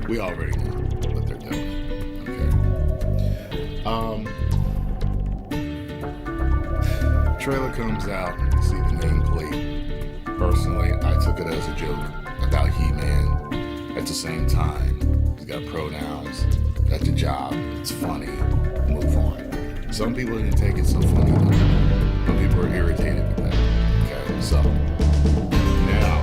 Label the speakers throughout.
Speaker 1: We already know what they're doing. Okay. Trailer comes out, you see the nameplate. Personally, I took it as a joke about He-Man. At the same time, he's got pronouns, got the job, it's funny, move on. Some people didn't take it so funny though. Some people were irritated with that. Okay, so now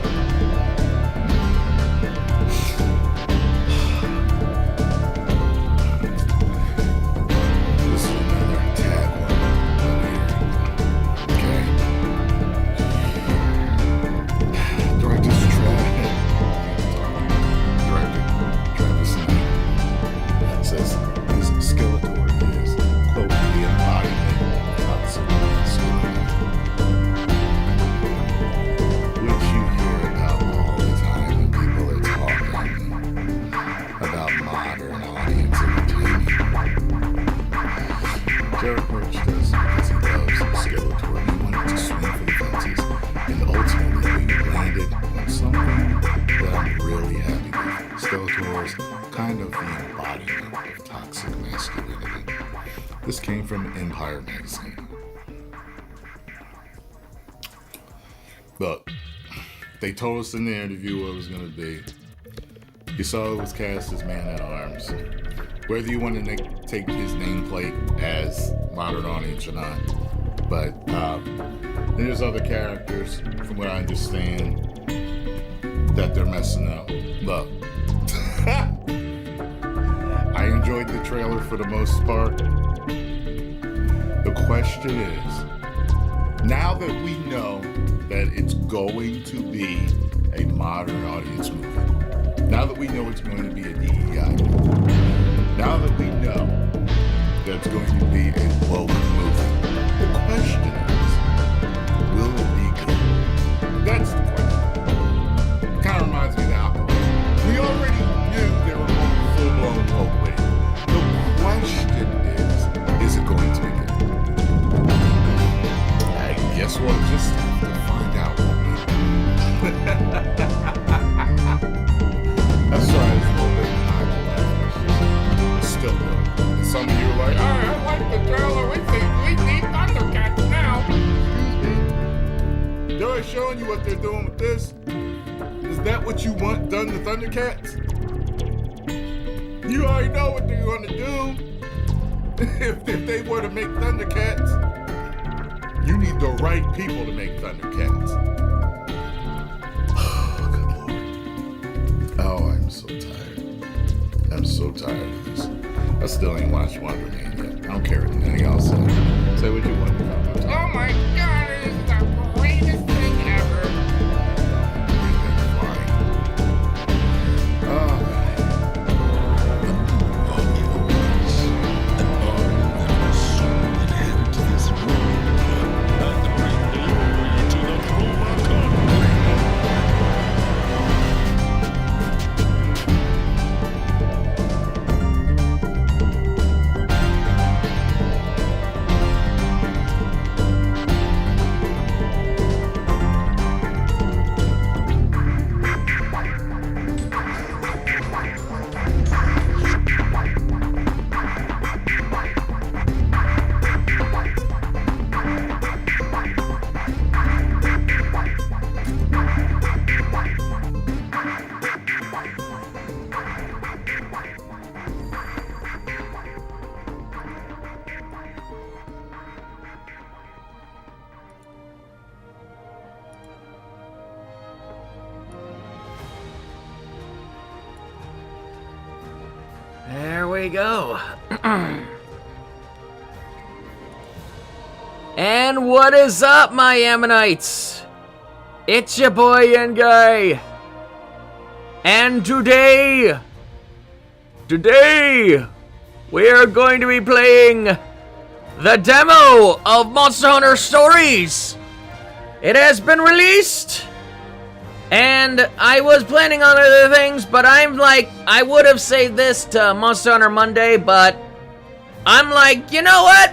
Speaker 1: this came from Empire magazine. Look, they told us in the interview what it was going to be. You saw it was cast as Man-at-Arms. Whether you want to take his nameplate as modern audience or not. But there's other characters, from what I understand, that they're messing up. Look, I enjoyed the trailer for the most part. The question is, now that we know that it's going to be a modern audience movie, now that we know it's going to be a DEI movie, now that we know that it's going to be a woke movie, the question is, will it be good? That's the question. Kind of reminds me of alcohol. We already knew they were going full-blown woke with it. The question is it going to be good? I guess we'll just have to find out. That's right, it's a little bit high. It's still good. And some of you are like, I like the trailer. We need Thundercats now. They're showing you what they're doing with this. Is that what you want done to Thundercats? You already know what they're going to do. If they were to make Thundercats, you need the right people to make Thundercats. Oh, good Lord. Oh, I'm so tired. I'm so tired of this. I still ain't watched Wonder Man yet. I don't care what anything else says. Say what you want to talk about. Oh my God, it is the greatest thing ever.
Speaker 2: we go. And what is up, my Ammonites? It's your boy Guy. And today, we are going to be playing the demo of Monster Hunter Stories. It has been released, and I was planning on other things, but I'm like, I would have saved this to Monster Hunter Monday, but I'm like, you know what?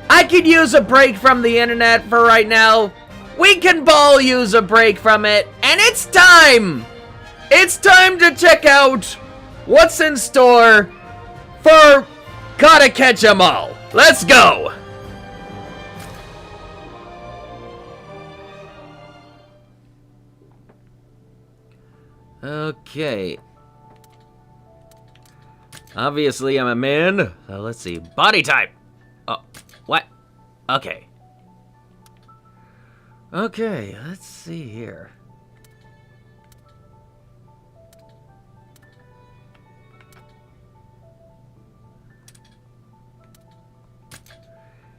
Speaker 2: I could use a break from the internet for right now. We can all use a break from it, and it's time! It's time to check out what's in store for Gotta Catch 'Em All. Let's go! Okay. Obviously, I'm a man. So let's see. Body type. Oh, what? Okay. Okay, let's see here.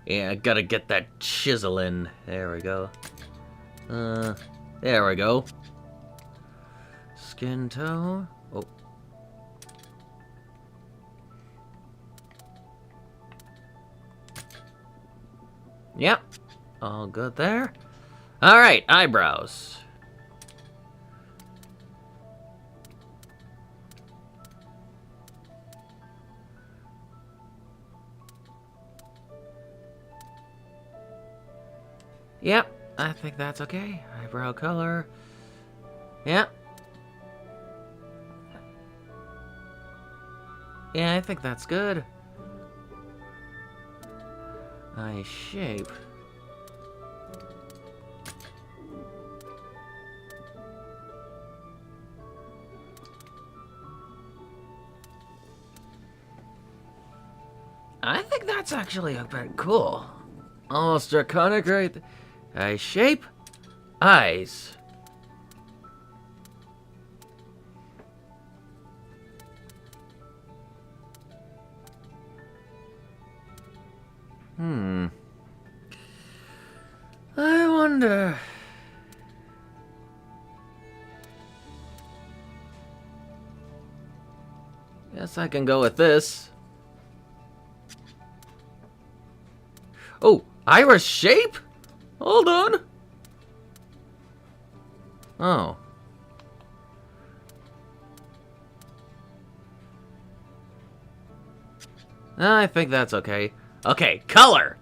Speaker 2: Yeah, I gotta get that chisel in. There we go. There we go. Skin tone. Oh. Yep. All good there. Alright, eyebrows. Yep, I think that's okay. Eyebrow color. Yep. Yeah, I think that's good. Eye shape. I think that's actually a bit cool. Almost draconic, right? Eye shape, eyes. I wonder. Guess I can go with this. Oh, iris shape? Hold on. Oh. I think that's okay. Okay, color.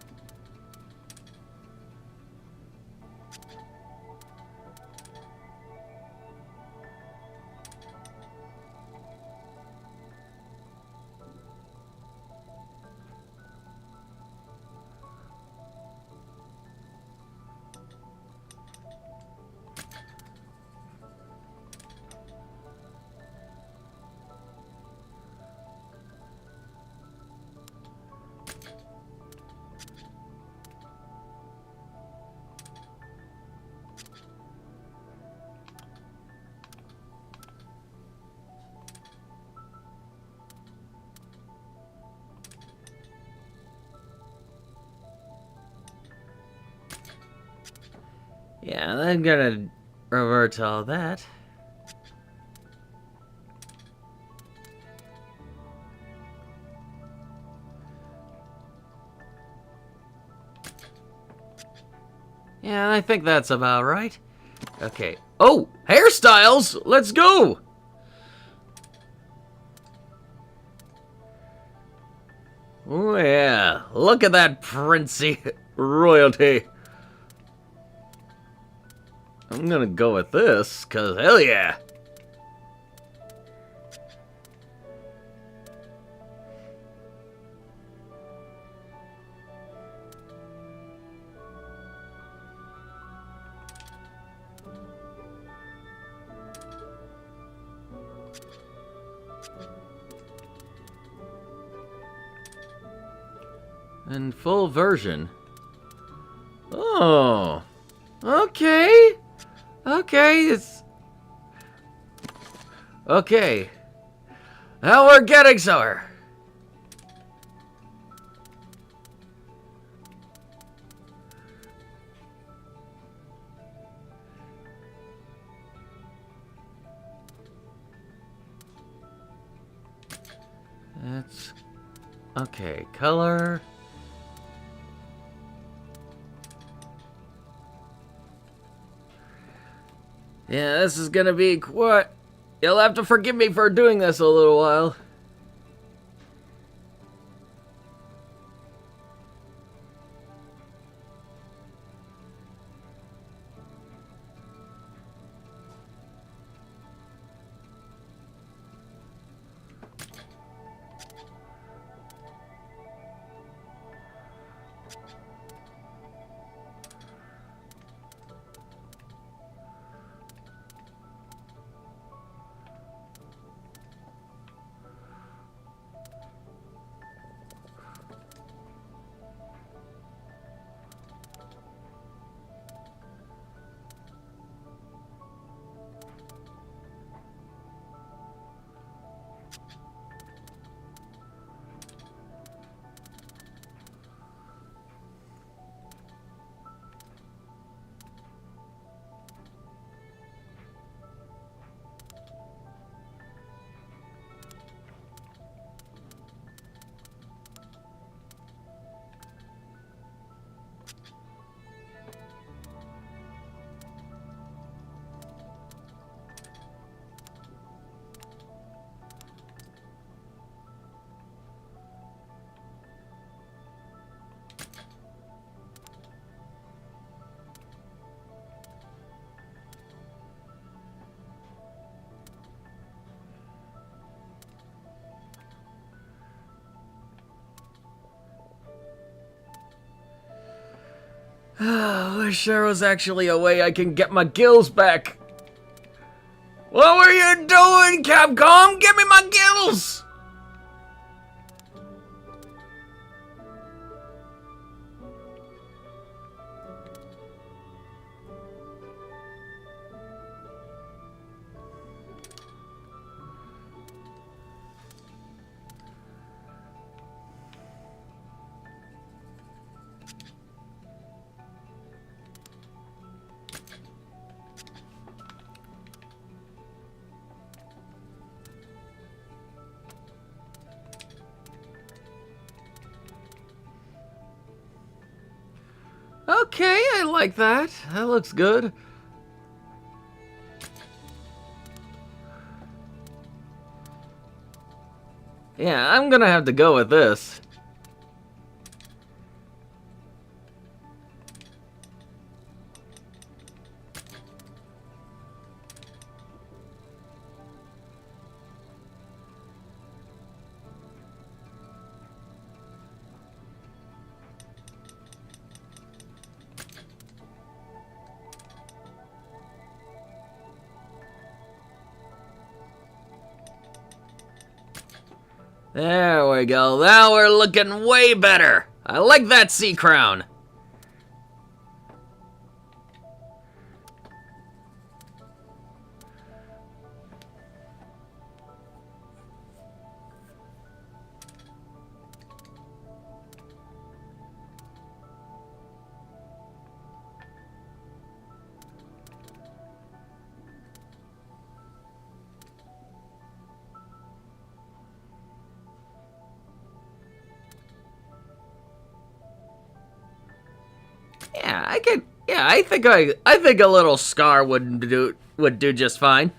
Speaker 2: Yeah, I'm gonna revert to all that. Yeah, I think that's about right. Okay. Oh, hairstyles! Let's go! Oh yeah, look at that princey royalty. I'm gonna go with this, cause hell yeah. In full version. Oh, okay. Okay, it's... Okay. Now we're getting somewhere. That's... Okay, color... Yeah, this is gonna be quite... You'll have to forgive me for doing this a little while. I wish there was actually a way I can get my gills back. What were you doing, Capcom? Give me my gills! Okay, I like that. That looks good. Yeah, I'm gonna have to go with this. There we go. Now we're looking way better. I like that sea crown. Yeah, I could. Yeah, I think a little scar would do just fine.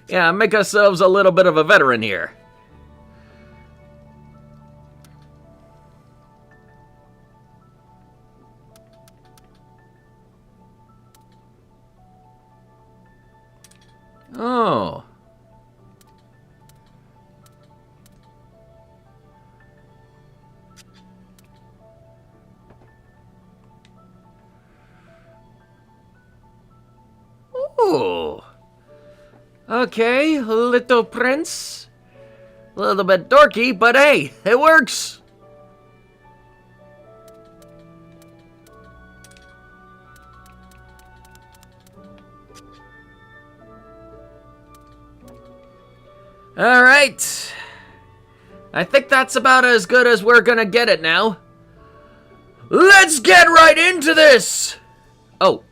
Speaker 2: Yeah, make ourselves a little bit of a veteran here. Oh. Ooh. Okay, little prince. A little bit dorky, but hey, it works. All right. I think that's about as good as we're gonna get it now. Let's get right into this. Oh,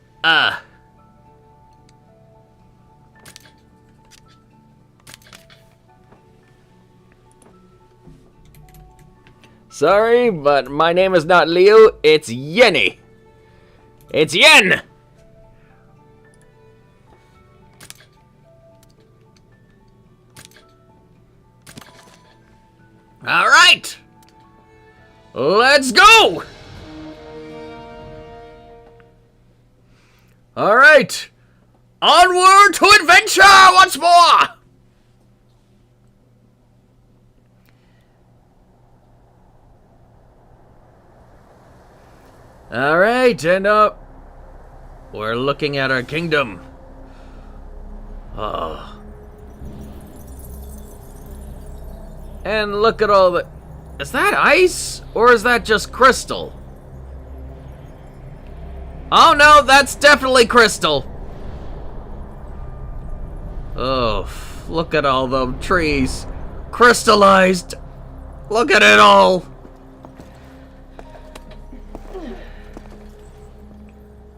Speaker 2: Sorry, but my name is not Leo, it's Yenny. It's Yen! Alright! Let's go! Alright! Onward to adventure once more! Alright, and we're looking at our kingdom. Oh. And look at all the... Is that ice? Or is that just crystal? Oh no, that's definitely crystal. Oh, look at all them trees. Crystallized. Look at it all.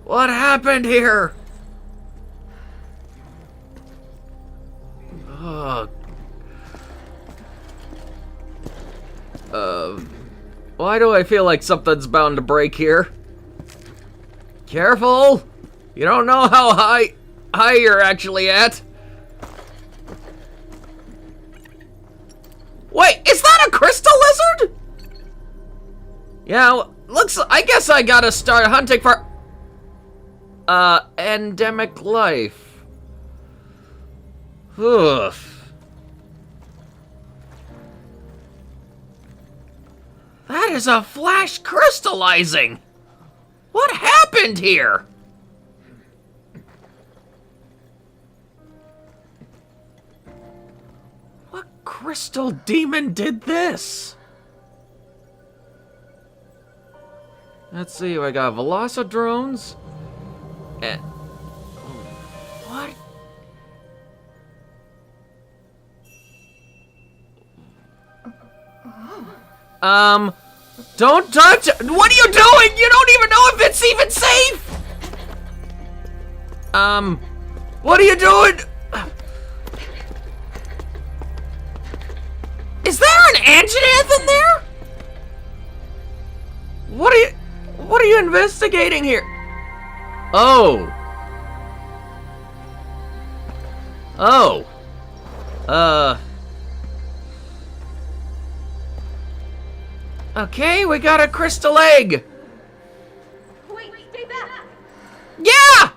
Speaker 2: What happened here? Oh. Why do I feel like something's bound to break here? Careful! You don't know how high you're actually at. Wait, is that a crystal lizard? Yeah, I guess I gotta start hunting for endemic life. Oof. That is a flash crystallizing. What happened here? What crystal demon did this? Let's see, I got Velocidrones. And... What? Don't touch it! What are you doing? You don't even know if it's even safe! What are you doing? Is there an Anjanath in there? What are you investigating here? Oh. Oh. Okay, we got a crystal egg.
Speaker 3: Wait, stay back.
Speaker 2: Yeah!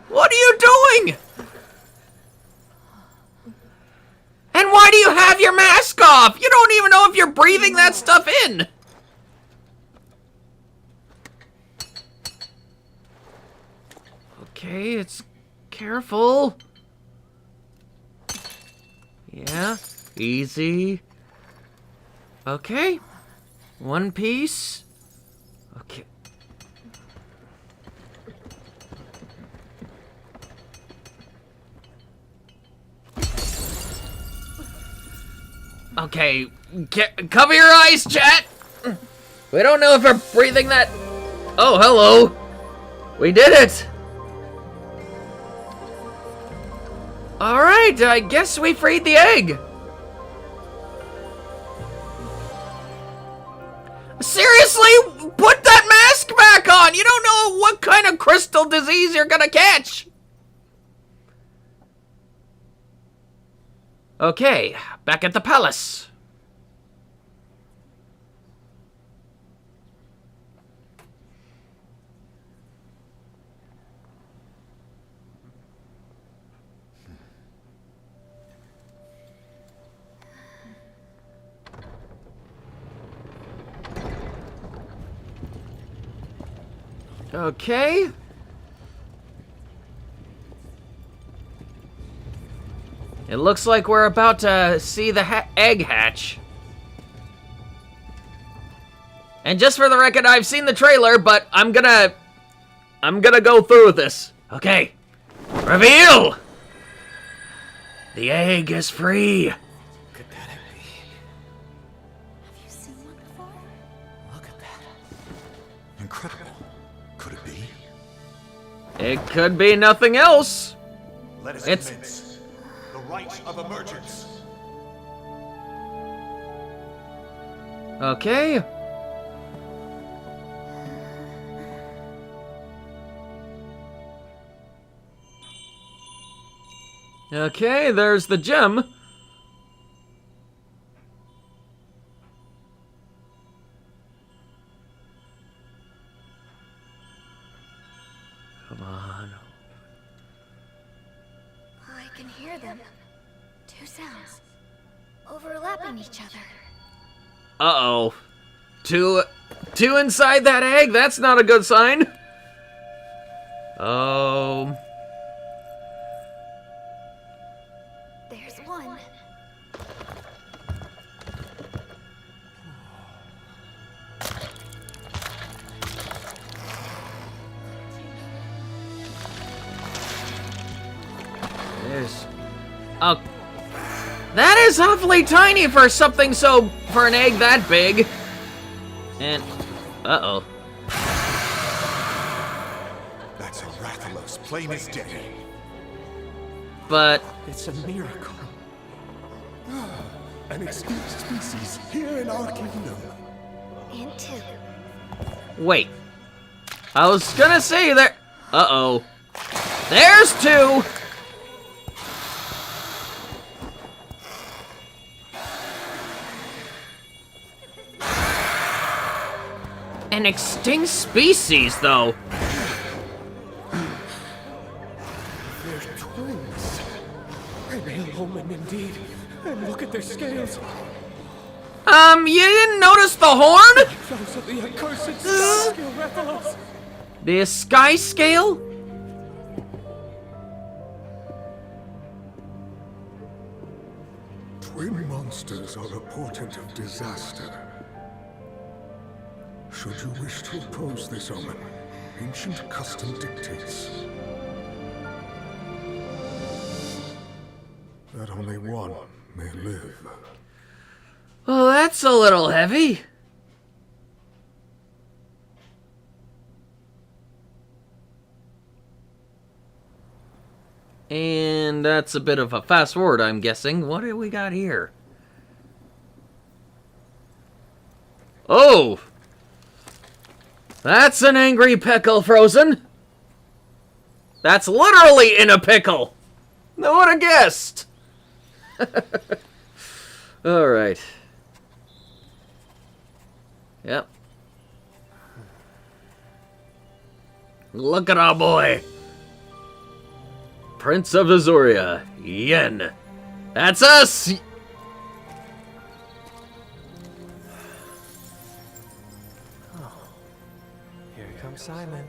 Speaker 2: What are you doing? And why do you have your mask off? You don't even know if you're breathing that stuff in. Okay, it's careful. Yeah, easy. Okay. One piece. Okay. Okay, cover your eyes, chat. We don't know if we're breathing that. Oh, hello. We did it. All right, I guess we freed the egg. Seriously? Put that mask back on! You don't know what kind of crystal disease you're gonna catch! Okay, back at the palace. Okay. It looks like we're about to see the egg hatch. And just for the record, I've seen the trailer, but I'm gonna go through with this. Okay. Reveal! The egg is free.
Speaker 4: Could that egg be?
Speaker 3: Have you seen one before?
Speaker 4: Look at that. Incredible. Could it be?
Speaker 2: It could be nothing else.
Speaker 4: Let us
Speaker 2: It's-
Speaker 4: commence the rite of emergence.
Speaker 2: Okay. Okay, there's the gem. Come on.
Speaker 3: I can hear them. Two sounds. Overlapping each other.
Speaker 2: Uh-oh. Two inside that egg? That's not a good sign. Oh.
Speaker 3: There's one.
Speaker 2: There's... Oh. That is awfully tiny for something so... for an egg that big. And... Uh-oh.
Speaker 4: That's a Rathalos, plain as day.
Speaker 2: But...
Speaker 5: It's a miracle. An extinct species here in our kingdom.
Speaker 3: And two.
Speaker 2: Wait. I was gonna say there... Uh-oh. There's two! An extinct species, though.
Speaker 5: They're twins. An ill omen indeed. And look at their scales.
Speaker 2: You didn't notice the horn?
Speaker 5: Those are the accursed scale Rathalos.
Speaker 2: The sky scale?
Speaker 6: Twin monsters are a portent of disaster. Should you wish to oppose this omen, ancient custom dictates that only one may live.
Speaker 2: Well, that's a little heavy. And that's a bit of a fast forward, I'm guessing. What do we got here? Oh! That's an angry pickle, Frozen. That's literally in a pickle. No one would have guessed. All right. Yep. Look at our boy. Prince of Azuria, Yen. That's us!
Speaker 5: Here comes Simon.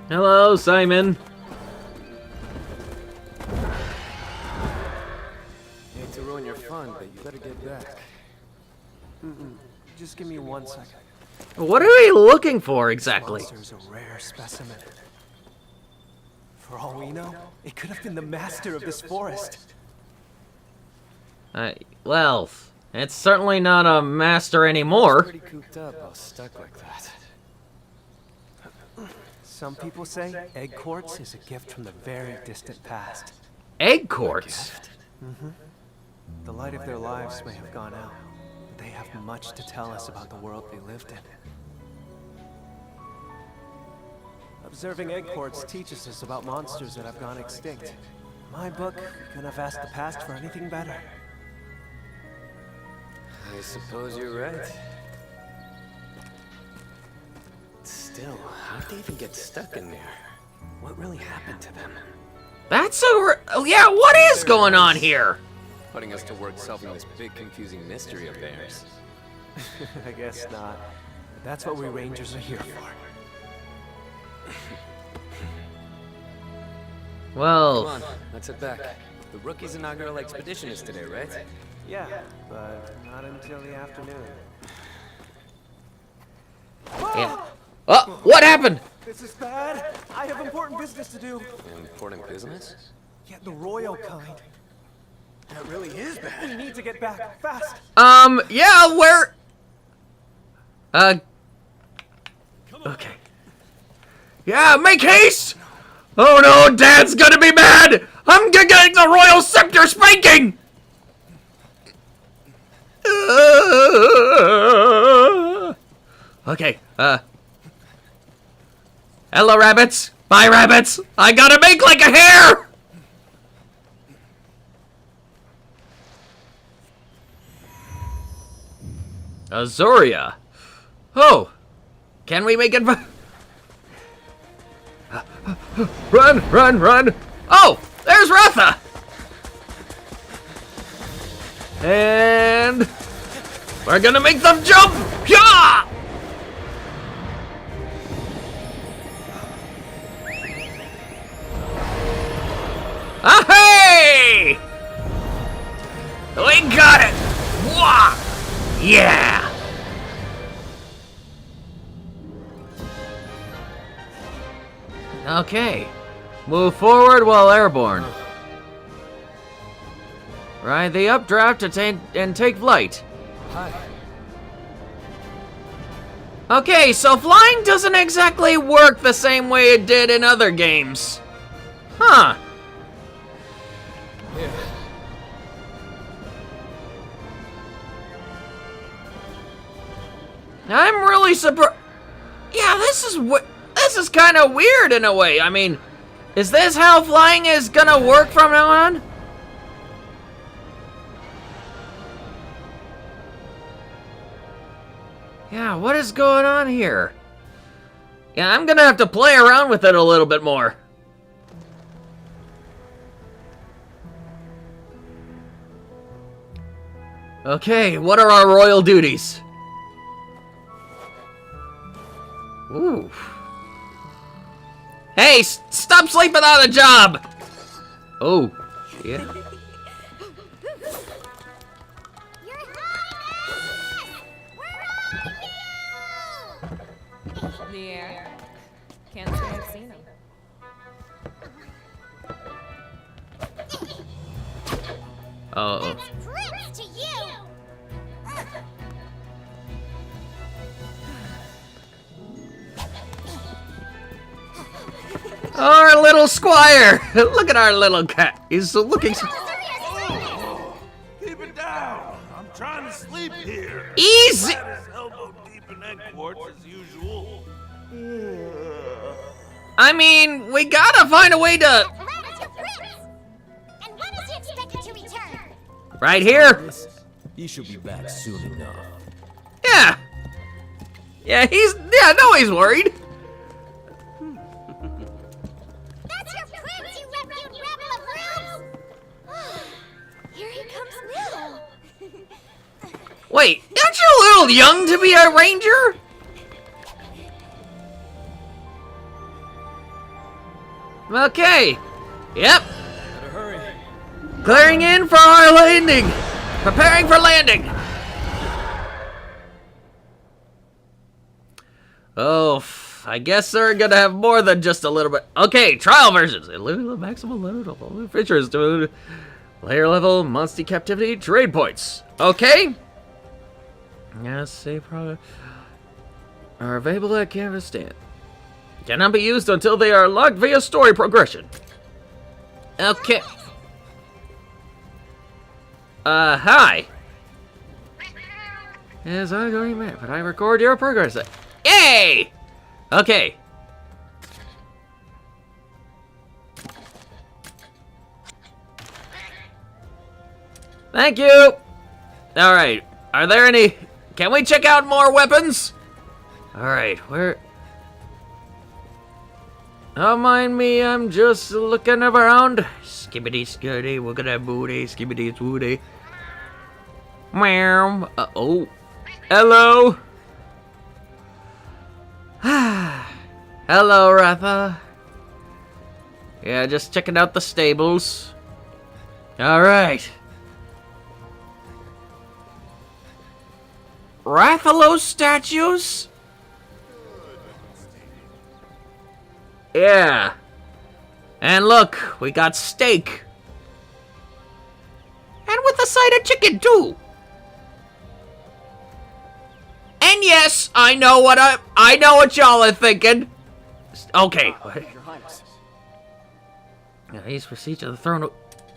Speaker 2: Hello, Simon.
Speaker 5: Hate to ruin your fun, but you better get back. Just give me 1 second.
Speaker 2: What are we looking for exactly?
Speaker 5: Monster's a rare specimen. For all we know, it could have been the master of this forest.
Speaker 2: Well, it's certainly not a master anymore.
Speaker 5: Pretty cooped up, I was stuck like that. Some people say egg quartz is a gift from the very distant past.
Speaker 2: Egg quartz?
Speaker 5: The light of their lives may have gone out, but they have much to tell us about the world they lived in. Observing egg quartz teaches us about monsters that have gone extinct. In my book, we couldn't have asked the past for anything better.
Speaker 7: I suppose you're right. Still, how'd they even get stuck in there? What really happened to them?
Speaker 2: That's yeah, what is going on here?
Speaker 7: Putting us to work solving this big confusing mystery of theirs.
Speaker 5: I guess not. That's what we Rangers are here for.
Speaker 2: Well,
Speaker 7: Come on, let's head back. The rookie's inaugural expedition is today, right?
Speaker 5: Yeah, but not until the afternoon.
Speaker 2: yeah. Oh, what happened?
Speaker 5: This is bad. I have important business to do.
Speaker 7: Important business?
Speaker 5: Yeah, the royal kind. That really is bad. We need to get back fast.
Speaker 2: Yeah, where? Okay. Yeah, make haste! Oh no, Dad's gonna be mad! I'm gonna get the royal scepter spanking! Okay, hello, rabbits. Bye, rabbits. I gotta make like a hare. Azuria. Oh, can we make it? Run, run, run. Oh, there's Ratha. And we're gonna make them jump. Yeah! Ah, hey! We got it! Wah! Yeah! Okay. Move forward while airborne. Ride the updraft and take flight.
Speaker 5: Hi.
Speaker 2: Okay, so flying doesn't exactly work the same way it did in other games. Huh.
Speaker 5: Yeah.
Speaker 2: I'm really surprised. Yeah, this is kind of weird in a way. I mean, is this how flying is gonna work from now on? Yeah, what is going on here? Yeah, I'm gonna have to play around with it a little bit more. Okay, what are our royal duties? Ooh. Hey, stop sleeping on the job! Oh, yeah.
Speaker 3: Your Highness! Where are you?
Speaker 8: The air. Can't say I've seen him.
Speaker 2: Uh-oh.
Speaker 3: Prince to you!
Speaker 2: Our little squire! Look at our little cat. He's looking so...
Speaker 9: Keep it down. I'm trying to sleep here.
Speaker 2: Easy!
Speaker 9: His elbow deep in that quartz as usual.
Speaker 2: I mean, we gotta find a way to...
Speaker 3: Where is your prince? And when is he expected to return?
Speaker 2: Right here?
Speaker 10: He should be back soon enough.
Speaker 2: Yeah. Yeah, yeah, no, he's worried.
Speaker 3: That's your prince, you repute rebel of roots! Here he comes now.
Speaker 2: Wait, aren't you a little young to be a ranger? Okay. Yep.
Speaker 10: Better hurry.
Speaker 2: Clearing in for our landing. Preparing for landing. Oh, I guess they're gonna have more than just a little bit. Okay, trial versions. Limit the maximum limit of all features to player level, monster captivity, trade points. Okay. Yes, save product are available at canvas stand. Cannot be used until they are locked via story progression. Okay. Hi. Yes, I already met, but I record your progress. Yay! Okay. Thank you. All right. Are there any? Can we check out more weapons? All right. Where? Don't mind me. I'm just looking around. Skibbity skirty, look at that booty. Skibbity swooty. Meow. Oh. Hello. Hello, Ratha. Yeah, just checking out the stables. All right. Rathalos statues? Yeah. And look, we got steak. And with a side of chicken, too. And yes, I know what y'all are thinking. Okay.
Speaker 10: Your Highness.
Speaker 2: Yeah, he's for siege of the throne.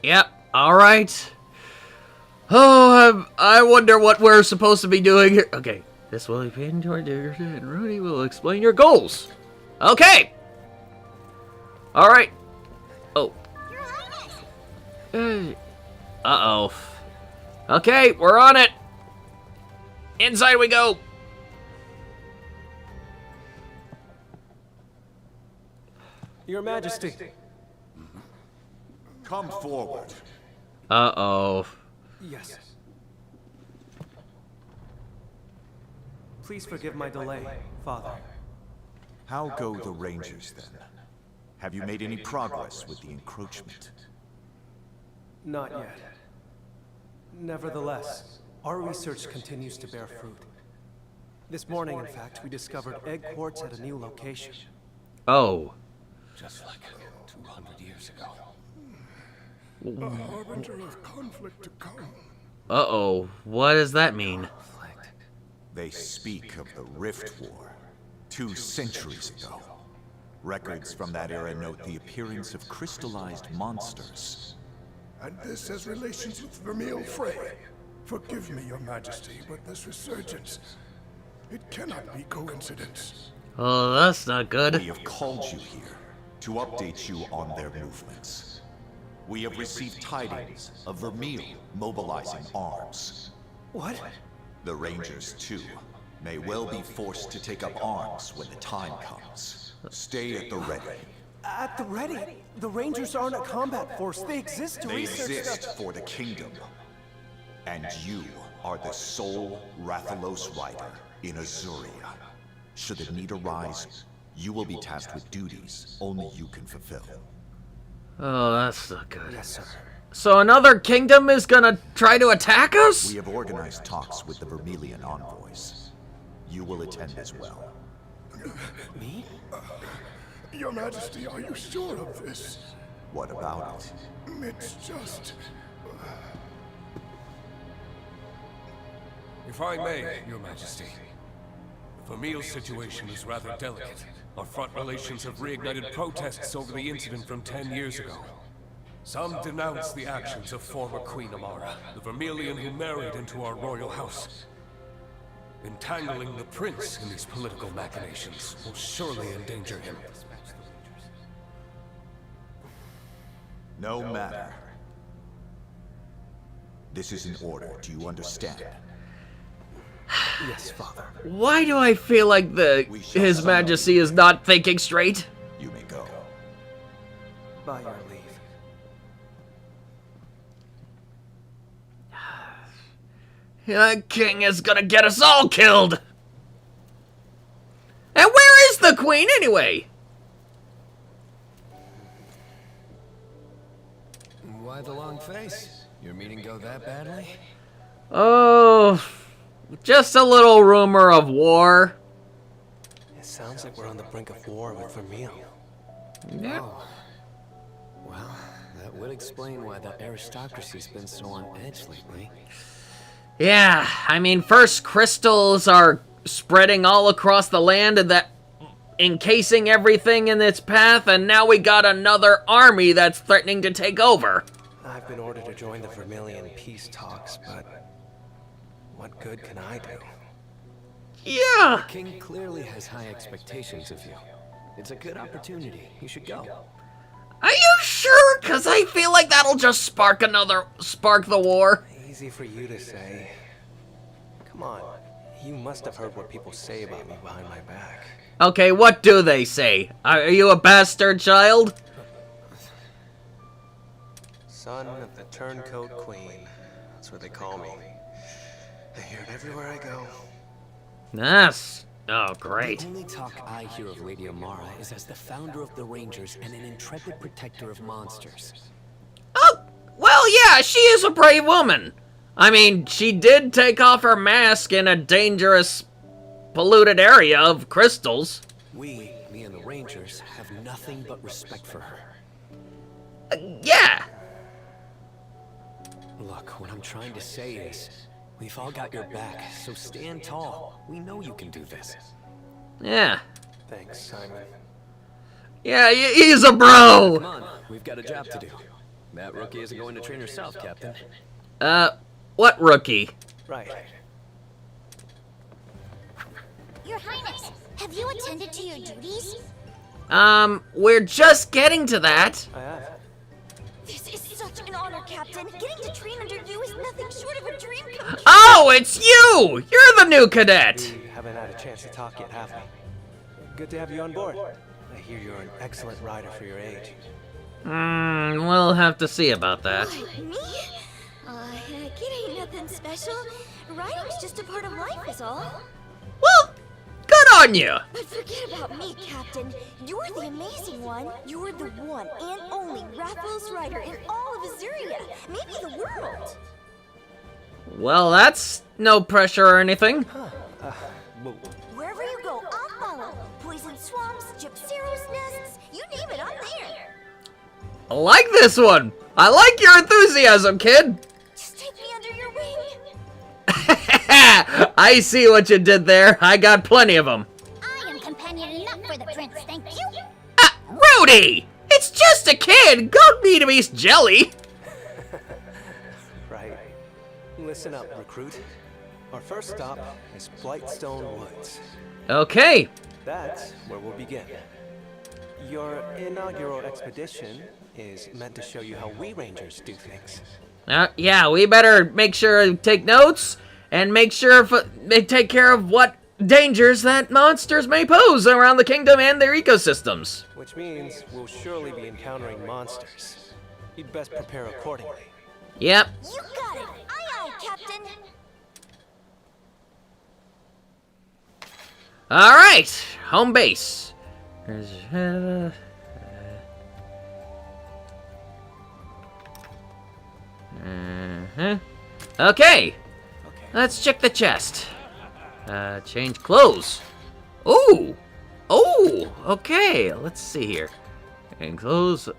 Speaker 2: Yep. All right. Oh, I wonder what we're supposed to be doing here. Okay. This will be paid toward Digger, and Rudy will explain your goals. Okay. All right. Oh. Uh-oh. Okay, we're on it. Inside we go.
Speaker 5: Your Majesty.
Speaker 4: Come forward.
Speaker 2: Uh-oh.
Speaker 5: Yes. Please forgive my delay, Father.
Speaker 4: How go the Rangers, then? Have you made any progress with the encroachment?
Speaker 5: Not yet. Nevertheless, our research continues to bear fruit. This morning, in fact, we discovered egg quartz at a new location.
Speaker 2: Oh.
Speaker 10: Just like 200 years ago.
Speaker 6: A harbinger of conflict to come.
Speaker 2: Uh-oh. What does that mean?
Speaker 4: They speak of the Rift War, 2 centuries ago. Records from that era note the appearance of crystallized monsters.
Speaker 6: And this has relations with Vermeil Frey. Forgive me, Your Majesty, but this resurgence, it cannot be coincidence.
Speaker 2: Oh, that's not good.
Speaker 4: We have called you here to update you on their movements. We have received tidings of Vermeil mobilizing arms.
Speaker 5: What?
Speaker 4: The Rangers, too, may well be forced to take up arms when the time comes. Stay at the ready.
Speaker 5: At the ready? The Rangers aren't a combat force. They exist to
Speaker 4: They
Speaker 5: research
Speaker 4: exist for the kingdom. And you are the sole Rathalos rider in Azuria. Should the need arise, you will be tasked with duties only you can fulfill.
Speaker 2: Oh, that's not good.
Speaker 5: Yes, sir.
Speaker 2: So another kingdom is gonna try to attack us?
Speaker 4: We have organized talks with the Vermilion envoys. You will attend as well.
Speaker 5: Me?
Speaker 6: Your Majesty, are you sure of this?
Speaker 4: What about it?
Speaker 6: It's just...
Speaker 11: If I may, Your Majesty, the Vermeil situation is rather delicate. Our front relations have reignited protests over the incident from 10 years ago. Some denounce the actions of former Queen Amara, the Vermilion who married into our royal house. Entangling the prince in these political machinations will surely endanger him.
Speaker 4: No matter. This is an order, do you understand?
Speaker 5: Yes, Father.
Speaker 2: Why do I feel like His Majesty is not thinking straight?
Speaker 4: You may go.
Speaker 5: By your leave.
Speaker 2: The king is gonna get us all killed! And where is the queen anyway?
Speaker 10: Why the long face? Your meeting go that badly?
Speaker 2: Oh, just a little rumor of war.
Speaker 5: It sounds like we're on the brink of war with Vermeil.
Speaker 2: Yeah.
Speaker 7: Oh. Well, that would explain why the aristocracy's been so on edge lately.
Speaker 2: Yeah, I mean, first crystals are spreading all across the land and that encasing everything in its path, and now we got another army that's threatening to take over.
Speaker 5: I've been ordered to join the Vermilion peace talks, but what good can I do?
Speaker 2: Yeah.
Speaker 7: The king clearly has high expectations of you. It's a good opportunity. You should go.
Speaker 2: Are you sure? Because I feel like that'll just spark the war.
Speaker 5: Easy for you to say. Come on, you must have heard what people say about me behind my back.
Speaker 2: Okay, what do they say? Are you a bastard child?
Speaker 5: Son of the Turncoat Queen. That's what they call me. I hear it everywhere I go.
Speaker 2: Yes. Oh, great.
Speaker 7: The only talk I hear of Lady Amara is as the founder of the Rangers and an intrepid protector of monsters.
Speaker 2: Oh, well, yeah, she is a brave woman. I mean, she did take off her mask in a dangerous, polluted area of crystals.
Speaker 7: We, me and the Rangers, have nothing but respect for her.
Speaker 2: Yeah.
Speaker 7: Look, what I'm trying to say is, we've all got your back, so stand tall. We know you can do this.
Speaker 2: Yeah.
Speaker 5: Thanks, Simon.
Speaker 2: Yeah, he's a bro.
Speaker 7: Come on, we've got a job to do. That rookie isn't going to train herself, Captain.
Speaker 2: What rookie?
Speaker 5: Right.
Speaker 3: Your Highness, have you attended to your duties?
Speaker 2: We're just getting to that.
Speaker 5: I have.
Speaker 3: This is such an honor, Captain. Getting to train under you is nothing short of a dream come true.
Speaker 2: Oh, it's you! You're the new cadet!
Speaker 5: We haven't had a chance to talk yet, have we? Good to have you on board. I hear you're an excellent rider for your age.
Speaker 2: We'll have to see about that.
Speaker 3: What, me? It ain't nothing special. Riding's just a part of life is all.
Speaker 2: Well, good on you!
Speaker 3: But forget about me, Captain. You're the amazing one. You're the one and only Rathalos rider in all of Azuria, maybe the world.
Speaker 2: Well, that's no pressure or anything.
Speaker 3: Wherever you go, I'll follow. Poison swamps, Gypceros nests, you name it, I'm there.
Speaker 2: I like this one! I like your enthusiasm, kid!
Speaker 3: Just take me under your wing.
Speaker 2: I see what you did there. I got plenty of them.
Speaker 3: I am companion enough for the prince, thank you.
Speaker 2: Rudy! It's just a kid! Go need a piece jelly!
Speaker 5: Right. Listen up, recruit. Our first stop is Blightstone Woods.
Speaker 2: Okay.
Speaker 5: That's where we'll begin. Your inaugural expedition is meant to show you how we Rangers do things.
Speaker 2: Yeah, we better make sure to take notes and make sure they take care of what dangers that monsters may pose around the kingdom and their ecosystems.
Speaker 5: Which means we'll surely be encountering monsters. You'd best prepare accordingly.
Speaker 2: Yep.
Speaker 3: You got it. Aye, aye, Captain.
Speaker 2: All right, home base. Okay. Let's check the chest. Change clothes. Ooh. Oh, okay. Let's see here. And clothes.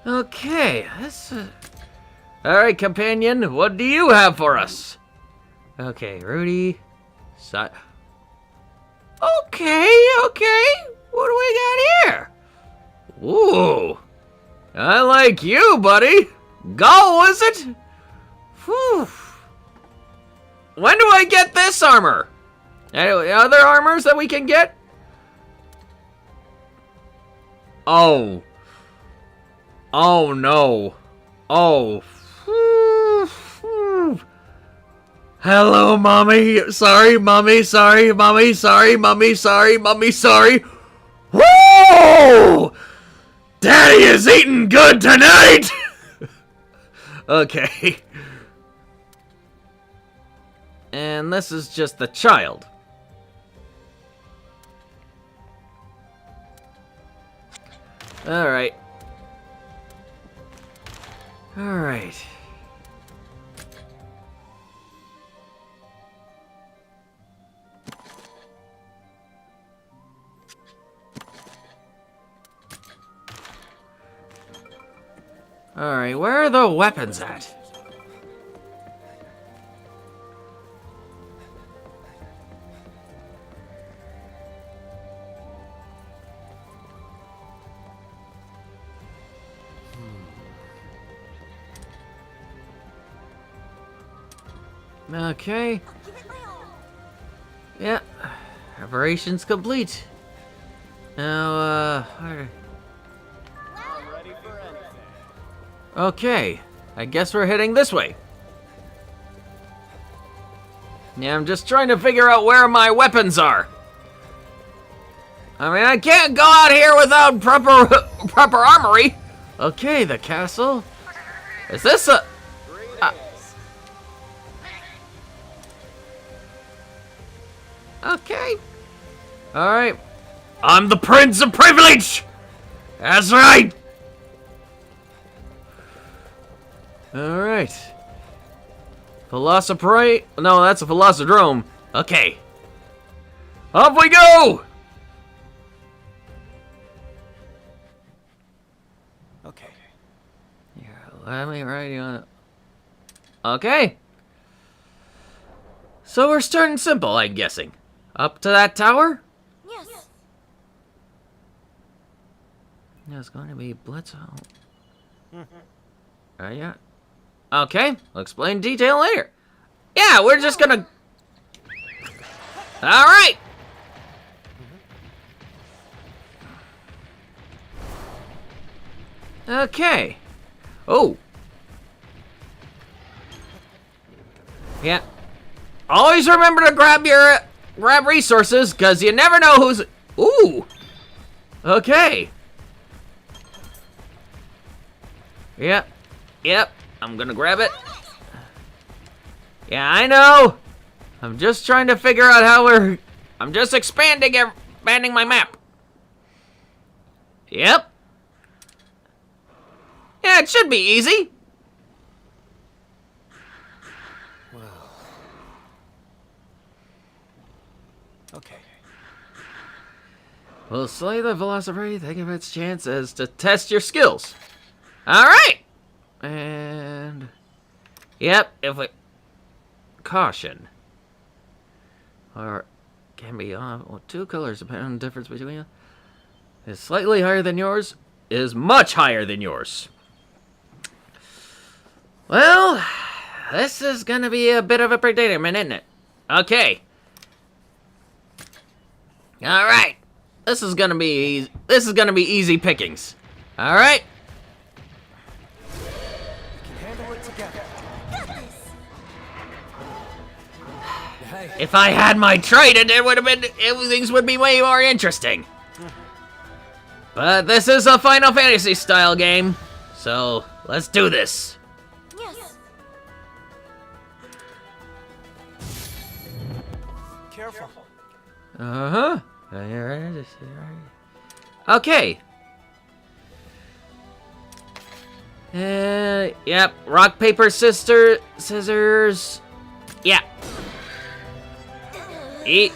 Speaker 2: Okay, Alright, companion, what do you have for us? Okay, Rudy. Okay. What do we got here? Ooh. I like you, buddy. Go, is it? Whew. When do I get this armor? Any other armors that we can get? Oh. Oh no. Oh. Hello, mommy. Sorry, mommy. Sorry, mommy. Sorry, mommy. Sorry, mommy. Sorry. Whoa! Daddy is eating good tonight. Okay. And this is just the child. All right. All right. All right, where are the weapons at? Okay. Yeah. Operations complete. Now, okay. I guess we're heading this way. Yeah, I'm just trying to figure out where my weapons are. I mean, I can't go out here without proper armory. Okay, the castle. Is this a... Okay. Alright. I'm the Prince of Privilege! That's right! Alright. Velocipray... No, that's a Velocidrome. Okay. Off we go!
Speaker 5: Okay.
Speaker 2: Yeah, let me write you on it. Okay. So we're starting simple, I'm guessing. Up to that tower?
Speaker 3: Yes.
Speaker 2: There's going to be Blitzo. Yeah. Okay, I'll explain detail later. Yeah, we're just gonna... Alright! Okay. Oh. Yeah. Always remember to grab resources, because you never know who's... Ooh. Okay. Yep. Yep. I'm gonna grab it. Yeah, I know. I'm just trying to figure out how we're... I'm just expanding my map. Yep. Yeah, it should be easy.
Speaker 5: Okay.
Speaker 2: We'll slay the Velociraptor, think of its chances to test your skills. Alright! And... Yep, if we... Caution. Or... Can be on... Well, 2 colors, depending on the difference between them. Is slightly higher than yours. Is much higher than yours. Well... This is gonna be a bit of a predicament, isn't it? Okay. Alright. This is gonna be easy pickings. Alright.
Speaker 5: Handle it together.
Speaker 2: If I had my trident, things would be way more interesting. But this is a Final Fantasy style game, so let's do this.
Speaker 3: Yes.
Speaker 5: Careful.
Speaker 2: Uh-huh. Okay. Yep. Rock, paper, scissors. Yeah. Eat.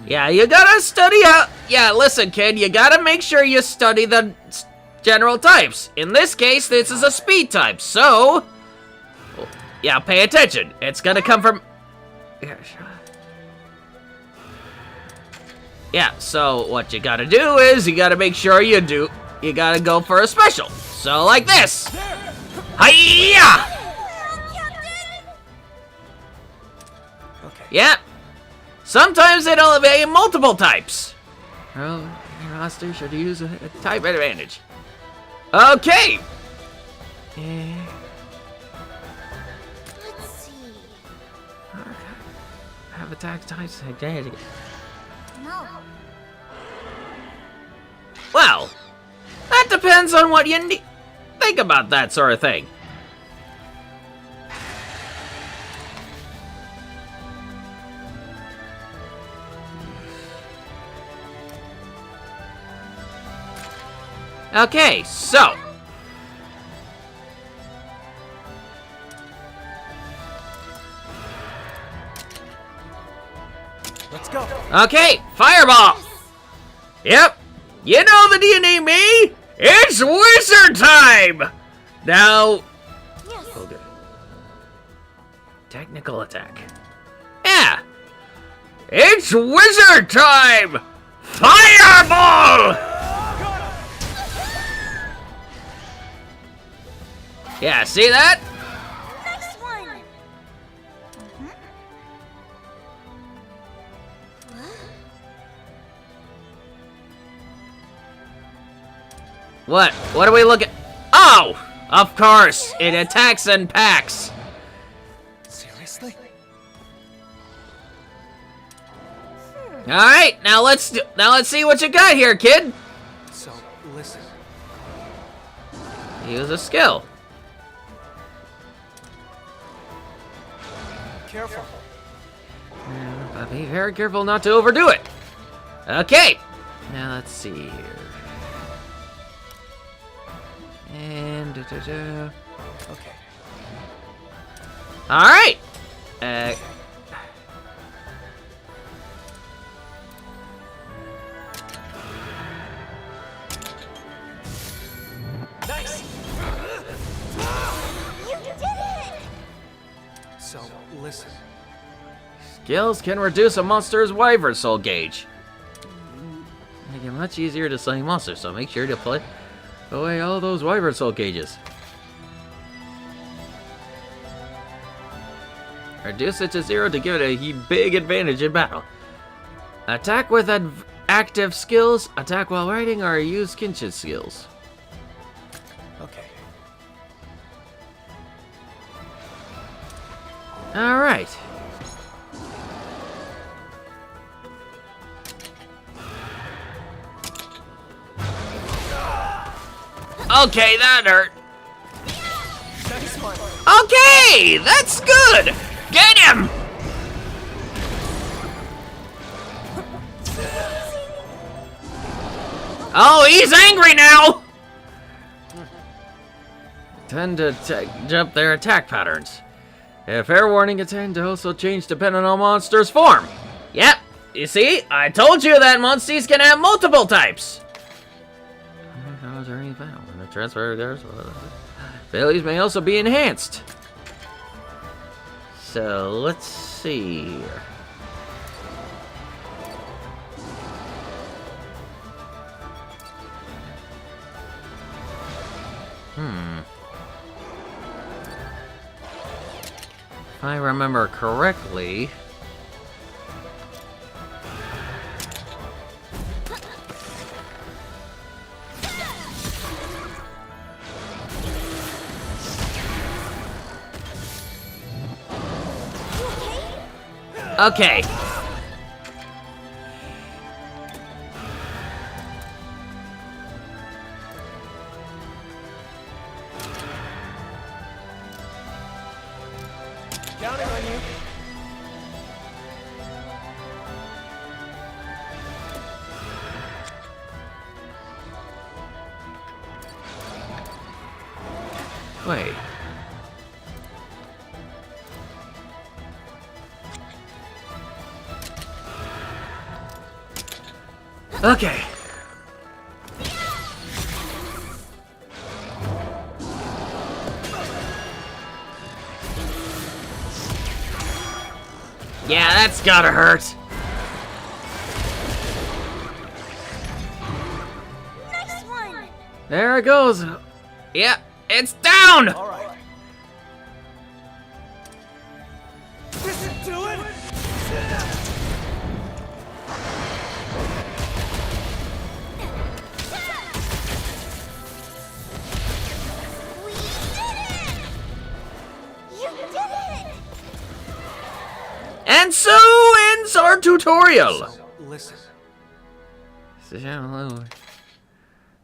Speaker 2: Yeah, you gotta study how... Yeah, listen, kid, you gotta make sure you study the general types. In this case, this is a speed type, so... Yeah, pay attention. It's gonna come from... Yeah, so what you gotta do is you gotta make sure you gotta go for a special. So, like this. Hiya!
Speaker 5: Okay.
Speaker 2: Yeah. Sometimes it'll be multiple types. Well, your roster should use a type advantage. Okay.
Speaker 3: Let's see.
Speaker 2: Have attack types.
Speaker 3: No.
Speaker 2: Well, that depends on what you think about that sort of thing. Okay, so.
Speaker 5: Let's go.
Speaker 2: Okay, fireball. Yep. You know the DNA me? It's wizard time. Now.
Speaker 3: Yes.
Speaker 2: Okay. Technical attack. Yeah. It's wizard time. Fireball. Yeah, see that?
Speaker 3: Next one.
Speaker 2: What? What are we looking? Oh! Of course! It attacks in packs!
Speaker 5: Seriously?
Speaker 2: Alright, now let's see what you got here, kid!
Speaker 5: So, listen.
Speaker 2: Use a skill.
Speaker 5: Careful.
Speaker 2: But be very careful not to overdo it. Okay. Now let's see here. And
Speaker 5: Okay.
Speaker 2: all right.
Speaker 5: Nice.
Speaker 3: You did it!
Speaker 5: So, listen.
Speaker 2: Skills can reduce a monster's wyvern soul gauge. Make it much easier to slay monsters, so make sure to play away all those wyvern soul gauges. Reduce it to 0 to give it a big advantage in battle. Attack with active skills, attack while riding, or use kinship skills.
Speaker 5: Okay.
Speaker 2: Alright. Okay, that hurt.
Speaker 5: Nice one.
Speaker 2: Okay, that's good. Get him. Oh, he's angry now. Tend to jump their attack patterns. Fair warning, it tend to also change depending on monster's form. Yep, you see, I told you that monsters can have multiple types. When the transfer occurs, abilities may also be enhanced. So let's see here. If I remember correctly, okay.
Speaker 5: Counting on you.
Speaker 2: Wait. Okay. Yeah, that's gotta hurt.
Speaker 3: Nice one!
Speaker 2: There it goes. Yeah, it's down!
Speaker 5: All right. This should do it.
Speaker 3: We did it! You did it!
Speaker 2: And so ends our tutorial.
Speaker 5: So, listen.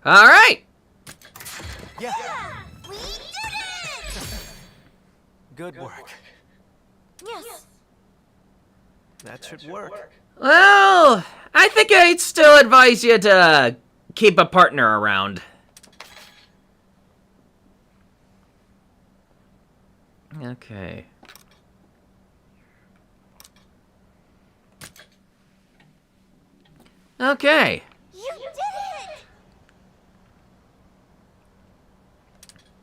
Speaker 2: Alright.
Speaker 5: Yeah.
Speaker 3: We did it!
Speaker 5: Good work.
Speaker 3: Yes.
Speaker 5: That should work.
Speaker 2: Well, I think I'd still advise you to keep a partner around. Okay. Okay.
Speaker 3: You did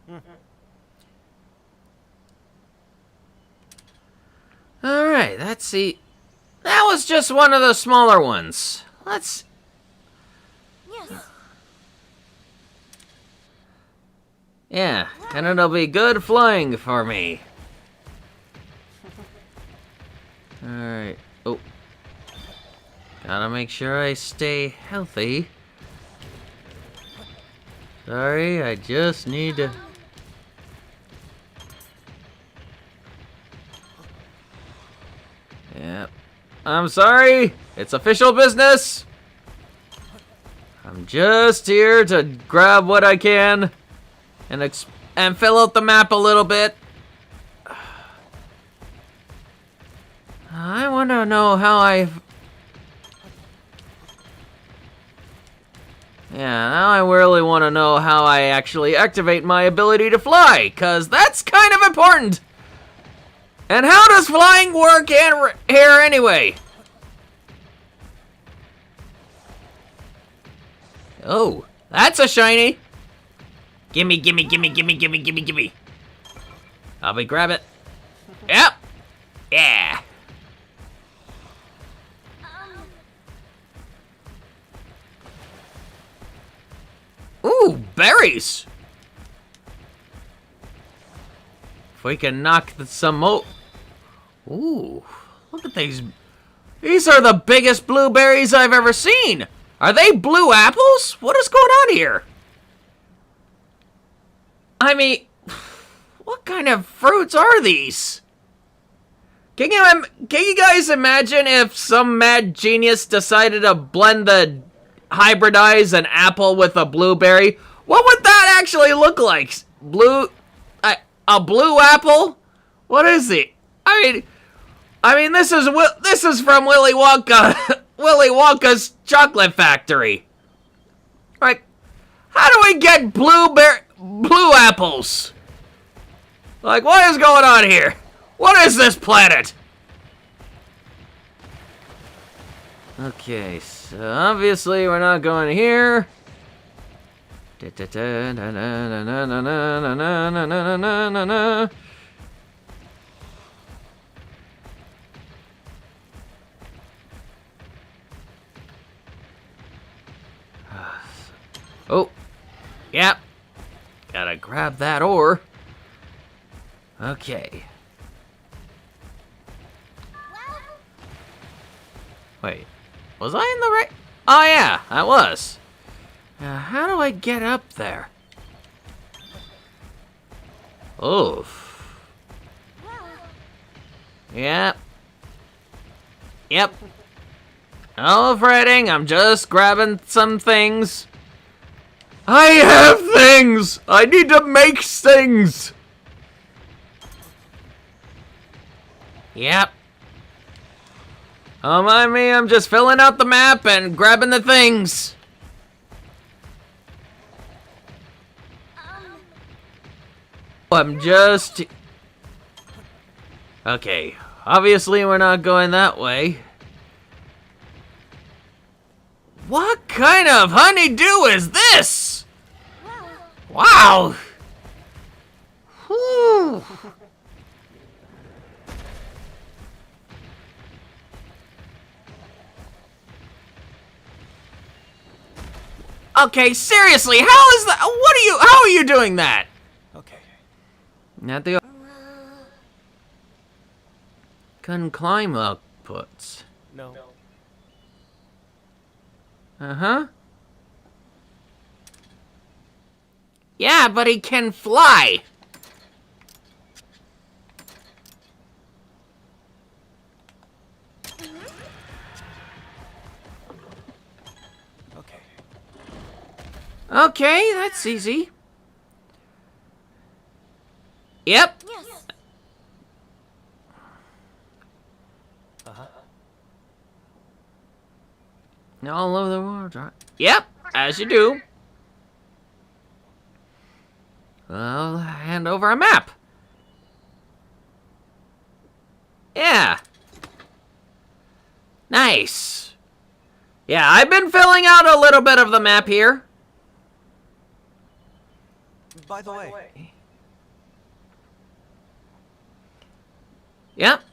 Speaker 3: it!
Speaker 2: Alright, let's see. That was just one of the smaller ones. Let's...
Speaker 3: Yes.
Speaker 2: Yeah, and it'll be good flying for me. Alright. Oh. Gotta make sure I stay healthy. Sorry, I just need to... Yep. I'm sorry. It's official business. I'm just here to grab what I can and fill out the map a little bit. I want to know how now I really want to know how I actually activate my ability to fly, because that's kind of important. And how does flying work here anyway? Oh, that's a shiny. Gimme, gimme, gimme, gimme, gimme, gimme, gimme. I'll be grab it. Yep. Yeah. Ooh, berries. If we can knock some Ooh, look at these. These are the biggest blueberries I've ever seen. Are they blue apples? What is going on here? I mean, what kind of fruits are these? Can you guys imagine if some mad genius decided to hybridize an apple with a blueberry? What would that actually look like? A blue apple? What is it? I mean, this is from Willy Wonka, Willy Wonka's chocolate factory. Like, how do we get blue apples? Like, what is going on here? What is this planet? Okay, so obviously we're not going here. Oh, yep. Gotta grab that ore. Okay. Wait, was I in the right? Oh yeah, I was. Now, how do I get up there? Oof. Yep. Yep. No fretting, I'm just grabbing some things. I have things! I need to make things! Yep. Don't mind me, I'm just filling out the map and grabbing the things. I'm just... Okay, obviously we're not going that way. What kind of honeydew is this? Wow! Whew. Okay, seriously, how is that? How are you doing that?
Speaker 5: Okay.
Speaker 2: Not the... Couldn't climb outputs.
Speaker 5: No.
Speaker 2: Uh-huh. Yeah, but he can fly.
Speaker 5: Okay.
Speaker 2: Okay, that's easy. Yep.
Speaker 3: Yes.
Speaker 5: Uh-huh.
Speaker 2: All over the world. Yep, as you do. I'll hand over a map. Yeah. Nice. Yeah, I've been filling out a little bit of the map here.
Speaker 5: By the way.
Speaker 2: Yep.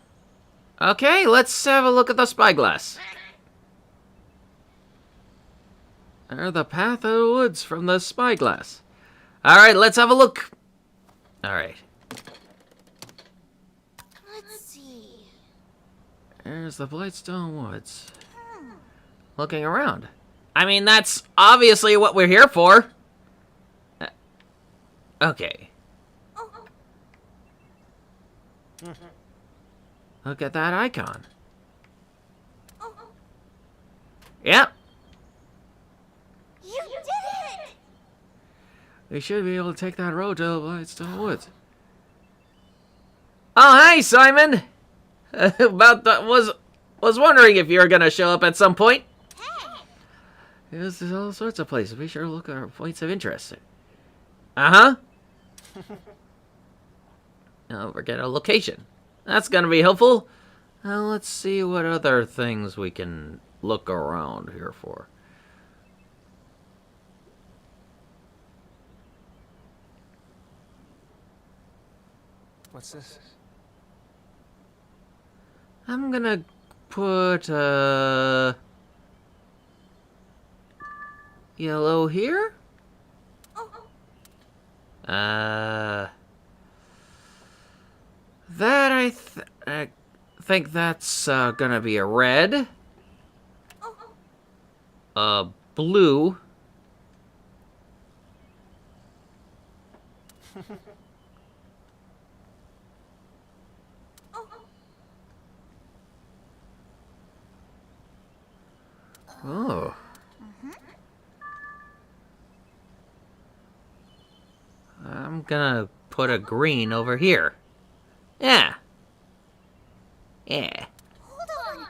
Speaker 2: Okay, let's have a look at the spyglass. Or the path of the woods from the spyglass. Alright, let's have a look. Alright.
Speaker 3: Let's see.
Speaker 2: There's the Blightstone Woods. Looking around. I mean, that's obviously what we're here for. Okay. Look at that icon. Yep. We should be able to take that road to the Blightstone Woods. Oh, hey, Simon! About the... Was wondering if you were gonna show up at some point. There's all sorts of places. Be sure to look at our points of interest. Uh-huh. Oh, we're getting a location. That's gonna be helpful. Now let's see what other things we can look around here for.
Speaker 5: What's this?
Speaker 2: I'm gonna put yellow here. That I think that's gonna be a red. Blue. Oh. I'm gonna put a green over here. Yeah. Yeah.
Speaker 3: Hold on.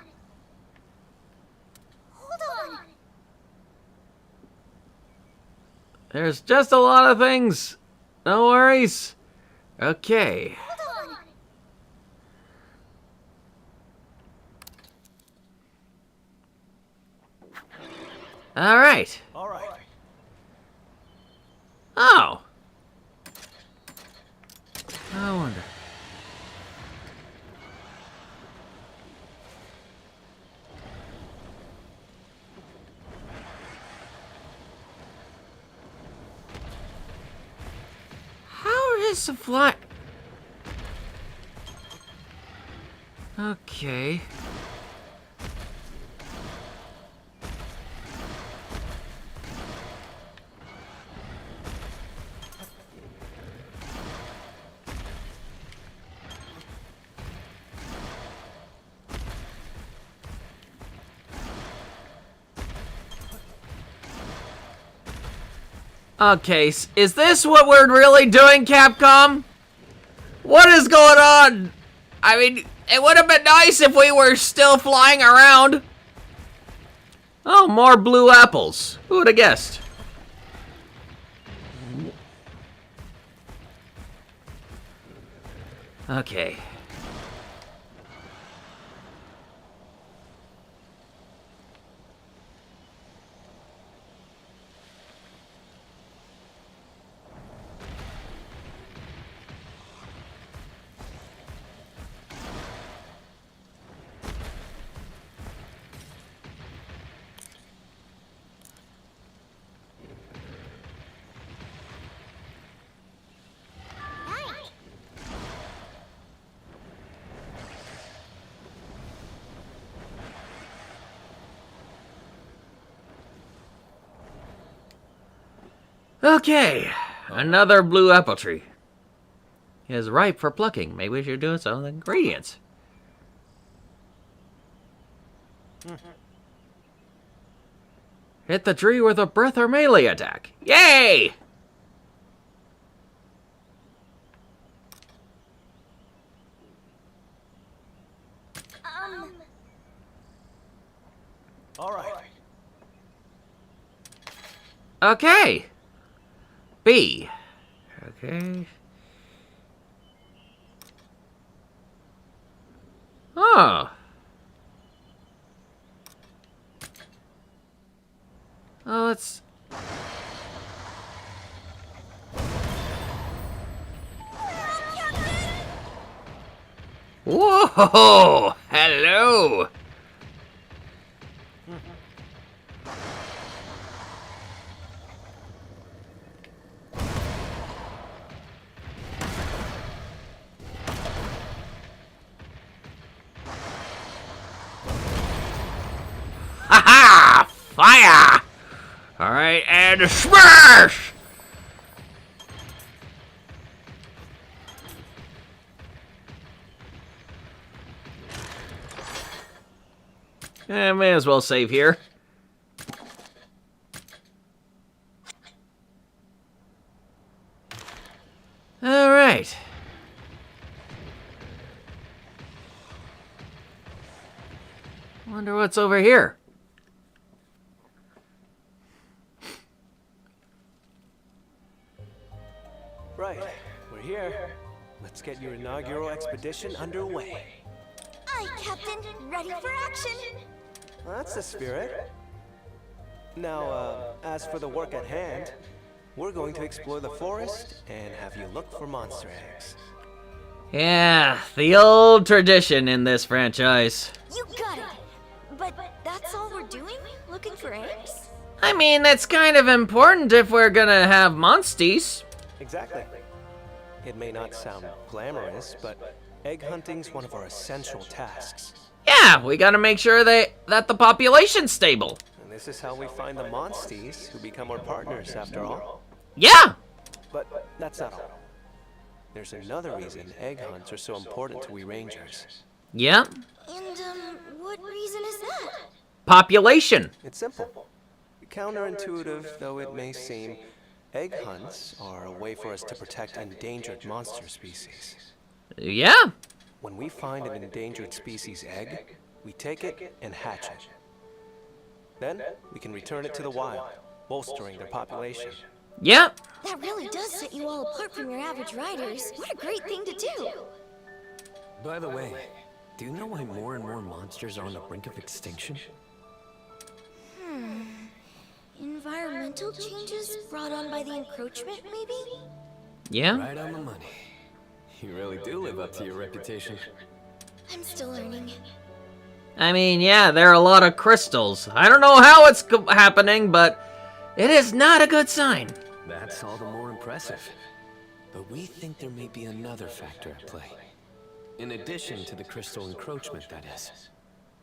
Speaker 3: Hold on.
Speaker 2: There's just a lot of things. No worries. Okay.
Speaker 3: Hold on.
Speaker 2: All right.
Speaker 5: All right.
Speaker 2: Oh. I wonder. How is the fly? Okay. Okay, is this what we're really doing, Capcom? What is going on? I mean, it would have been nice if we were still flying around. Oh, more blue apples. Who would have guessed? Okay. Okay, another blue apple tree. It is ripe for plucking. Maybe we should do some of the ingredients. Hit the tree with a breath or melee attack. Yay!
Speaker 5: All right.
Speaker 2: Okay. B. Okay. Oh. Oh, let's... Whoa! Hello! Ha-ha! Fire! Alright, and smash! May as well save here. right. Wonder what's over here.
Speaker 5: Right, we're here. Let's get your inaugural expedition underway.
Speaker 3: Aye, Captain. Ready for action.
Speaker 5: Well, that's the spirit. Now, as for the work at hand, we're going to explore the forest and have you look for monster eggs.
Speaker 2: Yeah, the old tradition in this franchise.
Speaker 3: You got it. But that's all we're doing? Looking for eggs?
Speaker 2: I mean, that's kind of important if we're gonna have monsties.
Speaker 5: Exactly. It may not sound glamorous, but egg hunting's one of our essential tasks.
Speaker 2: Yeah, we gotta make sure that the population's stable.
Speaker 5: And this is how we find the monsties who become our partners, after all.
Speaker 2: Yeah!
Speaker 5: But that's not all. There's another reason egg hunts are so important to we rangers.
Speaker 2: Yeah?
Speaker 3: And, what reason is that?
Speaker 2: Population.
Speaker 5: It's simple. Counterintuitive though it may seem, egg hunts are a way for us to protect endangered monster species.
Speaker 2: Yeah?
Speaker 5: When we find an endangered species egg, we take it and hatch it. Then, we can return it to the wild, bolstering their population.
Speaker 2: Yeah?
Speaker 3: That really does set you all apart from your average riders. What a great thing to do.
Speaker 7: By the way, do you know why more and more monsters are on the brink of extinction?
Speaker 3: Environmental changes brought on by the encroachment, maybe?
Speaker 2: Yeah?
Speaker 7: Right on the money. You really do live up to your reputation.
Speaker 3: I'm still learning.
Speaker 2: I mean, yeah, there are a lot of crystals. I don't know how it's happening, but it is not a good sign.
Speaker 7: That's all the more impressive. But we think there may be another factor at play. In addition to the crystal encroachment, that is.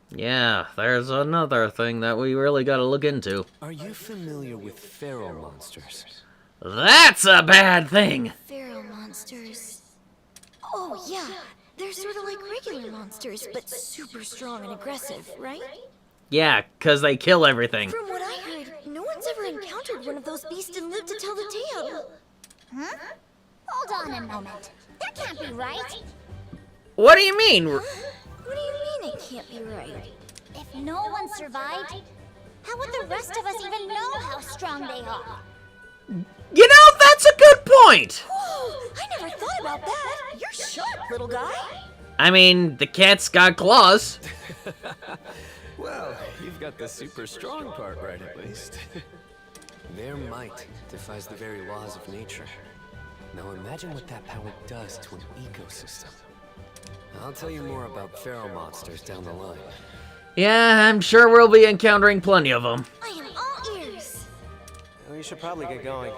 Speaker 2: Yeah, there's another thing that we really gotta look into.
Speaker 7: Are you familiar with feral monsters?
Speaker 2: That's a bad thing!
Speaker 3: Feral monsters. Oh, yeah. They're sort of like regular monsters, but super strong and aggressive, right?
Speaker 2: Yeah, 'cause they kill everything.
Speaker 3: From what I heard, no one's ever encountered one of those beasts and lived to tell the tale.
Speaker 12: Huh? Hold on a moment. That can't be right.
Speaker 2: What do you mean?
Speaker 3: What do you mean it can't be right?
Speaker 12: If no one survived, how would the rest of us even know how strong they are?
Speaker 2: You know, that's a good point!
Speaker 3: Whoa, I never thought about that. You're sharp, little guy.
Speaker 2: I mean, the cat's got claws.
Speaker 7: Well, you've got the super strong part right, at least. Their might defies the very laws of nature. Now imagine what that power does to an ecosystem. I'll tell you more about feral monsters down the line.
Speaker 2: Yeah, I'm sure we'll be encountering plenty of them.
Speaker 3: I am all ears.
Speaker 5: We should probably get going.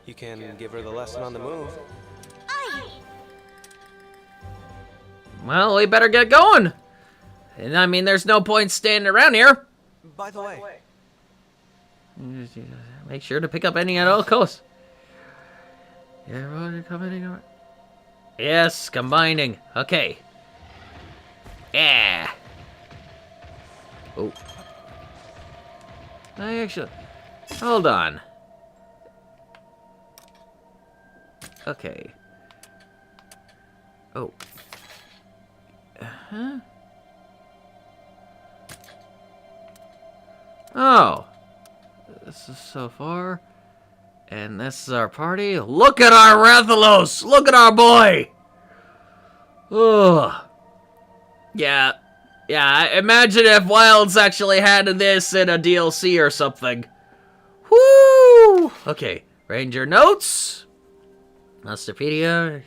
Speaker 5: You can give her the lesson on the move.
Speaker 3: Aye.
Speaker 2: Well, we better get going. And I mean, there's no point standing around here.
Speaker 5: By the way,
Speaker 2: make sure to pick up any at all costs. Everyone coming? Yes, combining. Okay. Yeah. Oh. I actually... Hold on. Okay. Oh. Huh? Oh. This is so far. And this is our party. Look at our Rathalos! Look at our boy! Ugh. Yeah. Yeah, imagine if Wilds actually had this in a DLC or something. Woo! Okay, Ranger notes. Masterpedia.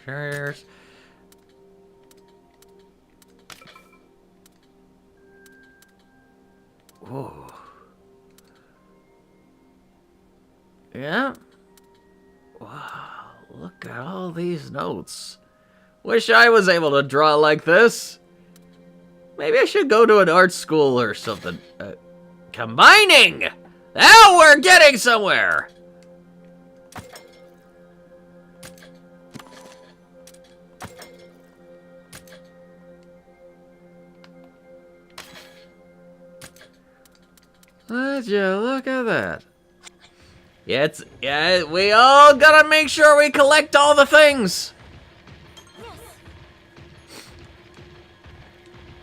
Speaker 2: Whoa. Yeah. Wow, look at all these notes. Wish I was able to draw like this. Maybe I should go to an art school or something. Combining! Now we're getting somewhere! Would you look at that? Yeah, we all gotta make sure we collect all the things.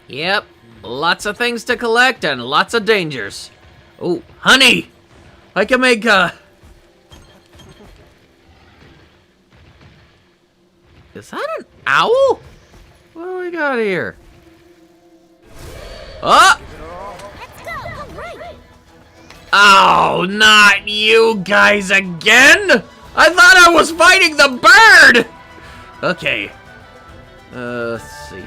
Speaker 2: Yep, lots of things to collect and lots of dangers. Oh, honey! I can make Is that an owl? What do we got here? Oh!
Speaker 12: Let's go! All right.
Speaker 2: Oh, not you guys again! I thought I was fighting the bird! Okay. Let's see.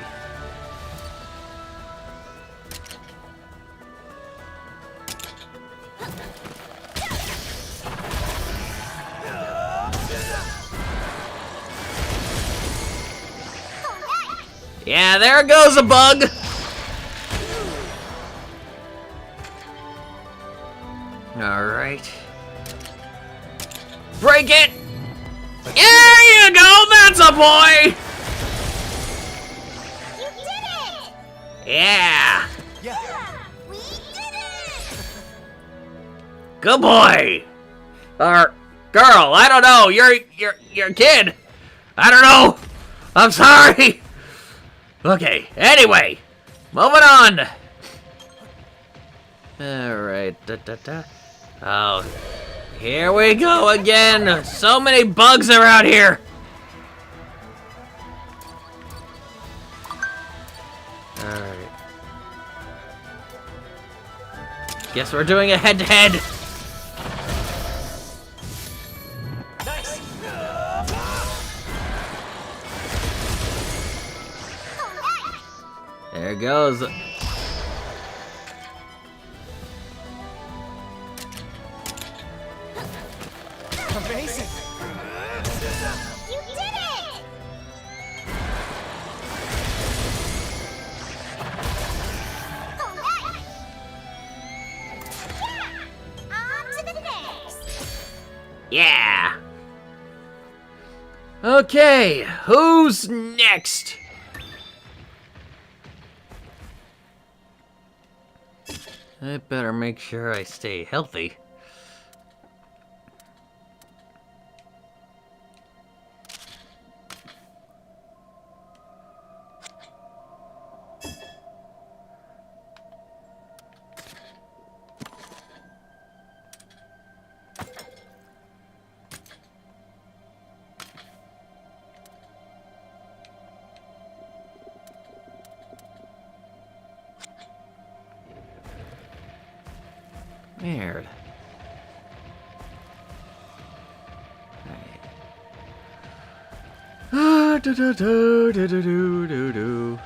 Speaker 2: Yeah, there goes a bug! Alright. Break it! There you go! That's a boy!
Speaker 12: You did it!
Speaker 2: Yeah!
Speaker 12: We did it!
Speaker 2: Good boy! Or girl, I don't know. You're a kid. I don't know. I'm sorry. Okay, anyway. Moving on. Alright. Oh. Here we go again. So many bugs around here. Alright. Guess we're doing a head-to-head.
Speaker 5: Nice!
Speaker 2: There goes.
Speaker 5: Amazing!
Speaker 12: You did it! All right. Yeah! On to the next!
Speaker 2: Yeah. Okay, who's next? I better make sure I stay healthy. Weird. Ah, do do do do do do do do.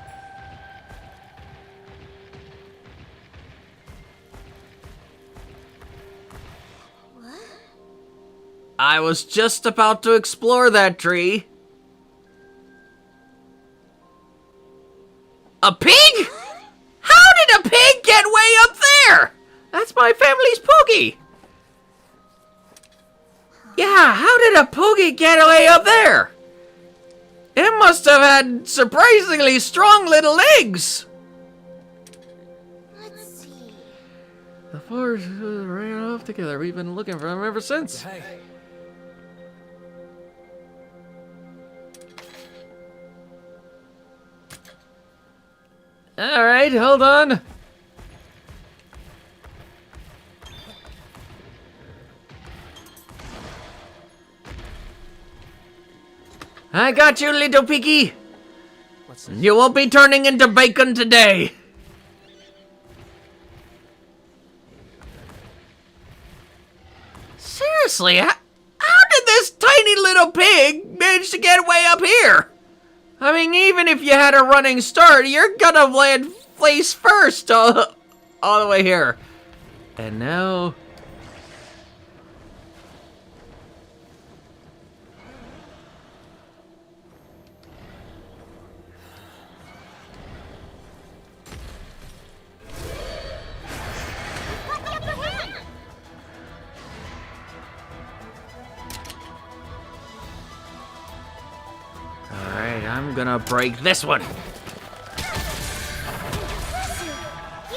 Speaker 2: I was just about to explore that tree. A pig? How did a pig get way up there? That's my family's poogie. Yeah, how did a poogie get way up there? It must have had surprisingly strong little legs.
Speaker 3: Let's see.
Speaker 2: The four ran off together. We've been looking for them ever since.
Speaker 5: Hey,
Speaker 2: All right, hold on. I got you, little piggy.
Speaker 5: what's this?
Speaker 2: You won't be turning into bacon today. Seriously, how did this tiny little pig manage to get way up here? I mean, even if you had a running start, you're gonna land face first all the way here. And now...
Speaker 12: Got the upper hand!
Speaker 2: Alright, I'm gonna break this one.
Speaker 12: You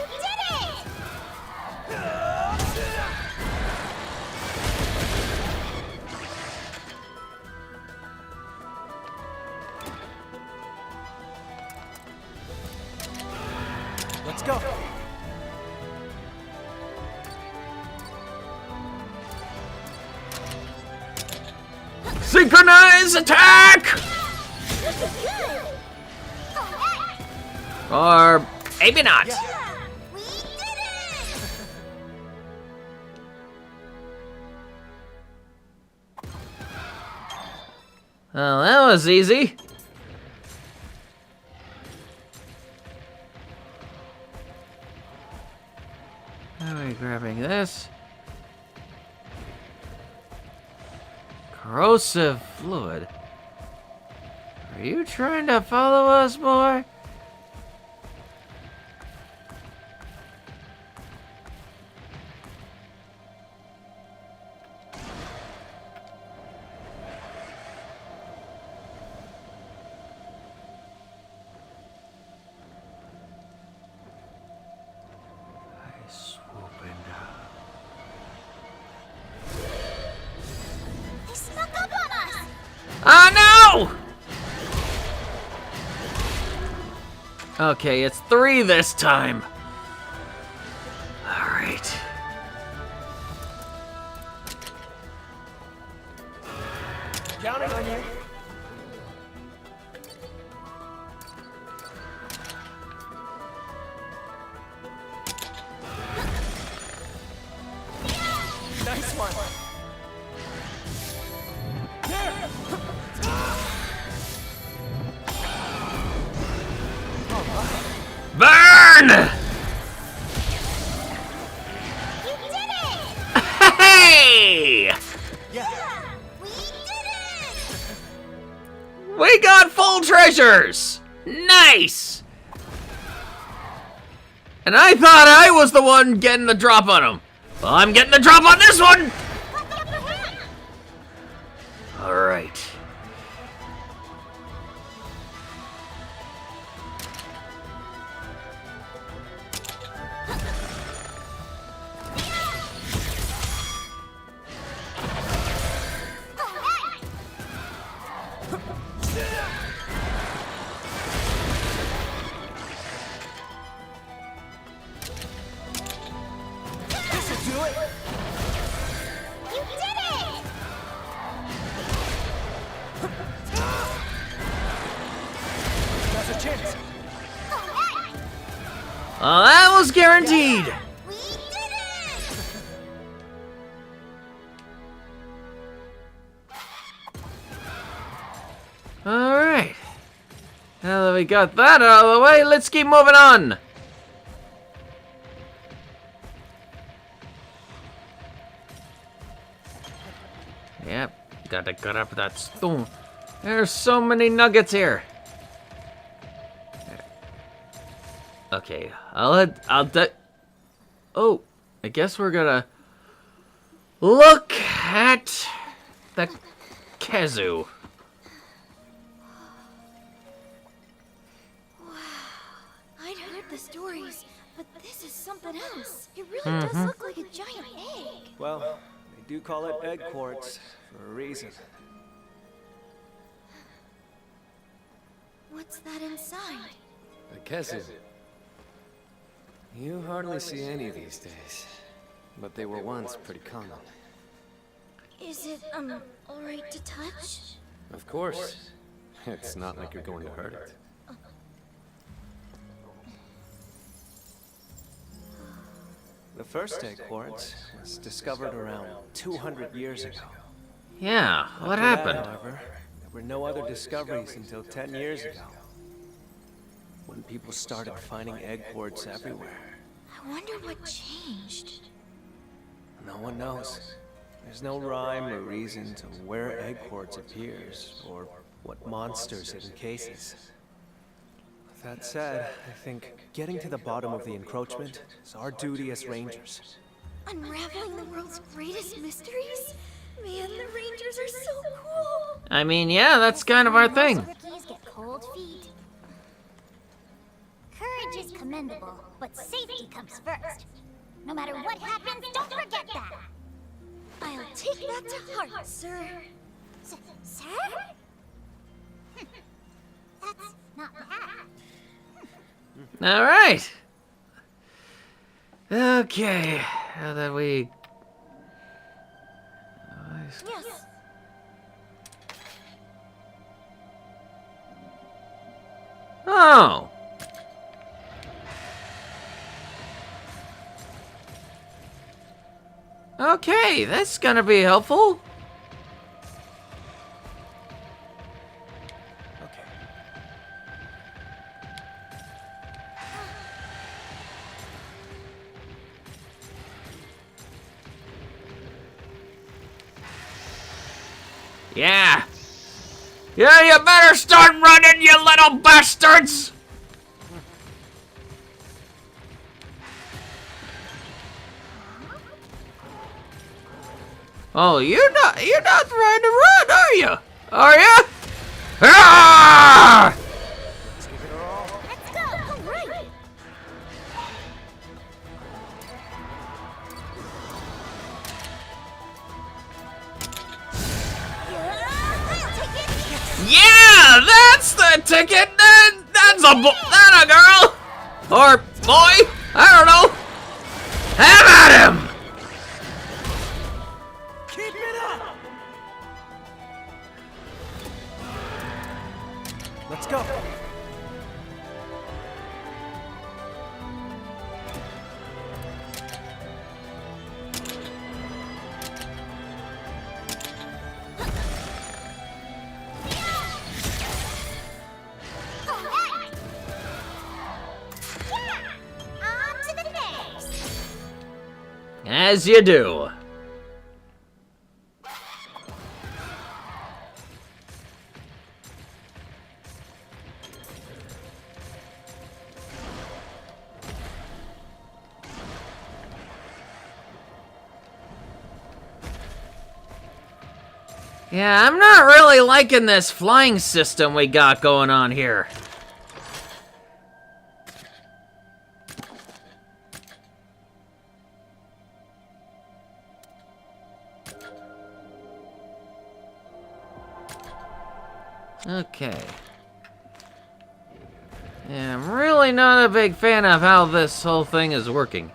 Speaker 12: did it!
Speaker 2: Synchronize attack! Or maybe not.
Speaker 3: We did it!
Speaker 2: Well, that was easy. How are we grabbing this? Corrosive fluid. Are you trying to follow us, boy?
Speaker 12: They snuck up on us!
Speaker 2: Oh no! Okay, it's 3 this time. All right.
Speaker 5: Counting on you. Nice one.
Speaker 2: Burn!
Speaker 12: You did it!
Speaker 2: Hey!
Speaker 3: We did it!
Speaker 2: We got full treasures! Nice! And I thought I was the one getting the drop on him. Well, I'm getting the drop on this one! Alright.
Speaker 5: This'll do it.
Speaker 12: You did it!
Speaker 5: That's a chance.
Speaker 2: Well, that was guaranteed.
Speaker 3: We did it!
Speaker 2: Alright. Now that we got that out of the way, let's keep moving on. Yep, gotta cut up that stone. There's so many nuggets here. Okay, oh, I guess we're gonna look at the kazoo.
Speaker 3: I'd heard the stories, but this is something else. It really does look like a giant egg.
Speaker 5: Well, they do call it egg quartz for a reason.
Speaker 3: What's that inside?
Speaker 7: A Kesu. You hardly see any these days, but they were once pretty common.
Speaker 3: Is it, alright to touch?
Speaker 7: Of course. It's not like you're going to hurt it.
Speaker 5: The first egg quartz was discovered around 200 years ago.
Speaker 2: Yeah, what
Speaker 5: After that,
Speaker 2: happened?
Speaker 5: however, there were no other discoveries until 10 years ago, when people started finding egg quartz everywhere.
Speaker 3: I wonder what changed.
Speaker 5: No one knows. There's no rhyme or reason to where egg quartz appears, or what monsters it encases. With that said, I think getting to the bottom of the encroachment is our duty as rangers.
Speaker 3: Unraveling the world's greatest mysteries? Man, the Rangers are so cool!
Speaker 2: I mean, yeah, that's kind of our thing.
Speaker 12: Rookies get cold feet. Courage is commendable, but safety comes first. No matter what happens, don't forget that.
Speaker 3: I'll take that to heart, sir.
Speaker 12: Sir? That's not bad.
Speaker 2: All right. Okay, now that we...
Speaker 3: Yes.
Speaker 2: Oh. Okay, that's gonna be helpful.
Speaker 5: Okay.
Speaker 2: Yeah. Yeah, you better start running, you little bastards! Oh, you're not trying to run, are you? Are you? Ah!
Speaker 5: Let's give it our all.
Speaker 12: Let's go! All right!
Speaker 3: I'll take it.
Speaker 2: Yeah, that's the ticket. That's a girl or boy. I don't know. Have at him.
Speaker 5: Keep it up! Let's go.
Speaker 12: On to the next!
Speaker 2: As you do. Yeah, I'm not really liking this flying system we got going on here. Okay. Yeah, I'm really not a big fan of how this whole thing is working.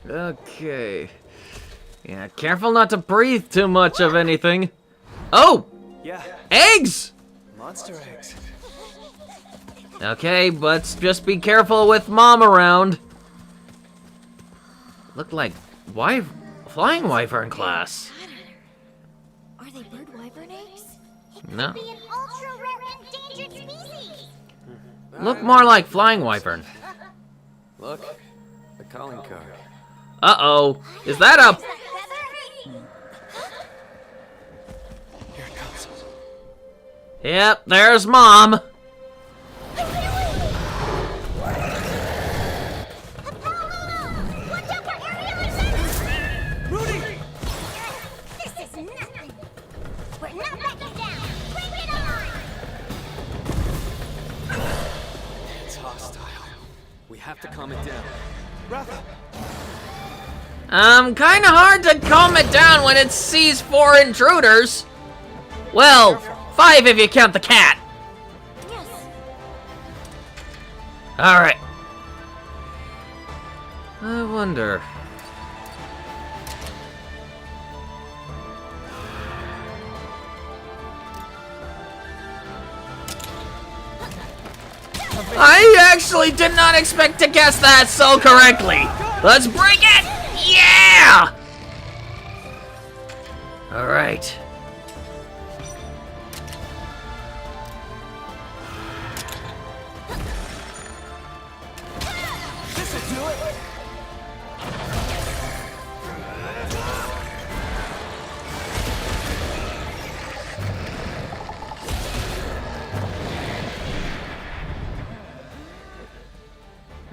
Speaker 2: Okay. Yeah, careful not to breathe too much of anything. Oh!
Speaker 5: Yeah,
Speaker 2: Eggs!
Speaker 5: monster eggs.
Speaker 2: Okay, but just be careful with Mom around. Look like flying wyvern class.
Speaker 3: Are they bird wyvern eggs?
Speaker 2: No.
Speaker 12: Be an ultra-rare endangered species!
Speaker 2: Look more like flying wyvern.
Speaker 7: Look, the calling card.
Speaker 2: Uh-oh. Is that a...
Speaker 5: Here it comes.
Speaker 2: Yep, there's Mom.
Speaker 12: Watch out for aerial assault!
Speaker 5: Rudy!
Speaker 12: This is nothing! We're not backing down! Bring it on!
Speaker 7: It's hostile. We have to calm it down.
Speaker 5: Rafa!
Speaker 2: Kinda hard to calm it down when it sees 4 intruders. Well, 5 if you count the cat.
Speaker 3: Yes.
Speaker 2: Alright. I wonder. I actually did not expect to guess that so correctly. Let's break it! Yeah! Alright.
Speaker 5: This'll do it!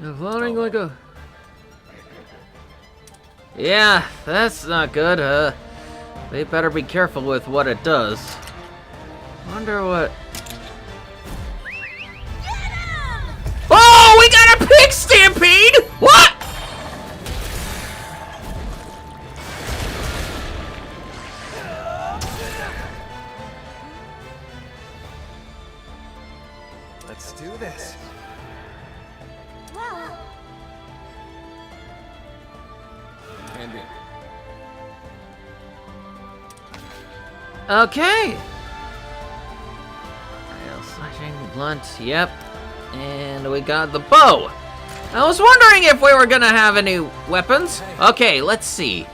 Speaker 2: You're floating like a... Yeah, that's not good. They better be careful with what it does. Wonder what... Oh, we got a pig stampede! What?
Speaker 5: Let's do this.
Speaker 2: Okay. Rail slashing, blunt, yep. And we got the bow. I was wondering if we were gonna have any weapons. Okay, let's see.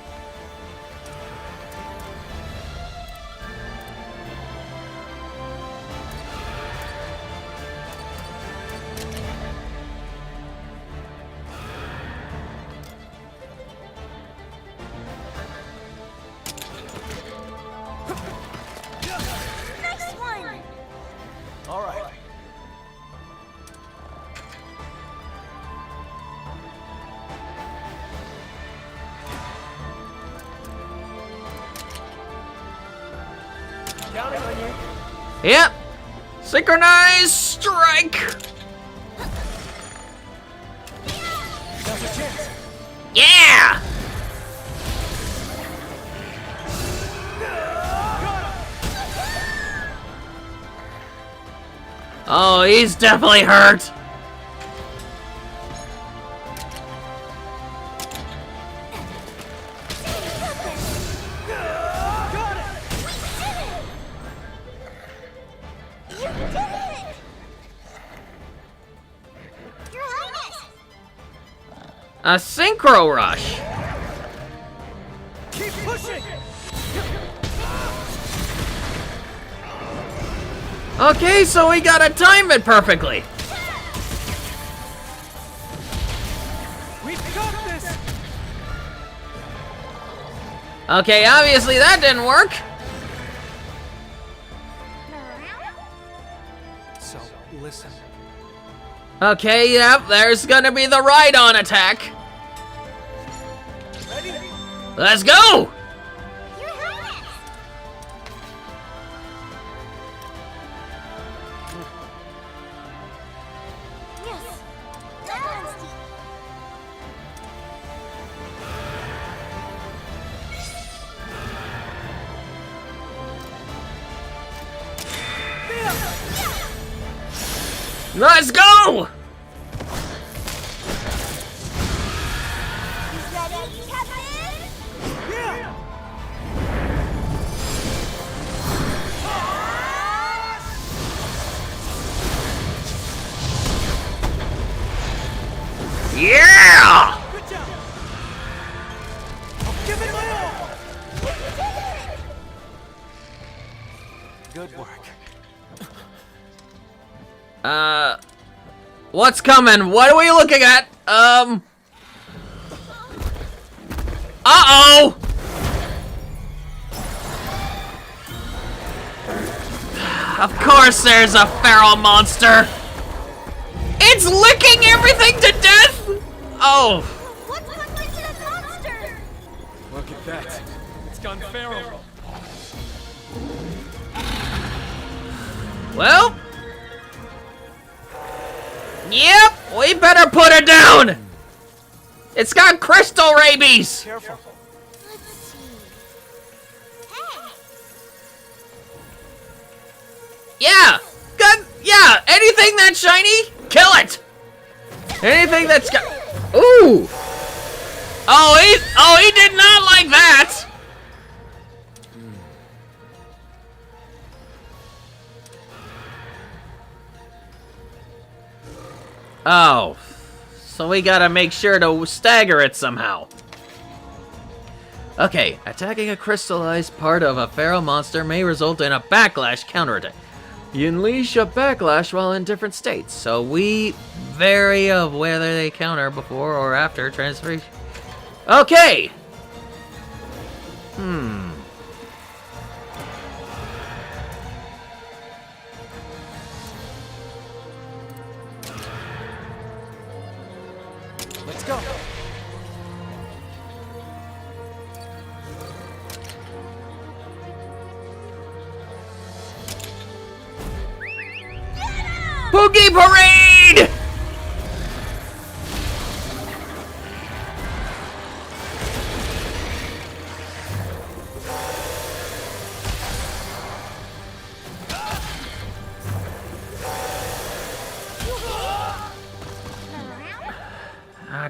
Speaker 3: Nice one!
Speaker 5: All right. Counting on you.
Speaker 2: Yep. Synchronized strike.
Speaker 5: Now's your chance.
Speaker 2: Yeah. Oh, he's definitely hurt.
Speaker 3: You did it! Your Highness!
Speaker 2: A synchro rush.
Speaker 5: Keep pushing.
Speaker 2: Okay, so we gotta time it perfectly.
Speaker 5: We've got this.
Speaker 2: Okay, obviously that didn't work.
Speaker 5: So listen.
Speaker 2: Okay, yep, there's gonna be the ride-on attack.
Speaker 5: Ready?
Speaker 2: Let's go!
Speaker 3: Your Highness! Yes. That one's
Speaker 2: Let's go!
Speaker 3: ready, Captain?
Speaker 5: Yeah.
Speaker 2: Yeah!
Speaker 5: Good job. I'll give it my all. Good work.
Speaker 2: What's coming? What are we looking at? Uh-oh! Of course there's a feral monster! It's licking everything to death! Oh.
Speaker 3: What's to the monster?
Speaker 11: Look at that. It's gone feral.
Speaker 2: Well. Yep, we better put her down! It's got crystal rabies!
Speaker 5: Careful.
Speaker 3: Let's see. Hey!
Speaker 2: Yeah! Good, yeah, anything that's shiny, kill it! Anything that's got... Ooh! Oh, he did not like that! Oh. So we gotta make sure to stagger it somehow. Okay, attacking a crystallized part of a feral monster may result in a backlash counterattack. You unleash a backlash while in different states, so we vary of whether they counter before or after transformation. Okay!
Speaker 5: Let's go.
Speaker 2: Boogie Parade!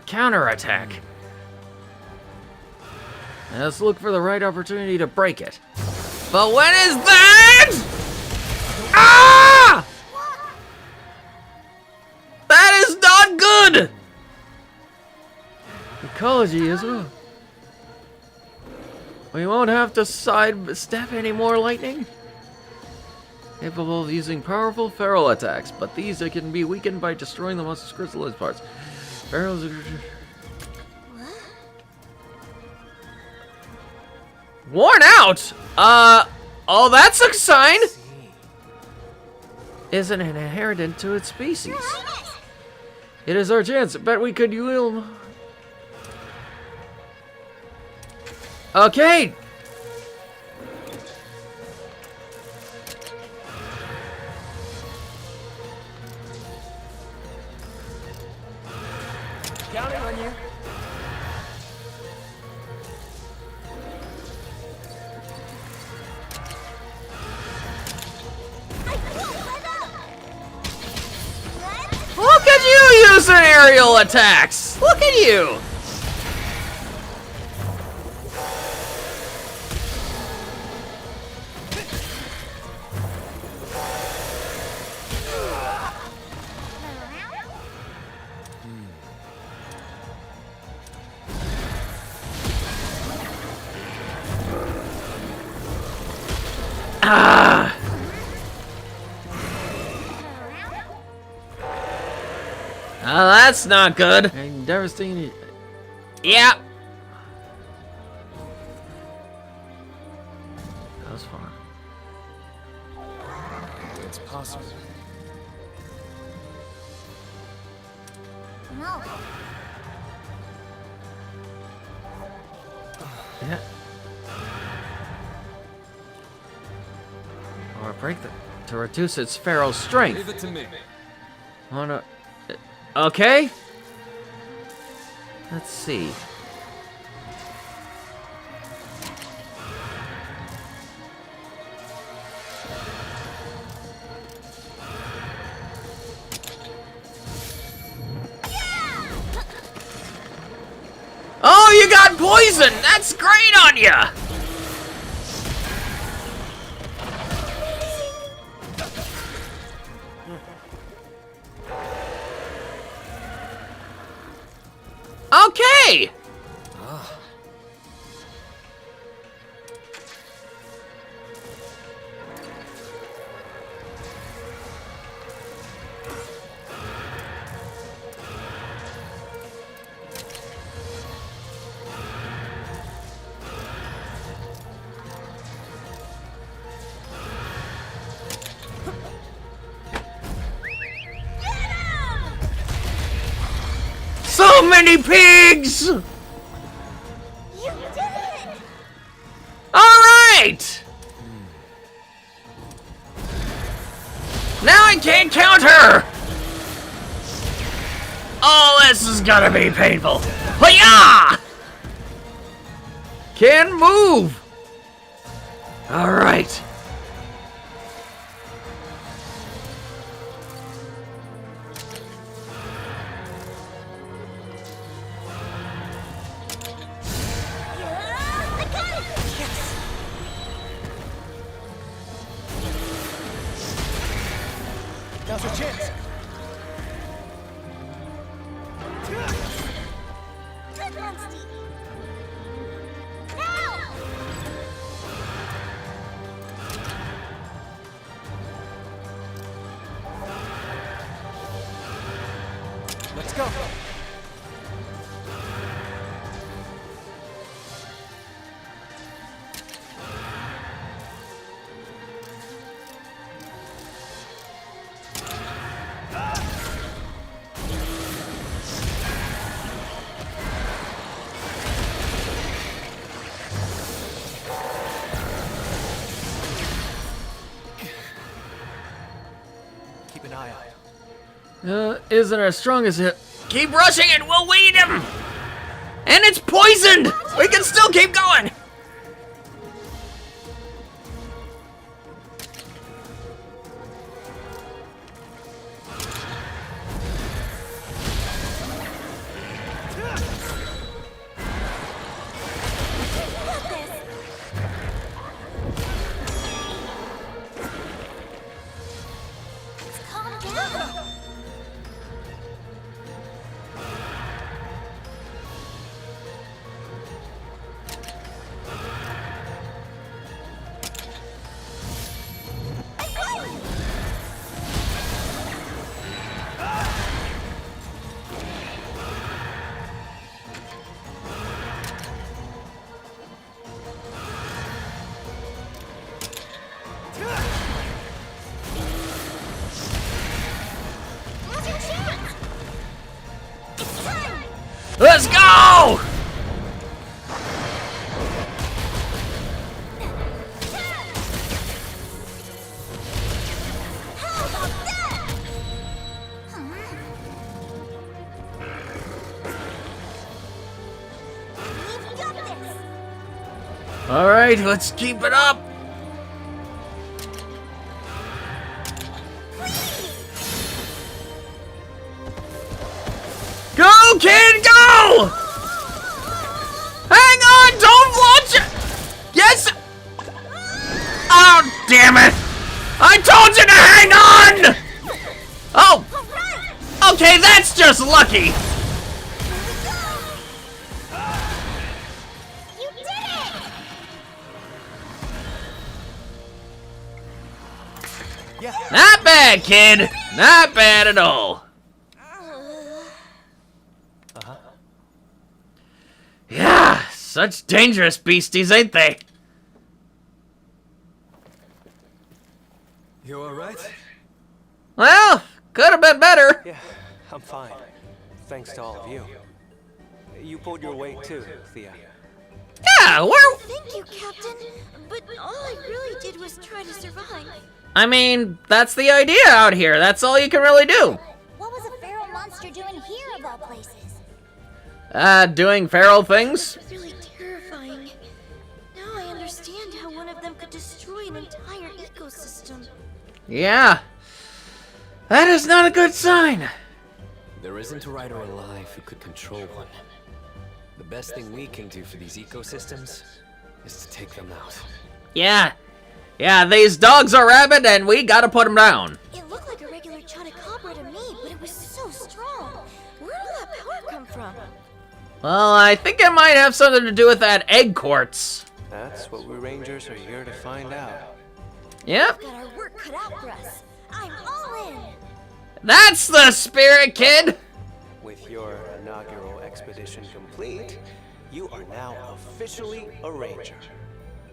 Speaker 2: Counterattack. Let's look for the right opportunity to break it. But when is that? Ah! That is not good! Ecology as well. We won't have to sidestep any more lightning. Capable of using powerful feral attacks, but these can be weakened by destroying the monster's crystallized parts. Ferals are... Worn out? Oh, that's a sign! Isn't an inherent to its species. It is our chance. Bet we could use... Okay!
Speaker 5: Counting on you.
Speaker 2: Look at you using aerial attacks! Look at you! Ah! Oh, that's not good. And devastating. Yeah. That was far.
Speaker 11: It's possible.
Speaker 12: No.
Speaker 2: Yeah. Or break them to reduce its feral strength.
Speaker 11: Leave it to me.
Speaker 2: Wanna... Okay. Let's see. Oh, you got poison! That's great on ya! Okay! So many pigs!
Speaker 3: You did it!
Speaker 2: Alright! Now I can't counter! Oh, this is gonna be painful. Hi-ya! Can't move! Alright.
Speaker 3: I got it! Yes!
Speaker 5: Now's your chance.
Speaker 3: Good one, Steve! Now!
Speaker 5: Let's go. Keep an eye out.
Speaker 2: Isn't as strong as it. Keep rushing it, we'll weed him! And it's poisoned! We can still keep going! Let's go!
Speaker 3: How about that? We've got this.
Speaker 2: All right, let's keep it up. Go, kid, go! Hang on, don't launch it! Yes! Oh, damn it! I told you to hang on! Oh! Okay, that's just lucky!
Speaker 12: You did it!
Speaker 2: Not bad, kid! Not bad at all. Yeah, such dangerous beasties, ain't they?
Speaker 5: You alright?
Speaker 2: Well, could have been better.
Speaker 5: Yeah, I'm fine. Thanks to all of you. You pulled your weight too, Thea.
Speaker 2: Yeah, we're...
Speaker 3: Thank you, Captain. But all I really did was try to survive.
Speaker 2: I mean, that's the idea out here. That's all you can really do.
Speaker 12: What was a feral monster doing here of all places?
Speaker 2: Doing feral things?
Speaker 3: It was really terrifying. Now I understand how one of them could destroy an entire ecosystem.
Speaker 2: Yeah. That is not a good sign.
Speaker 7: There isn't a rider alive who could control one. The best thing we can do for these ecosystems is to take them out.
Speaker 2: Yeah. Yeah, these dogs are rabid and we gotta put them down.
Speaker 3: It looked like a regular chotacabra to me, but it was so strong. Where did all that power come from?
Speaker 2: Well, I think it might have something to do with that egg quartz.
Speaker 5: That's what we Rangers are here to find out.
Speaker 2: Yep.
Speaker 3: We've got our work cut out for us. I'm all in.
Speaker 2: That's the spirit, kid.
Speaker 5: With your inaugural expedition complete, you are now officially a Ranger.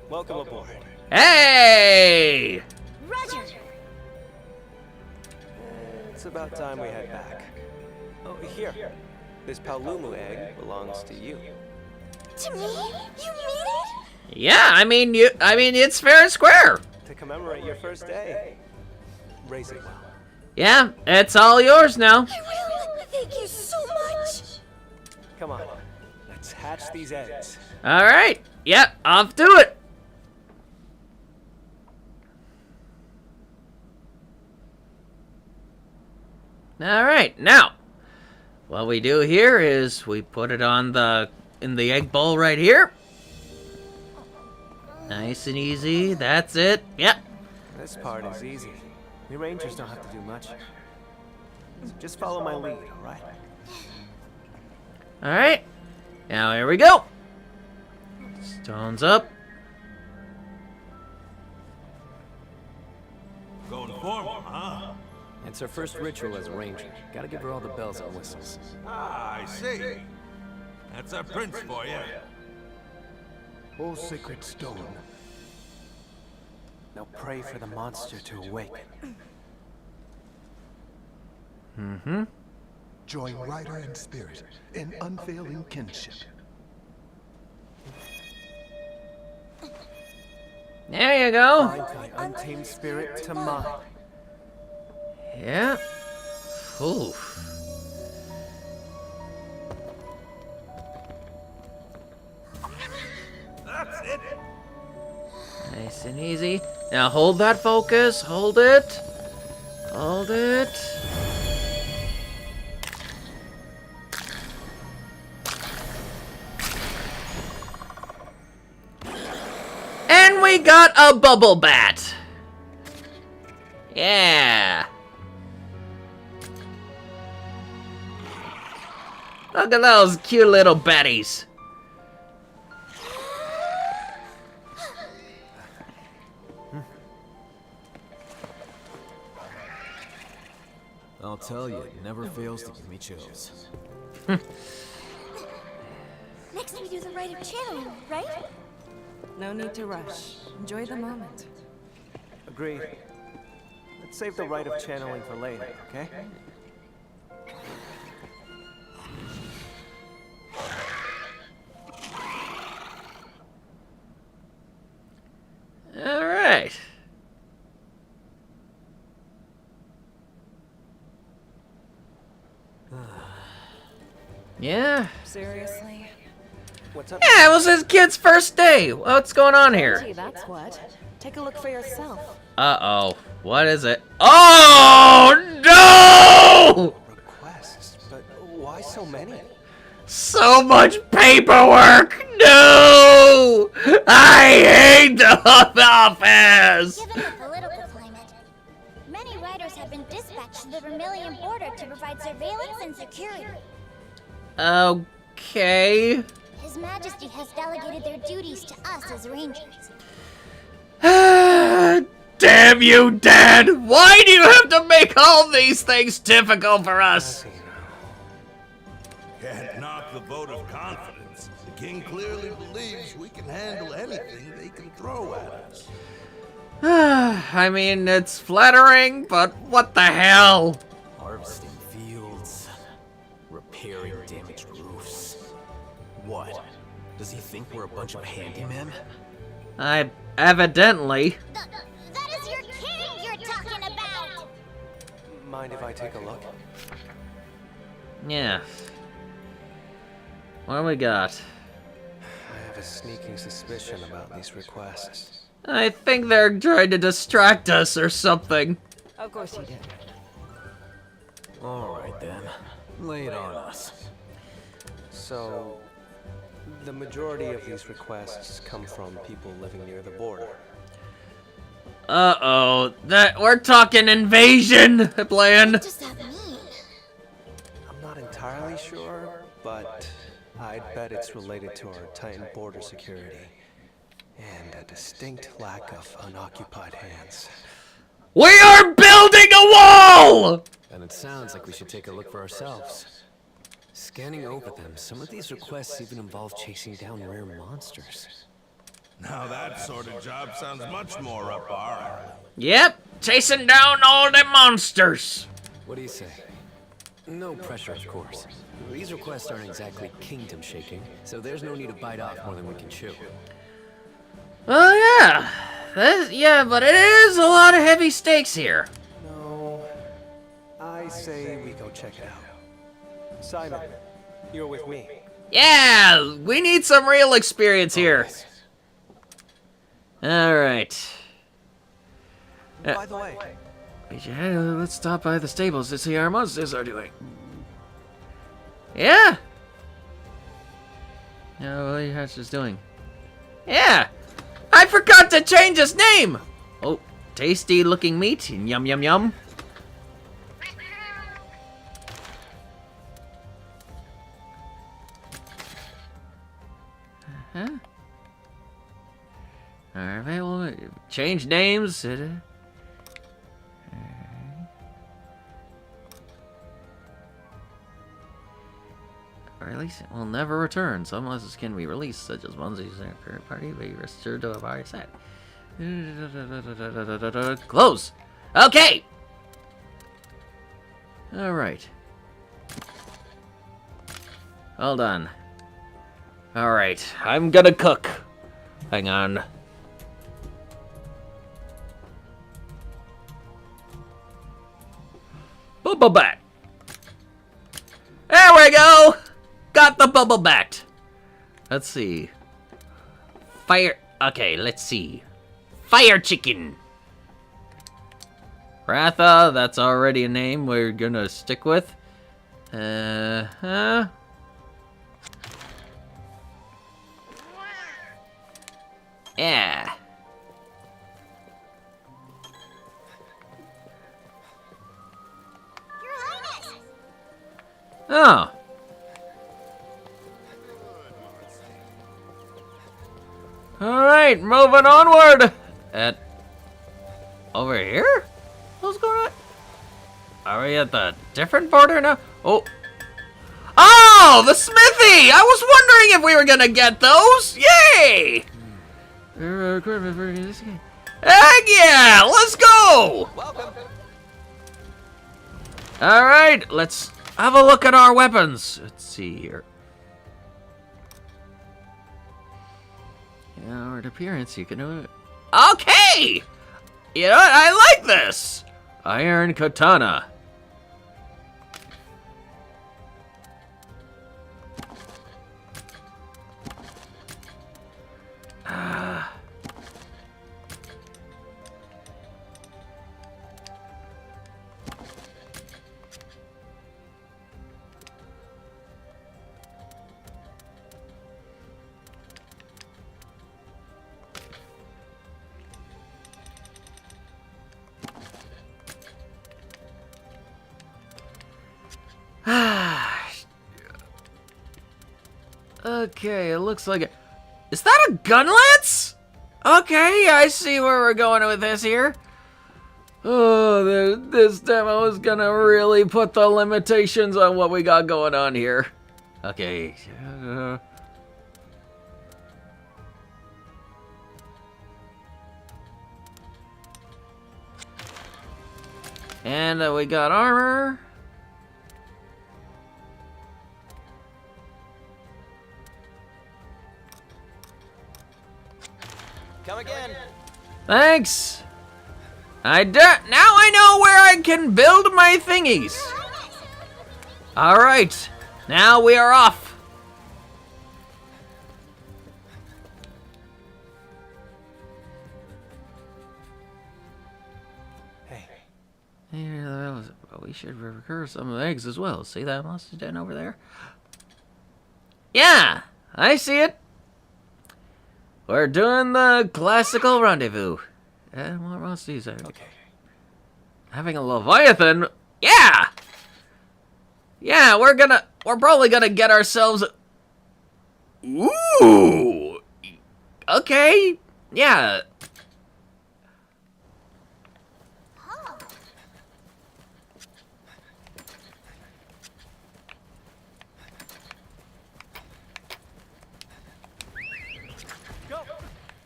Speaker 5: Welcome aboard.
Speaker 2: Hey!
Speaker 3: Roger.
Speaker 5: It's about time we head back. Oh, here. This Paolumu egg belongs to you.
Speaker 3: To me? You mean it?
Speaker 2: Yeah, I mean, it's fair and square.
Speaker 5: To commemorate your first day. Raise it well.
Speaker 2: Yeah, it's all yours now.
Speaker 3: I will. Thank you so much.
Speaker 5: Come on. Let's hatch these eggs.
Speaker 2: All right. Yep, off to it. All right, now, what we do here is we put it on in the egg bowl right here. Nice and easy. That's it. Yep.
Speaker 5: This part is easy. We Rangers don't have to do much. Just follow my lead, alright?
Speaker 2: All right. Now here we go. Stones up.
Speaker 9: Going formal, huh?
Speaker 7: It's her first ritual as a Ranger. Gotta give her all the bells and whistles.
Speaker 9: Ah, I see. That's our prince for you.
Speaker 6: O sacred stone.
Speaker 5: Now pray for the monster to awaken.
Speaker 2: Mm-hmm.
Speaker 6: Join rider and spirit in unfailing kinship.
Speaker 2: There you go.
Speaker 5: Bind thy untamed spirit to mine.
Speaker 2: Yeah. Ooh.
Speaker 9: That's it.
Speaker 2: Nice and easy. Now hold that focus. Hold it. Hold it. And we got a bubble bat. Yeah. Look at those cute little batties.
Speaker 10: I'll tell you, it never fails to give me chills.
Speaker 3: Next we do the rite of channeling, right?
Speaker 8: No need to rush. Enjoy the moment.
Speaker 5: Agreed. Let's save the rite of channeling for later, okay?
Speaker 8: Seriously?
Speaker 5: What's up?
Speaker 2: Yeah, it was his kid's first day. What's going on here?
Speaker 8: Gee, that's what. Take a look for yourself.
Speaker 2: Uh-oh. What is it? Oh, no!
Speaker 5: Requests, but why so many?
Speaker 2: So much paperwork! No! I hate the office!
Speaker 12: Given the political climate, many riders have been dispatched to the Vermilion border to provide surveillance and security.
Speaker 2: Okay.
Speaker 12: His Majesty has delegated their duties to us as rangers.
Speaker 2: Damn you, Dad! Why do you have to make all these things difficult for us?
Speaker 9: Can't knock the vote of confidence. The king clearly believes we can handle anything they can throw at us.
Speaker 2: I mean, it's flattering, but what the hell?
Speaker 10: Harvesting fields, repairing damaged roofs. What? Does he think we're a bunch of handymen?
Speaker 2: Evidently.
Speaker 12: That is your king you're talking about!
Speaker 5: Mind if I take a look?
Speaker 2: Yeah. What do we got?
Speaker 5: I have a sneaking suspicion about these requests.
Speaker 2: I think they're trying to distract us or something.
Speaker 8: Of course you did.
Speaker 10: Alright then. Lay it on us.
Speaker 5: So, the majority of these requests come from people living near the border.
Speaker 2: Uh-oh. We're talking invasion plan.
Speaker 3: What does that mean?
Speaker 5: I'm not entirely sure, but I'd bet it's related to our Titan border security and a distinct lack of unoccupied hands.
Speaker 2: We are building a wall!
Speaker 7: And it sounds like we should take a look for ourselves. Scanning over them, some of these requests even involve chasing down rare monsters.
Speaker 9: Now that sort of job sounds much more up our alley.
Speaker 2: Yep, chasing down all the monsters.
Speaker 7: What do you say? No pressure, of course. These requests aren't exactly kingdom-shaking, so there's no need to bite off more than we can chew.
Speaker 2: Oh yeah. Yeah, but it is a lot of heavy stakes here.
Speaker 5: No, I say we go check it out. Simon, you're with me.
Speaker 2: Yeah, we need some real experience here. All right.
Speaker 5: By the way,
Speaker 2: Yeah, let's stop by the stables to see how our monsters are doing. Yeah. Yeah, what are your hatches doing? Yeah. I forgot to change his name. Oh, tasty looking meat. Yum, yum, yum. Huh? Alright, well, change names. Release it will never return. Some monsters can be released, such as ones using a current party, but you restored to a party set. Close. Okay. All right. Hold on. All right, I'm gonna cook. Hang on. Bubble bat. There we go. Got the bubble bat. Let's see. Fire. Okay, let's see. Fire chicken. Ratha, that's already a name we're gonna stick with. Yeah.
Speaker 12: Your Highness!
Speaker 2: Oh. Alright, moving onward! Over here? What's going on? Are we at the different border now? Oh. Oh, the smithy! I was wondering if we were gonna get those! Yay! Heck yeah! Let's go! Alright, let's have a look at our weapons. Let's see here. Outward appearance, you can do it. Okay! You know what? I like this! Iron katana. Okay, it looks like it. Is that a gun lance? Okay, I see where we're going with this here. Oh, this demo is gonna really put the limitations on what we got going on here. Okay. And we got armor.
Speaker 5: Come again.
Speaker 2: Thanks. Now I know where I can build my thingies. All right, now we are off.
Speaker 5: Hey.
Speaker 2: Yeah, we should recur some of the eggs as well. See that monster den over there? Yeah, I see it. We're doing the classical rendezvous. And what monsters are
Speaker 5: Okay.
Speaker 2: having a Leviathan? Yeah! Yeah, we're probably gonna get ourselves... Ooh! Okay, yeah.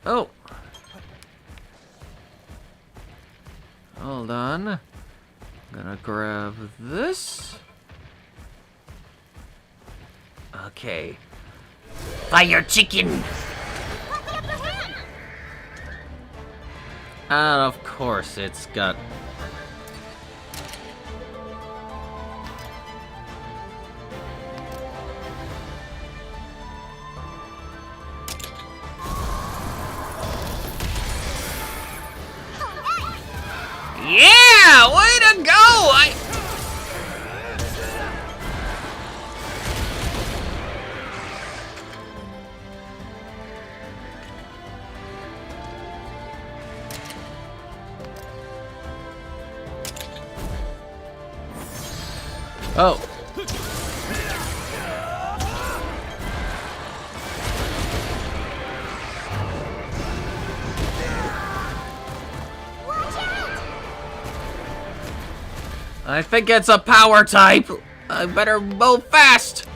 Speaker 2: Oh. Hold on. I'm gonna grab this. Okay. Fire chicken! And of course it's got... Yeah! Way to go! Oh. I think it's a power type. I better move fast.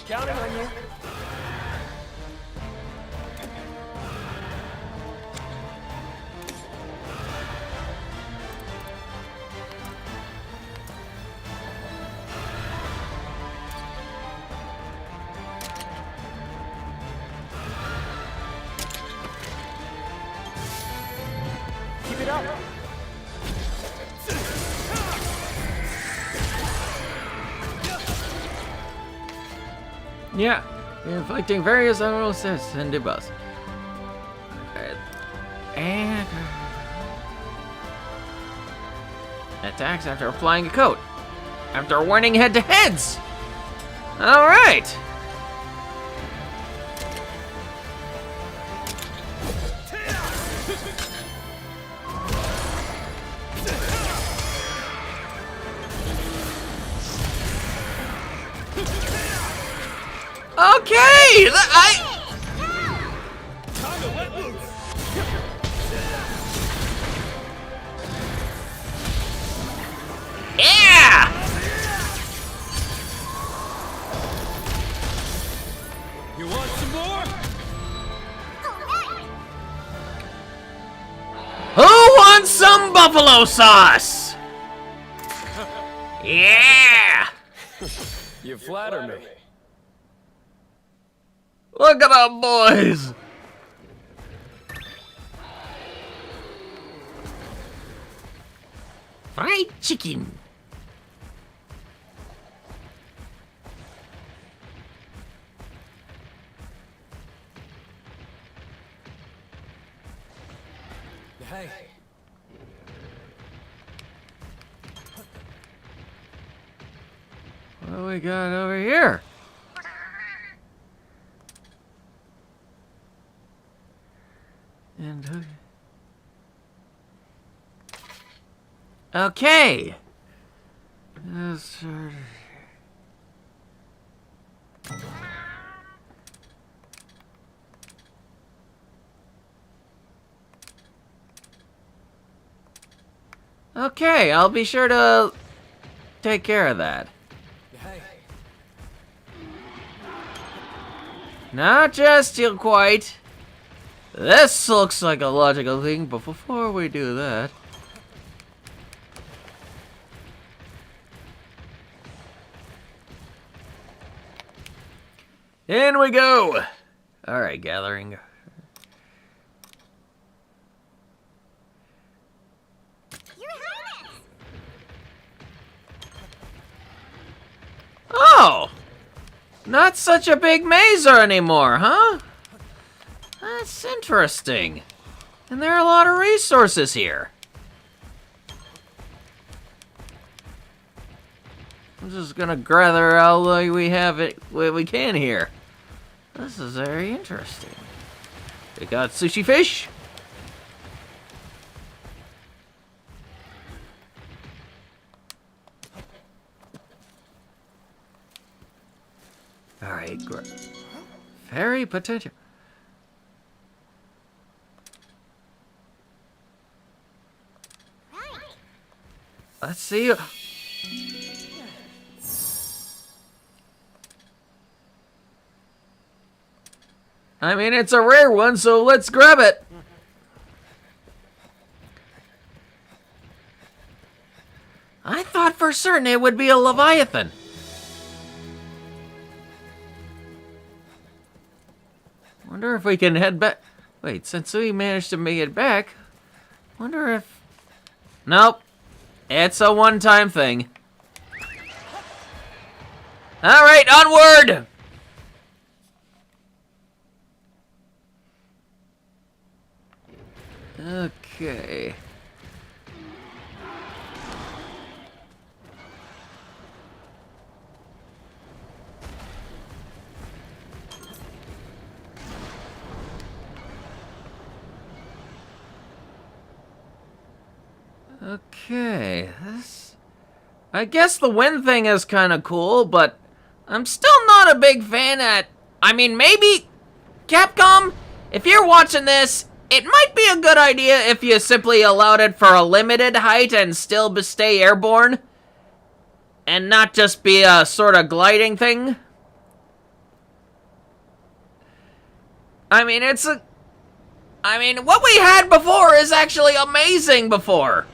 Speaker 5: Counting on you. Keep it up.
Speaker 2: Yeah, inflicting various unknown sets and debuffs. And attacks after applying a coat. After warning head-to-heads. All right. Okay, Yeah!
Speaker 11: You want some more?
Speaker 2: Who wants some buffalo sauce? Yeah!
Speaker 5: You flatter me.
Speaker 2: Look at them boys! Fried chicken.
Speaker 7: Hey.
Speaker 2: What do we got over here? And who? Okay. Okay, I'll be sure to take care of that.
Speaker 7: Hey.
Speaker 2: Not just yet quite. This looks like a logical thing, but before we do that... In we go! Alright, gathering.
Speaker 12: Your Highness!
Speaker 2: Oh! Not such a big mazer anymore, huh? That's interesting. And there are a lot of resources here. I'm just gonna gather all we have it what we can here. This is very interesting. We got sushi fish. Alright, great. Very potential.
Speaker 12: Right.
Speaker 2: Let's see. I mean, it's a rare one, so let's grab it. I thought for certain it would be a Leviathan. Wonder if we can head back. Wait, since we managed to make it back, wonder if... Nope. It's a one-time thing. Alright, onward! Okay. Okay, this... I guess the wind thing is kind of cool, but I'm still not a big fan at... I mean, maybe... Capcom, if you're watching this, it might be a good idea if you simply allowed it for a limited height and still stay airborne. And not just be a sort of gliding thing. I mean, it's a... I mean, what we had before is actually amazing before.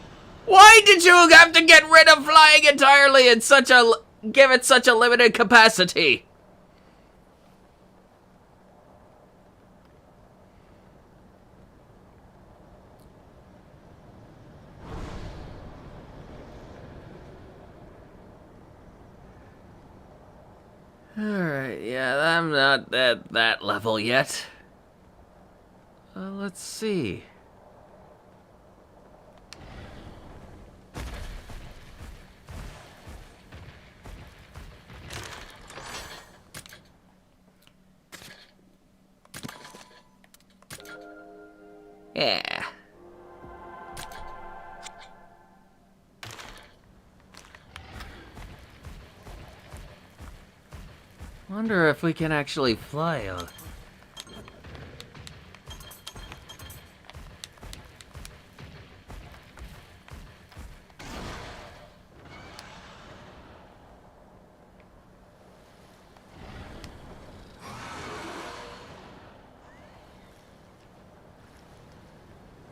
Speaker 2: Why did you have to get rid of flying entirely in such a... give it such a limited capacity? Alright, yeah, I'm not at that level yet. Let's see. Yeah. Wonder if we can actually fly.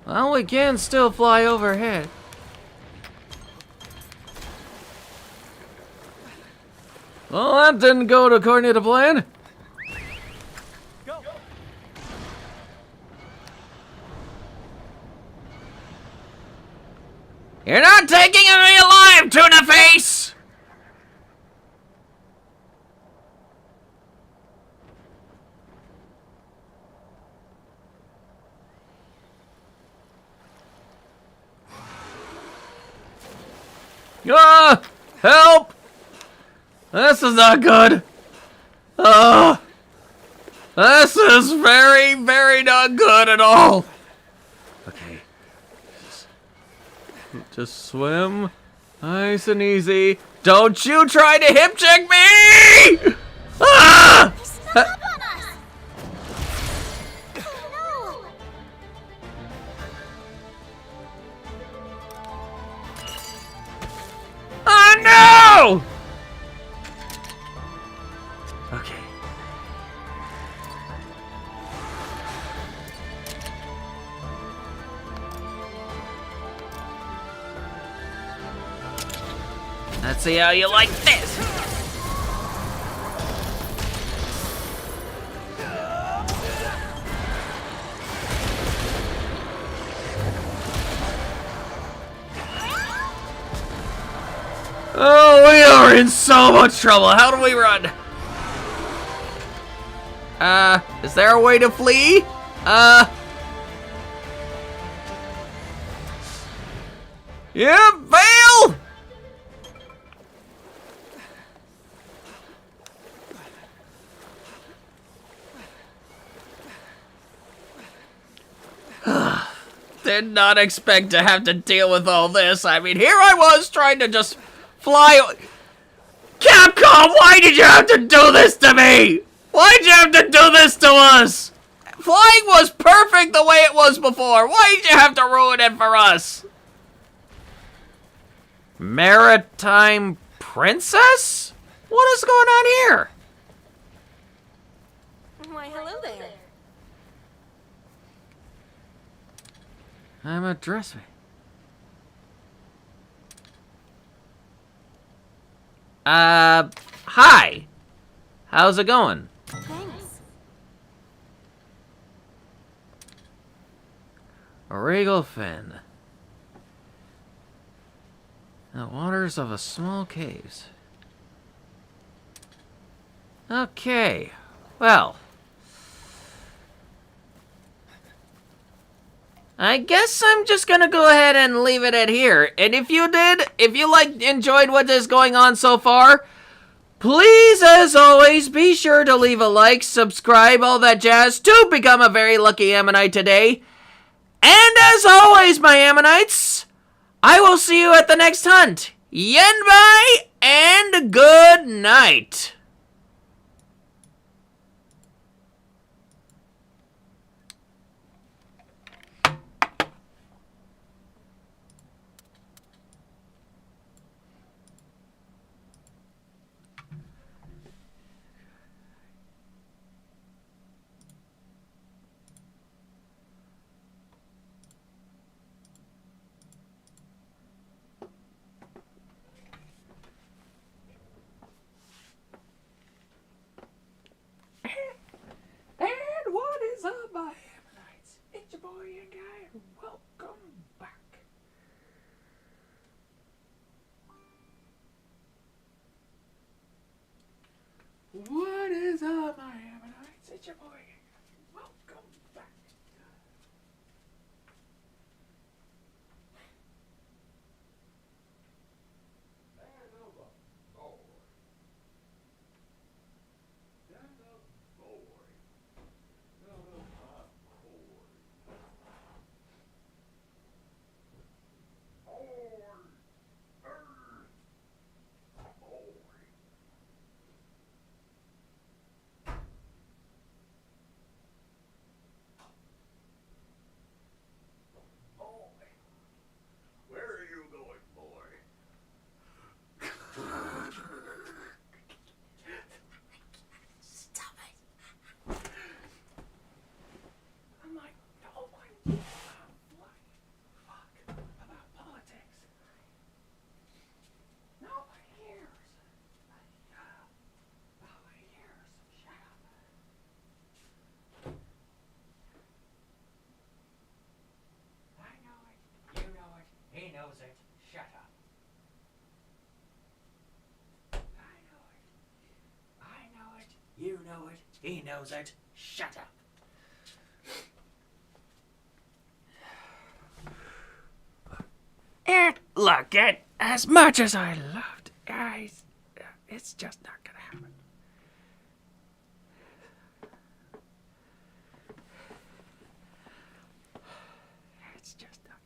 Speaker 2: Well, we can still fly overhead. Well, that didn't go according to plan.
Speaker 5: Go.
Speaker 2: You're not taking me alive, Tuna Face! Ah! Help! This is not good. Ah! This is very, very not good at all. Okay. Just swim. Nice and easy. Don't you try to hip check me! Ah!
Speaker 12: Snuck up on us! Oh
Speaker 2: Oh no! Okay. Let's see how you like this. Oh, we are in so much trouble. How do we run? Is there a way to flee? Yeah, fail! Did not expect to have to deal with all this. I mean, here I was trying to just fly. Capcom, why did you have to do this to me? Why'd you have to do this to us? Flying was perfect the way it was before. Why'd you have to ruin it for us? Maritime Princess? What is going on here?
Speaker 3: Why, hello there.
Speaker 2: I'm a dressmaker. Hi. How's it going?
Speaker 3: Thanks.
Speaker 2: A regal fin. The waters of a small caves. Okay. Well. I guess I'm just gonna go ahead and leave it at here. And if you enjoyed what is going on so far, please, as always, be sure to leave a like, subscribe, all that jazz to become a very lucky Ammonite today. And as always, my Ammonites, I will see you at the next hunt. Yenbai and good night. And what is up, my Ammonites? It's your boy, Young Guy, and welcome back. What is up, my Ammonites? It's your boy, Young Guy. Welcome back.
Speaker 9: Where are you going, boy?
Speaker 2: Stop it. I'm like, no one fuck about politics. Nobody cares. Nobody cares. Shut up. I know it. You know it. He knows it. Shut up. I know it. I know it. You know it. He knows it. Shut up. Look, As much as I loved, it's just not gonna happen. It's just not.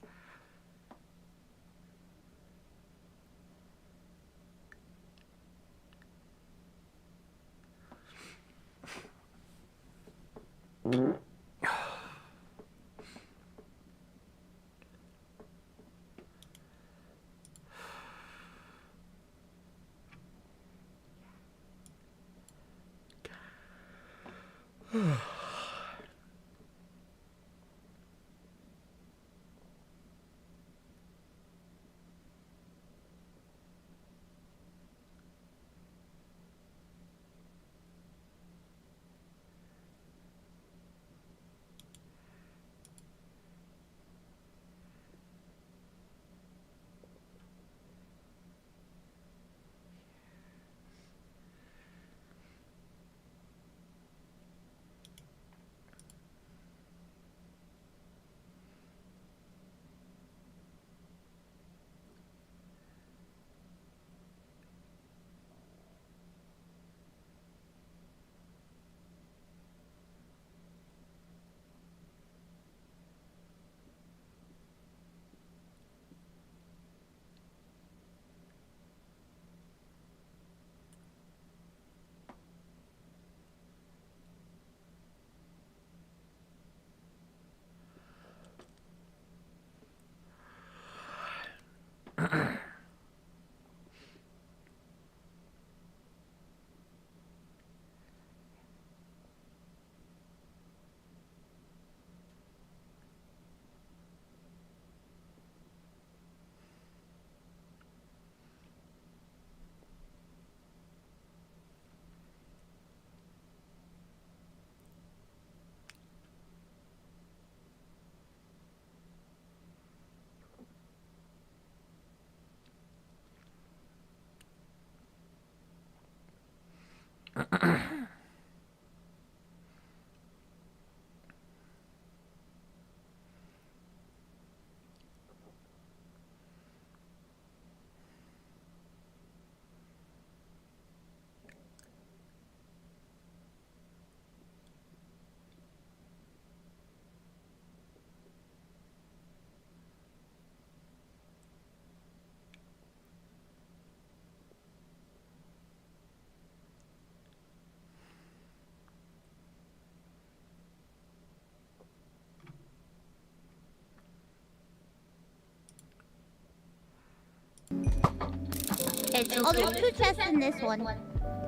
Speaker 12: Oh, there's two chests in this one.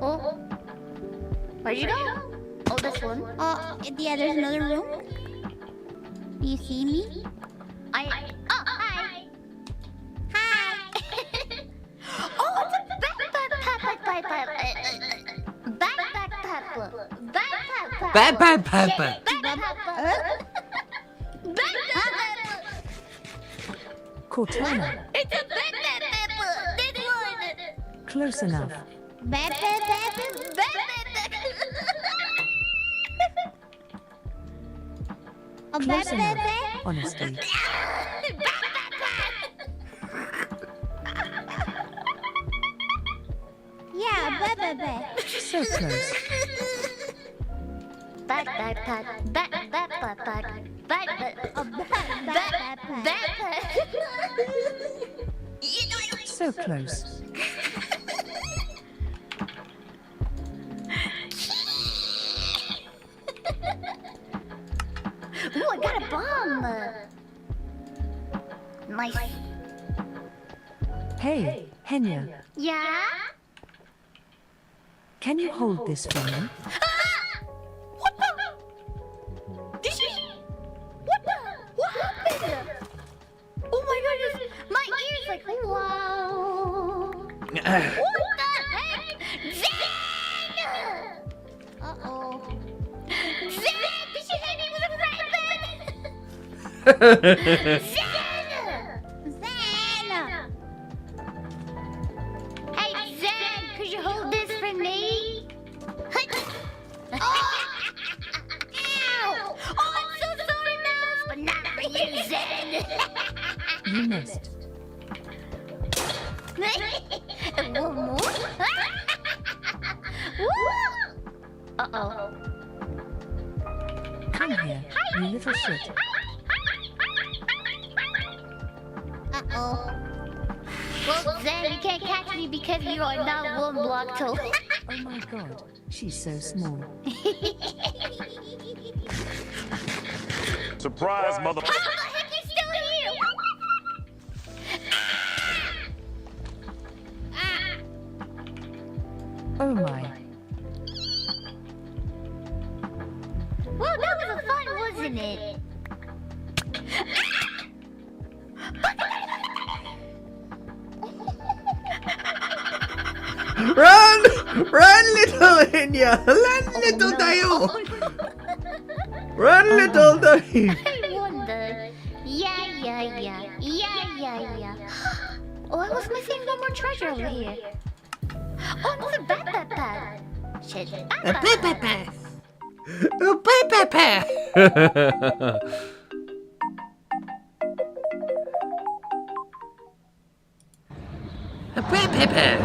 Speaker 12: Oh. Where'd you go? Oh, this one. Yeah, there's another room. Do you see me? Oh, hi. Hi. Oh, it's a
Speaker 2: Backpack.
Speaker 8: Cortana.
Speaker 12: It's a backpack. This one.
Speaker 8: Close enough. Close enough, honestly.
Speaker 12: Yeah,
Speaker 8: So close. So close.
Speaker 12: Ooh, I got a bomb! Nice.
Speaker 8: Hey, Henya,
Speaker 12: Yeah?
Speaker 8: can you hold this for me?
Speaker 12: What the? Did she? What happened? Oh my goodness! My ears like, wow! What the heck? Zen! Uh-oh. Zen! Did she hit me with a frying pan? Zen! Hey, Zen! Could you hold this for me? Oh! Ow! Oh, I'm so sorry, Mouse, but not for you, Zen!
Speaker 8: You missed.
Speaker 12: One more? Uh-oh.
Speaker 8: Come here, you little shit.
Speaker 12: Uh-oh. Well, then you can't catch me because you are not one block tall.
Speaker 8: Oh my god, she's so small.
Speaker 9: Surprise, mother...
Speaker 12: How the heck you still here?
Speaker 8: Oh my.
Speaker 12: Well, that was fun, wasn't it?
Speaker 2: Run! Run, little Enya! Run, little tayo! Run, little tayo!
Speaker 12: I wonder. Yeah. Oh, I was missing one more treasure over here. Oh, it's a backpack. Shit.
Speaker 2: A backpack. A backpack. A backpack.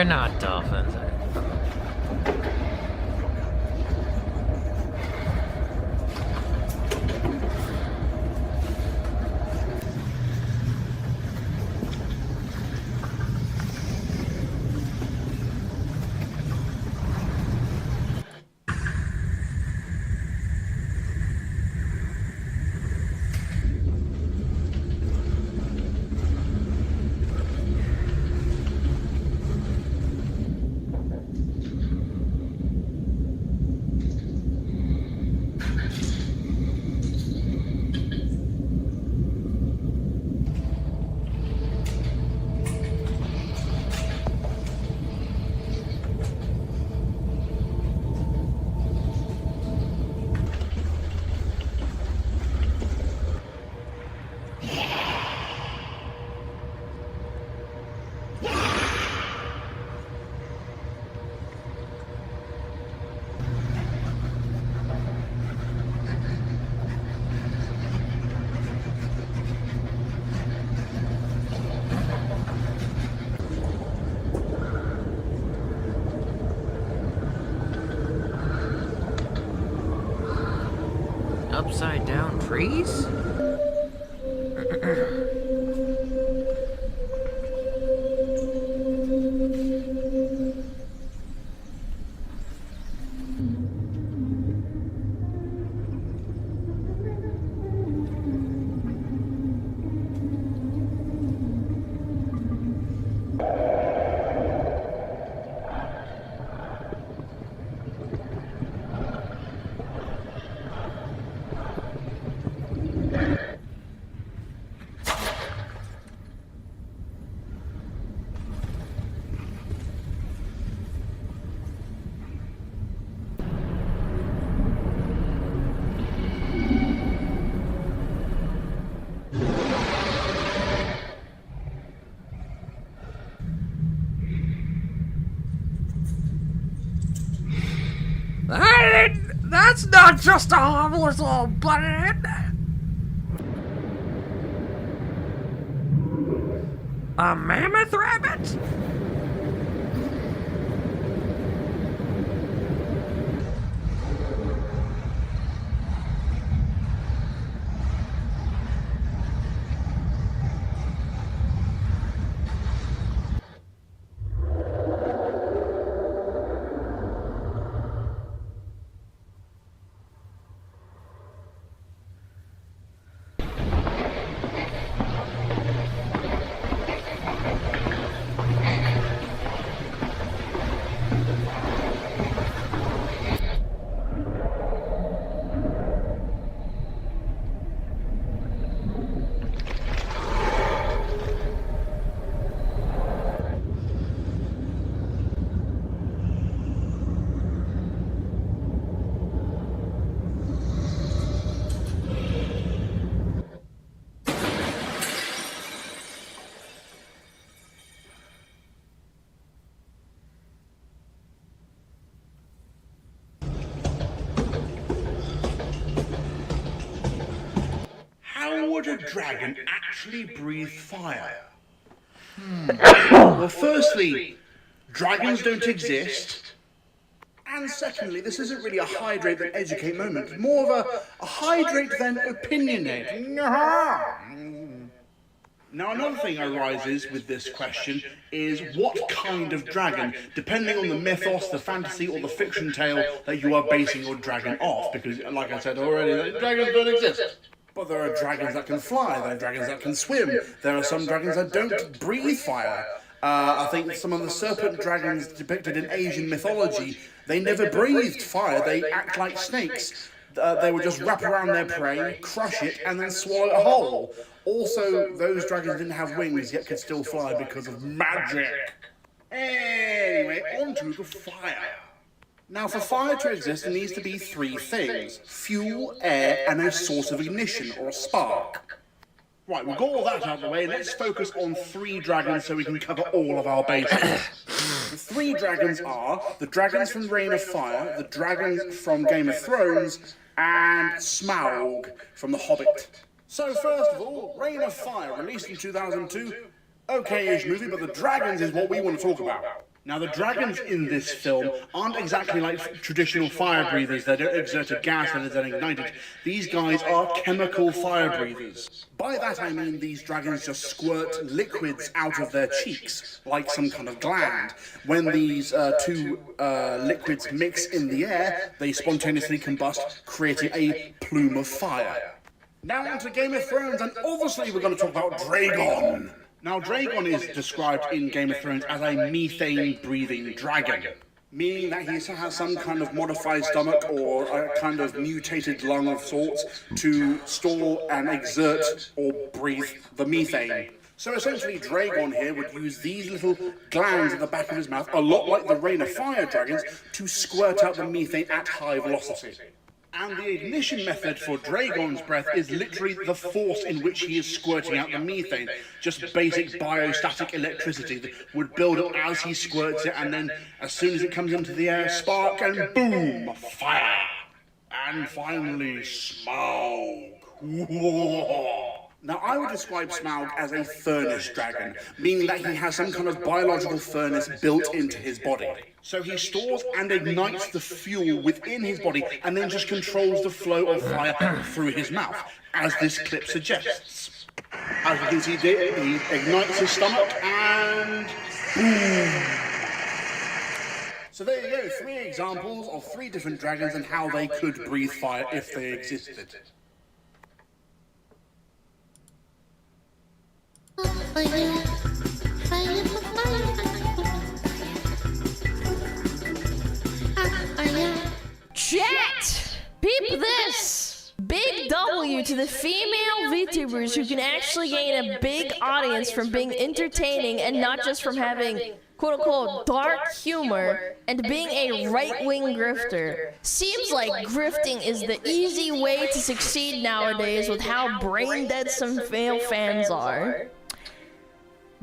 Speaker 2: You're not dolphins. Upside down trees? That's not just a harmless little butthead. A mammoth rabbit?
Speaker 13: How would a dragon actually breathe fire? Well, firstly, dragons don't exist. And secondly, this isn't really a hydrate then educate moment. More of a hydrate then opinionate. Now, another thing arises with this question is what kind of dragon, depending on the mythos, the fantasy, or the fiction tale that you are basing your dragon off. Because, like I said already, dragons don't exist. But there are dragons that can fly, there are dragons that can swim, there are some dragons that don't breathe fire. I think some of the serpent dragons depicted in Asian mythology, they never breathed fire, they act like snakes. They would just wrap around their prey, crush it, and then swallow it whole. Also, those dragons didn't have wings, yet could still fly because of magic. Anyway, on to the fire. Now, for fire to exist, there needs to be three things: fuel, air, and a source of ignition, or a spark. Right, we've got all that out of the way, let's focus on three dragons so we can cover all of our bases. The three dragons are the dragons from Reign of Fire, the dragons from Game of Thrones, and Smaug from The Hobbit. So first of all, Reign of Fire, released in 2002. Okay-ish movie, but the dragons is what we want to talk about. Now, the dragons in this film aren't exactly like traditional fire breathers. They don't exert a gas that is then ignited. These guys are chemical fire breathers. By that I mean these dragons just squirt liquids out of their cheeks, like some kind of gland. When these two liquids mix in the air, they spontaneously combust, creating a plume of fire. Now on to Game of Thrones, and obviously we're going to talk about Dragon. Now, Dragon is described in Game of Thrones as a methane-breathing dragon, meaning that he has some kind of modified stomach or a kind of mutated lung of sorts to store and exert or breathe the methane. So essentially, Dragon here would use these little glands at the back of his mouth, a lot like the Rain of Fire dragons, to squirt out the methane at high velocity. And the ignition method for Dragon's breath is literally the force in which he is squirting out the methane. Just basic biostatic electricity that would build up as he squirts it, and then as soon as it comes into the air, spark and boom, fire. And finally, Smaug. Now, I would describe Smaug as a furnace dragon, meaning that he has some kind of biological furnace built into his body. So he stores and ignites the fuel within his body and then just controls the flow of fire through his mouth, as this clip suggests. As you can see there, he ignites his stomach and boom! So there you go, 3 examples of 3 different dragons and how they could breathe fire if they existed.
Speaker 14: Chat! Peep this! Big W to the female VTubers who can actually gain a big audience from being entertaining and not just from having quote-unquote dark humor and being a right-wing grifter. Seems like grifting is the easy way to succeed nowadays with how brain-dead some male fans are.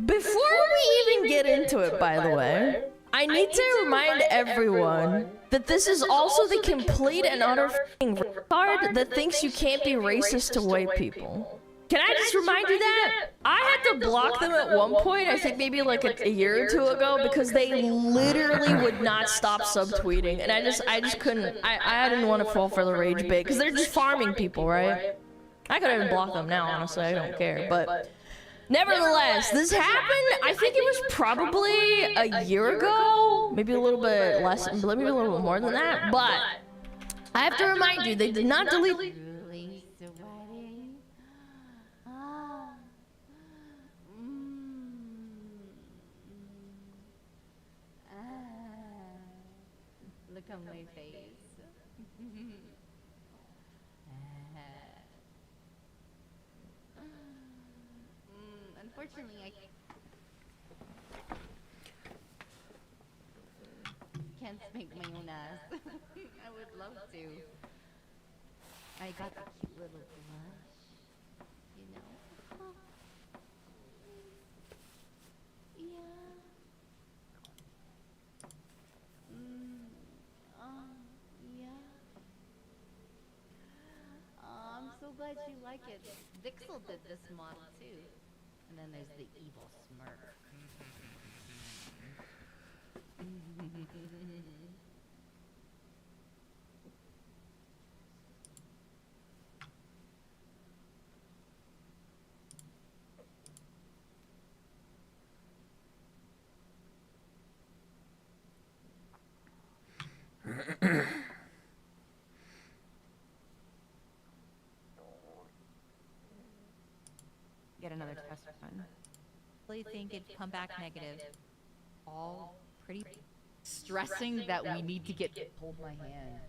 Speaker 14: Before we even get into it, by the way, I need to remind everyone that this is also the complete and utter f***ing retard that thinks you can't be racist to white people. Can I just remind you that? I had to block them at one point, I think maybe like a year or 2 ago, because they literally would not stop subtweeting, and I just couldn't, I didn't want to fall for the rage bait, because they're just farming people, right? I could even block them now, honestly, I don't care, but nevertheless, this happened, I think it was probably a year ago, maybe a little bit less, maybe a little bit more than that, but I have to remind you, they did not delete.
Speaker 15: Look on my face. Unfortunately, I can't make my own ass. I would love to. I got a cute little blush, you know. Oh. Yeah. Yeah. I'm so glad you like it. Vixel did this model too. And then there's the evil smirk. Get another test run. Really think it'd come back negative. All pretty stressing that we need to get hold my hand.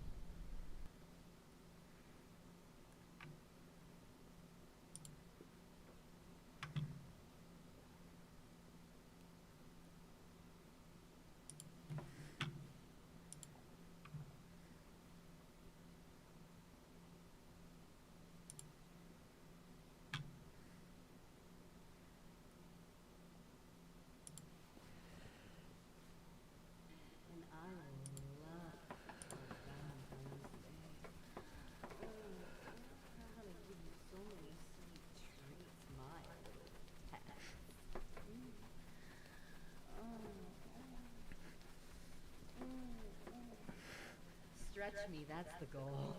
Speaker 15: stretch me, that's the goal.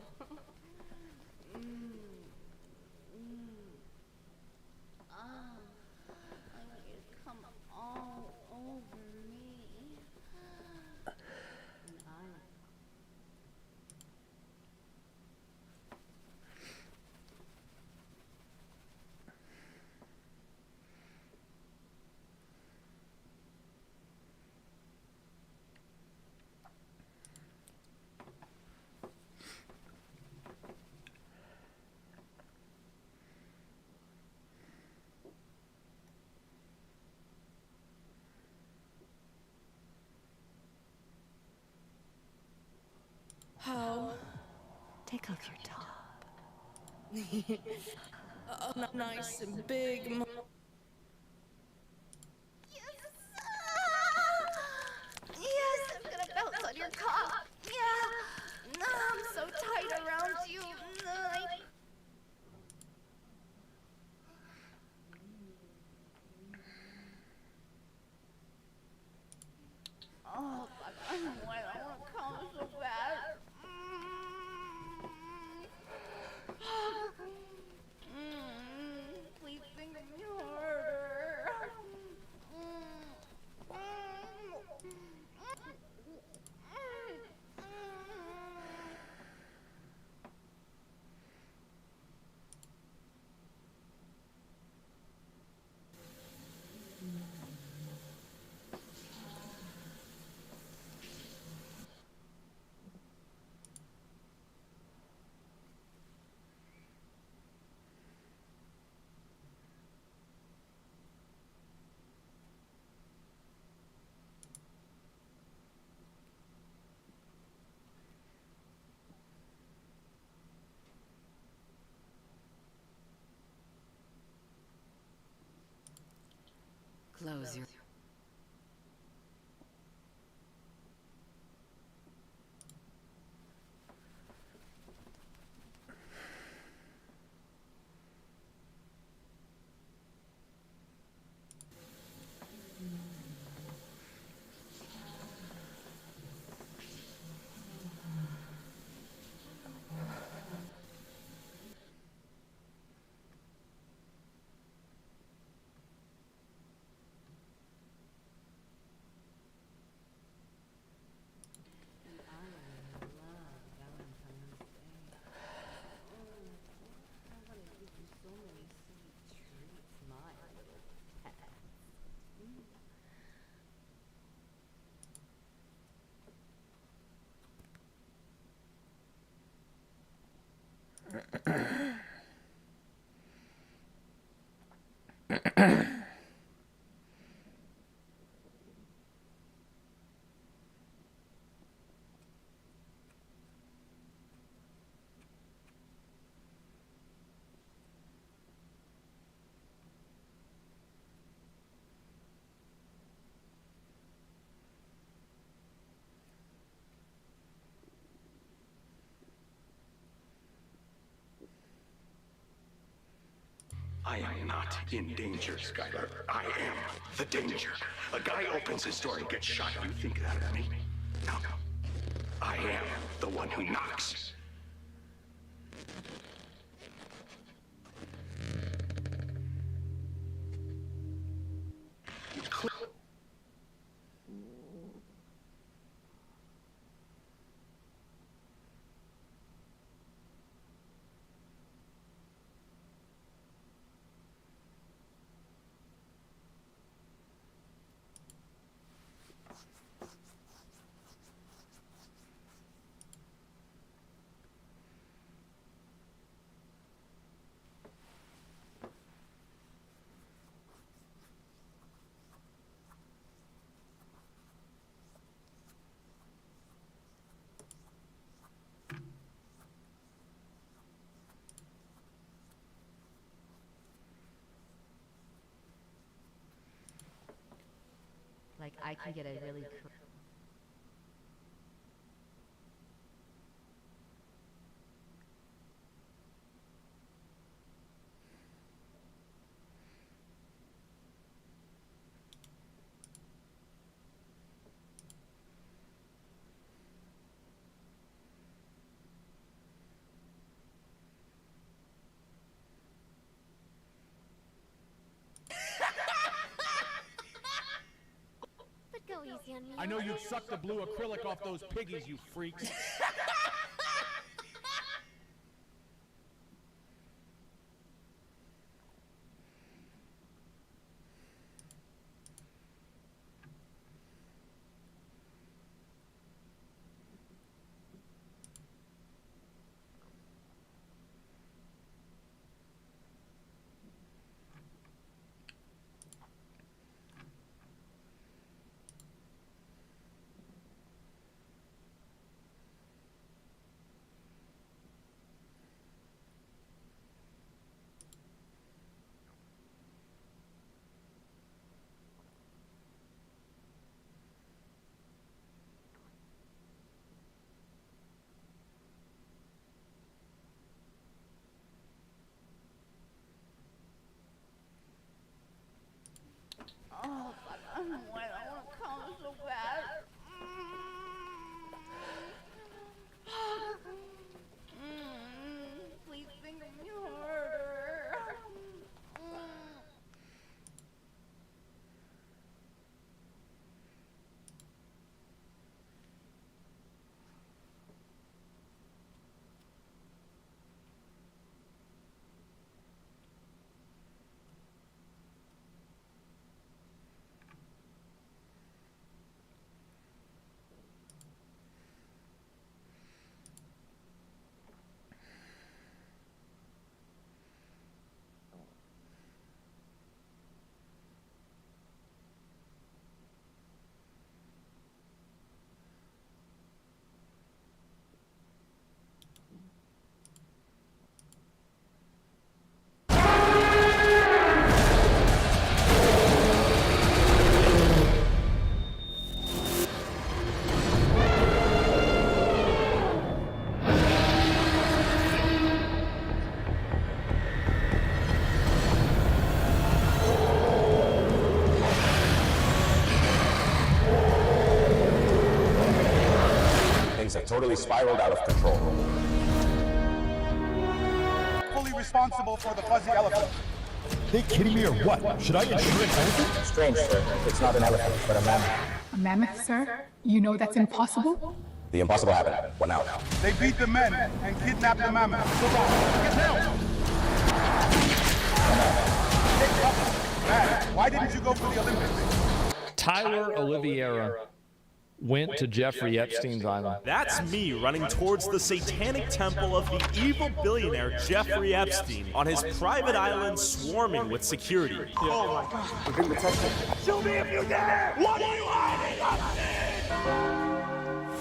Speaker 12: I want you to come all over me.
Speaker 15: And I...
Speaker 14: How?
Speaker 15: Take off your top.
Speaker 14: Nice and big.
Speaker 12: Yes, I'm gonna bounce on your cock. Yeah. I'm so tight around you. Oh, God, I don't know why I want to come so bad. Please think of me harder.
Speaker 15: Close your...
Speaker 16: I am not in danger, Skylar. I am the danger. A guy opens his door and gets shot. You think that of me? No. I am the one who knocks.
Speaker 15: Like, I can get a really...
Speaker 3: Amusement.
Speaker 17: I know you'd suck the blue acrylic off those piggies, you freaks.
Speaker 12: Oh, but I don't want to come so bad. Please think of me harder.
Speaker 18: Things have totally spiraled out of control.
Speaker 19: Fully responsible for the fuzzy elephant. Are they kidding me or what? Should I insure an elephant?
Speaker 18: Strange, sir. It's not an elephant, but a mammoth.
Speaker 20: A mammoth, sir? You know that's impossible?
Speaker 18: The impossible happened. What now?
Speaker 19: They beat the men and kidnapped the mammoth. Get help! Take cover. Man, why didn't you go for the Olympics?
Speaker 21: Tyler Oliveira went to Jeffrey Epstein's island.
Speaker 22: That's me running towards the satanic temple of the evil billionaire Jeffrey Epstein on his private island swarming with security.
Speaker 19: Oh my God. We're being detected. Show me if you dare! What are you hiding up there?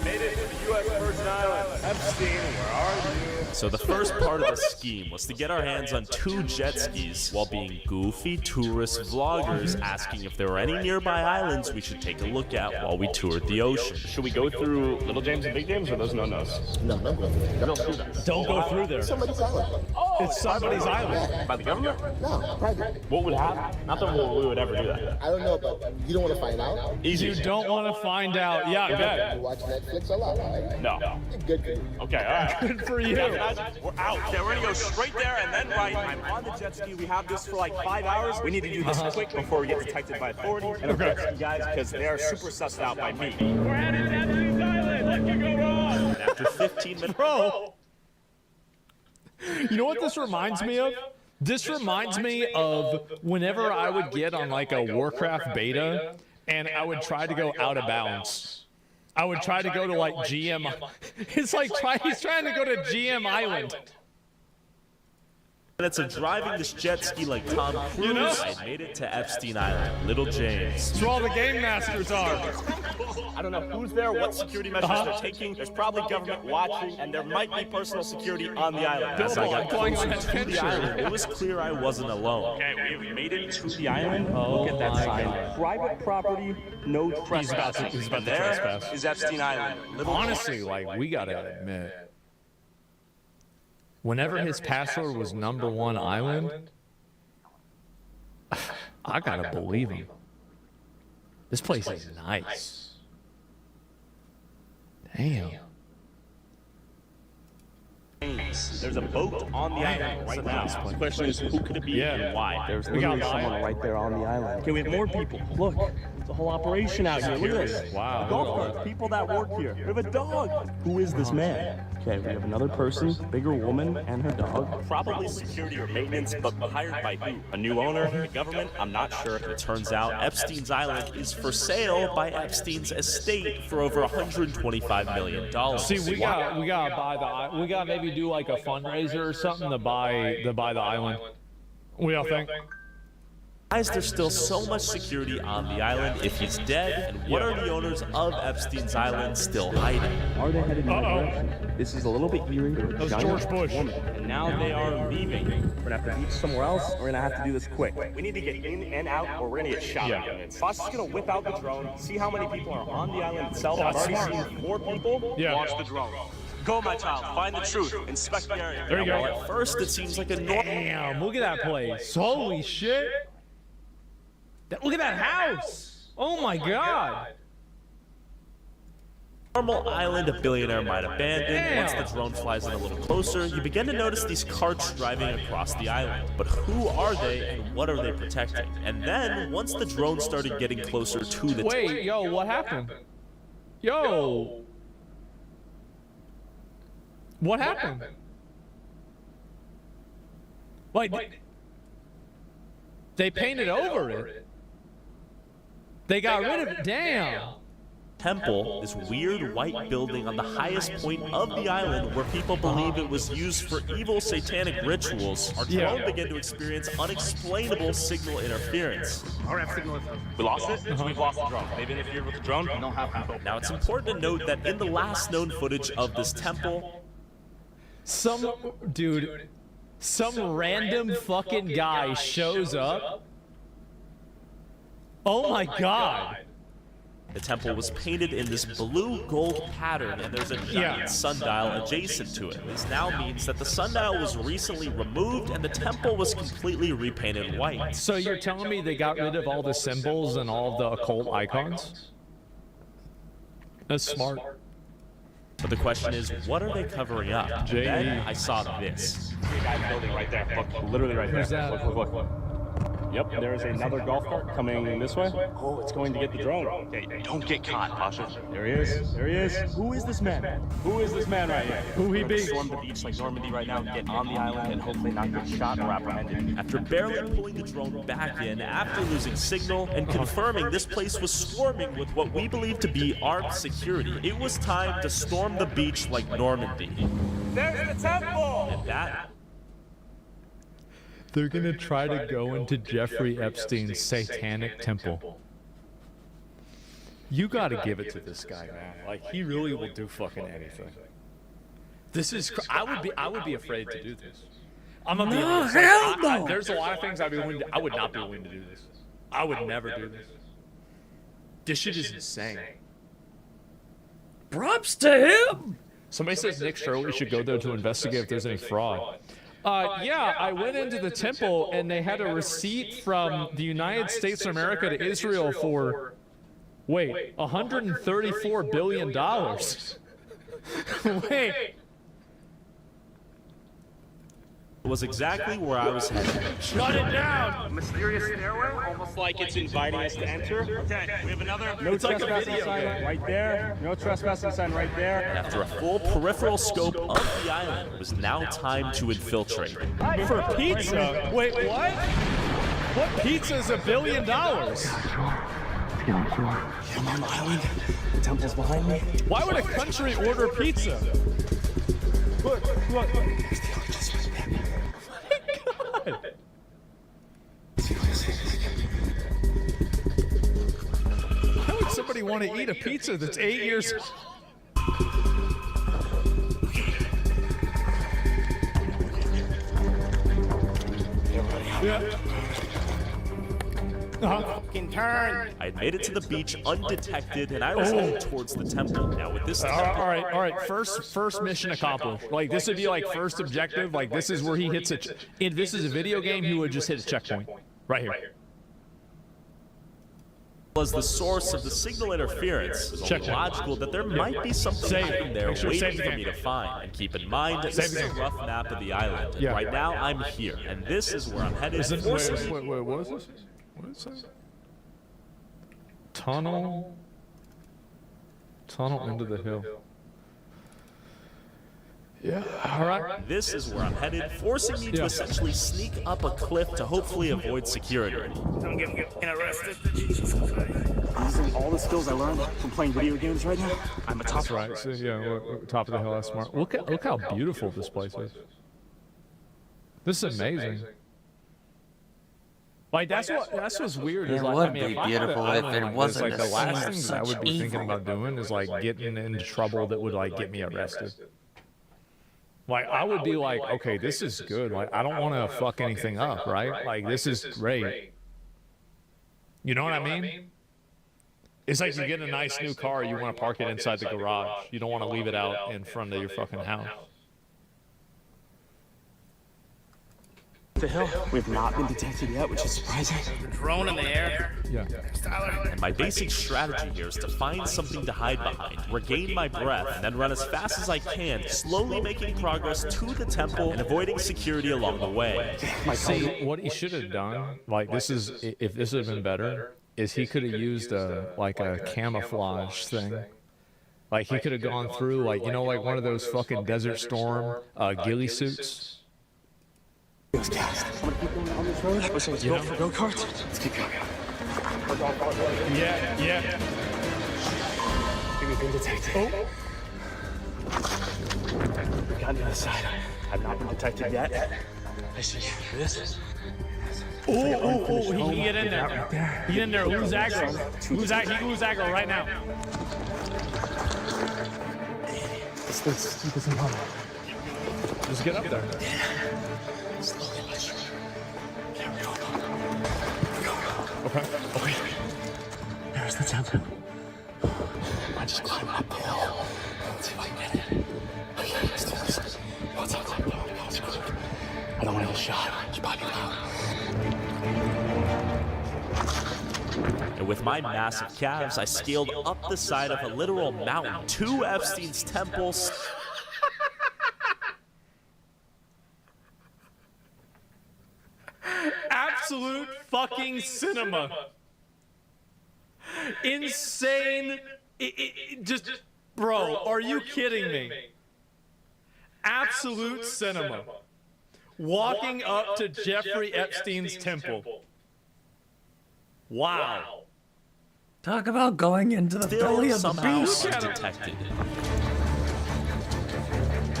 Speaker 22: Made it to the U.S. Virgin Islands. Epstein, where are you? So the first part of the scheme was to get our hands on 2 jet skis while being goofy tourist vloggers asking if there were any nearby islands we should take a look at while we toured the ocean.
Speaker 23: Should we go through Little James and Big James or those no-nos?
Speaker 18: No, don't go through there.
Speaker 23: Don't do that.
Speaker 21: Don't go through there.
Speaker 18: Somebody's island.
Speaker 21: It's somebody's island.
Speaker 23: By the government?
Speaker 18: No, private.
Speaker 23: What would happen? Not that we would ever do that.
Speaker 18: I don't know, but you don't want to find out?
Speaker 23: Easy.
Speaker 21: You don't want to find out. Yeah, I bet.
Speaker 18: You watch Netflix a lot, right?
Speaker 23: No.
Speaker 18: Good for you.
Speaker 23: Okay, all right.
Speaker 21: Good for you.
Speaker 22: We're out. Okay, we're gonna go straight there and then right. I'm on the jet ski. We have this for like 5 hours. We need to do this quick before we get detected by authorities. And jet ski guys, because they are super sussed out by me.
Speaker 23: We're headed to Epstein's Island. What can go wrong?
Speaker 22: And after 15 minutes,
Speaker 21: Bro, you know what this reminds me of? This reminds me of whenever I would get on like a Warcraft beta and I would try to go out of bounds. I would try to go to like GM. It's like he's trying to go to GM Island.
Speaker 22: minutes of driving this jet ski like Tom Cruise,
Speaker 21: You know?
Speaker 22: I made it to Epstein Island, Little James.
Speaker 21: That's where all the game masters are.
Speaker 22: I don't know who's there, what security measures they're taking. There's probably government watching, and there might be personal security on the island. As I got closer to the island, it was clear I wasn't alone. Okay, we've made it to the island. Look at that sign. Private property, no trespassing.
Speaker 21: He's about to
Speaker 22: There
Speaker 21: trespass.
Speaker 22: is Epstein Island. Little
Speaker 21: Honestly, like, we gotta admit, whenever his password was #1 island, I gotta believe him. This place is nice. Damn.
Speaker 22: There's a boat on the island right now. The question is, who could it be and why?
Speaker 24: There's literally someone right there on the island.
Speaker 22: Okay, we have more people. Look, it's a whole operation out here. Look at this.
Speaker 21: Wow.
Speaker 22: Golf carts, people that work here. We have a dog. Who is this man? Okay, we have another person, bigger woman, and her dog. Probably security or maintenance, but hired by who? A new owner? The government? I'm not sure. It turns out Epstein's Island is for sale by Epstein's estate for over $125 million.
Speaker 21: See, we gotta buy the. We gotta maybe do like a fundraiser or something to buy the island. We all think.
Speaker 22: Why is there still so much security on the island if he's dead? And what are the owners of Epstein's Island still hiding? Are they headed in that direction? This is a little bit eerie.
Speaker 21: That was George Bush.
Speaker 22: And now they are leaving. We're gonna have to beach somewhere else. We're gonna have to do this quick. We need to get in and out, or we're gonna get shot. Boss is gonna whip out the drone, see how many people are on the island itself. I've already seen 4 people. Launch the drone. Go, my child. Find the truth. Inspect the area.
Speaker 21: There you go.
Speaker 22: At first, it seems like a normal.
Speaker 21: Damn! Look at that place. Holy shit! Look at that house! Oh my god!
Speaker 22: Normal island a billionaire might abandon. Once the drone flies in a little closer, you begin to notice these carts driving across the island. But who are they and what are they protecting? And then, once the drone started getting closer to the...
Speaker 21: Wait, yo, what happened? Yo! What happened? Like, they painted over it. They got rid of it. Damn.
Speaker 22: Temple, this weird white building on the highest point of the island where people believe it was used for evil satanic rituals, our drone began to experience unexplainable signal interference.
Speaker 23: We lost it? We've lost the drone. They've interfered with the drone? We don't have control.
Speaker 22: Now it's important to note that in the last known footage of this temple,
Speaker 21: some random fucking guy shows up. Oh my god.
Speaker 22: The temple was painted in this blue gold pattern, and there's a giant sundial adjacent to it. This now means that the sundial was recently removed and the temple was completely repainted white.
Speaker 21: So you're telling me they got rid of all the symbols and all the occult icons? That's smart.
Speaker 22: But the question is, what are they covering up? Then I saw this. The guy's building right there. Look, literally right there. Look. Yep, there is another golf cart coming this way. Oh, it's going to get the drone. Okay, don't get caught, Pasha. There he is. There he is. Who is this man? Who is this man right here?
Speaker 21: Who he be?
Speaker 22: Storm the beach like Normandy right now, get on the island, and hopefully not get shot or apprehended. After barely pulling the drone back in, after losing signal, and confirming this place was swarming with what we believe to be armed security, it was time to storm the beach like Normandy.
Speaker 23: There's the temple!
Speaker 22: And that...
Speaker 21: They're gonna try to go into Jeffrey Epstein's satanic temple. You gotta give it to this guy, man. Like, he really will do fucking anything. This is... I would be afraid to do this. I'm gonna be honest. Hell no! There's a lot of things I'd be willing to... I would not be willing to do this. I would never do this. This shit is insane.
Speaker 2: Props to him!
Speaker 21: Somebody says Nick Shirley should go there to investigate if there's any fraud. Yeah, I went into the temple and they had a receipt from the United States of America to Israel for, wait, $134 billion. Wait.
Speaker 22: Was exactly where I was headed.
Speaker 21: Shut it down!
Speaker 23: Mysterious stairway? Almost like it's inviting us to enter. Okay, we have another...
Speaker 22: No trespassing sign right there. No trespassing sign right there. And after a full peripheral scope of the island, it was now time to infiltrate.
Speaker 21: For pizza? Wait, what? What pizza is $1 billion?
Speaker 22: I'm on the island. The temple's behind me.
Speaker 21: Why would a country order pizza? Look. How would somebody want to eat a pizza that's 8 years old? Yeah.
Speaker 22: Turn. I had made it to the beach undetected, and I was headed towards the temple. Now with this temple,
Speaker 21: all right. First mission accomplished. Like, this would be like first objective. Like, this is where he hits it. If this is a video game, he would just hit a checkpoint right here.
Speaker 22: Was the source of the signal interference. It's only logical that there might be something hiding there waiting for me to find. And keep in mind, this is a rough map of the island. And right now, I'm here, and this is where I'm headed.
Speaker 21: Wait, what is this? What is it? Tunnel into the hill. Yeah, alright.
Speaker 22: This is where I'm headed, forcing me to essentially sneak up a cliff to hopefully avoid security.
Speaker 1: Don't get arrested. Jesus Christ.
Speaker 22: Using all the skills I learned from playing video games right now, I'm a top.
Speaker 21: That's right. So, yeah, we're top of the hill. That's smart. Look how beautiful this place is. This is amazing. Like that's what's weird.
Speaker 2: It would be beautiful if it wasn't
Speaker 21: like the last thing that I would be thinking about doing is like getting into trouble that would like get me arrested. Like I would be like, okay, this is good. Like I don't want to fuck anything up, right? Like this is great. You know what I mean? It's like you get a nice new car, you want to park it inside the garage. You don't want to leave it out in front of your fucking house.
Speaker 22: The hill. We've not been detected yet, which is surprising.
Speaker 1: Drone in the air.
Speaker 21: Yeah.
Speaker 1: Tyler.
Speaker 22: And my basic strategy here is to find something to hide behind, regain my breath, and then run as fast as I can, slowly making progress to the temple and avoiding security along the way.
Speaker 21: See, what he should have done, like this is, if this had been better, is he could have used a camouflage thing. Like he could have gone through like, you know, like one of those fucking Desert Storm ghillie suits.
Speaker 22: I'm gonna keep going on this road. Let's go for go-karts. Let's keep going.
Speaker 21: Yeah.
Speaker 22: We've been detected. We've gotten to the side. I've not been detected yet. I see this.
Speaker 21: Oh, he can get in there. Get in there. Lose aggro. Lose aggro right now.
Speaker 22: Let's keep this in mind.
Speaker 21: Just get up there.
Speaker 22: Slowly, but surely. There we go.
Speaker 21: Okay.
Speaker 22: There's the temple. I just climb up the hill. Let's see if I can get it. Okay, let's do this. What's up? I don't want to get shot. It's probably loud. And with my massive calves, I scaled up the side of a literal mountain to Epstein's temple.
Speaker 21: Absolute fucking cinema. Insane. Just, bro, are you kidding me? Absolute cinema. Walking up to Jeffrey Epstein's temple. Wow.
Speaker 2: Talk about going into the belly of the beast.
Speaker 22: Detected.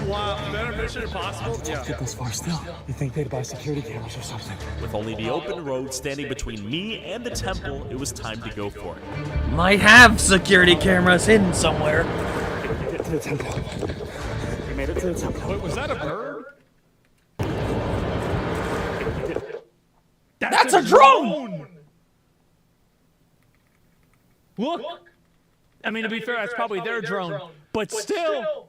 Speaker 21: Wow, better Mission Impossible? Yeah.
Speaker 22: Get this far still. You think they'd buy security cameras or something? With only the open road standing between me and the temple, it was time to go for it.
Speaker 2: Might have security cameras hidden somewhere.
Speaker 22: Get to the temple. We made it to the temple.
Speaker 21: Wait, was that a bird?
Speaker 2: That's a drone!
Speaker 21: Look! I mean, to be fair, that's probably their drone, but still!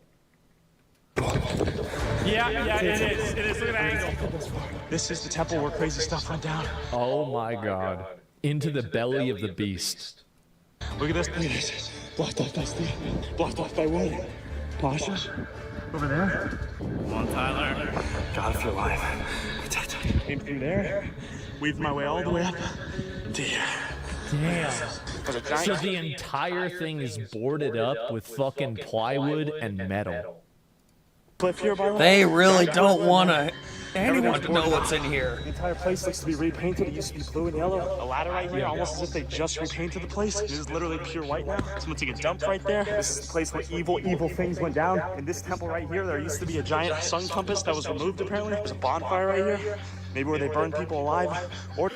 Speaker 21: Yeah, it is. It is. Look at the angle.
Speaker 22: This is the temple where crazy stuff went down.
Speaker 21: Oh my god. Into the belly of the beast.
Speaker 22: Look at this. Blocked off by steel. Blocked off by wood. Pasha? Over there?
Speaker 1: Come on, Tyler.
Speaker 22: God, if you're alive. Protect. Came through there. Weaved my way all the way up to here.
Speaker 21: Damn. So the entire thing is boarded up with fucking plywood and metal.
Speaker 2: They really don't want anyone to know what's in here.
Speaker 22: The entire place looks to be repainted. It used to be blue and yellow. A ladder right here, almost as if they just repainted the place. It is literally pure white now. Someone took a dump right there. This is the place where evil things went down. In this temple right here, there used to be a giant sun compass that was removed apparently. There's a bonfire right here. Maybe where they burned people alive. Or...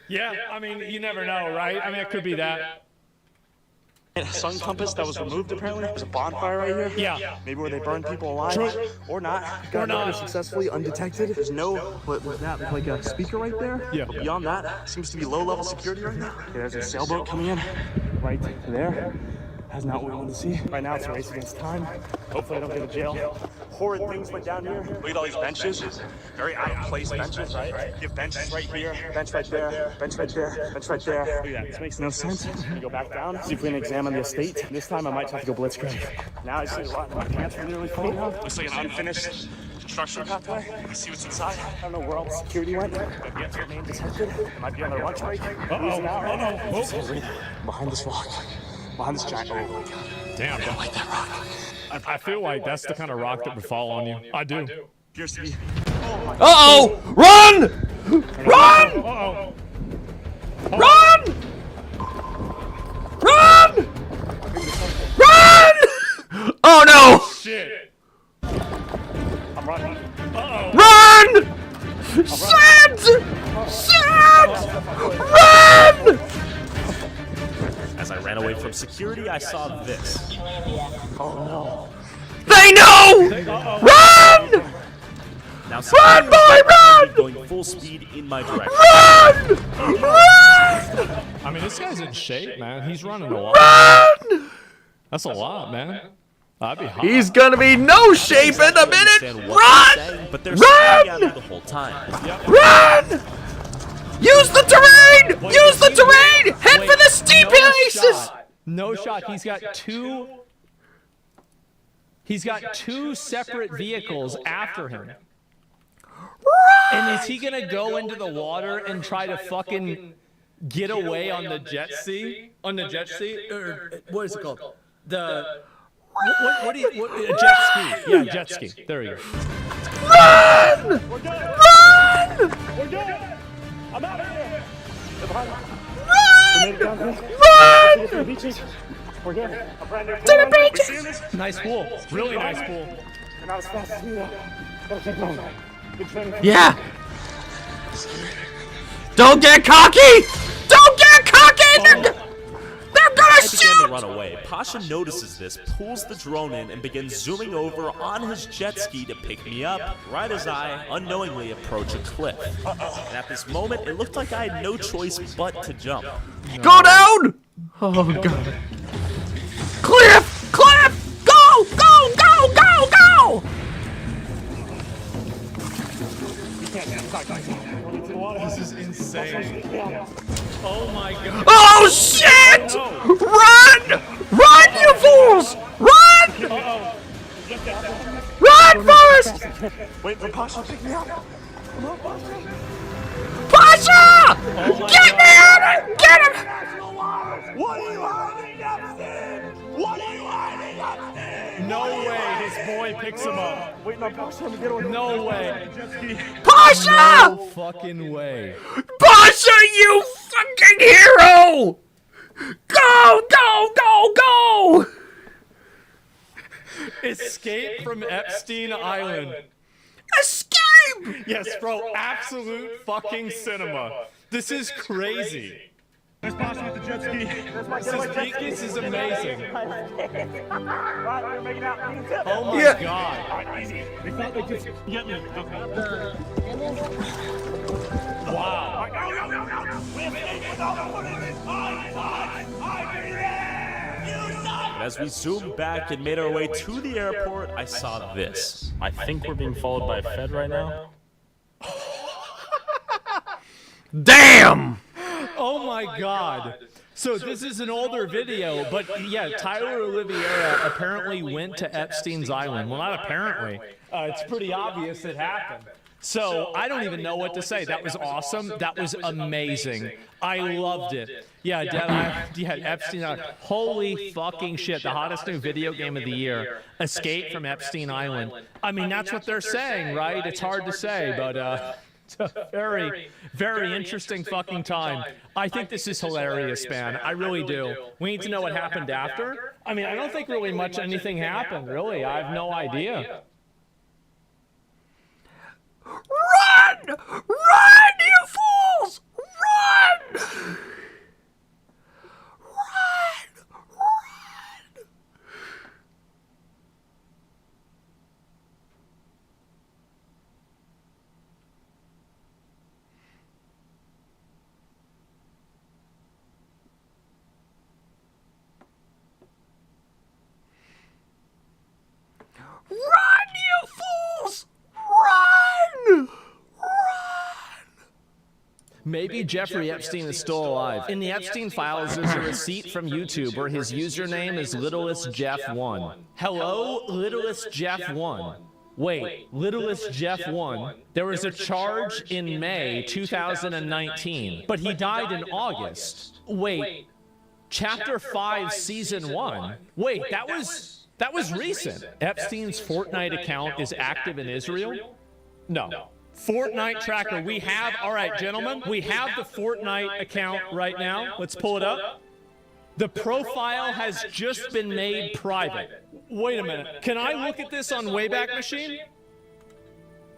Speaker 21: Yeah, I mean, you never know, right? I mean, it could be that.
Speaker 22: A sun compass that was removed apparently. There's a bonfire right here.
Speaker 21: Yeah.
Speaker 22: Maybe where they burned people alive. Or not.
Speaker 21: Or not.
Speaker 22: Successfully undetected. There's no, what was that? Like a speaker right there?
Speaker 21: Yeah.
Speaker 22: But beyond that, seems to be low-level security right now. Okay, there's a sailboat coming in. Right there. That's not what we want to see. Right now it's a race against time. Hopefully I don't go to jail. Horrid things went down here. Look at all these benches. Very out-of-place benches, right? You have benches right here, bench right there, bench right there, bench right there. Look at that. This makes no sense. We go back down, see if we can examine the estate. This time I might have to go blitzkrieg. Now I see a lot of my pants are nearly falling off. Looks like an unfinished
Speaker 23: construction pathway. You see what's inside? I don't know where all the security went. But yet to remain detected. Might be on their lunch break. Losing out right now. Behind this rock. Behind this giant. Oh my god.
Speaker 21: Damn.
Speaker 23: I don't like that rock.
Speaker 21: I feel like that's the kind of rock that would fall on you. I do.
Speaker 23: Appears to be.
Speaker 2: Uh-oh! Run! Run!
Speaker 21: Uh-oh.
Speaker 2: Run! Run! Run! Oh no!
Speaker 21: Shit.
Speaker 23: I'm running.
Speaker 21: Uh-oh.
Speaker 2: Run! Shit! Shit! Run!
Speaker 22: As I ran away from security, I saw this. Oh no.
Speaker 2: They know! Run!
Speaker 22: Now
Speaker 2: Run, boy, run!
Speaker 22: Going full speed in my direction.
Speaker 2: Run! Run!
Speaker 21: I mean, this guy's in shape, man. He's running a lot.
Speaker 2: Run!
Speaker 21: That's a lot, man. I'd be hot.
Speaker 2: He's gonna be no shape in a minute! Run!
Speaker 22: But they're staring at me the whole time.
Speaker 2: Run! Use the terrain! Use the terrain! Head for the steep places!
Speaker 21: No shot. He's got two. He's got two separate vehicles after him. And is he gonna go into the water and try to fucking get away on the jet ski? On the jet ski? Or what is it called? The what a jet ski? Yeah, jet ski. There you go.
Speaker 2: Run!
Speaker 23: We're good.
Speaker 2: Run!
Speaker 23: We're good. I'm out of here. They're behind us.
Speaker 2: Run!
Speaker 23: We made it down here.
Speaker 2: Run!
Speaker 23: To the beaches. We're good. I'm brand new.
Speaker 2: To the beaches.
Speaker 23: We seeing this?
Speaker 21: Nice pool. Really nice pool.
Speaker 23: We're not as fast as we are. Gotta keep going. Good training.
Speaker 2: Yeah. Don't get cocky! Don't get cocky! They're gonna
Speaker 22: I began to
Speaker 2: shoot!
Speaker 22: run away. Pasha notices this, pulls the drone in, and begins zooming over on his jet ski to pick me up, right as I unknowingly approach a cliff. And at this moment, it looked like I had no choice but to jump.
Speaker 2: Go down! Oh god. Cliff! Cliff! Go! Go! Go! Go! Go!
Speaker 21: This is insane. Oh my god.
Speaker 2: Oh shit! Run! Run, you fools! Run! Run, Forrest!
Speaker 23: Wait for Pasha to pick me up.
Speaker 2: Pasha! Get me out of it! Get him!
Speaker 23: What are you hiding upstairs? What are you hiding upstairs?
Speaker 21: No way his boy picks him up.
Speaker 23: Waiting on Pasha to get away.
Speaker 21: No way.
Speaker 2: Pasha!
Speaker 21: No fucking way.
Speaker 2: Pasha, you fucking hero! Go! Go! Go! Go!
Speaker 21: Escape from Epstein Island.
Speaker 2: Escape!
Speaker 21: Yes, bro, absolute fucking cinema. This is crazy.
Speaker 23: There's Pasha with the jet ski.
Speaker 21: This is amazing.
Speaker 23: Right, we're making out.
Speaker 21: Oh my
Speaker 2: Yeah.
Speaker 21: god.
Speaker 23: Alright, easy. They thought they just get me.
Speaker 21: Wow.
Speaker 23: Go, go, go, go. We escaped without putting this
Speaker 22: And as we zoomed back and made our way to the airport, I saw this.
Speaker 23: I think we're being followed by a Fed right now.
Speaker 2: Damn!
Speaker 21: Oh my god. So this is an older video, but yeah, Tyler Oliveira apparently went to Epstein's Island. Well, not apparently. It's pretty obvious it happened. So I don't even know what to say. That was awesome. That was amazing. I loved it. Yeah, Epstein Island. Holy fucking shit. The hottest new video game of the year. Escape from Epstein Island. I mean, that's what they're saying, right? It's hard to say, but it's a very, very interesting fucking time. I think this is hilarious, man. I really do. We need to know what happened after. I mean, I don't think really much anything happened, really. I have no idea.
Speaker 2: Run! Run, you fools! Run! Run! Run! Run, you fools! Run!
Speaker 21: Maybe Jeffrey Epstein is still alive. In the Epstein files, there's a receipt from YouTube where his username is LittlestJeff1. Hello, LittlestJeff1. Wait, Littlest Jeff 1. There was a charge in May 2019, but he died in August. Wait, Chapter 5, Season 1. Wait, that was recent. Epstein's Fortnite account is active in Israel? No. Fortnite tracker, we have, all right, gentlemen, we have the Fortnite account right now. Let's pull it up. The profile has just been made private. Wait a minute. Can I look at this on Wayback Machine?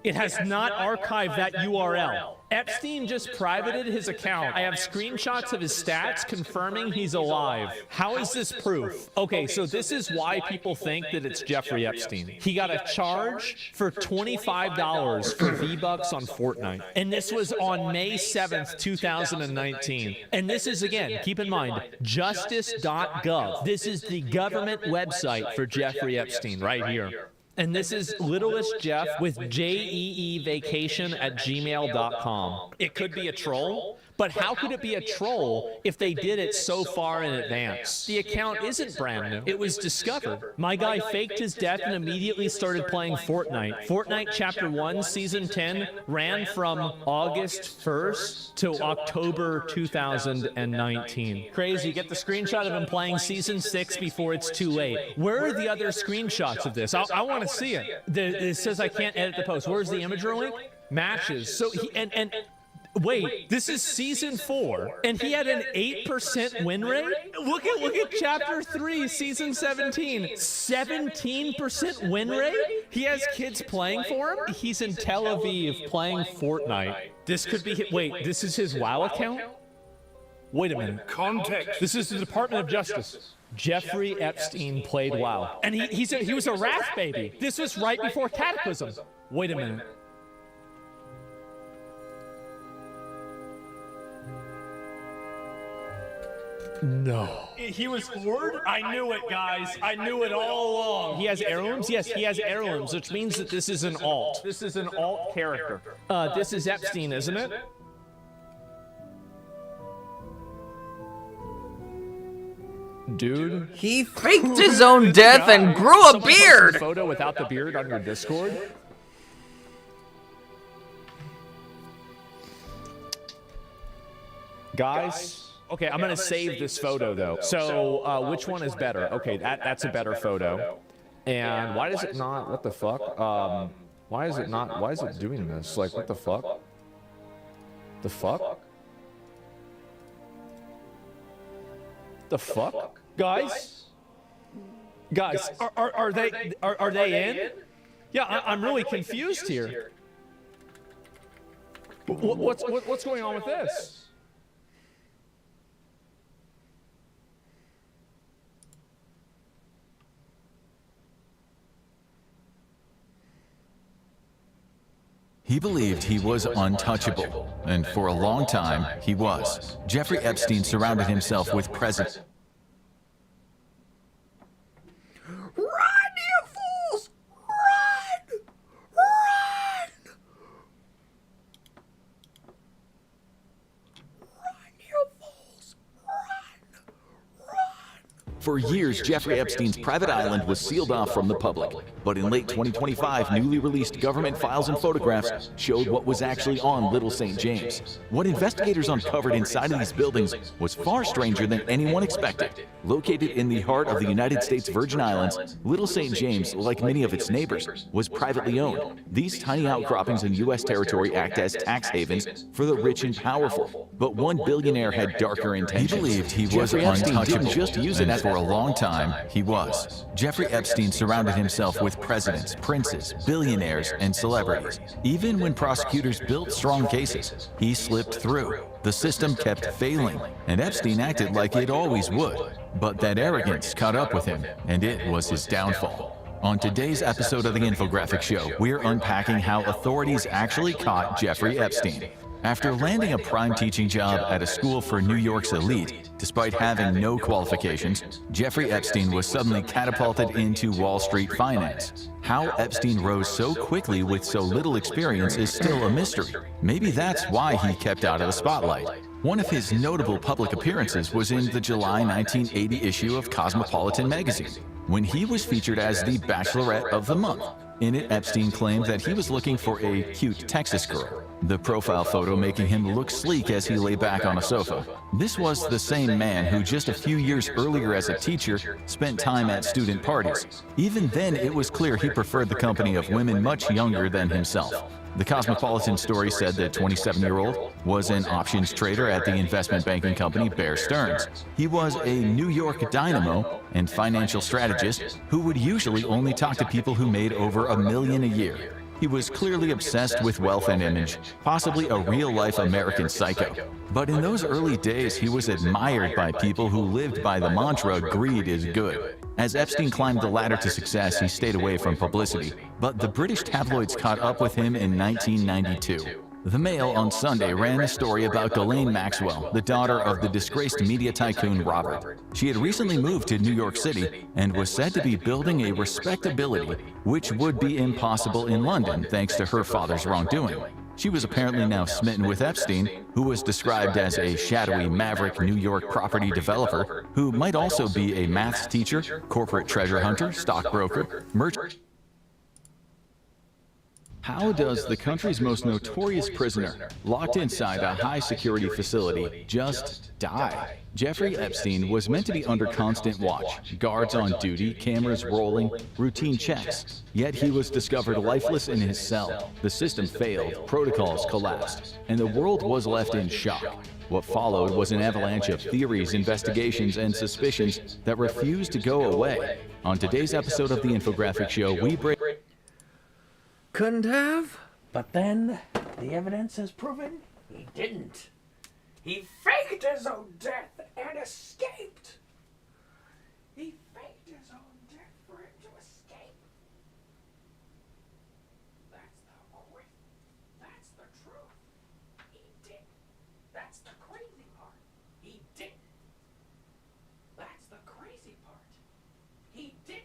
Speaker 21: It has not archived that URL. Epstein just privated his account. I have screenshots of his stats confirming he's alive. How is this proof? Okay, so this is why people think that it's Jeffrey Epstein. He got a charge for $25 for V-Bucks on Fortnite. And this was on May 7th, 2019. And this is, again, keep in mind, justice.gov. This is the government website for Jeffrey Epstein right here. And this is Littlest Jeff with jeevacation@gmail.com. It could be a troll, but how could it be a troll if they did it so far in advance? The account isn't brand new. It was discovered. My guy faked his death and immediately started playing Fortnite. Fortnite Chapter 1, Season 10 ran from August 1st to October 2019. Crazy. Get the screenshot of him playing Season 6 before it's too late. Where are the other screenshots of this? I want to see it. It says I can't edit the post. Where's the Imager link? Matches. So he and wait, this is Season 4, and he had an 8% win rate? Look at Chapter 3, Season 17. 17% win rate? He has kids playing for him? He's in Tel Aviv playing Fortnite. This could be, wait, this is his WoW account? Wait a minute.
Speaker 1: Context.
Speaker 21: This is the Department of Justice. Jeffrey Epstein played WoW. And he was a Wrath baby. This was right before Cataclysm. Wait a minute. No. He was Horde? I knew it, guys. I knew it all along. He has heirlooms? Yes, he has heirlooms, which means that this is an alt. This is an alt character. This is Epstein, isn't it? Dude.
Speaker 2: He faked his own death and grew a beard!
Speaker 21: Photo without the beard on your Discord? Guys? Okay, I'm gonna save this photo though. So, which one is better? Okay, that's a better photo. And why does it not, what the fuck? Why is it not, why is it doing this? Like, what the fuck? The fuck? The fuck? Guys? Guys, are they in? Yeah, I'm really confused here. What's going on with this?
Speaker 4: He believed he was untouchable, and for a long time, he was. Jeffrey Epstein surrounded himself with presidents.
Speaker 2: Run, you fools! Run! Run! Run, you fools!
Speaker 4: For years, Jeffrey Epstein's private island was sealed off from the public. But in late 2025, newly released government files and photographs showed what was actually on Little St. James. What investigators uncovered inside of these buildings was far stranger than anyone expected. Located in the heart of the United States Virgin Islands, Little St. James, like many of its neighbors, was privately owned. These tiny outcroppings in U.S. territory act as tax havens for the rich and powerful. But one billionaire had darker intentions. He believed he was untouchable, didn't just use it as for a long time, he was. Jeffrey Epstein surrounded himself with presidents, princes, billionaires, and celebrities. Even when prosecutors built strong cases, he slipped through. The system kept failing, and Epstein acted like it always would. But that arrogance caught up with him, and it was his downfall. On today's episode of the Infographic Show, we're unpacking how authorities actually caught Jeffrey Epstein. After landing a prime teaching job at a school for New York's elite, despite having no qualifications, Jeffrey Epstein was suddenly catapulted into Wall Street finance. How Epstein rose so quickly with so little experience is still a mystery. Maybe that's why he kept out of the spotlight. One of his notable public appearances was in the July 1980 issue of Cosmopolitan magazine, when he was featured as the Bachelorette of the Month. In it, Epstein claimed that he was looking for a cute Texas girl, the profile photo making him look sleek as he lay back on a sofa. This was the same man who just a few years earlier as a teacher spent time at student parties. Even then, it was clear he preferred the company of women much younger than himself. The Cosmopolitan story said the 27-year-old was an options trader at the investment banking company Bear Stearns. He was a New York dynamo and financial strategist who would usually only talk to people who made over $1 million a year. He was clearly obsessed with wealth and image, possibly a real-life American psycho. But in those early days, he was admired by people who lived by the mantra, greed is good. As Epstein climbed the ladder to success, he stayed away from publicity, but the British tabloids caught up with him in 1992. The Mail on Sunday ran a story about Ghislaine Maxwell, the daughter of the disgraced media tycoon Robert. She had recently moved to New York City and was said to be building a respectability which would be impossible in London thanks to her father's wrongdoing. She was apparently now smitten with Epstein, who was described as a shadowy, maverick New York property developer who might also be a maths teacher, corporate treasure hunter, stockbroker, merchant. How does the country's most notorious prisoner, locked inside a high-security facility, just die? Jeffrey Epstein was meant to be under constant watch, guards on duty, cameras rolling, routine checks. Yet he was discovered lifeless in his cell. The system failed, protocols collapsed, and the world was left in shock. What followed was an avalanche of theories, investigations, and suspicions that refused to go away. On today's episode of the Infographic Show, we break...
Speaker 2: Couldn't have, but then the evidence has proven he didn't. He faked his own death and escaped. He faked his own death for him to escape. That's the truth. He did. That's the crazy part. He did. That's the crazy part. He did.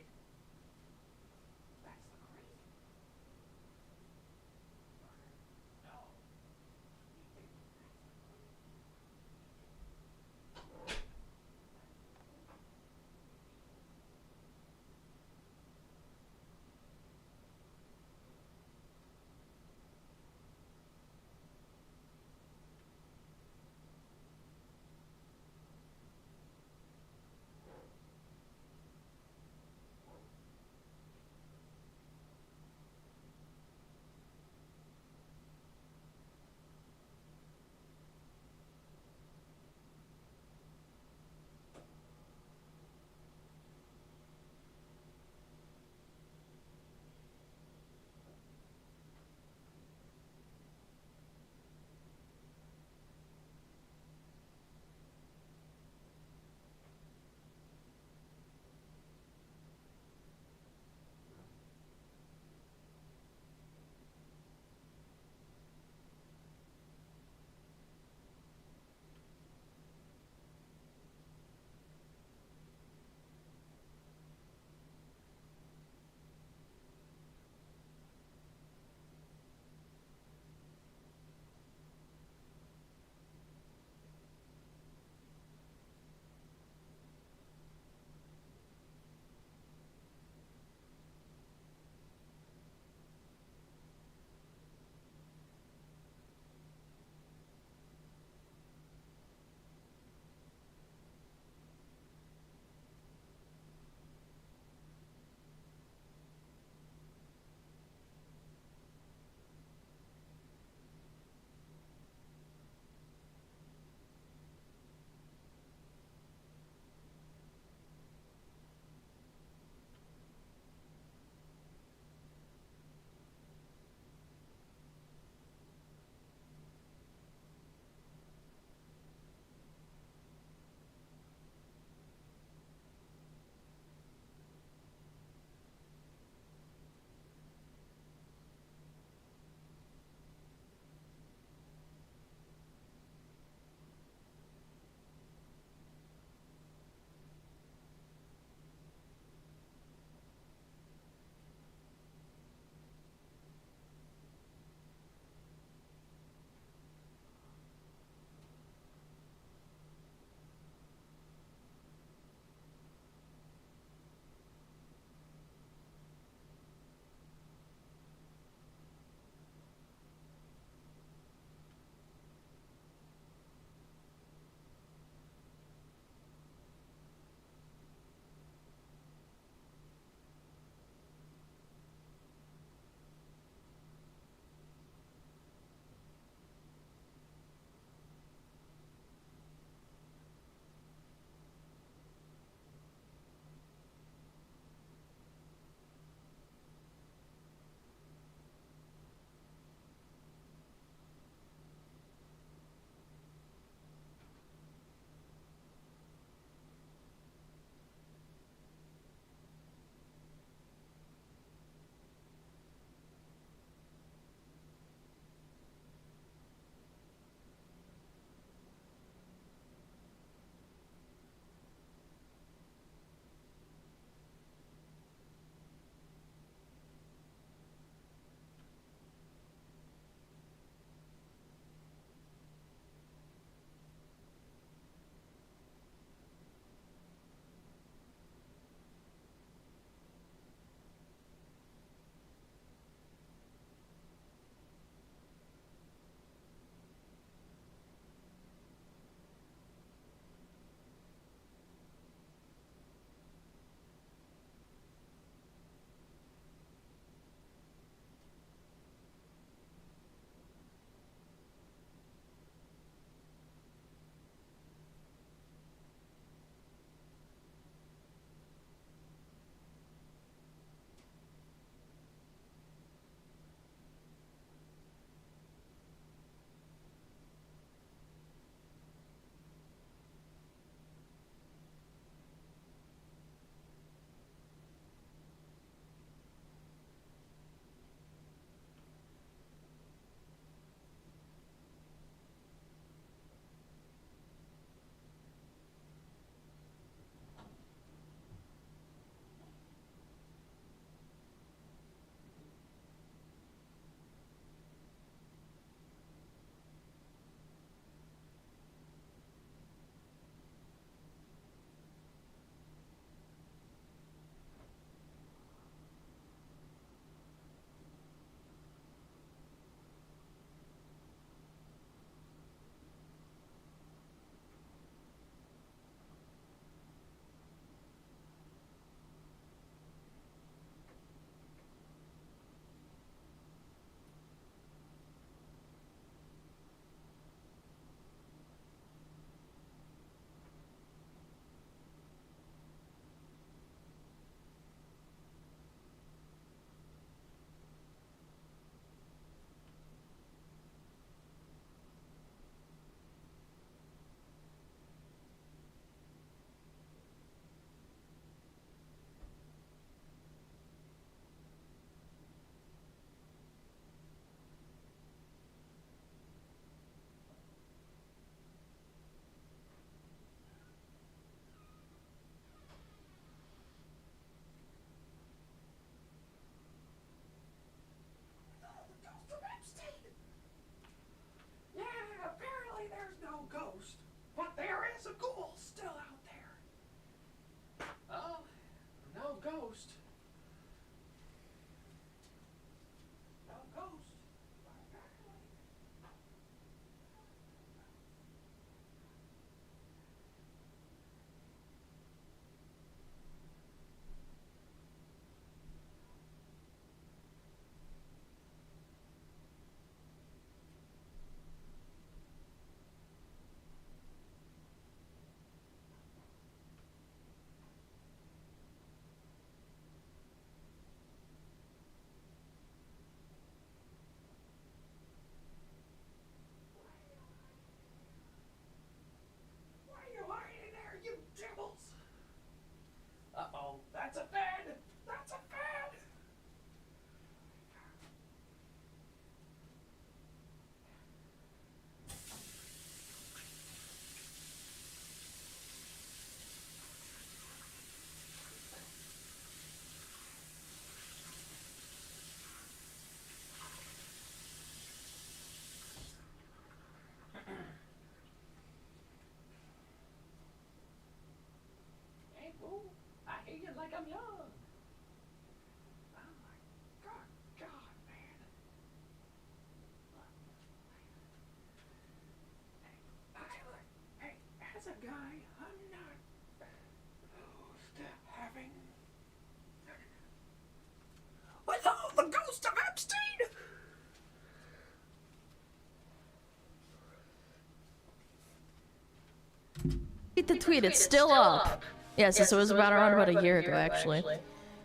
Speaker 14: the tweet. It's still up. Yes, this was around about a year ago, actually.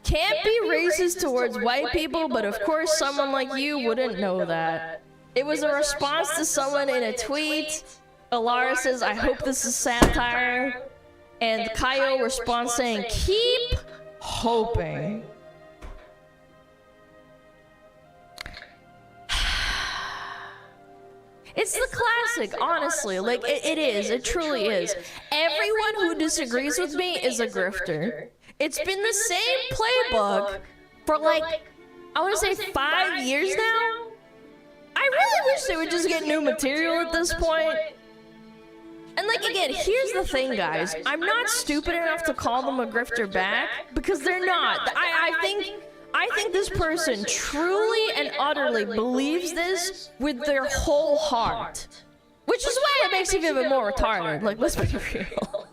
Speaker 14: Can't be racist towards white people, but of course someone like you wouldn't know that. It was a response to someone in a tweet. Alara says, I hope this is satire. And Kaio responds saying, keep hoping. It's the classic, honestly. Like, it is. It truly is. Everyone who disagrees with me is a grifter. It's been the same playbook for, like, I want to say 5 years now? I really wish they would just get new material at this point. And, like, again, here's the thing, guys. I'm not stupid enough to call them a grifter back, because they're not. I think this person truly and utterly believes this with their whole heart. Which is why it makes it even more retarded. Like, let's be real.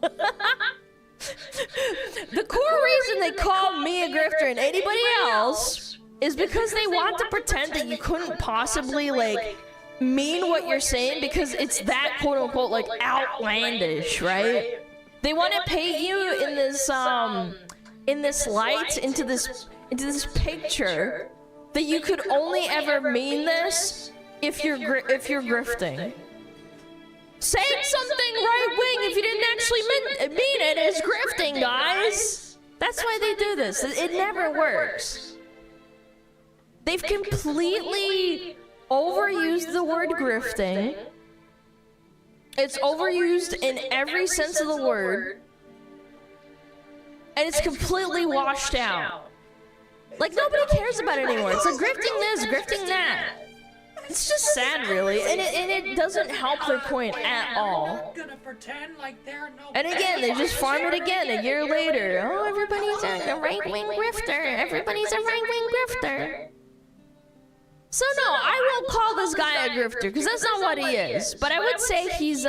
Speaker 14: The core reason they call me a grifter and anybody else is because they want to pretend that you couldn't possibly, like, mean what you're saying because it's that quote-unquote, like, outlandish, right? They want to paint you in this light, into this picture that you could only ever mean this if you're grifting. Saying something right-wing if you didn't actually mean it is grifting, guys. That's why they do this. It never works. They've completely overused the word grifting. It's overused in every sense of the word. And it's completely washed out. Like, nobody cares about it anymore. It's like grifting this, grifting that. It's just sad, really, and it doesn't help their point at all. And again, they just farm it again a year later. Oh, everybody's a right-wing grifter. Everybody's a right-wing grifter. So no, I won't call this guy a grifter, because that's not what he is. But I would say he's,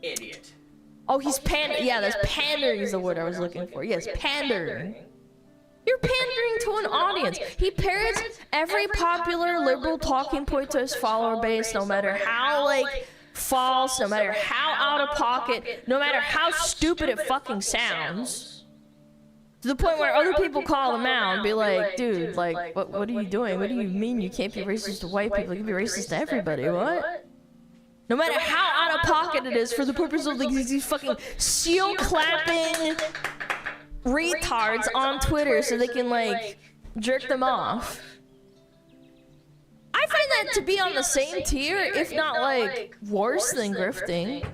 Speaker 14: idiot. Oh, he's yeah, that's pandering is the word I was looking for. Yes, pandering. You're pandering to an audience. He parrots every popular liberal talking point to his follower base, no matter how, like, false, no matter how out of pocket, no matter how stupid it fucking sounds. To the point where other people call him out and be like, dude, like, what are you doing? What do you mean you can't be racist to white people? You can be racist to everybody, what? No matter how out of pocket it is for the purpose of, like, these fucking seal-clapping retards on Twitter so they can, like, jerk them off. I find that to be on the same tier, if not, like, worse than grifting.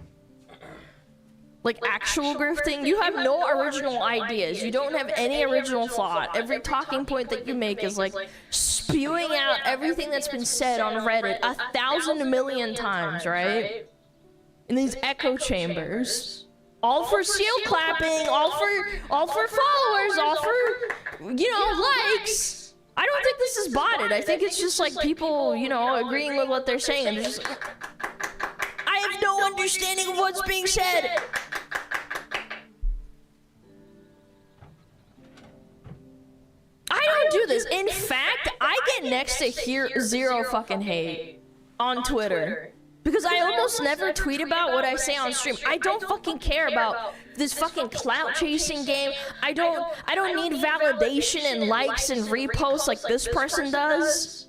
Speaker 14: Like, actual grifting. You have no original ideas. You don't have any original thought. Every talking point that you make is, like, spewing out everything that's been said on Reddit 1,000 million times, right? In these echo chambers. All for seal clapping, all for followers, all for, you know, likes. I don't think this is botted. I think it's just like people, you know, agreeing with what they're saying. And they're just like, I have no understanding of what's being said. I don't do this. In fact, I get next to zero fucking hate on Twitter. Because I almost never tweet about what I say on stream. I don't fucking care about this fucking clout chasing game. I don't need validation and likes and reposts like this person does.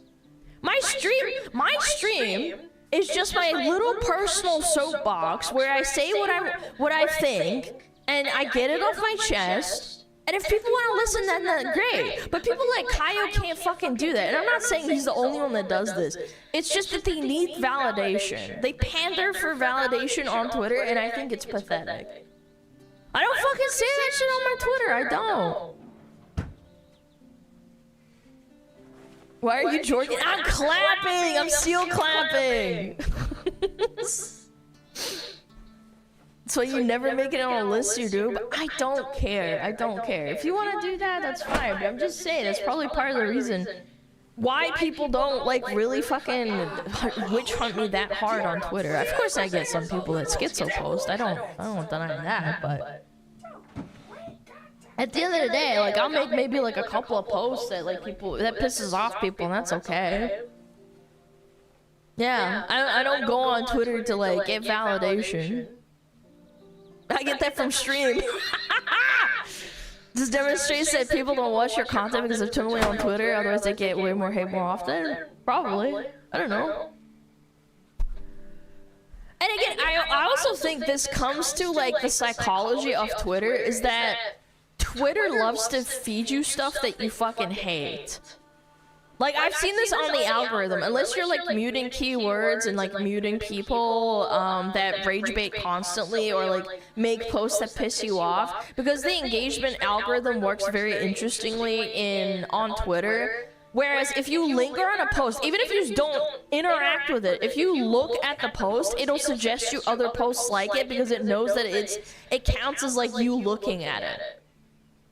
Speaker 14: My stream is just my little personal soapbox where I say what I think and I get it off my chest. And if people want to listen, then that's great. But people like Kaio can't fucking do that. And I'm not saying he's the only one that does this. It's just that they need validation. They pander for validation on Twitter, and I think it's pathetic. I don't fucking say that shit on my Twitter. I don't. Why are you joking? I'm clapping! I'm seal clapping! So you never make it on a list, you do? But I don't care. I don't care. If you want to do that, that's fine. But I'm just saying, that's probably part of the reason why people don't, like, really fucking witch hunt me that hard on Twitter. Of course I get some people that schizo post. I don't deny that, but at the end of the day, like, I'll make maybe, like, a couple of posts that, like, that pisses off people, and that's okay. Yeah, I don't go on Twitter to, like, get validation. I get that from stream. This demonstrates that people don't watch your content because they're totally on Twitter, otherwise they get way more hate more often. Probably. I don't know. And again, I also think this comes to like the psychology of Twitter, is that Twitter loves to feed you stuff that you fucking hate. Like, I've seen this on the algorithm. Unless you're, like, muting keywords and, like, muting people that rage bait constantly or, like, make posts that piss you off. Because the engagement algorithm works very interestingly on Twitter. Whereas if you linger on a post, even if you don't interact with it, if you look at the post, it'll suggest you other posts like it because it knows that it counts as, like, you looking at it.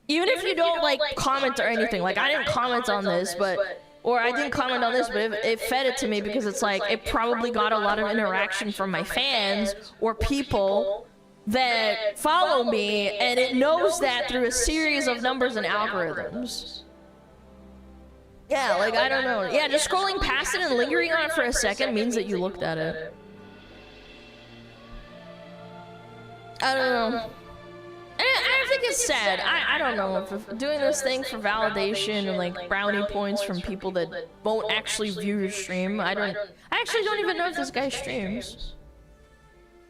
Speaker 14: Even if you don't, like, comment or anything. Like, I didn't comment on this, but... Or I didn't comment on this, but it fed it to me because it's like, it probably got a lot of interaction from my fans or people that follow me, and it knows that through a series of numbers and algorithms. Yeah, like, I don't know. Yeah, just scrolling past it and lingering on it for a second means that you looked at it. I don't know. I think it's sad. I don't know if doing this thing for validation and like brownie points from people that won't actually view your stream. I actually don't even know if this guy streams.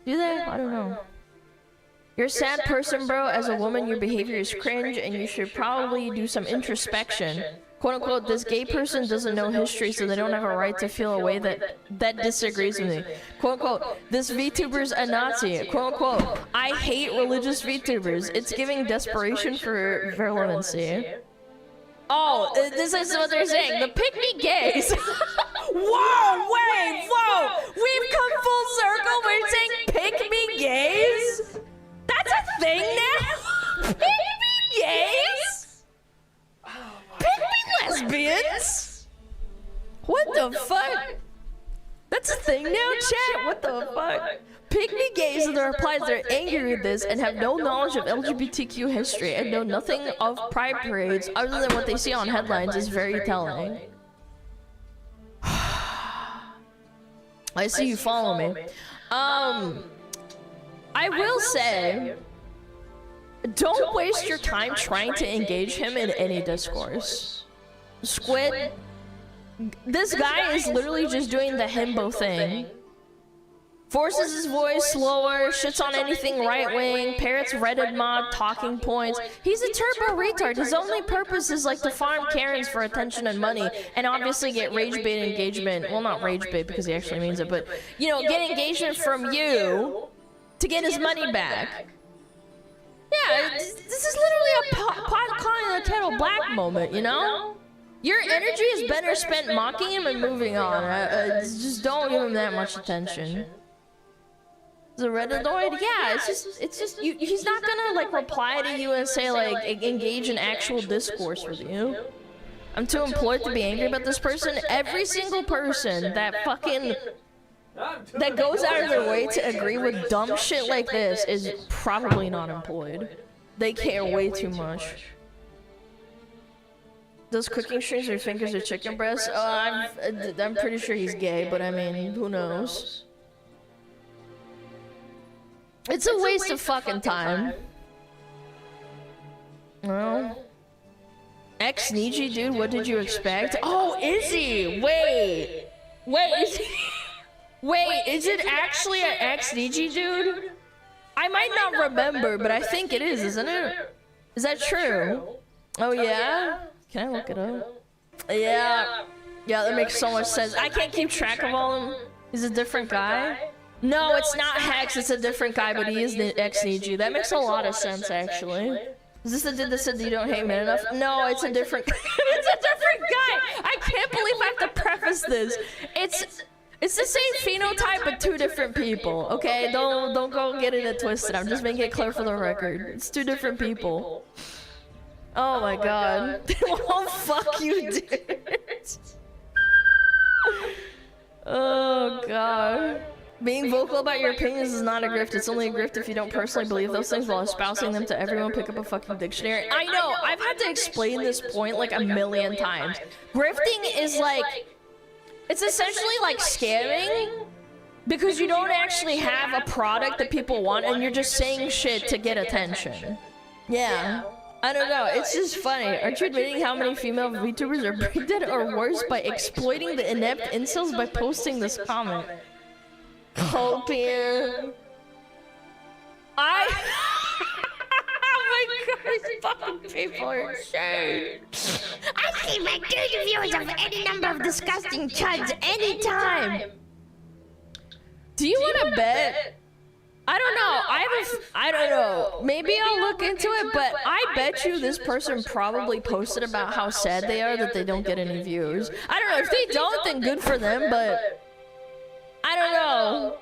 Speaker 14: Do they? I don't know. You're a sad person, bro. As a woman, your behavior is cringe, and you should probably do some introspection. Quote unquote, this gay person doesn't know history, so they don't have a right to feel a way that disagrees with me. Quote unquote, this VTuber's a Nazi. Quote unquote, I hate religious VTubers. It's giving desperation for virulency. Oh, this is what they're saying. The pick-me gays. Whoa, wait, whoa. We've come full circle. We're saying pick-me gays? That's a thing now? Pick-me gays? Pick-me lesbians? What the fuck? That's a thing now, chat? What the fuck? Pick-me gays are the replies. They're angry with this and have no knowledge of LGBTQ history and know nothing of pride parades other than what they see on headlines is very telling. I see you follow me. I will say, don't waste your time trying to engage him in any discourse. Squid, this guy is literally just doing the himbo thing. Forces his voice slower, shits on anything right-wing, parrots Reddit mod talking points. He's a turbo retard. His only purpose is like to farm Karens for attention and money, and obviously get rage bait engagement. Well, not rage bait because he actually means it, but, you know, get engagement from you to get his money back. Yeah, this is literally a pot calling the kettle black moment, you know? Your energy is better spent mocking him and moving on. Just don't give him that much attention. The Redditoid? Yeah, it's just, he's not gonna, like, reply to you and say, like, engage in actual discourse with you. I'm too employed to be angry about this person. Every single person that fucking... that goes out of their way to agree with dumb shit like this is probably not employed. They care way too much. Does cooking strings or fingers or chicken breasts? I'm pretty sure he's gay, but I mean, who knows? It's a waste of fucking time. Well, ex-Niji, dude, what did you expect? Oh, is he? Wait, is he? Wait, is it actually an ex-Niji, dude? I might not remember, but I think it is, isn't it? Is that true? Oh, yeah? Can I look it up? Yeah. Yeah, that makes so much sense. I can't keep track of all of them. He's a different guy? No, it's not Hex, it's a different guy, but he is the ex-Niji. That makes a lot of sense, actually. Is this the dude that said you don't hate men enough? No, it's a different it's a different guy! I can't believe I have to preface this. It's the same phenotype, but two different people, okay? Don't go get it twisted. I'm just making it clear for the record. It's two different people. Oh my god. Oh, fuck you, dude. Oh god. Being vocal about your opinions is not a grift. It's only a grift if you don't personally believe those things while espousing them to everyone. Pick up a fucking dictionary. I know, I've had to explain this point like a million times. Grifting is like... it's essentially like scamming, Because you don't actually have a product that people want and you're just saying shit to get attention. Yeah. I don't know, it's just funny. Aren't you admitting how many female VTubers are brain dead or worse by exploiting the inept incels by posting this comment? Copian. Oh my god, these fucking people are insane.
Speaker 12: I see my 30 viewers of any number of disgusting chuds anytime.
Speaker 14: Do you want to bet? I don't know. I don't know. Maybe I'll look into it, but I bet you this person probably posted about how sad they are that they don't get any views. I don't know. If they don't, then good for them, but I don't know.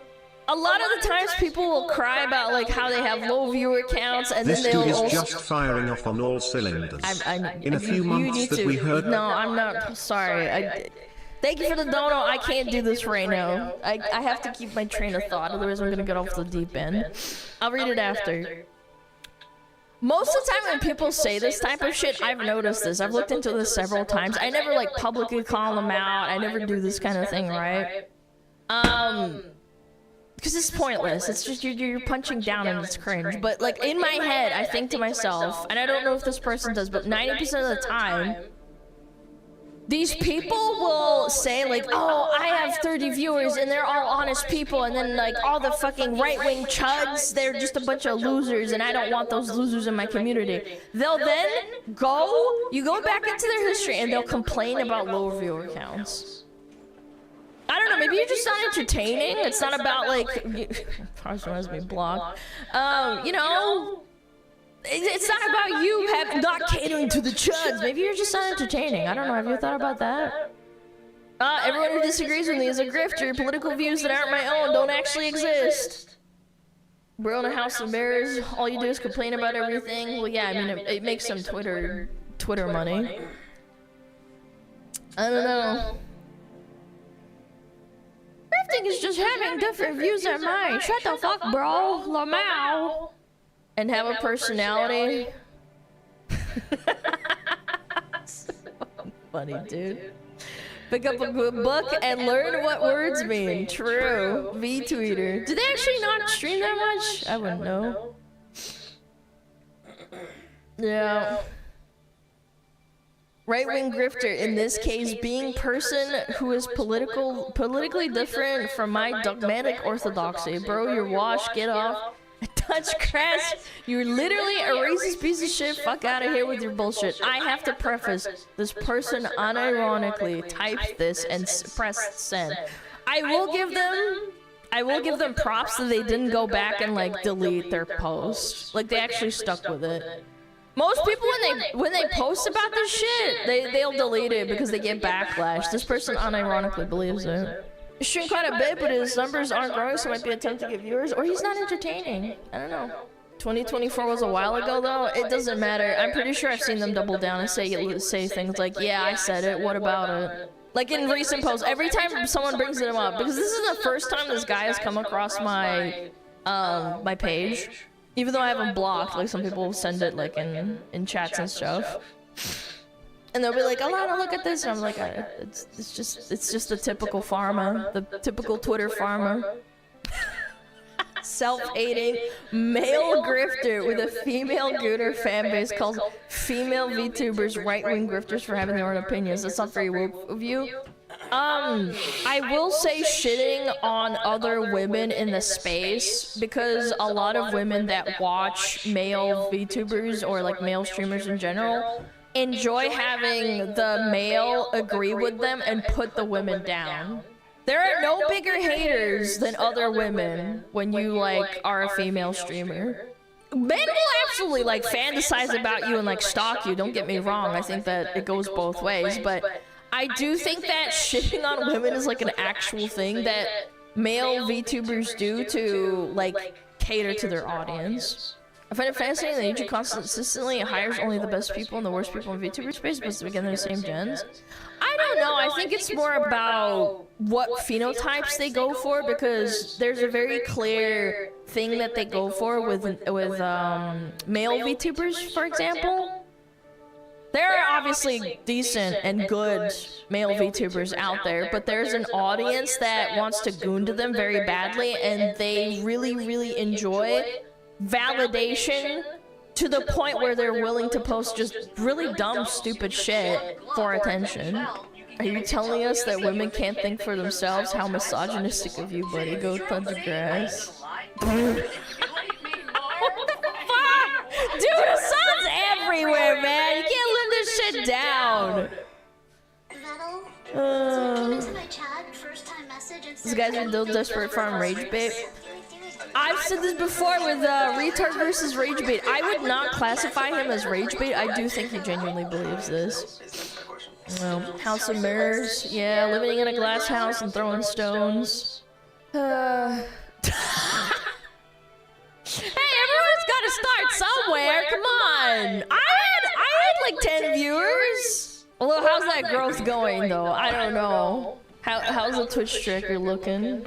Speaker 14: A lot of the times people will cry about like how they have low viewer counts and
Speaker 6: this
Speaker 14: then they'll
Speaker 6: dude is
Speaker 14: also...
Speaker 6: just firing off on all cylinders. In a few
Speaker 14: you
Speaker 6: months
Speaker 14: need
Speaker 6: that
Speaker 14: to...
Speaker 6: we heard...
Speaker 14: No, I'm not... Sorry. Thank you for the dono. I can't do this right now. I have to keep my train of thought, otherwise I'm gonna get off the deep end. I'll read it after. Most of the time when people say this type of shit, I've noticed this. I've looked into this several times. I never like publicly call them out. I never do this kind of thing, right? Because it's pointless. It's just you're punching down and it's cringe. But like in my head, I think to myself, and I don't know if this person does, but 90% of the time, these people will say like, oh, I have 30 viewers and they're all honest people, and then like all the fucking right-wing chuds, they're just a bunch of losers and I don't want those losers in my community. They'll then you go back into their history and they'll complain about low viewer counts. I don't know, maybe you're just not entertaining. It's not about like, probably reminds me of blog. You know, it's not about you not catering to the chuds. Maybe you're just not entertaining. I don't know, have you thought about that? Everyone who disagrees with me is a grifter. Political views that aren't my own don't actually exist. We're on a house of mirrors. All you do is complain about everything. Well, yeah, I mean, it makes some Twitter money. I don't know. Grifting is just having different views than mine. Shut the fuck, bro. Lamau. And have a personality. So funny, dude. Pick up a good book and learn what words mean. True. V-tweeter. Do they actually not stream that much? I wouldn't know. Yeah. Right-wing grifter, in this case, being person who is politically different from my dogmatic orthodoxy. Bro, you're washed, get off. Touch crash. You're literally a racist piece of shit. Fuck out of here with your bullshit. I have to preface, this person unironically typed this and pressed send. I will give them props that they didn't go back and like delete their post. Like they actually stuck with it. Most people when they post about this shit, they'll delete it because they get backlash. This person unironically believes it. He's streamed quite a bit, but his numbers aren't growing, so it might be an attempt to get viewers, or he's not entertaining. I don't know. 2024 was a while ago, though. It doesn't matter. I'm pretty sure I've seen them double down and say things like, yeah, I said it, what about it? Like in recent posts, every time someone brings it up, because this is the first time this guy has come across my, my page. Even though I have him blocked, like some people send it like in chats and stuff. And they'll be like, Alana, look at this, and I'm like, it's just the typical farmer, the typical Twitter farmer. Self-hating male grifter with a female gooner fanbase calls female VTubers right-wing grifters for having their own opinions. That's not very woke of you. I will say shitting on other women in the space, because a lot of women that watch male VTubers or like male streamers in general enjoy having the male agree with them and put the women down. There are no bigger haters than other women when you like are a female streamer. Men will absolutely like fantasize about you and like stalk you, don't get me wrong. I think that it goes both ways, but I do think that shitting on women is like an actual thing that male VTubers do to like cater to their audience. I find it fascinating that YouTube consistently hires only the best people and the worst people in VTuber space, but again, they're the same gens. I don't know, I think it's more about what phenotypes they go for, because there's a very clear thing that they go for with male VTubers, for example. There are obviously decent and good male VTubers out there, but there's an audience that wants to goon to them very badly, and they really, really enjoy validation to the point where they're willing to post just really dumb, stupid shit for attention. Are you telling us that women can't think for themselves? How misogynistic of you, buddy. Go touch the grass. What the fuck? Dude, the sun's everywhere, man. You can't live this shit down. This guy's been still desperate farm rage bait. I've said this before with retard versus rage bait. I would not classify him as rage bait. I do think he genuinely believes this. House of Mirrors. Yeah, living in a glass house and throwing stones. Hey, everyone's got to start somewhere. Come on. I had like 10 viewers. Although, how's that growth going though? I don't know. How's the Twitch tracker looking?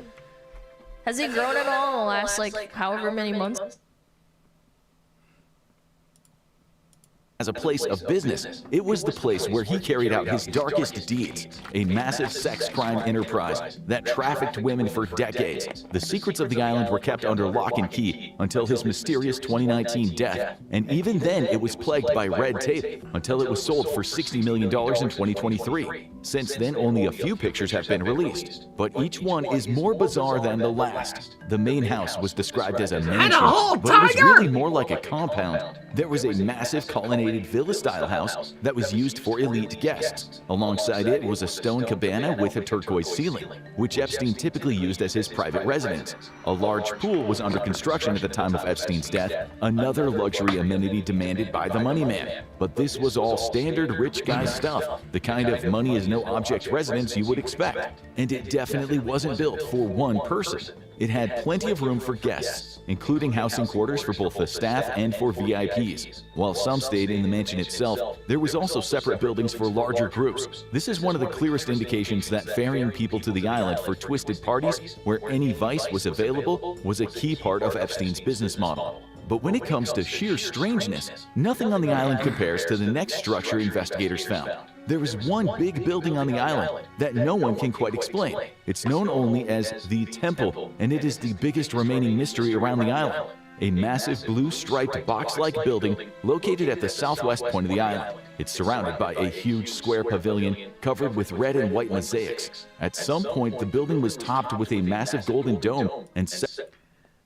Speaker 14: Has he grown at all in the last like however many months?
Speaker 4: As a place of business, it was the place where he carried out his darkest deeds, a massive sex crime enterprise that trafficked women for decades. The secrets of the island were kept under lock and key until his mysterious 2019 death, and even then it was plagued by red tape until it was sold for $60 million in 2023. Since then, only a few pictures have been released, but each one is more bizarre than the last. The main house was described as a mansion, but it was really more like a compound. There was a massive colonnaded villa-style house that was used for elite guests. Alongside it was a stone cabana with a turquoise ceiling, which Epstein typically used as his private residence. A large pool was under construction at the time of Epstein's death, another luxury amenity demanded by the money man. But this was all standard rich guy stuff, the kind of money-is-no-object residence you would expect. And it definitely wasn't built for one person. It had plenty of room for guests, including housing quarters for both the staff and for VIPs. While some stayed in the mansion itself, there was also separate buildings for larger groups. This is one of the clearest indications that ferrying people to the island for twisted parties where any vice was available was a key part of Epstein's business model. But when it comes to sheer strangeness, nothing on the island compares to the next structure investigators found. There is one big building on the island that no one can quite explain. It's known only as the Temple, and it is the biggest remaining mystery around the island. A massive blue-striped box-like building located at the southwest point of the island. It's surrounded by a huge square pavilion covered with red and white mosaics. At some point, the building was topped with a massive golden dome and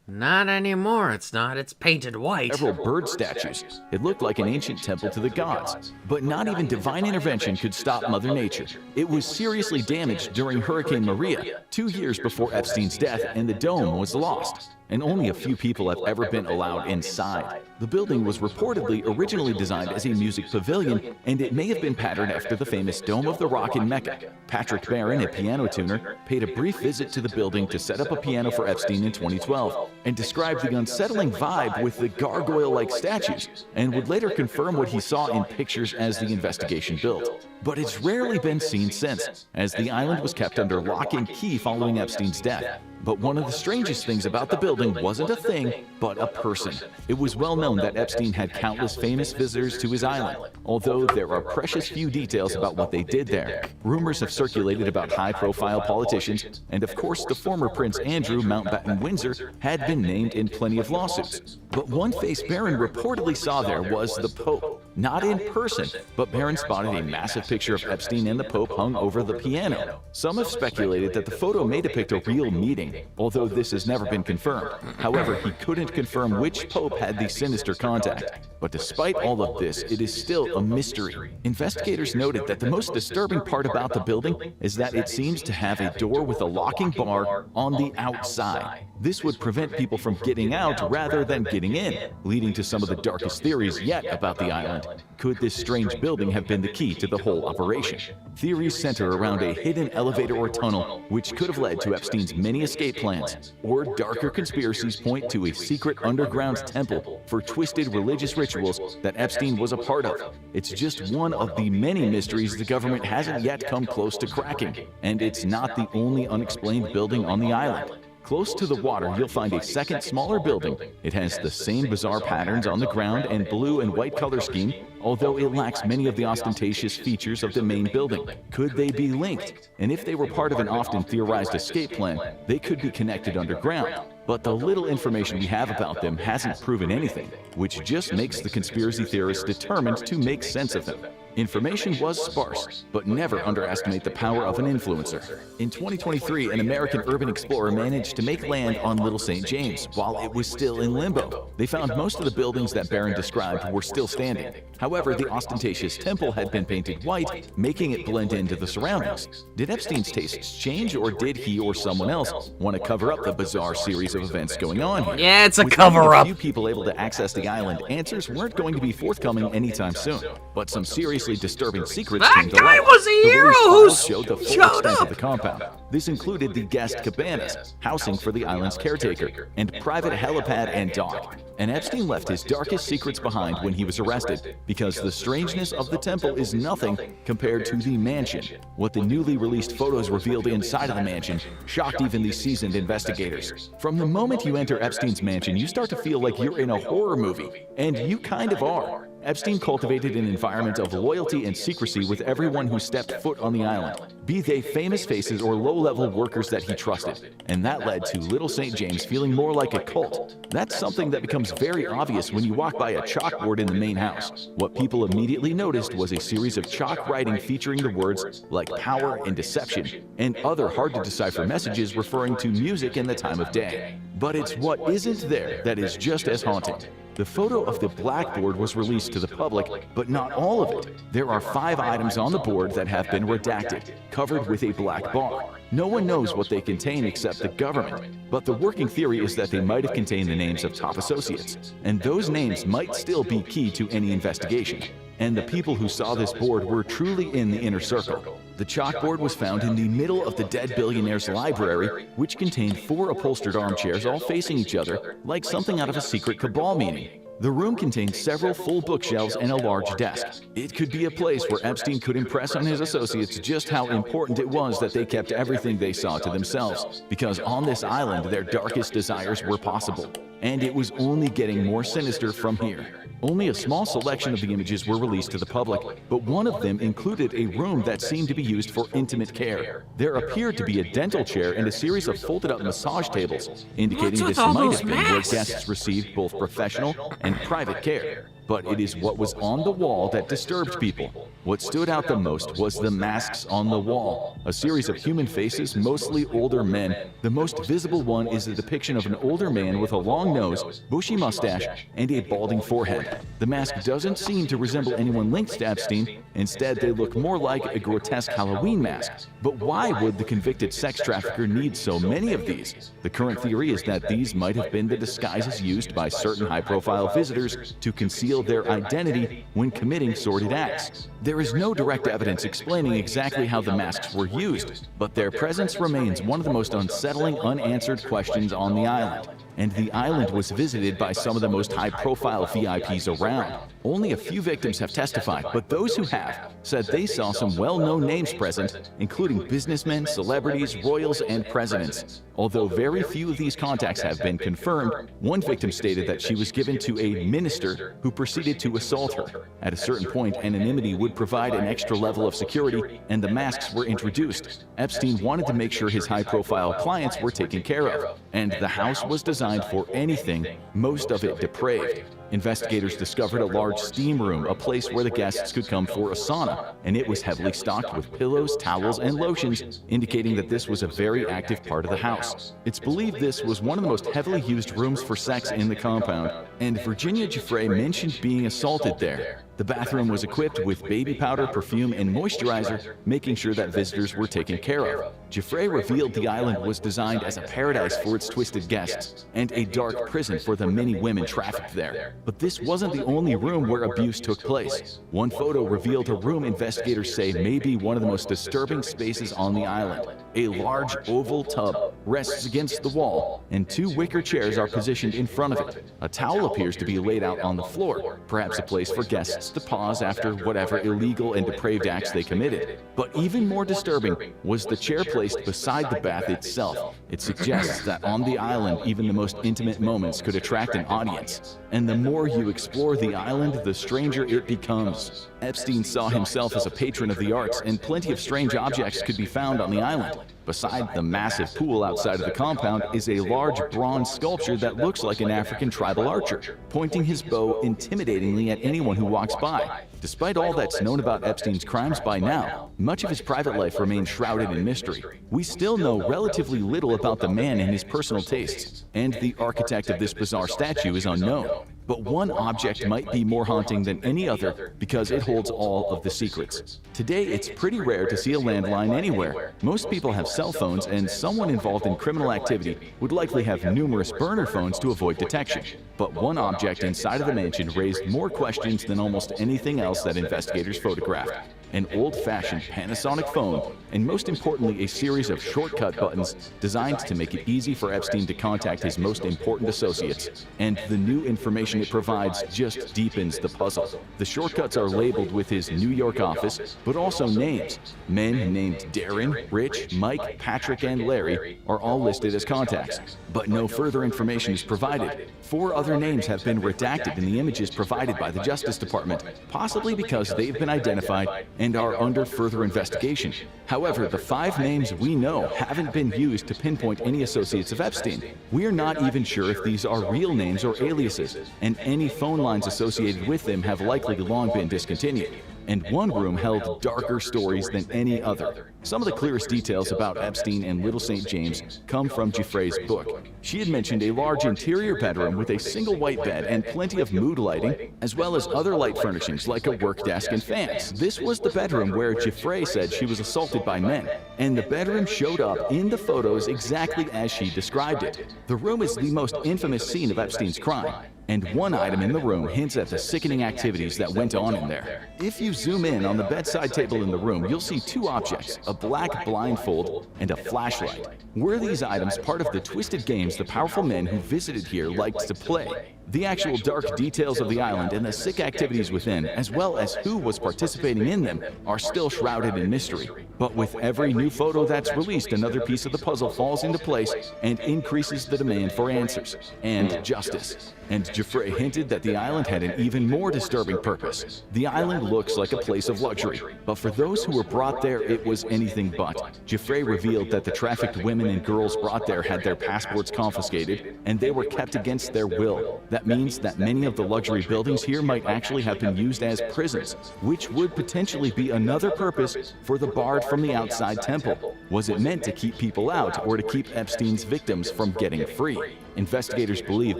Speaker 2: not anymore, it's not. It's painted white.
Speaker 4: Several bird statues. It looked like an ancient temple to the gods. But not even divine intervention could stop Mother Nature. It was seriously damaged during Hurricane Maria, 2 years before Epstein's death, and the dome was lost. And only a few people have ever been allowed inside. The building was reportedly originally designed as a music pavilion, and it may have been patterned after the famous Dome of the Rock in Mecca. Patrick Barron, a piano tuner, paid a brief visit to the building to set up a piano for Epstein in 2012, and described the unsettling vibe with the gargoyle-like statues, and would later confirm what he saw in pictures as the investigation built. But it's rarely been seen since, as the island was kept under lock and key following Epstein's death. But one of the strangest things about the building wasn't a thing, but a person. It was well known that Epstein had countless famous visitors to his island, although there are precious few details about what they did there. Rumors have circulated about high-profile politicians, and of course the former Prince Andrew Mountbatten Windsor had been named in plenty of lawsuits. But one face Barron reportedly saw there was the Pope. Not in person, but Barron spotted a massive picture of Epstein and the Pope hung over the piano. Some have speculated that the photo may depict a real meeting, although this has never been confirmed. However, he couldn't confirm which Pope had the sinister contact. But despite all of this, it is still a mystery. Investigators noted that the most disturbing part about the building is that it seems to have a door with a locking bar on the outside. This would prevent people from getting out rather than getting in, leading to some of the darkest theories yet about the island. Could this strange building have been the key to the whole operation? Theories center around a hidden elevator or tunnel, which could have led to Epstein's many escape plans, or darker conspiracies point to a secret underground temple for twisted religious rituals that Epstein was a part of. It's just one of the many mysteries the government hasn't yet come close to cracking, and it's not the only unexplained building on the island. Close to the water, you'll find a second, smaller building. It has the same bizarre patterns on the ground and blue and white color scheme although it lacks many of the ostentatious features of the main building. Could they be linked? And if they were part of an often theorized escape plan, they could be connected underground. But the little information we have about them hasn't proven anything, which just makes the conspiracy theorists determined to make sense of them. Information was sparse, but never underestimate the power of an influencer. In 2023, an American urban explorer managed to make land on Little St. James while it was still in limbo. They found most of the buildings that Barron described were still standing. However, the ostentatious temple had been painted white, making it blend into the surroundings. Did Epstein's tastes change, or did he or someone else want to cover up the bizarre series of events going on here?
Speaker 2: Yeah, it's a
Speaker 4: With
Speaker 2: cover-up.
Speaker 4: only a few people able to access the island, answers weren't going to be forthcoming anytime soon. But some seriously disturbing secrets came to light.
Speaker 2: That guy was a
Speaker 4: The
Speaker 2: hero
Speaker 4: release
Speaker 2: who
Speaker 4: files showed the full
Speaker 2: showed
Speaker 4: extent
Speaker 2: up.
Speaker 4: of the compound. This included the guest cabanas, housing for the island's caretaker, and private helipad and dock. And Epstein left his darkest secrets behind when he was arrested, because the strangeness of the temple is nothing compared to the mansion. What the newly released photos revealed inside of the mansion shocked even the seasoned investigators. From the moment you enter Epstein's mansion, you start to feel like you're in a horror movie, and you kind of are. Epstein cultivated an environment of loyalty and secrecy with everyone who stepped foot on the island, be they famous faces or low-level workers that he trusted. And that led to Little St. James feeling more like a cult. That's something that becomes very obvious when you walk by a chalkboard in the main house. What people immediately noticed was a series of chalk writing featuring the words like power and deception, and other hard-to-decipher messages referring to music and the time of day. But it's what isn't there that is just as haunting. The photo of the blackboard was released to the public, but not all of it. There are 5 items on the board that have been redacted, covered with a black bar. No one knows what they contain except the government, but the working theory is that they might have contained the names of top associates, and those names might still be key to any investigation. And the people who saw this board were truly in the inner circle. The chalkboard was found in the middle of the dead billionaire's library, which contained 4 upholstered armchairs all facing each other, like something out of a secret cabal meeting. The room contained several full bookshelves and a large desk. It could be a place where Epstein could impress on his associates just how important it was that they kept everything they saw to themselves, because on this island their darkest desires were possible. And it was only getting more sinister from here. Only a small selection of the images were released to the public, but one of them included a room that seemed to be used for intimate care. There appeared to be a dental chair and a series of folded-up massage tables, indicating this might have been where guests received both professional and private care. But it is what was on the wall that disturbed people. What stood out the most was the masks on the wall. A series of human faces, mostly older men. The most visible one is a depiction of an older man with a long nose, bushy mustache, and a balding forehead. The mask doesn't seem to resemble anyone linked to Epstein. Instead, they look more like a grotesque Halloween mask. But why would the convicted sex trafficker need so many of these? The current theory is that these might have been the disguises used by certain high-profile visitors to conceal their identity when committing sordid acts. There is no direct evidence explaining exactly how the masks were used, but their presence remains one of the most unsettling unanswered questions on the island. And the island was visited by some of the most high-profile VIPs around. Only a few victims have testified, but those who have said they saw some well-known names present, including businessmen, celebrities, royals, and presidents. Although very few of these contacts have been confirmed, one victim stated that she was given to a minister who proceeded to assault her. At a certain point, anonymity would provide an extra level of security, and the masks were introduced. Epstein wanted to make sure his high-profile clients were taken care of, and the house was designed for anything, most of it depraved. Investigators discovered a large steam room, a place where the guests could come for a sauna, and it was heavily stocked with pillows, towels, and lotions, indicating that this was a very active part of the house. It's believed this was one of the most heavily used rooms for sex in the compound, and Virginia Giuffre mentioned being assaulted there. The bathroom was equipped with baby powder, perfume, and moisturizer, making sure that visitors were taken care of. Giuffre revealed the island was designed as a paradise for its twisted guests, and a dark prison for the many women trafficked there. But this wasn't the only room where abuse took place. One photo revealed a room investigators say may be one of the most disturbing spaces on the island. A large oval tub rests against the wall, and 2 wicker chairs are positioned in front of it. A towel appears to be laid out on the floor, perhaps a place for guests guests to pause after whatever illegal and depraved acts they committed. But even more disturbing was the chair placed beside the bath itself. It suggests that on the island, even the most intimate moments could attract an audience. And the more you explore the island, the stranger it becomes. Epstein saw himself as a patron of the arts, and plenty of strange objects could be found on the island. Beside the massive pool outside of the compound is a large bronze sculpture that looks like an African tribal archer, pointing his bow intimidatingly at anyone who walks by. Despite all that's known about Epstein's crimes by now, much of his private life remains shrouded in mystery. We still know relatively little about the man and his personal tastes, and the architect of this bizarre statue is unknown. But one object might be more haunting than any other because it holds all of the secrets. Today, it's pretty rare to see a landline anywhere. Most people have cell phones, and someone involved in criminal activity would likely have numerous burner phones to avoid detection. But one object inside of the mansion raised more questions than almost anything else that investigators photographed. An old-fashioned Panasonic phone, and most importantly a series of shortcut buttons designed to make it easy for Epstein to contact his most important associates. And the new information it provides just deepens the puzzle. The shortcuts are labeled with his New York office, but also names. Men named Darren, Rich, Mike, Patrick, and Larry are all listed as contacts. But no further information is provided. 4 other names have been redacted in the images provided by the Justice Department, possibly because they've been identified and are under further investigation. However, the 5 names we know haven't been used to pinpoint any associates of Epstein. We're not even sure if these are real names or aliases, and any phone lines associated with them have likely long been discontinued. And one room held darker stories than any other. Some of the clearest details about Epstein and Little St. James come from Giuffre's book. She had mentioned a large interior bedroom with a single white bed and plenty of mood lighting, as well as other light furnishings like a work desk and fans. This was the bedroom where Giuffre said she was assaulted by men, and the bedroom showed up in the photos exactly as she described it. The room is the most infamous scene of Epstein's crime, and one item in the room hints at the sickening activities that went on in there. If you zoom in on the bedside table in the room, you'll see 2 objects, a black blindfold and a flashlight. Were these items part of the twisted games the powerful men who visited here liked to play? The actual dark details of the island and the sick activities within, as well as who was participating in them, are still shrouded in mystery. But with every new photo that's released, another piece of the puzzle falls into place and increases the demand for answers and justice. And Giuffre hinted that the island had an even more disturbing purpose. The island looks like a place of luxury, but for those who were brought there, it was anything but. Giuffre revealed that the trafficked women and girls brought there had their passports confiscated, and they were kept against their will. That means that many of the luxury buildings here might actually have been used as prisons, which would potentially be another purpose for the barred from the outside temple. Was it meant to keep people out or to keep Epstein's victims from getting free? Investigators believe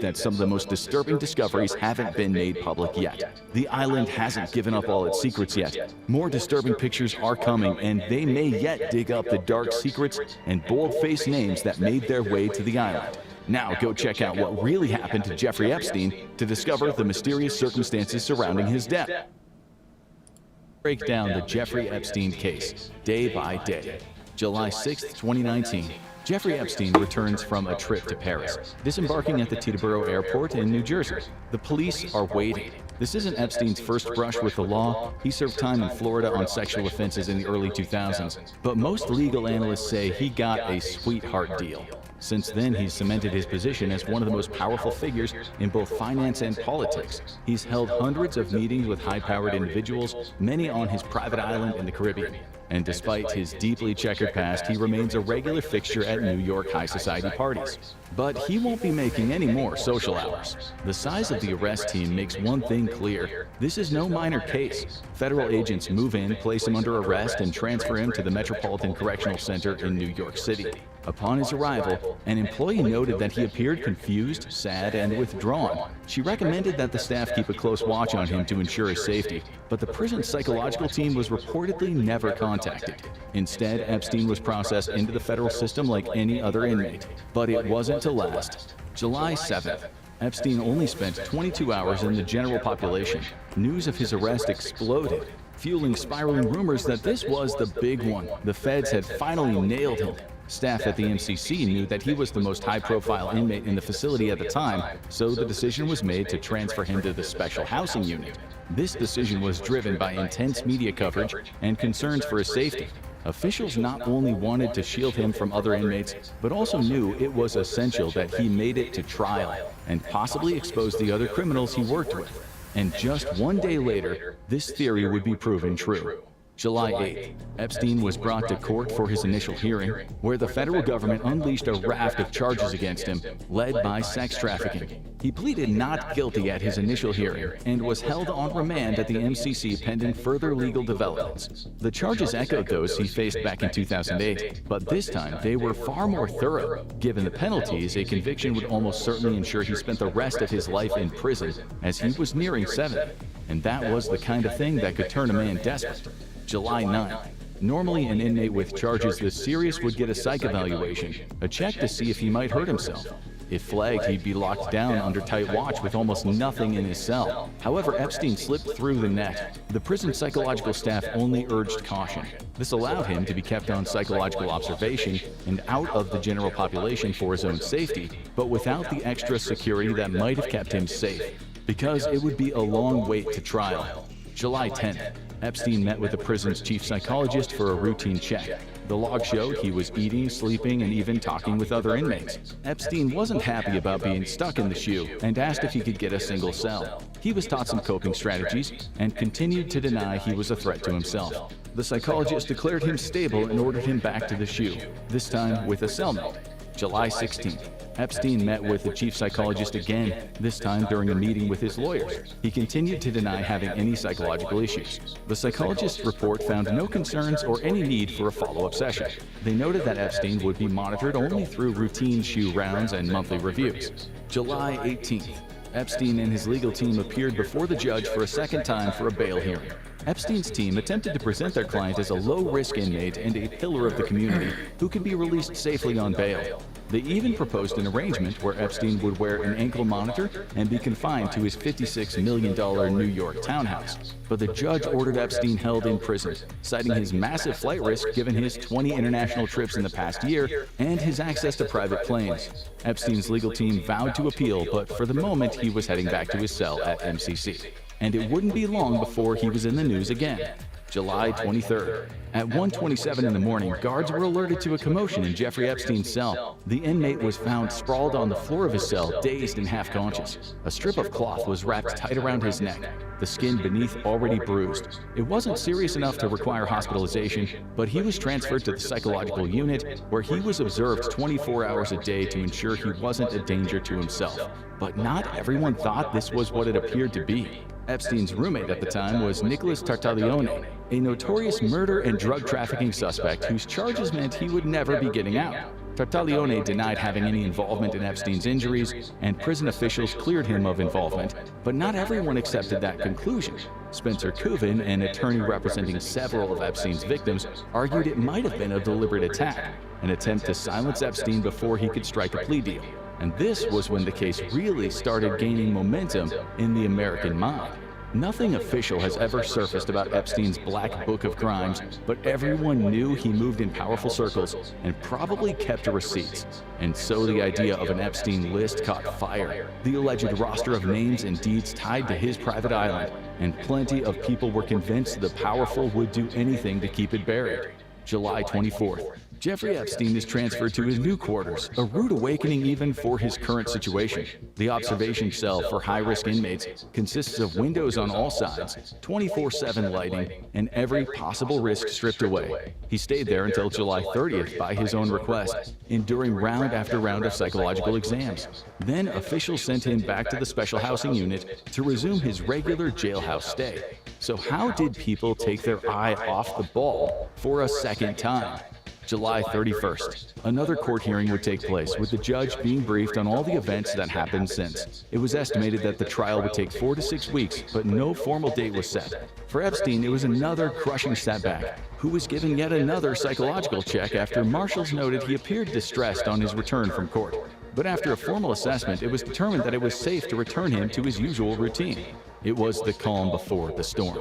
Speaker 4: that some of the most disturbing discoveries haven't been made public yet. The island hasn't given up all its secrets yet. More disturbing pictures are coming, and they may yet dig up the dark secrets and bold-faced names that made their way to the island. Now go check out what really happened to Jeffrey Epstein to discover the mysterious circumstances surrounding his death. Break down the Jeffrey Epstein case, day by day. July 6, 2019. Jeffrey Epstein returns from a trip to Paris, disembarking at the Teterboro Airport in New Jersey. The police are waiting. This isn't Epstein's first brush with the law. He served time in Florida on sexual offenses in the early 2000s, but most legal analysts say he got a sweetheart deal. Since then, he's cemented his position as one of the most powerful figures in both finance and politics. He's held hundreds of meetings with high-powered individuals, many on his private island in the Caribbean. And despite his deeply checkered past, he remains a regular fixture at New York high society parties. But he won't be making any more social hours. The size of the arrest team makes one thing clear. This is no minor case. Federal agents move in, place him under arrest, and transfer him to the Metropolitan Correctional Center in New York City. Upon his arrival, an employee noted that he appeared confused, sad, and withdrawn. She recommended that the staff keep a close watch on him to ensure his safety, but the prison's psychological team was reportedly never contacted. Instead, Epstein was processed into the federal system like any other inmate. But it wasn't to last. July 7th. Epstein only spent 22 hours in the general population. News of his arrest exploded, fueling spiraling rumors that this was the big one. The feds had finally nailed him. Staff at the MCC knew that he was the most high-profile inmate in the facility at the time, so the decision was made to transfer him to the Special Housing Unit. This decision was driven by intense media coverage and concerns for his safety. Officials not only wanted to shield him from other inmates, but also knew it was essential that he made it to trial and possibly expose the other criminals he worked with. And just one day later, this theory would be proven true. July 8th, Epstein was brought to court for his initial hearing, where the federal government unleashed a raft of charges against him, led by sex trafficking. He pleaded not guilty at his initial hearing and was held on remand at the MCC pending further legal developments. The charges echoed those he faced back in 2008, but this time they were far more thorough. Given the penalties, a conviction would almost certainly ensure he spent the rest of his life in prison, as he was nearing 70. And that was the kind of thing that could turn a man desperate. July 9th. Normally, an inmate with charges this serious would get a psych evaluation, a check to see if he might hurt himself. If flagged, he'd be locked down under tight watch with almost nothing in his cell. However, Epstein slipped through the net. The prison psychological staff only urged caution. This allowed him to be kept on psychological observation and out of the general population for his own safety, but without the extra security that might have kept him safe, because it would be a long wait to trial. July 10th. Epstein met with the prison's chief psychologist for a routine check. The log showed he was eating, sleeping, and even talking with other inmates. Epstein wasn't happy about being stuck in the SHU and asked if he could get a single cell. He was taught some coping strategies and continued to deny he was a threat to himself. The psychologist declared him stable and ordered him back to the SHU, this time with a cellmate. July 16th. Epstein met with the chief psychologist again, this time during a meeting with his lawyers. He continued to deny having any psychological issues. The psychologist's report found no concerns or any need for a follow-up session. They noted that Epstein would be monitored only through routine SHU rounds and monthly reviews. July 18th. Epstein and his legal team appeared before the judge for a second time for a bail hearing. Epstein's team attempted to present their client as a low-risk inmate and a pillar of the community who could be released safely on bail. They even proposed an arrangement where Epstein would wear an ankle monitor and be confined to his $56 million New York townhouse. But the judge ordered Epstein held in prison, citing his massive flight risk given his 20 international trips in the past year and his access to private planes. Epstein's legal team vowed to appeal, but for the moment he was heading back to his cell at MCC. And it wouldn't be long before he was in the news again. July 23rd. At 1:27 in the morning, guards were alerted to a commotion in Jeffrey Epstein's cell. The inmate was found sprawled on the floor of his cell, dazed and half-conscious. A strip of cloth was wrapped tight around his neck, the skin beneath already bruised. It wasn't serious enough to require hospitalization, but he was transferred to the psychological unit, where he was observed 24 hours a day to ensure he wasn't a danger to himself. But not everyone thought this was what it appeared to be. Epstein's roommate at the time was Nicholas Tartaglione, a notorious murder and drug trafficking suspect whose charges meant he would never be getting out. Tartaglione denied having any involvement in Epstein's injuries, and prison officials cleared him of involvement. But not everyone accepted that conclusion. Spencer Cooven, an attorney representing several of Epstein's victims, argued it might have been a deliberate attack, an attempt to silence Epstein before he could strike a plea deal. And this was when the case really started gaining momentum in the American mind. Nothing official has ever surfaced about Epstein's black book of crimes, but everyone knew he moved in powerful circles and probably kept receipts. And so the idea of an Epstein list caught fire. The alleged roster of names and deeds tied to his private island, and plenty of people were convinced the powerful would do anything to keep it buried. July 24th. Jeffrey Epstein is transferred to his new quarters, a rude awakening even for his current situation. The observation cell for high-risk inmates consists of windows on all sides, 24/7 lighting, and every possible risk stripped away. He stayed there until July 30th by his own request, enduring round after round of psychological exams. Then officials sent him back to the special housing unit to resume his regular jailhouse stay. So how did people take their eye off the ball for a second time? July 31st. Another court hearing would take place, with the judge being briefed on all the events that happened since. It was estimated that the trial would take 4 to 6 weeks, but no formal date was set. For Epstein, it was another crushing setback, who was given yet another psychological check after marshals noted he appeared distressed on his return from court. But after a formal assessment, it was determined that it was safe to return him to his usual routine. It was the calm before the storm.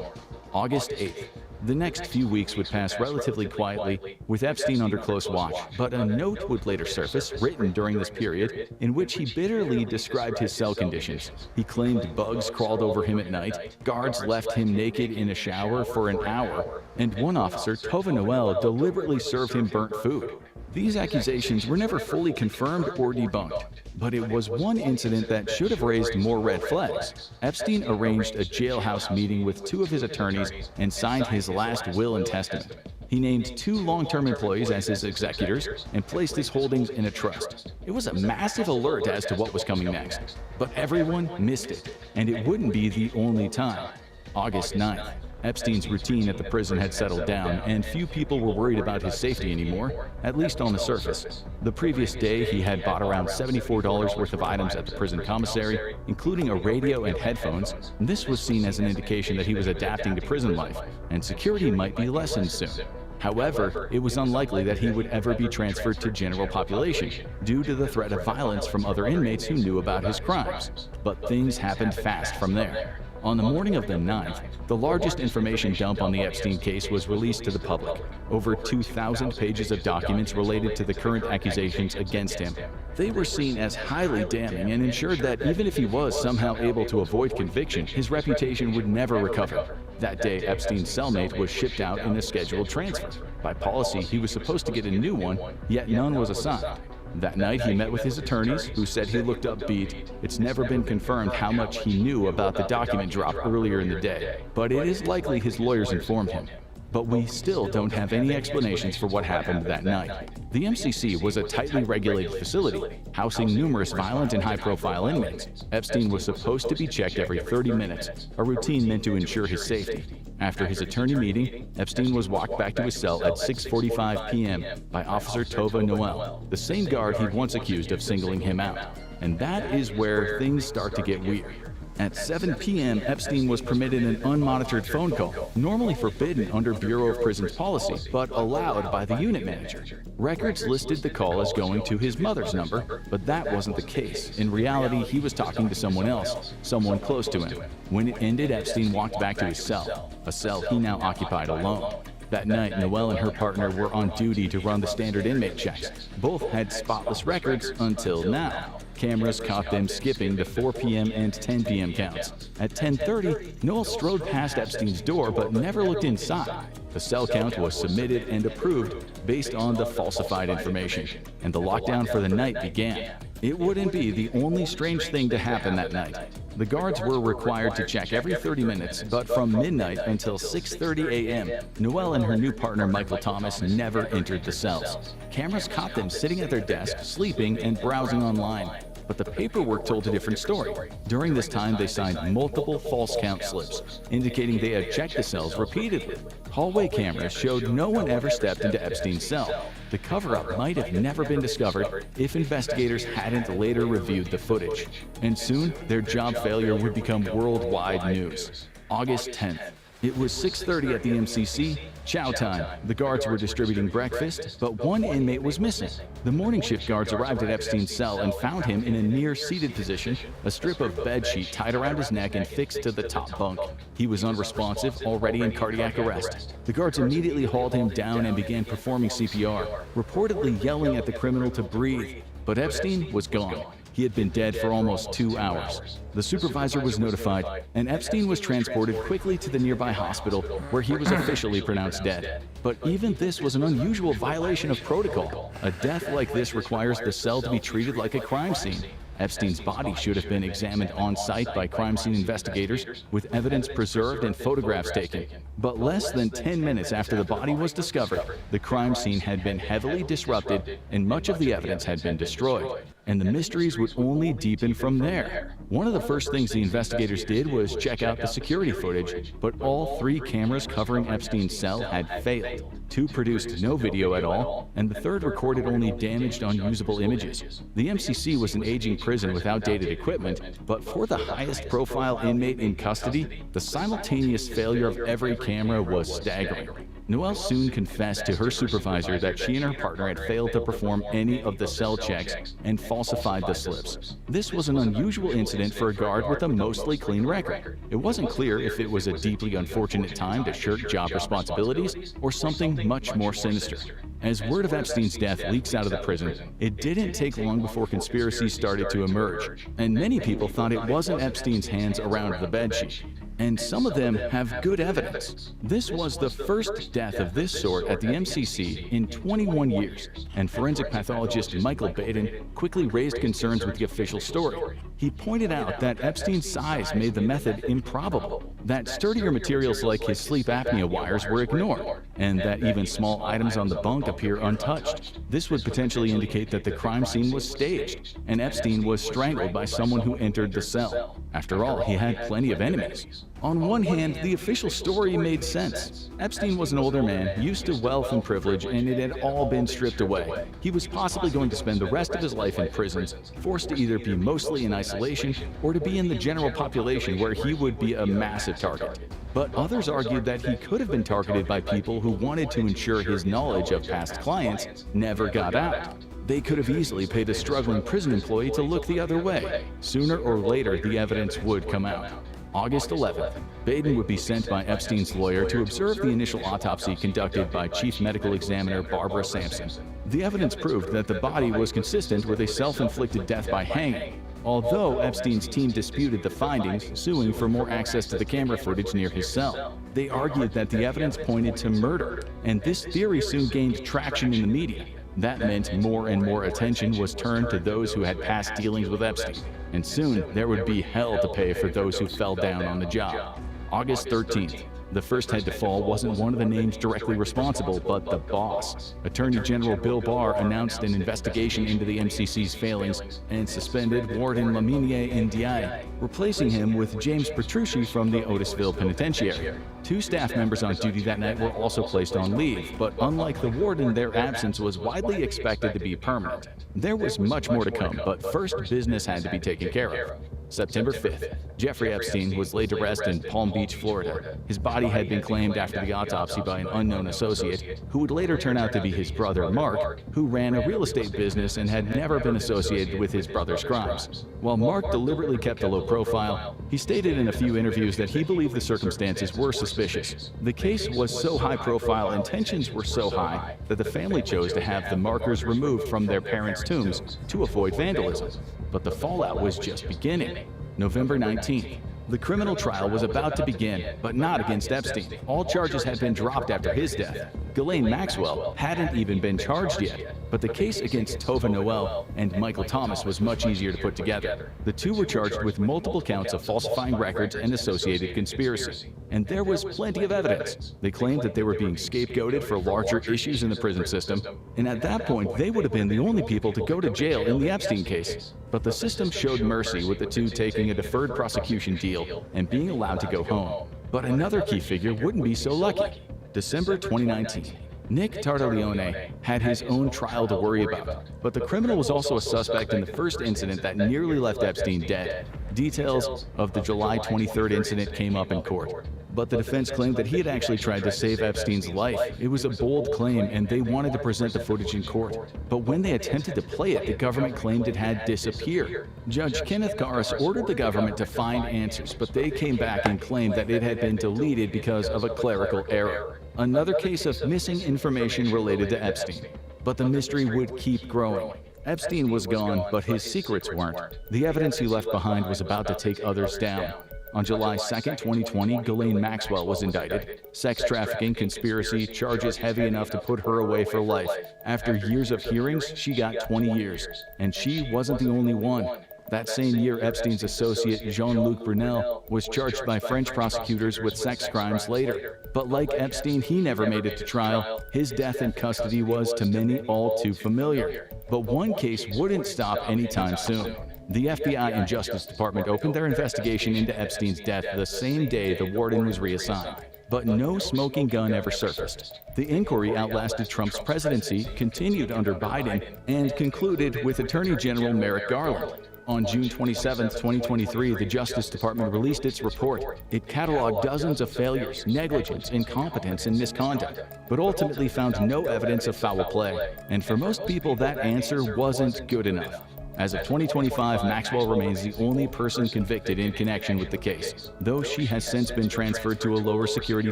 Speaker 4: August 8th. The next few weeks would pass relatively quietly, with Epstein under close watch, but a note would later surface, written during this period, in which he bitterly described his cell conditions. He claimed bugs crawled over him at night, guards left him naked in a shower for an hour, and one officer, Tova Noel, deliberately served him burnt food. These accusations were never fully confirmed or debunked, but it was one incident that should have raised more red flags. Epstein arranged a jailhouse meeting with 2 of his attorneys and signed his last will and testament. He named 2 long-term employees as his executors and placed his holdings in a trust. It was a massive alert as to what was coming next, but everyone missed it, and it wouldn't be the only time. August 9th. Epstein's routine at the prison had settled down, and few people were worried about his safety anymore, at least on the surface. The previous day, he had bought around $74 worth of items at the prison commissary, including a radio and headphones. This was seen as an indication that he was adapting to prison life, and security might be lessened soon. However, it was unlikely that he would ever be transferred to general population, due to the threat of violence from other inmates who knew about his crimes. But things happened fast from there. On the morning of the 9th, the largest information dump on the Epstein case was released to the public. Over 2,000 pages of documents related to the current accusations against him. They were seen as highly damning and ensured that even if he was somehow able to avoid conviction, his reputation would never recover. That day, Epstein's cellmate was shipped out in a scheduled transfer. By policy, he was supposed to get a new one, yet none was assigned. That night, he met with his attorneys, who said he looked upbeat. It's never been confirmed how much he knew about the document drop earlier in the day, but it is likely his lawyers informed him. But we still don't have any explanations for what happened that night. The MCC was a tightly regulated facility, housing numerous violent and high-profile inmates. Epstein was supposed to be checked every 30 minutes, a routine meant to ensure his safety. After his attorney meeting, Epstein was walked back to his cell at 6:45 p.m. by Officer Tova Noel, the same guard he'd once accused of singling him out. And that is where things start to get weird. At 7 p.m., Epstein was permitted an unmonitored phone call, normally forbidden under Bureau of Prisons policy, but allowed by the unit manager. Records listed the call as going to his mother's number, but that wasn't the case. In reality, he was talking to someone else, someone close to him. When it ended, Epstein walked back to his cell, a cell he now occupied alone. That night, Noelle and her partner were on duty to run the standard inmate checks. Both had spotless records until now. Cameras caught them skipping the 4 p.m. and 10 p.m. counts. At 10:30, Noel strode past Epstein's door but never looked inside. The cell count was submitted and approved based on the falsified information, and the lockdown for the night began. It wouldn't be the only strange thing to happen that night. The guards were required to check every 30 minutes, but from midnight until 6:30 a.m., Noelle and her new partner Michael Thomas never entered the cells. Cameras caught them sitting at their desk, sleeping and browsing online. But the paperwork told a different story. During this time, they signed multiple false count slips, indicating they had checked the cells repeatedly. Hallway cameras showed no one ever stepped into Epstein's cell. The cover-up might have never been discovered if investigators hadn't later reviewed the footage. And soon, their job failure would become worldwide news. August 10th. It was 6:30 at the MCC, chow time. The guards were distributing breakfast, but one inmate was missing. The morning shift guards arrived at Epstein's cell and found him in a near-seated position, a strip of bed sheet tied around his neck and fixed to the top bunk. He was unresponsive, already in cardiac arrest. The guards immediately hauled him down and began performing CPR, reportedly yelling at the criminal to breathe. But Epstein was gone. He had been dead for almost 2 hours. The supervisor was notified, and Epstein was transported quickly to the nearby hospital, where he was officially pronounced dead. But even this was an unusual violation of protocol. A death like this requires the cell to be treated like a crime scene. Epstein's body should have been examined on site by crime scene investigators, with evidence preserved and photographs taken. But less than 10 minutes after the body was discovered, the crime scene had been heavily disrupted and much of the evidence had been destroyed. And the mysteries would only deepen from there. One of the first things the investigators did was check out the security footage, but all 3 cameras covering Epstein's cell had failed. 2 produced no video at all, and the 3rd recorded only damaged, unusable images. The MCC was an aging prison with outdated equipment, but for the highest profile inmate in custody, the simultaneous failure of every camera was staggering. Noelle soon confessed to her supervisor that she and her partner had failed to perform any of the cell checks and falsified the slips. This was an unusual incident for a guard with a mostly clean record. It wasn't clear if it was a deeply unfortunate time to shirk job responsibilities or something much more sinister. As word of Epstein's death leaks out of the prison, it didn't take long before conspiracies started to emerge, and many people thought it wasn't Epstein's hands around the bedsheet. And some of them have good evidence. This was the first death of this sort at the MCC in 21 years, and forensic pathologist Michael Baden quickly raised concerns with the official story. He pointed out that Epstein's size made the method improbable, that sturdier materials like his sleep apnea wires were ignored, and that even small items on the bunk appear untouched. This would potentially indicate that the crime scene was staged, and Epstein was strangled by someone who entered the cell. After all, he had plenty of enemies. On one hand, the official story made sense. Epstein was an older man, used to wealth and privilege, and it had all been stripped away. He was possibly going to spend the rest of his life in prisons, forced to either be mostly in isolation or to be in the general population where he would be a massive target. But others argued that he could have been targeted by people who wanted to ensure his knowledge of past clients never got out. They could have easily paid a struggling prison employee to look the other way. Sooner or later, the evidence would come out. August 11th, Baden would be sent by Epstein's lawyer to observe the initial autopsy conducted by Chief Medical Examiner Barbara Sampson. The evidence proved that the body was consistent with a self-inflicted death by hanging, although Epstein's team disputed the findings, suing for more access to the camera footage near his cell. They argued that the evidence pointed to murder, and this theory soon gained traction in the media. That meant more and more attention was turned to those who had past dealings with Epstein, and soon there would be hell to pay for those who fell down on the job. August 13th. The first head to fall wasn't one of the names directly responsible, but the boss. Attorney General Bill Barr announced an investigation into the MCC's failings and suspended Warden Lamine Ndiaye, replacing him with James Petrucci from the Otisville Penitentiary. 2 staff members on duty that night were also placed on leave, but unlike the warden, their absence was widely expected to be permanent. There was much more to come, but first business had to be taken care of. September 5th, Jeffrey Epstein was laid to rest in Palm Beach, Florida. His body had been claimed after the autopsy by an unknown associate, who would later turn out to be his brother Mark, who ran a real estate business and had never been associated with his brother's crimes. While Mark deliberately kept a low profile, he stated in a few interviews that he believed the circumstances were suspicious. The case was so high profile and tensions were so high that the family chose to have the markers removed from their parents' tombs to avoid vandalism. But the fallout was just beginning. November 19th. The criminal trial was about to begin, but not against Epstein. All charges had been dropped after his death. Ghislaine Maxwell hadn't even been charged yet, but the case against Tova Noelle and Michael Thomas was much easier to put together. The two were charged with multiple counts of falsifying records and associated conspiracy. And there was plenty of evidence. They claimed that they were being scapegoated for larger issues in the prison system, and at that point, they would have been the only people to go to jail in the Epstein case. But the system showed mercy with the two taking a deferred prosecution deal and being allowed to go home. But another key figure wouldn't be so lucky. December 2019. Nick Tartaglione had his own trial to worry about, but the criminal was also a suspect in the first incident that nearly left Epstein dead. Details of the July 23rd incident came up in court, but the defense claimed that he had actually tried to save Epstein's life. It was a bold claim, and they wanted to present the footage in court. But when they attempted to play it, the government claimed it had disappeared. Judge Kenneth Garris ordered the government to find answers, but they came back and claimed that it had been deleted because of a clerical error. Another case of missing information related to Epstein. But the mystery would keep growing. Epstein was gone, but his secrets weren't. The evidence he left behind was about to take others down. On July 2nd, 2020, Ghislaine Maxwell was indicted. Sex trafficking, conspiracy, charges heavy enough to put her away for life. After years of hearings, she got 20 years. And she wasn't the only one. That same year, Epstein's associate Jean-Luc Brunel was charged by French prosecutors with sex crimes later. But like Epstein, he never made it to trial. His death in custody was, to many, all too familiar. But one case wouldn't stop anytime soon. The FBI and Justice Department opened their investigation into Epstein's death the same day the warden was reassigned. But no smoking gun ever surfaced. The inquiry outlasted Trump's presidency, continued under Biden, and concluded with Attorney General Merrick Garland. On June 27, 2023, the Justice Department released its report. It cataloged dozens of failures, negligence, incompetence, and misconduct, but ultimately found no evidence of foul play. And for most people, that answer wasn't good enough. As of 2025, Maxwell remains the only person convicted in connection with the case, though she has since been transferred to a lower security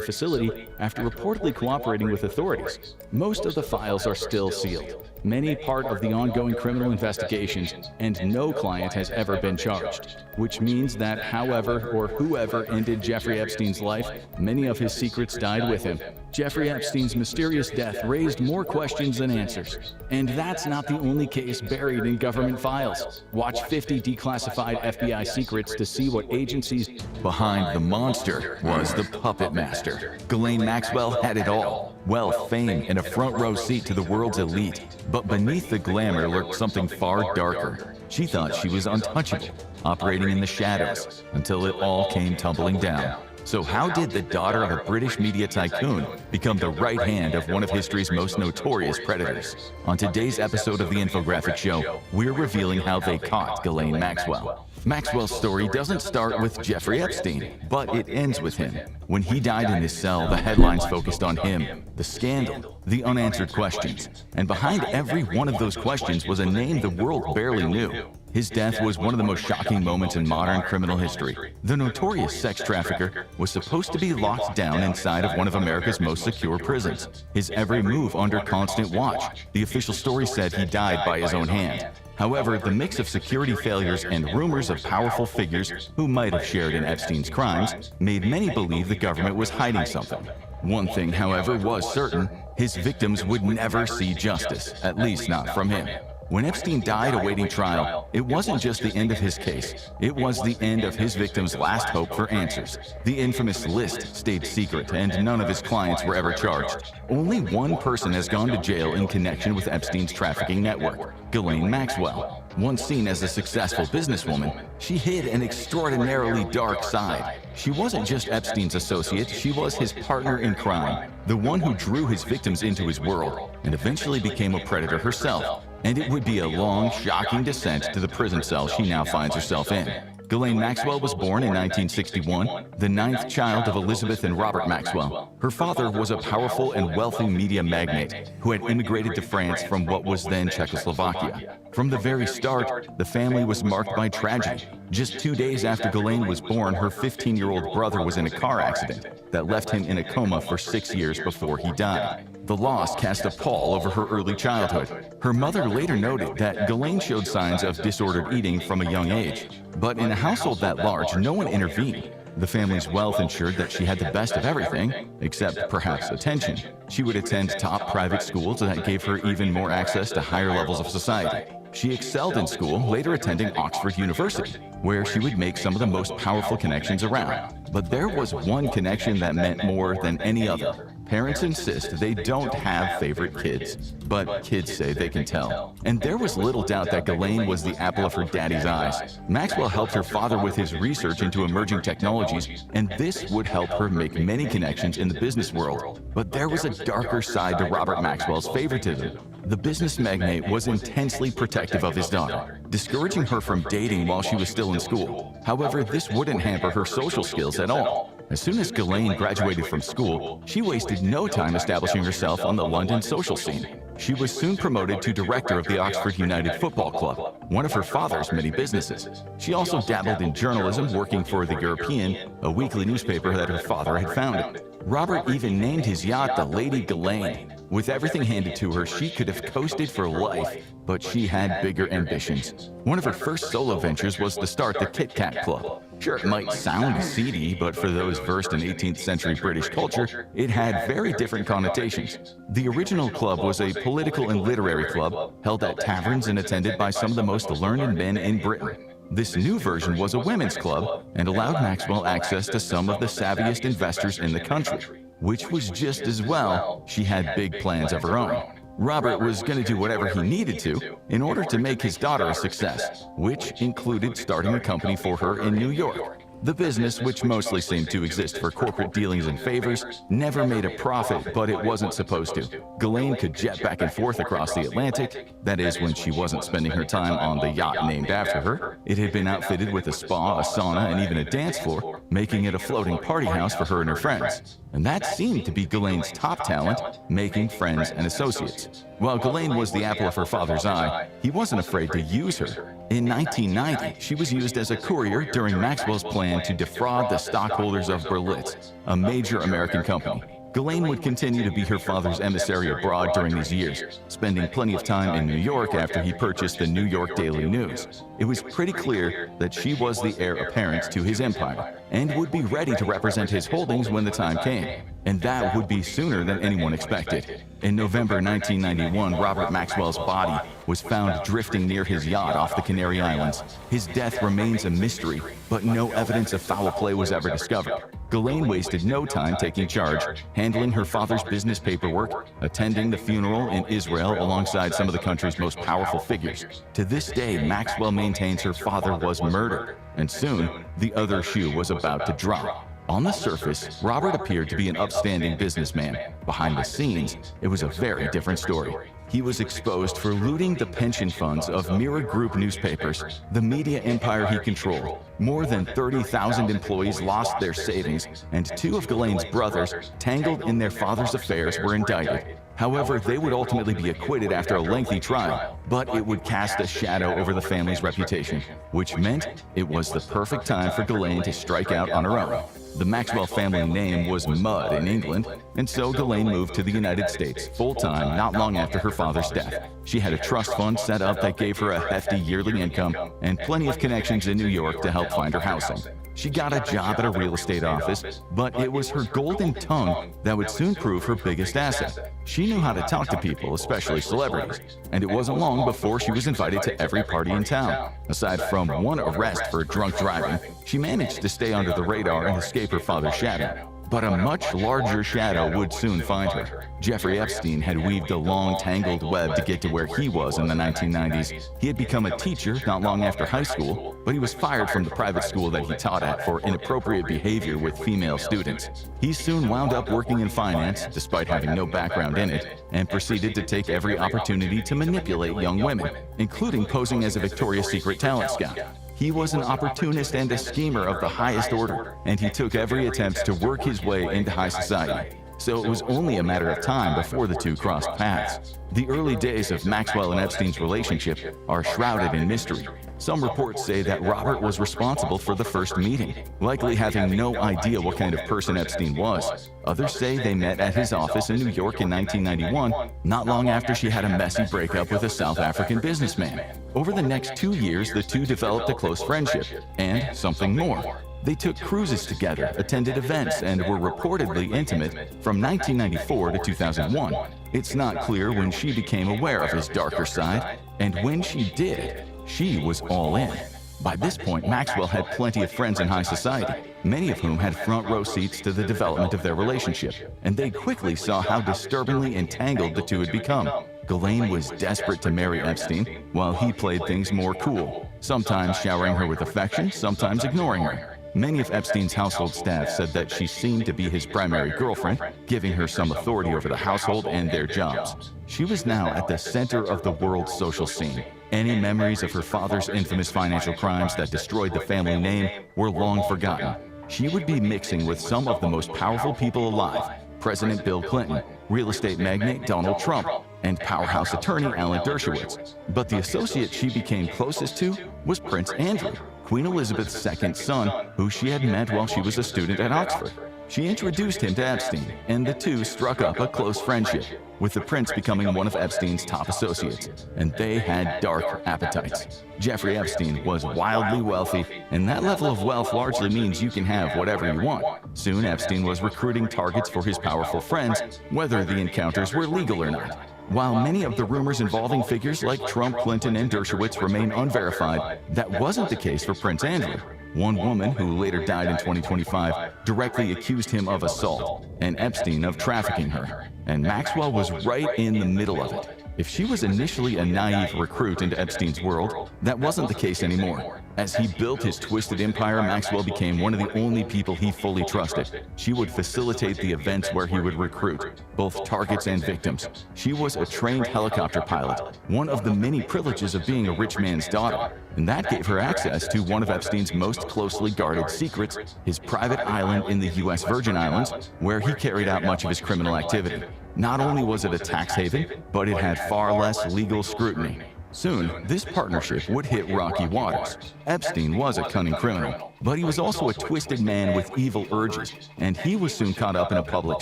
Speaker 4: facility after reportedly cooperating with authorities. Most of the files are still sealed, many part of the ongoing criminal investigations, and no client has ever been charged, which means that however or whoever ended Jeffrey Epstein's life, many of his secrets died with him. Jeffrey Epstein's mysterious death raised more questions than answers. And that's not the only case buried in government files. Watch 50 declassified FBI secrets to see what agencies... Behind the monster was the puppet master. Ghislaine Maxwell had it all. Wealth, fame, and a front row seat to the world's elite. But beneath the glamour lurked something far darker. She thought she was untouchable, operating in the shadows, until it all came tumbling down. So how did the daughter of a British media tycoon become the right hand of one of history's most notorious predators? On today's episode of the Infographic Show, we're revealing how they caught Ghislaine Maxwell. Maxwell's story doesn't start with Jeffrey Epstein, but it ends with him. When he died in his cell, the headlines focused on him, the scandal, the unanswered questions. And behind every one of those questions was a name the world barely knew. His death was one of the most shocking moments in modern criminal history. The notorious sex trafficker was supposed to be locked down inside of one of America's most secure prisons, his every move under constant watch. The official story said he died by his own hand. However, the mix of security failures and rumors of powerful figures who might have shared in Epstein's crimes made many believe the government was hiding something. One thing, however, was certain: his victims would never see justice, at least not from him. When Epstein died awaiting trial, it wasn't just the end of his case, it was the end of his victims' last hope for answers. The infamous list stayed secret, and none of his clients were ever charged. Only one person has gone to jail in connection with Epstein's trafficking network: Ghislaine Maxwell. Once seen as a successful businesswoman, she hid an extraordinarily dark side. She wasn't just Epstein's associate, she was his partner in crime, the one who drew his victims into his world, and eventually became a predator herself. And it would be a long, shocking descent to the prison cell she now finds herself in. Ghislaine Maxwell was born in 1961, the ninth child of Elizabeth and Robert Maxwell. Her father was a powerful and wealthy media magnate who had immigrated to France from what was then Czechoslovakia. From the very start, the family was marked by tragedy. Just 2 days after Ghislaine was born, her 15-year-old brother was in a car accident that left him in a coma for 6 years before he died. The loss cast a pall over her early childhood. Her mother later noted that Ghislaine showed signs of disordered eating from a young age. But in a household that large, no one intervened. The family's wealth ensured that she had the best of everything, except perhaps attention. She would attend top private schools that gave her even more access to higher levels of society. She excelled in school, later attending Oxford University, where she would make some of the most powerful connections around. But there was one connection that meant more than any other. Parents insist they don't have favorite kids, but kids say they can tell. And there was little doubt that Ghislaine was the apple of her daddy's eyes. Maxwell helped her father with his research into emerging technologies, and this would help her make many connections in the business world. But there was a darker side to Robert Maxwell's favoritism. The business magnate was intensely protective of his daughter, discouraging her from dating while she was still in school. However, this wouldn't hamper her social skills at all. As soon as Ghislaine graduated from school, she wasted no time establishing herself on the London social scene. She was soon promoted to director of the Oxford United Football Club, one of her father's many businesses. She also dabbled in journalism, working for The European, a weekly newspaper that her father had founded. Robert even named his yacht the Lady Ghislaine. With everything handed to her, she could have coasted for life, but she had bigger ambitions. One of her first solo ventures was to start the Kit Kat Club. Sure, it might sound seedy, but for those versed in 18th century British culture, it had very different connotations. The original club was a political and literary club, held at taverns and attended by some of the most learned men in Britain. This new version was a women's club and allowed Maxwell access to some of the savviest investors in the country, which was just as well. She had big plans of her own. Robert was going to do whatever he needed to in order to make his daughter a success, which included starting a company for her in New York. The business, which mostly seemed to exist for corporate dealings and favors, never made a profit, but it wasn't supposed to. Ghislaine could jet back and forth across the Atlantic, that is, when she wasn't spending her time on the yacht named after her. It had been outfitted with a spa, a sauna, and even a dance floor, making it a floating party house for her and her friends. And that seemed to be Ghislaine's top talent, making friends and associates. While Ghislaine was the apple of her father's eye, he wasn't afraid to use her. In 1990, she was used as a courier during Maxwell's plan to defraud the stockholders of Berlitz, a major American company. Ghislaine would continue to be her father's emissary abroad during these years, spending plenty of time in New York after he purchased the New York Daily News. It was pretty clear that she was the heir apparent to his empire, and would be ready to represent his holdings when the time came. And that would be sooner than anyone expected. In November 1991, Robert Maxwell's body was found drifting near his yacht off the Canary Islands. His death remains a mystery, but no evidence of foul play was ever discovered. Ghislaine wasted no time taking charge, handling her father's business paperwork, attending the funeral in Israel alongside some of the country's most powerful figures. To this day, Maxwell maintains her father was murdered, and soon the other shoe was about to drop. On the surface, Robert appeared to be an upstanding businessman. Behind the scenes, it was a very different story. He was exposed for looting the pension funds of Mirror Group newspapers, the media empire he controlled. More than 30,000 employees lost their savings, and 2 of Ghislaine's brothers, tangled in their father's affairs, were indicted. However, they would ultimately be acquitted after a lengthy trial, but it would cast a shadow over the family's reputation, which meant it was the perfect time for Ghislaine to strike out on her own. The Maxwell family name was Mudd in England, and so Ghislaine moved to the United States full-time not long after her father's death. She had a trust fund set up that gave her a hefty yearly income and plenty of connections in New York to help find her housing. She got a job at a real estate office, but it was her golden tongue that would soon prove her biggest asset. She knew how to talk to people, especially celebrities, and it wasn't long before she was invited to every party in town. Aside from one arrest for drunk driving, she managed to stay under the radar and escape her father's shadow. But a much larger shadow would soon find her. Jeffrey Epstein had weaved a long, tangled web to get to where he was in the 1990s. He had become a teacher not long after high school, but he was fired from the private school that he taught at for inappropriate behavior with female students. He soon wound up working in finance, despite having no background in it, and proceeded to take every opportunity to manipulate young women, including posing as a Victoria's Secret talent scout. He was an opportunist and a schemer of the highest order, and he took every attempt to work his way into high society. So it was only a matter of time before the two crossed paths. The early days of Maxwell and Epstein's relationship are shrouded in mystery. Some reports say that Robert was responsible for the first meeting, likely having no idea what kind of person Epstein was. Others say they met at his office in New York in 1991, not long after she had a messy breakup with a South African businessman. Over the next 2 years, the two developed a close friendship, and something more. They took cruises together, attended events, and were reportedly intimate from 1994 to 2001. It's not clear when she became aware of his darker side, and when she did, she was all in. By this point, Maxwell had plenty of friends in high society, many of whom had front row seats to the development of their relationship, and they quickly saw how disturbingly entangled the two had become. Ghislaine was desperate to marry Epstein, while he played things more cool, sometimes showering her with affection, sometimes ignoring her. Many of Epstein's household staff said that she seemed to be his primary girlfriend, giving her some authority over the household and their jobs. She was now at the center of the world's social scene. Any memories of her father's infamous financial crimes that destroyed the family name were long forgotten. She would be mixing with some of the most powerful people alive: President Bill Clinton, real estate magnate Donald Trump, and powerhouse attorney Alan Dershowitz. But the associate she became closest to was Prince Andrew, Queen Elizabeth's second son, who she had met while she was a student at Oxford. She introduced him to Epstein, and the two struck up a close friendship, with the prince becoming one of Epstein's top associates, and they had dark appetites. Jeffrey Epstein was wildly wealthy, and that level of wealth largely means you can have whatever you want. Soon Epstein was recruiting targets for his powerful friends, whether the encounters were legal or not. While many of the rumors involving figures like Trump, Clinton, and Dershowitz remain unverified, that wasn't the case for Prince Andrew. One woman, who later died in 2025, directly accused him of assault, and Epstein of trafficking her. And Maxwell was right in the middle of it. If she was initially a naive recruit into Epstein's world, that wasn't the case anymore. As he built his twisted empire, Maxwell became one of the only people he fully trusted. She would facilitate the events where he would recruit, both targets and victims. She was a trained helicopter pilot, one of the many privileges of being a rich man's daughter, and that gave her access to one of Epstein's most closely guarded secrets, his private island in the U.S. Virgin Islands, where he carried out much of his criminal activity. Not only was it a tax haven, but it had far less legal scrutiny. Soon, this partnership would hit rocky waters. Epstein was a cunning criminal, but he was also a twisted man with evil urges, and he was soon caught up in a public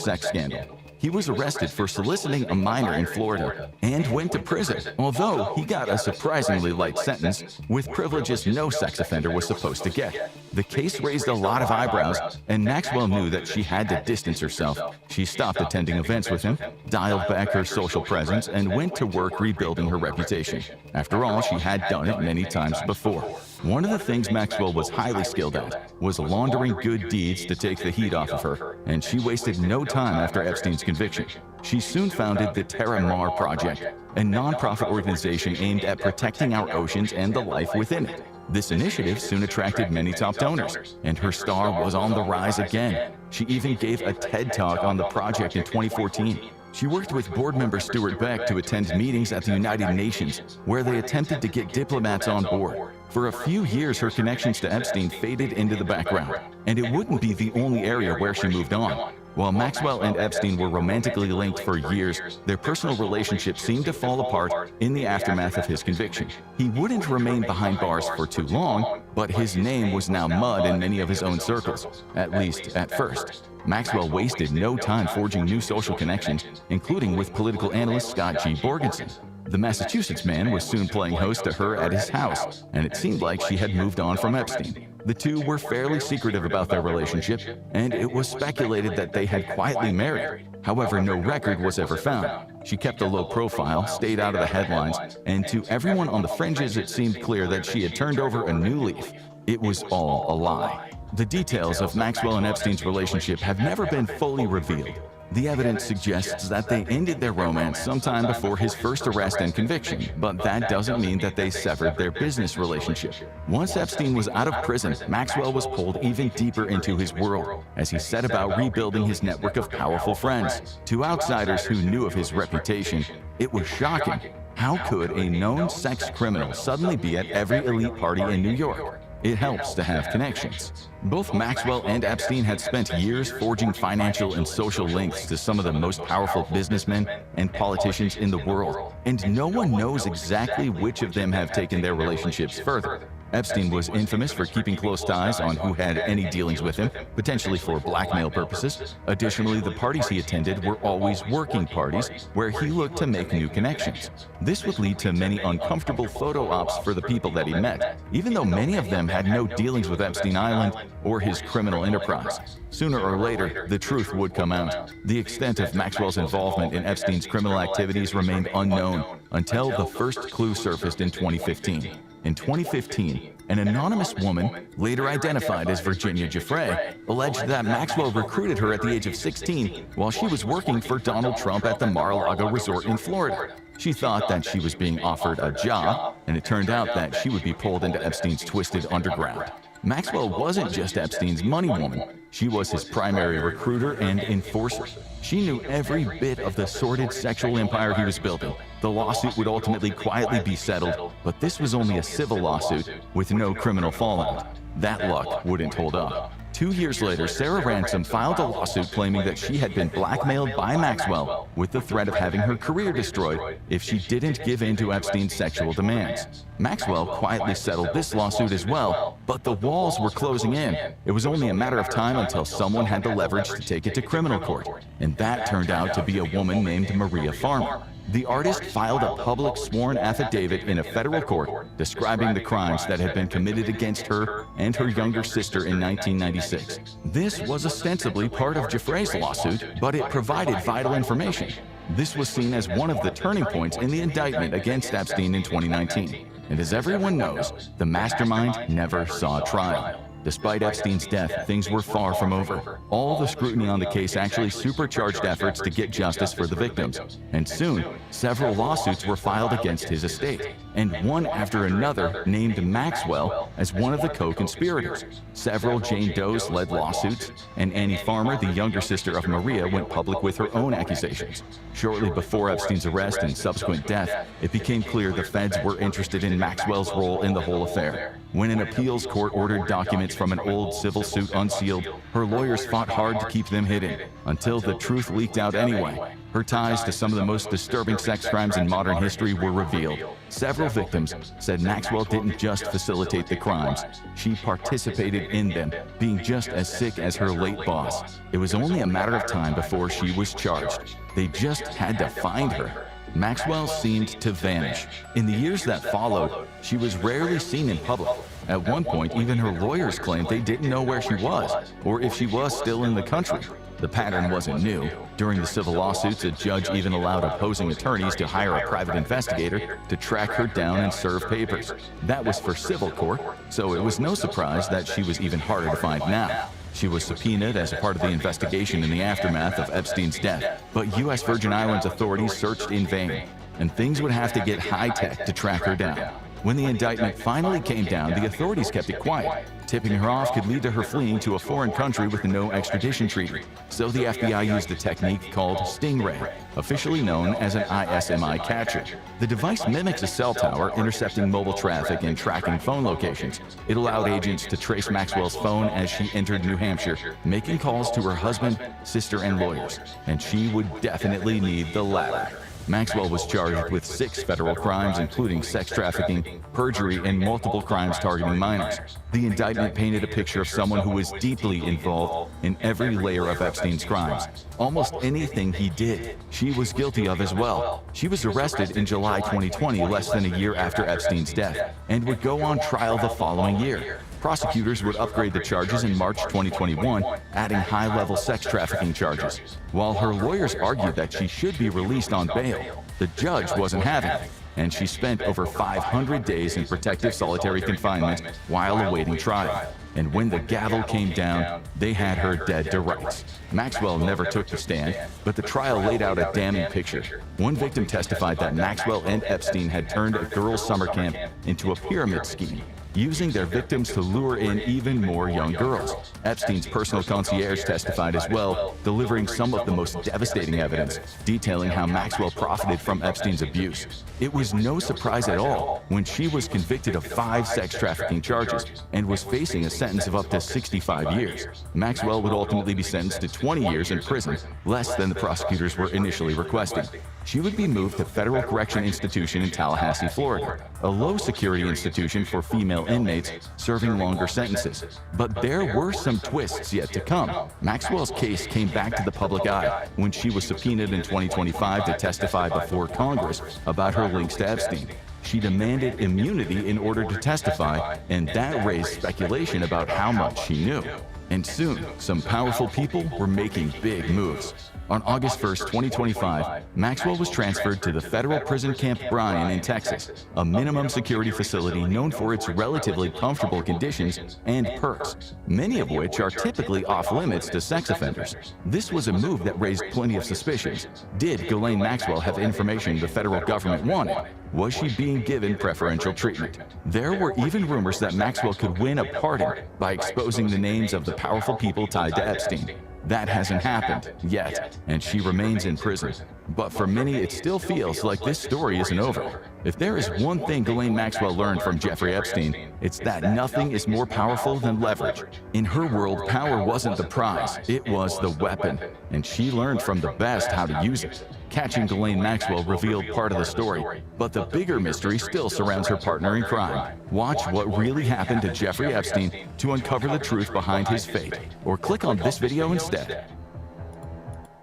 Speaker 4: sex scandal. He was arrested for soliciting a minor in Florida and went to prison, although he got a surprisingly light sentence with privileges no sex offender was supposed to get. The case raised a lot of eyebrows, and Maxwell knew that she had to distance herself. She stopped attending events with him, dialed back her social presence, and went to work rebuilding her reputation. After all, she had done it many times before. One of the things Maxwell was highly skilled at was laundering good deeds to take the heat off of her, and she wasted no time after Epstein's conviction. She soon founded the Terra Mar Project, a nonprofit organization aimed at protecting our oceans and the life within it. This initiative soon attracted many top donors, and her star was on the rise again. She even gave a TED Talk on the project in 2014. She worked with board member Stuart Beck to attend meetings at the United Nations, where they attempted to get diplomats on board. For a few years, her connections to Epstein faded into the background, and it wouldn't be the only area where she moved on. While Maxwell and Epstein were romantically linked for years, their personal relationship seemed to fall apart in the aftermath of his conviction. He wouldn't remain behind bars for too long, but his name was now mud in many of his own circles, at least at first. Maxwell wasted no time forging new social connections, including with political analyst Scott G. Borgenson. The Massachusetts man was soon playing host to her at his house, and it seemed like she had moved on from Epstein. The two were fairly secretive about their relationship, and it was speculated that they had quietly married. However, no record was ever found. She kept a low profile, stayed out of the headlines, and to everyone on the fringes it seemed clear that she had turned over a new leaf. It was all a lie. The details of Maxwell and Epstein's relationship have never been fully revealed. The evidence suggests that they ended their romance sometime before his first arrest and conviction, but that doesn't mean that they severed their business relationship. Once Epstein was out of prison, Maxwell was pulled even deeper into his world as he set about rebuilding his network of powerful friends. To outsiders who knew of his reputation, it was shocking. How could a known sex criminal suddenly be at every elite party in New York? It helps to have connections. Both Maxwell and Epstein had spent years forging financial and social links to some of the most powerful businessmen and politicians in the world, and no one knows exactly which of them have taken their relationships further. Epstein was infamous for keeping close ties on who had any dealings with him, potentially for blackmail purposes. Additionally, the parties he attended were always working parties where he looked to make new connections. This would lead to many uncomfortable photo ops for the people that he met, even though many of them had no dealings with Epstein Island or his criminal enterprise. Sooner or later, the truth would come out. The extent of Maxwell's involvement in Epstein's criminal activities remained unknown until the first clue surfaced in 2015. In 2015, an anonymous woman, later identified as Virginia Giuffre, alleged that Maxwell recruited her at the age of 16 while she was working for Donald Trump at the Mar-a-Lago resort in Florida. She thought that she was being offered a job, and it turned out that she would be pulled into Epstein's twisted underground. Maxwell wasn't just Epstein's money woman. She was his primary recruiter and enforcer. She knew every bit of the sordid sexual empire he was building. The lawsuit would ultimately quietly be settled, but this was only a civil lawsuit with no criminal fallout. That luck wouldn't hold up. 2 years later, Sarah Ransom filed a lawsuit claiming that she had been blackmailed by Maxwell with the threat of having her career destroyed if she didn't give in to Epstein's sexual demands. Maxwell quietly settled this lawsuit as well, but the walls were closing in. It was only a matter of time until someone had the leverage to take it to criminal court, and that turned out to be a woman named Maria Farmer. The artist filed a public sworn affidavit in a federal court describing the crimes that had been committed against her and her younger sister in 1996. This was ostensibly part of Giuffre's lawsuit, but it provided vital information. This was seen as one of the turning points in the indictment against Epstein in 2019. And as everyone knows, the mastermind never saw trial. Despite Epstein's death, things were far from over. All the scrutiny on the case actually supercharged efforts to get justice for the victims, and soon, several lawsuits were filed against his estate, and one after another named Maxwell as one of the co-conspirators. Several Jane Does led lawsuits, and Annie Farmer, the younger sister of Maria, went public with her own accusations. Shortly before Epstein's arrest and subsequent death, it became clear the feds were interested in Maxwell's role in the whole affair. When an appeals court ordered documents from an old civil suit unsealed, her lawyers fought hard to keep them hidden, until the truth leaked out anyway. Her ties to some of the most disturbing sex crimes in modern history were revealed. Several victims said Maxwell didn't just facilitate the crimes, she participated in them, being just as sick as her late boss. It was only a matter of time before she was charged. They just had to find her. Maxwell seemed to vanish. In the years that followed, she was rarely seen in public. At one point, even her lawyers claimed they didn't know where she was, or if she was still in the country. The pattern wasn't new. During the civil lawsuits, a judge even allowed opposing attorneys to hire a private investigator to track her down and serve papers. That was for civil court, so it was no surprise that she was even harder to find now. She was subpoenaed as a part of the investigation in the aftermath of Epstein's death, but U.S. Virgin Islands authorities searched in vain, and things would have to get high-tech to track her down. When the indictment finally came down, the authorities kept it quiet. Tipping her off could lead to her fleeing to a foreign country with no extradition treaty. So the FBI used a technique called Stingray, officially known as an ISMI catcher. The device mimics a cell tower, intercepting mobile traffic and tracking phone locations. It allowed agents to trace Maxwell's phone as she entered New Hampshire, making calls to her husband, sister, and lawyers. And she would definitely need the latter. Maxwell was charged with 6 federal crimes, including sex trafficking, perjury, and multiple crimes targeting minors. The indictment painted a picture of someone who was deeply involved in every layer of Epstein's crimes. Almost anything he did, she was guilty of as well. She was arrested in July 2020, less than a year after Epstein's death, and would go on trial the following year. Prosecutors would upgrade the charges in March 2021, adding high-level sex trafficking charges. While her lawyers argued that she should be released on bail, the judge wasn't having it, and she spent over 500 days in protective solitary confinement while awaiting trial. And when the gavel came down, they had her dead to rights. Maxwell never took the stand, but the trial laid out a damning picture. One victim testified that Maxwell and Epstein had turned a girls' summer camp into a pyramid scheme, using their victims to lure in even more young girls. Epstein's personal concierge testified as well, delivering some of the most devastating evidence, detailing how Maxwell profited from Epstein's abuse. It was no surprise at all when she was convicted of 5 sex trafficking charges and was facing a sentence of up to 65 years. Maxwell would ultimately be sentenced to 20 years in prison, less than the prosecutors were initially requesting. She would be moved to Federal Correction Institution in Tallahassee, Florida, a low-security institution for female inmates serving longer sentences. But there were some twists yet to come. Maxwell's case came back to the public eye when she was subpoenaed in 2025 to testify before Congress about her links to Epstein. She demanded immunity in order to testify, and that raised speculation about how much she knew. And soon, some powerful people were making big moves. On August 1st, 2025, Maxwell was transferred to the federal prison Camp Bryan in Texas, a minimum security facility known for its relatively comfortable conditions and perks, many of which are typically off-limits to sex offenders. This was a move that raised plenty of suspicions. Did Ghislaine Maxwell have information the federal government wanted? Was she being given preferential treatment? There were even rumors that Maxwell could win a pardon by exposing the names of the powerful people tied to Epstein. That hasn't happened yet, and she remains in prison. But for many, it still feels like this story isn't over. If there is one thing Ghislaine Maxwell learned from Jeffrey Epstein, it's that nothing is more powerful than leverage. In her world, power wasn't the prize, it was the weapon, and she learned from the best how to use it. Catching Ghislaine Maxwell revealed part of the story, but the bigger mystery still surrounds her partner in crime. Watch what really happened to Jeffrey Epstein to uncover the truth behind his fate, or click on this video instead.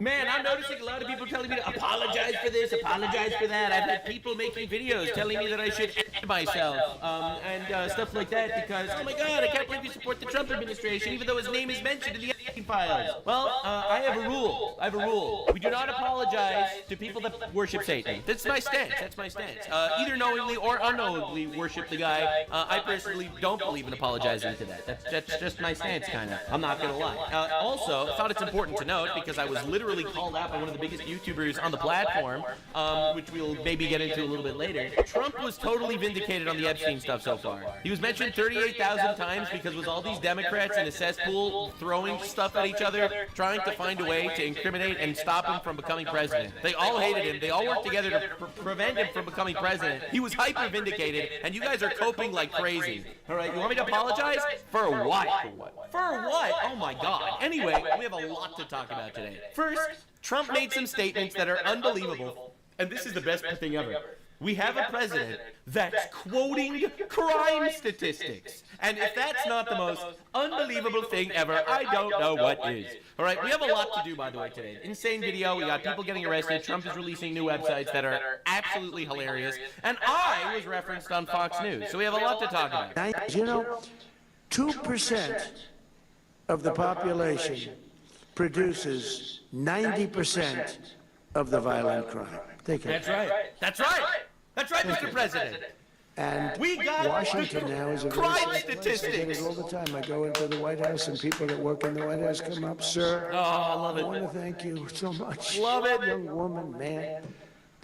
Speaker 7: Man, I'm noticing a lot of people telling me to apologize for this, apologize for that. I've had people making videos telling me that I should end myself, and stuff like that because, oh my god, I can't believe you support the Trump administration even though his name is mentioned in the Epstein files? Well, I have a rule. We do not apologize to people that worship Satan. That's my stance. Either knowingly or unknowingly worship the guy. I personally don't believe in apologizing to that. That's just my stance, kind of. I'm not gonna lie. Also, I thought it's important to note, because I was literally called out by one of the biggest YouTubers on the platform, which we'll maybe get into a little bit later. Trump was totally vindicated on the Epstein stuff so far. He was mentioned 38,000 times because with all these Democrats in a cesspool throwing stuff at each other, trying to find a way to incriminate and stop him from becoming president. They all hated him. They all worked together to prevent him from becoming president. He was hyper vindicated, and you guys are coping like crazy. All right, you want me to apologize? For what? For what? Oh my God. Anyway, we have a lot to talk about today. First, Trump made some statements that are unbelievable, and this is the best thing ever. We have a president that's quoting crime statistics. And if that's not the most unbelievable thing ever, I don't know what is. All right, we have a lot to do, by the way, today. Insane video. We got people getting arrested. Trump is releasing new websites that are absolutely hilarious. And I was referenced on Fox News. So we have a lot to talk about.
Speaker 5: You know, 2% of the population produces 90% of the violent crime.
Speaker 7: That's right. That's right. That's right, Mr. President.
Speaker 5: And
Speaker 7: we got
Speaker 5: Washington now is a
Speaker 7: crime statistics.
Speaker 5: I get it all the time. I go into the White House and people that work in the White House come up, sir.
Speaker 7: Oh, I love it.
Speaker 5: I want to thank you so much.
Speaker 7: Love it.
Speaker 5: Young woman, man.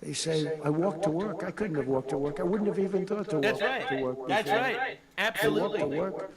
Speaker 5: They say, I walked to work. I couldn't have walked to work. I wouldn't have even thought to walk to work.
Speaker 7: That's right. Absolutely.
Speaker 5: I walked to work.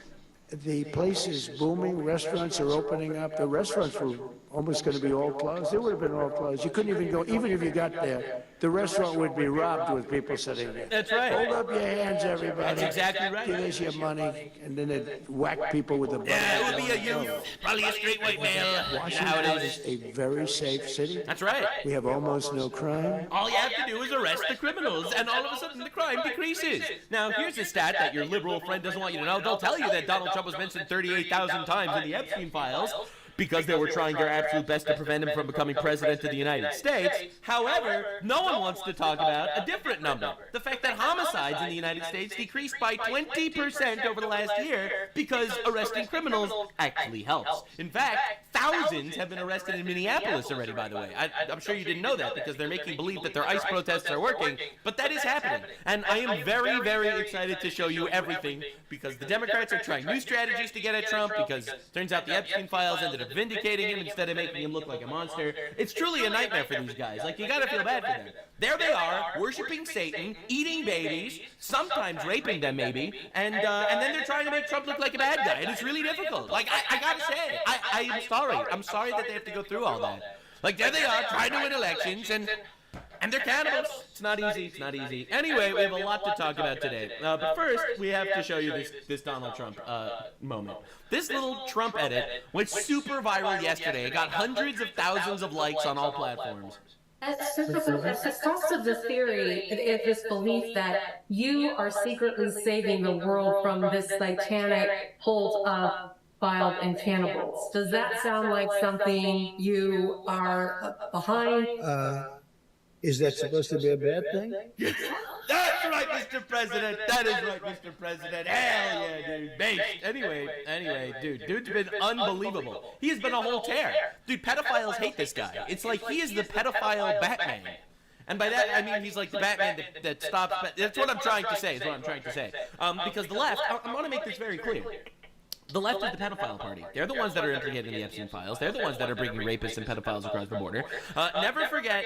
Speaker 5: The place is booming. Restaurants are opening up. The restaurants were almost going to be all closed. They would have been all closed. You couldn't even go. Even if you got there, the restaurant would be robbed with people sitting there.
Speaker 7: That's right.
Speaker 5: Hold up your hands, everybody.
Speaker 7: That's exactly right.
Speaker 5: Give us your money, and then it whack people with the butt.
Speaker 7: Yeah, it would be a youth, probably a straight white male.
Speaker 5: Washington is a very safe city.
Speaker 7: That's right.
Speaker 5: We have almost no crime.
Speaker 7: All you have to do is arrest the criminals, and all of a sudden the crime decreases. Now, here's a stat that your liberal friend doesn't want you to know. They'll tell you that Donald Trump was mentioned 38,000 times in the Epstein files, because they were trying their absolute best to prevent him from becoming president of the United States. However, no one wants to talk about a different number. The fact that homicides in the United States decreased by 20% over the last year because arresting criminals actually helps. In fact, thousands have been arrested in Minneapolis already, by the way. I'm sure you didn't know that because they're making believe that their ICE protests are working, but that is happening. And I am very, very excited to show you everything because the Democrats are trying new strategies to get at Trump because it turns out the Epstein files ended up vindicating him instead of making him look like a monster. It's truly a nightmare for these guys. Like, you gotta feel bad for them. There they are, worshiping Satan, eating babies, sometimes raping them maybe, and then they're trying to make Trump look like a bad guy, and it's really difficult. Like, I gotta say, I'm sorry. I'm sorry that they have to go through all that. Like, there they are, trying to win elections, and they're cannibals. It's not easy. It's not easy. Anyway, we have a lot to talk about today. But first, we have to show you this Donald Trump moment. This little Trump edit went super viral yesterday. It got hundreds of thousands of likes on all platforms.
Speaker 10: It's the source of the theory is this belief that you are secretly saving the world from this satanic cult of wild and cannibals. Does that sound like something you are behind?
Speaker 5: Is that supposed to be a bad thing?
Speaker 7: That's right, Mr. President. That is right, Mr. President. Hell yeah, dude. Based. Anyway, dude's been unbelievable. He has been a whole tear. Dude, pedophiles hate this guy. It's like he is the pedophile Batman. And by that, I mean he's like the Batman that stops. That's what I'm trying to say, because the left, I want to make this very clear. The left is the pedophile party. They're the ones that are implicated in the Epstein files. They're the ones that are bringing rapists and pedophiles across the border. Never forget,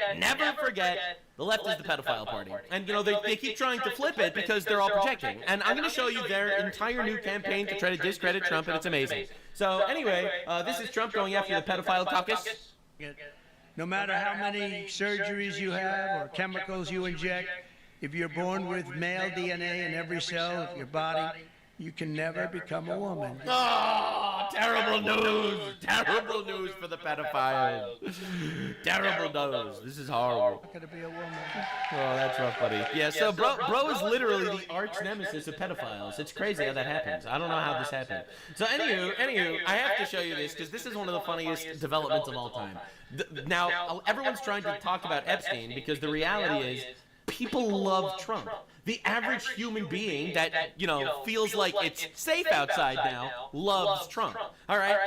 Speaker 7: the left is the pedophile party. And, you know, they keep trying to flip it because they're all projecting. And I'm going to show you their entire new campaign to try to discredit Trump, and it's amazing. So, anyway, this is Trump going after the pedophile caucus.
Speaker 5: No matter how many surgeries you have or chemicals you inject, if you're born with male DNA in every cell of your body, you can never become a woman.
Speaker 7: Oh, terrible news. Terrible news for the pedophiles. Terrible news. This is horrible.
Speaker 5: I'm gonna be a woman.
Speaker 7: Oh, that's rough, buddy. Yeah, so bro is literally the arch nemesis of pedophiles. It's crazy how that happens. I don't know how this happened. So anywho, I have to show you this because this is one of the funniest developments of all time. Now, everyone's trying to talk about Epstein because the reality is people love Trump. The average human being that, feels like it's safe outside now loves Trump. All right?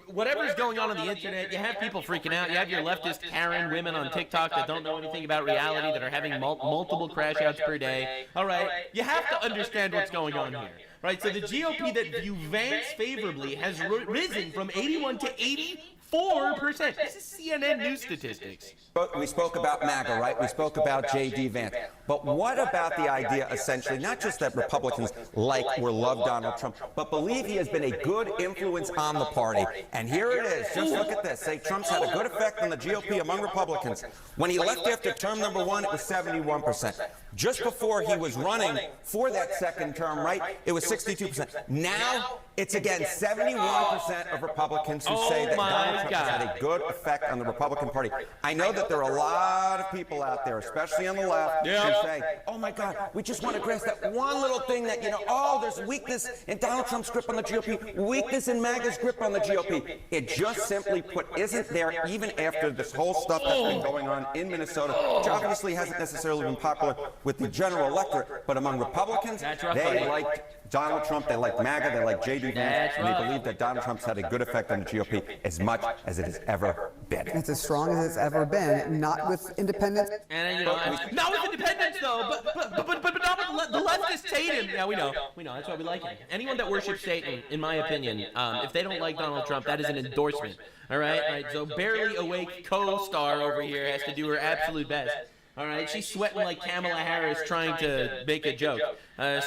Speaker 7: Whatever's going on the internet, you have people freaking out. You have your leftist Karen women on TikTok that don't know anything about reality, that are having multiple crash outs per day. All right? You have to understand what's going on here. Right? So the GOP that view Vance favorably has risen from 81 to 84%. This is CNN news statistics.
Speaker 8: We spoke about MAGA, right? We spoke about J.D. Vance. But what about the idea, essentially, not just that Republicans like or love Donald Trump, but believe he has been a good influence on the party? And here it is. Just look at this. Say Trump's had a good effect on the GOP among Republicans. When he left after term number 1, it was 71%. Just before he was running for that second term, right, it was 62%. Now, it's again 71% of Republicans who say that Donald Trump has had a good effect on the Republican Party. I know that there are a lot of people out there, especially on the left, who say, oh my God, we just want to grasp that one little thing that, there's weakness in Donald Trump's grip on the GOP, weakness in MAGA's grip on the GOP. It just simply put isn't there even after this whole stuff that's been going on in Minnesota, which obviously hasn't necessarily been popular with the general electorate, but among Republicans, they like Donald Trump, they like MAGA, they like J.D. Vance, and they believe that Donald Trump's had a good effect on the GOP as much as it has ever been.
Speaker 9: It's as strong as it's ever been, not with independents.
Speaker 7: And not with independents though, but not with the leftist hate him. Yeah, we know, that's why we like him. Anyone that worships Satan, in my opinion, if they don't like Donald Trump, that is an endorsement. All right, so barely awake co-star over here has to do her absolute best. All right, she's sweating like Kamala Harris trying to make a joke.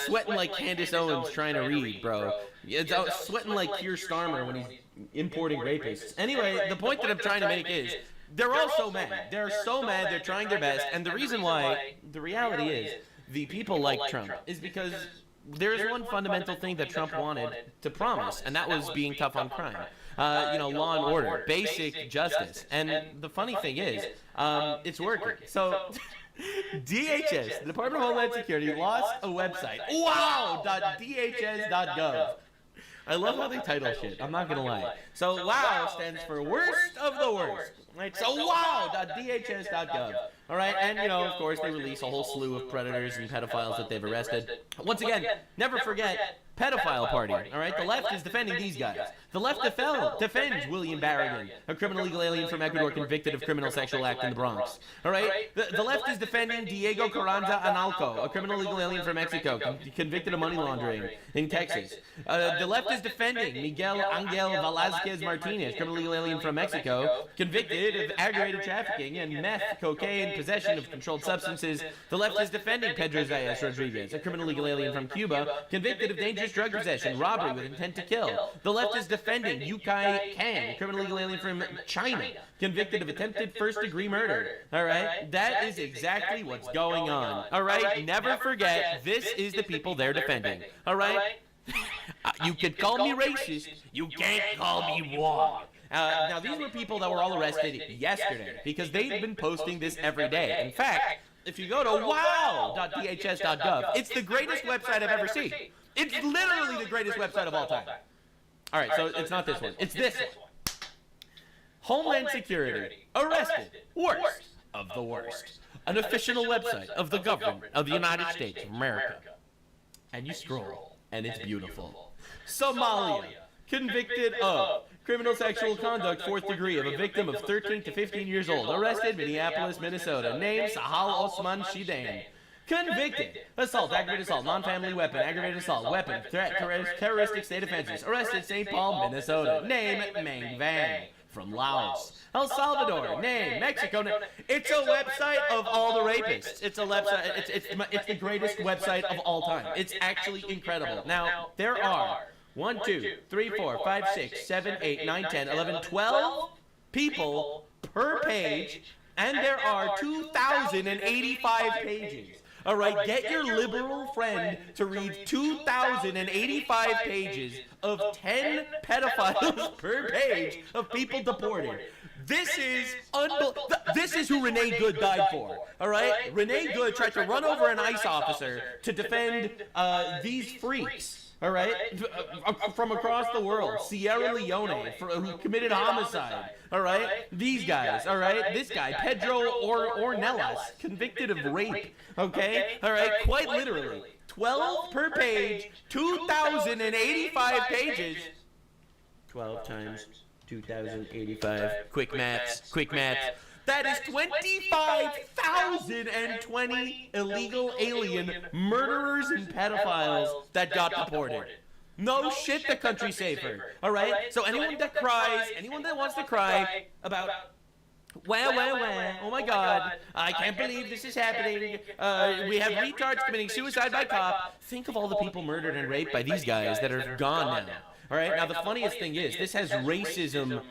Speaker 7: Sweating like Candace Owens trying to read, bro. Sweating like Keir Starmer when he's importing rapists. Anyway, the point that I'm trying to make is they're all so mad. They're so mad, they're trying their best. And the reason why, the reality is, the people like Trump is because there's one fundamental thing that Trump wanted to promise, and that was being tough on crime. Law and order, basic justice. And the funny thing is, it's working. So, DHS, the Department of Homeland Security, lost a website. Wow.dhs.gov. I love how they title shit. I'm not going to lie. So, WOW stands for worst of the worst. Right? So, wow.dhs.gov. All right, and, of course, they release a whole slew of predators and pedophiles that they've arrested. Once again, never forget, pedophile party. All right, the left is defending these guys. The left defends William Barragan, a criminal illegal alien from Ecuador convicted of criminal sexual act in the Bronx. All right, the left is defending Diego Carranza Analco, a criminal illegal alien from Mexico convicted of money laundering in Texas. The left is defending Miguel Angel Velazquez Martinez, criminal illegal alien from Mexico, convicted of aggravated trafficking and meth, cocaine, possession of controlled substances. The left is defending Pedro Zayas Rodriguez, a criminal illegal alien from Cuba, convicted of dangerous drug possession, robbery with intent to kill. The left is defending Yukai Kang, a criminal illegal alien from China, convicted of attempted first-degree murder. All right? That is exactly what's going on. All right? Never forget, this is the people they're defending. All right? You could call me racist. You can't call me wrong. Now, these were people that were all arrested yesterday because they've been posting this every day. In fact, if you go to wow.dhs.gov, it's the greatest website I've ever seen. It's literally the greatest website of all time. All right, so it's not this one. It's this one. Homeland Security arrested worst of the worst. An official website of the government of the United States of America. And you scroll, and it's beautiful. Somalia, convicted of criminal sexual conduct, 4th degree, of a victim of 13 to 15 years old. Arrested, Minneapolis, Minnesota. Name, Sahal Osman Shidan. Convicted, assault, aggravated assault, non-family weapon, aggravated assault, weapon, threat, terroristic state offenses. Arrested, St. Paul, Minnesota. Name, Meng Vang, from Laos. El Salvador, name, Mexico. It's a website of all the rapists. It's a website. It's the greatest website of all time. It's actually incredible. Now, there are 1, 2, 3, 4, 5, 6, 7, 8, 9, 10, 11, 12 people per page, and there are 2,085 pages. All right, get your liberal friend to read 2,085 pages of 10 pedophiles per page of people deported. This is This is who Renee Good died for. All right, Renee Good tried to run over an ICE officer to defend these freaks. all right, from across the world, Sierra Leone, who committed homicide, all right, these guys, all right, this guy, Pedro Ornelas, convicted of rape, okay, all right, quite literally, 12 per page, 2,085 pages, 12 times 2,085, quick maths, that is 25,020 illegal alien murderers and pedophiles that got deported. No shit, the country's safer. All right? So anyone that cries, anyone that wants to cry about, oh my God, I can't believe this is happening. We have retards committing suicide by cop. Think of all the people murdered and raped by these guys that are gone now. All right, now the funniest thing is, this has racism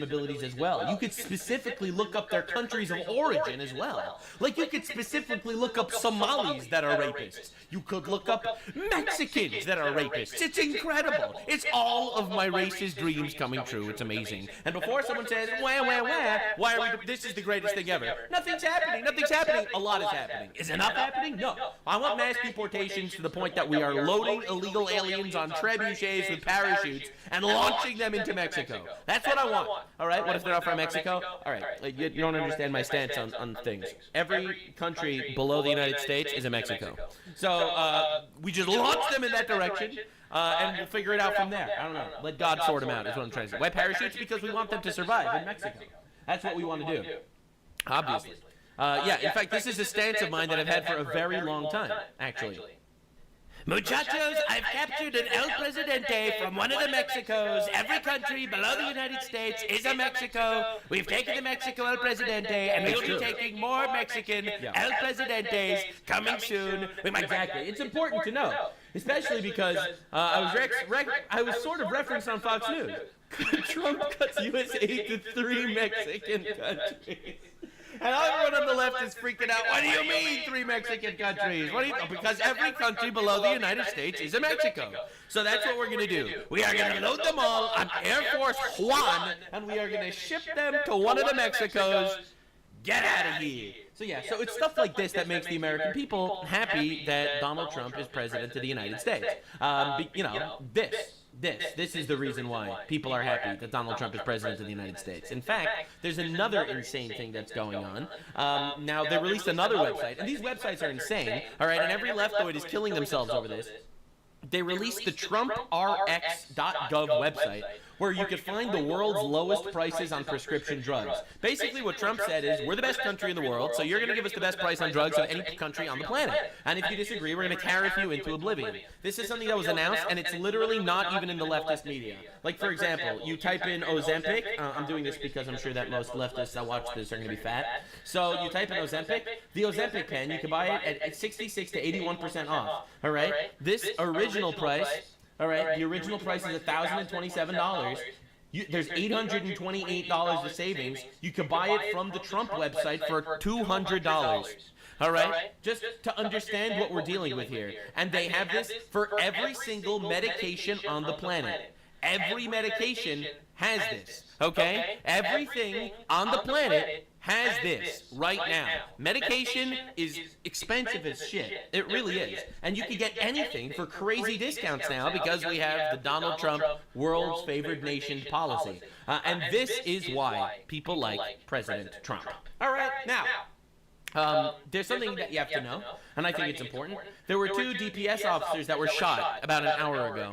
Speaker 7: abilities as well. You could specifically look up their countries of origin as well. Like, you could specifically look up Somalis that are rapists. You could look up Mexicans that are rapists. It's incredible. It's all of my racist dreams coming true. It's amazing. And before someone says, why are we, this is the greatest thing ever. Nothing's happening. A lot is happening. Is enough happening? No. I want mass deportations to the point that we are loading illegal aliens on trebuchets with parachutes and launching them into Mexico. That's what I want. All right, what if they're not from Mexico? All right, you don't understand my stance on things. Every country below the United States is a Mexico. So we just launch them in that direction, and we'll figure it out from there. I don't know. Let God sort them out is what I'm trying to say. Why parachutes? Because we want them to survive in Mexico. That's what we want to do, obviously. Yeah, in fact, this is a stance of mine that I've had for a very long time, actually. Muchachos, I've captured an El Presidente from one of the Mexicos. Every country below the United States is a Mexico. We've taken the Mexico El Presidente, and we will be taking more Mexican El Presidentes coming soon. Exactly. It's important to know, especially because I was sort of referenced on Fox News. Trump cuts U.S. aid to 3 Mexican countries. And everyone on the left is freaking out. What do you mean 3 Mexican countries? Because every country below the United States is a Mexico. So that's what we're going to do. We are going to load them all on Air Force One, and we are going to ship them to one of the Mexicos. Get out of here. So yeah, so it's stuff like this that makes the American people happy that Donald Trump is president of the United States. This is the reason why people are happy that Donald Trump is president of the United States. In fact, there's another insane thing that's going on. Now, they released another website, and these websites are insane, all right, and every leftoid is killing themselves over this. They released the TrumpRx.gov website, where you could find the world's lowest prices on prescription drugs. Basically, what Trump said is, we're the best country in the world, so you're going to give us the best price on drugs of any country on the planet. And if you disagree, we're going to tariff you into oblivion. This is something that was announced, and it's literally not even in the leftist media. Like, for example, you type in Ozempic. I'm doing this because I'm sure that most leftists that watch this are going to be fat. So you type in Ozempic. The Ozempic pen, you can buy it at 66 to 81% off. All right? This original price... All right, the original price is $1,027. There's $828 of savings. You can buy it from the Trump website for $200. All right, just to understand what we're dealing with here. And they have this for every single medication on the planet. Every medication has this, okay? Everything on the planet has this right now. Medication is expensive as shit. It really is. And you can get anything for crazy discounts now because we have the Donald Trump world's favored nation policy. And this is why people like President Trump. All right, now, there's something that you have to know, and I think it's important. There were 2 DPS officers that were shot about an hour ago.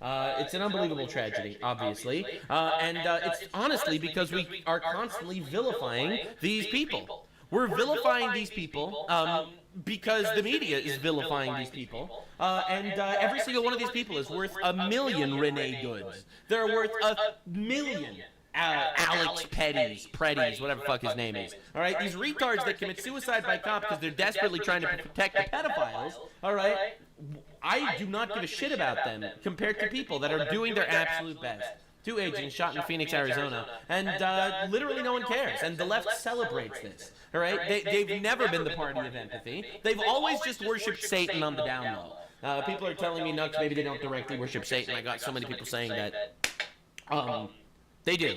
Speaker 7: It's an unbelievable tragedy, obviously, and it's honestly because we are constantly vilifying these people. We're vilifying these people because the media is vilifying these people, and every single one of these people is worth $1 million Renee Goods. They're worth $1 million Alex Preddies, whatever the fuck his name is. All right, these retards that commit suicide by cop because they're desperately trying to protect the pedophiles, all right, I do not give a shit about them compared to people that are doing their absolute best. 2 agents shot in Phoenix, Arizona, and literally no one cares, and the left celebrates this, all right? They've never been the party of empathy. They've always just worshipped Satan on the down low. People are telling me, Nux, maybe they don't directly worship Satan. I got so many people saying that. They do.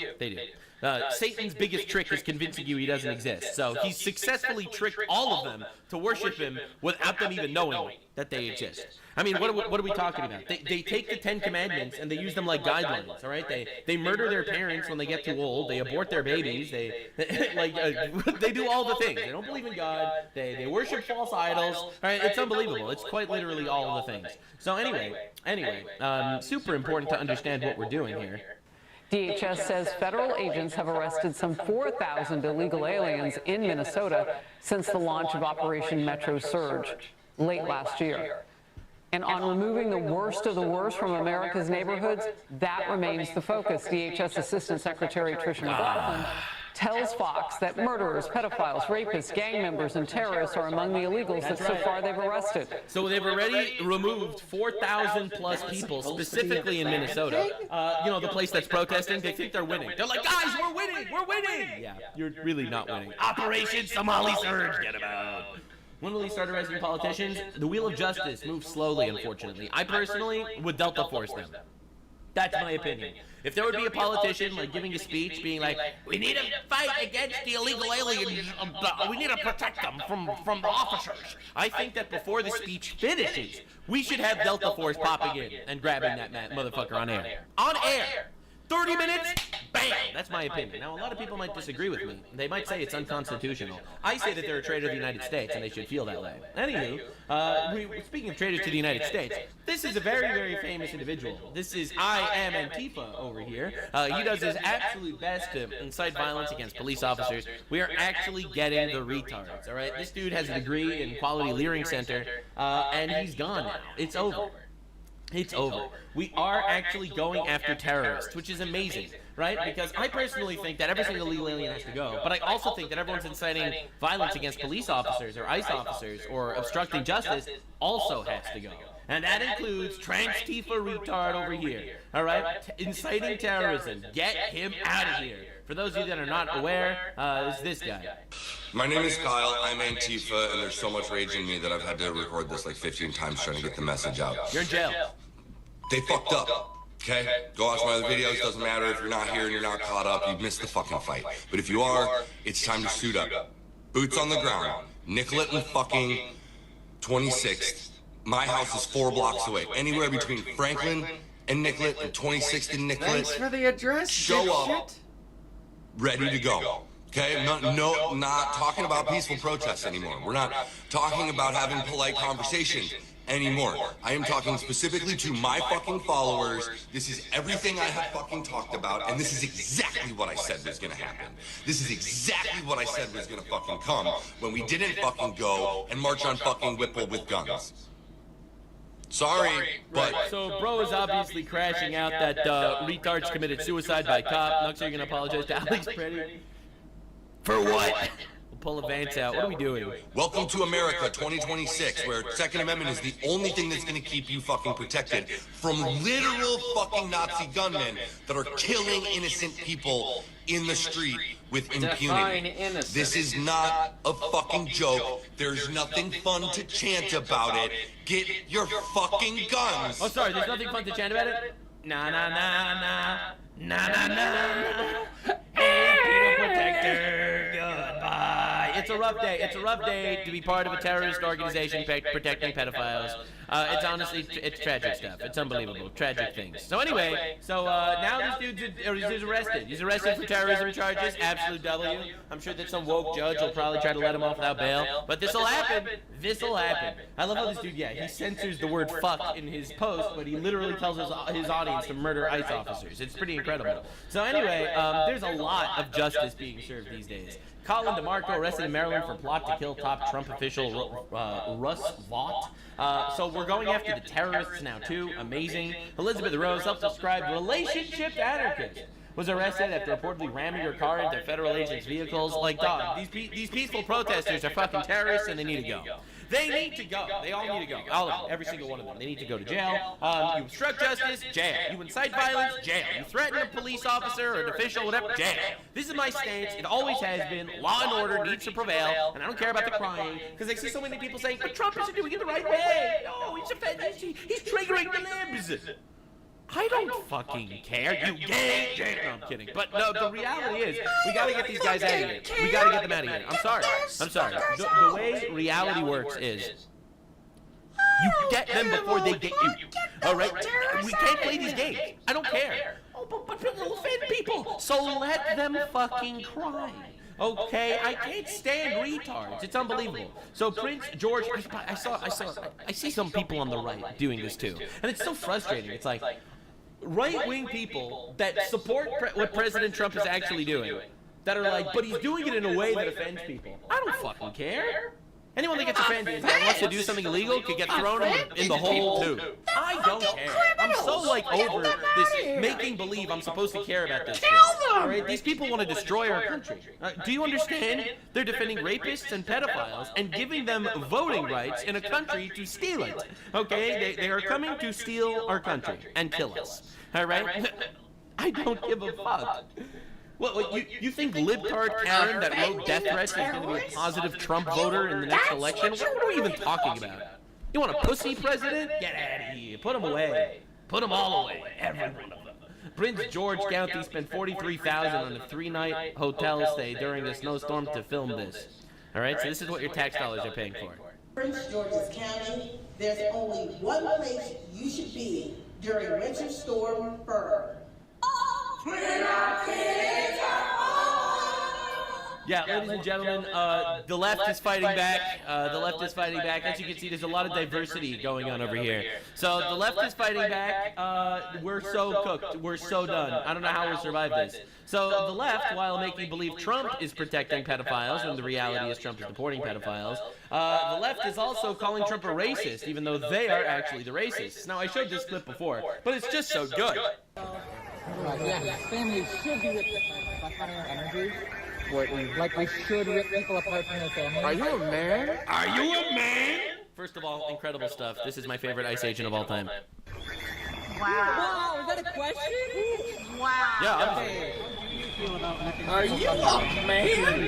Speaker 7: Satan's biggest trick is convincing you he doesn't exist. So he's successfully tricked all of them to worship him without them even knowing that they exist. I mean, what are we talking about? They take the 10 Commandments and they use them like guidelines, all right? They murder their parents when they get too old. They abort their babies. They do all the things. They don't believe in God. They worship false idols. All right, it's unbelievable. It's quite literally all of the things. So anyway, super important to understand what we're doing here.
Speaker 11: DHS says federal agents have arrested some 4,000 illegal aliens in Minnesota since the launch of Operation Metro Surge late last year. And on removing the worst of the worst from America's neighborhoods, that remains the focus. DHS Assistant Secretary Tricia McLaughlin tells Fox that murderers, pedophiles, rapists, gang members, and terrorists are among the illegals that so far they've arrested.
Speaker 7: So they've already removed 4,000 plus people, specifically in Minnesota. The place that's protesting, they think they're winning. They're like, guys, we're winning! Yeah, you're really not winning. Operation Somali Surge, get about. When will he start arresting politicians? The wheel of justice moves slowly, unfortunately. I personally would Delta Force them. That's my opinion. If there would be a politician like giving a speech being like, we need to fight against the illegal aliens, we need to protect them from the officers. I think that before the speech finishes, we should have Delta Force popping in and grabbing that motherfucker on air. On air! 30 minutes, bam! That's my opinion. Now, a lot of people might disagree with me. They might say it's unconstitutional. I say that they're a traitor to the United States, and they should feel that way. Anywho, speaking of traitors to the United States, this is a very, very famous individual. This is I Am Antifa over here. He does his absolute best to incite violence against police officers. We are actually getting the retards, all right? This dude has a degree in Quality Leering Center, and he's gone now. It's over. It's over. We are actually going after terrorists, which is amazing, right? Because I personally think that every single illegal alien has to go, but I also think that everyone's inciting violence against police officers or ICE officers or obstructing justice also has to go. And that includes Trans-Tifa retard over here, all right? Inciting terrorism. Get him out of here. For those of you that are not aware, is this guy.
Speaker 13: My name is Kyle, I'm Antifa, and there's so much rage in me that I've had to record this like 15 times trying to get the message out.
Speaker 7: You're in jail.
Speaker 13: They fucked up, okay? Go watch my other videos, doesn't matter if you're not here and you're not caught up, you missed the fucking fight. But if you are, it's time to suit up. Boots on the ground, Nicollet and fucking 26th. My house is 4 blocks away. Anywhere between Franklin and Nicollet and 26th and Nicollet.
Speaker 2: Thanks for the address.
Speaker 13: Show up, ready to go. Okay, not talking about peaceful protests anymore. We're not talking about having polite conversations anymore. I am talking specifically to my fucking followers. This is everything I have fucking talked about, and this is exactly what I said was gonna happen. This is exactly what I said was gonna fucking come when we didn't fucking go and march on fucking Whipple with guns. Sorry, but...
Speaker 7: Right, so bro is obviously crashing out that retards committed suicide by cop. Nux, are you gonna apologize to Alex Pretty? For what? We'll pull a Vance out. What are we doing?
Speaker 13: Welcome to America 2026, where Second Amendment is the only thing that's gonna keep you fucking protected from literal fucking Nazi gunmen that are killing innocent people in the street with impunity. This is not a fucking joke. There's nothing fun to chant about it. Get your fucking guns.
Speaker 7: Oh, sorry, there's nothing fun to chant about it? Nah, nah, nah, nah. Nah, nah, nah, nah. Hey, Peter Protector, goodbye. It's a rough day. It's a rough day to be part of a terrorist organization protecting pedophiles. It's honestly, it's tragic stuff. It's unbelievable. Tragic things. So anyway, now this dude's arrested. He's arrested for terrorism charges. Absolute W. I'm sure that some woke judge will probably try to let him off without bail. But this'll happen. This'll happen. I love how this dude, he censors the word fuck in his post, but he literally tells his audience to murder ICE officers. It's pretty incredible. So anyway, there's a lot of justice being served these days. Colin DeMarco arrested in Maryland for plot to kill top Trump official Russ Vought. So we're going after the terrorists now too. Amazing. Elizabeth Rose, self-described relationship anarchist, was arrested after reportedly ramming her car into federal agents' vehicles. Like, dog, these peaceful protesters are fucking terrorists and they need to go. They need to go. They all need to go. All of them. Every single one of them. They need to go to jail. You obstruct justice, jail. You incite violence, jail. You threaten a police officer or an official, whatever, jail. This is my stance. It always has been. Law and order needs to prevail, and I don't care about the crying, because I see so many people saying, but Trump isn't doing it the right way. No, he's triggering the libs. I don't fucking care. You gay. No, I'm kidding. But no, the reality is, we gotta get these guys out of here. We gotta get them out of here. I'm sorry. The way reality works is, you get them before they get you. All right? We can't play these games. I don't care. Oh, but it'll offend people. So let them fucking cry. Okay, I can't stand retards. It's unbelievable. So Prince George, I see some people on the right doing this too, and it's so frustrating. It's like right-wing people that support what President Trump is actually doing, that are like, but he's doing it in a way that offends people. I don't fucking care. Anyone that gets offended that wants to do something illegal could get thrown in the hole too. I don't care. I'm so like over this making believe I'm supposed to care about this shit. All right, these people want to destroy our country. Do you understand? They're defending rapists and pedophiles and giving them voting rights in a country to steal it. Okay, they are coming to steal our country and kill us. All right, I don't give a fuck. Well, you think libtard Karen that wrote death threats is going to be a positive Trump voter in the next election? What are we even talking about? You want a pussy president? Get out of here. Put them away. Put them all away. Every one of them. Prince George County spent $43,000 on a 3-night hotel stay during a snowstorm to film this. All right, so this is what your tax dollars are paying for.
Speaker 3: Prince George's County, there's only one place you should be during Winter Storm Fern.
Speaker 7: Yeah, ladies and gentlemen, the left is fighting back. The left is fighting back. As you can see, there's a lot of diversity going on over here. So the left is fighting back. We're so cooked. We're so done. I don't know how we'll survive this. So the left, while making believe Trump is protecting pedophiles, when the reality is Trump is deporting pedophiles, the left is also calling Trump a racist, even though they are actually the racists. Now, I showed this clip before, but it's just so good.
Speaker 15: Yeah, families should be ripped apart from their energy. Like we should rip people apart from their families.
Speaker 7: Are you a man? Are you a man? First of all, incredible stuff. This is my favorite Ice Agent of all time.
Speaker 15: Wow, is that a question? Wow.
Speaker 7: Yeah.
Speaker 15: Are you a man?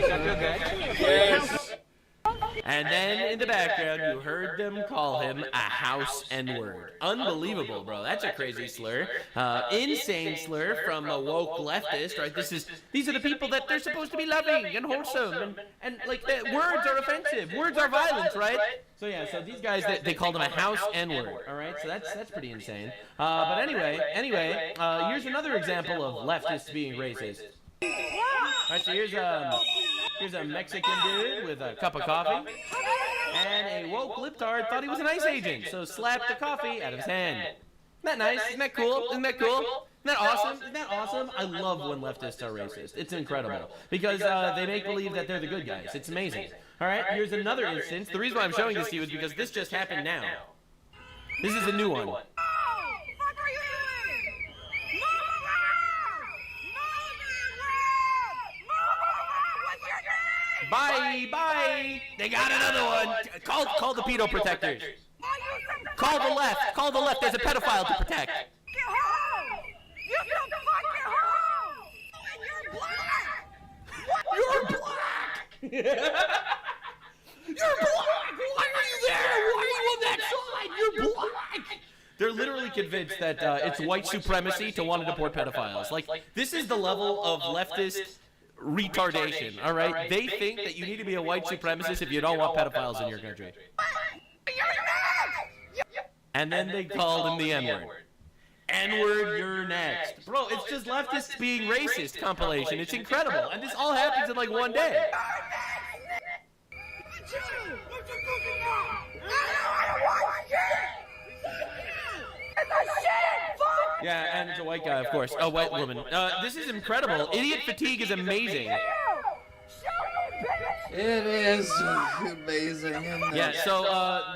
Speaker 7: Yes. And then in the background, you heard them call him a house N-word. Unbelievable, bro. That's a crazy slur. Insane slur from a woke leftist, right? These are the people that they're supposed to be loving and wholesome, and like, words are offensive. Words are violence, right? So yeah, so these guys, they called him a house N-word, all right? So that's pretty insane. But anyway, here's another example of leftists being racist. All right, so here's a Mexican dude with a cup of coffee, and a woke libtard thought he was an ICE agent, so slapped the coffee out of his hand. Isn't that nice? Isn't that cool? Isn't that cool? Isn't that awesome? Isn't that awesome? I love when leftists are racist. It's incredible, because they make believe that they're the good guys. It's amazing. All right, here's another instance. The reason why I'm showing this to you is because this just happened now. This is a new one. Bye. They got another one. Call the pedo protectors. Call the left. Call the left. There's a pedophile to protect.
Speaker 16: Get home! You don't fuck, you're home! You're black!
Speaker 7: You're black! You're black! Why are you there? Why are you on that side? You're black! They're literally convinced that it's white supremacy to want to deport pedophiles. Like, this is the level of leftist retardation, all right? They think that you need to be a white supremacist if you don't want pedophiles in your country. And then they called him the N-word. N-word, you're next. Bro, it's just leftists being racist compilation. It's incredible. And this all happens in like one day. Yeah, and it's a white guy, of course. A white woman. This is incredible. Idiot fatigue is amazing.
Speaker 24: It is amazing.
Speaker 7: Yeah, so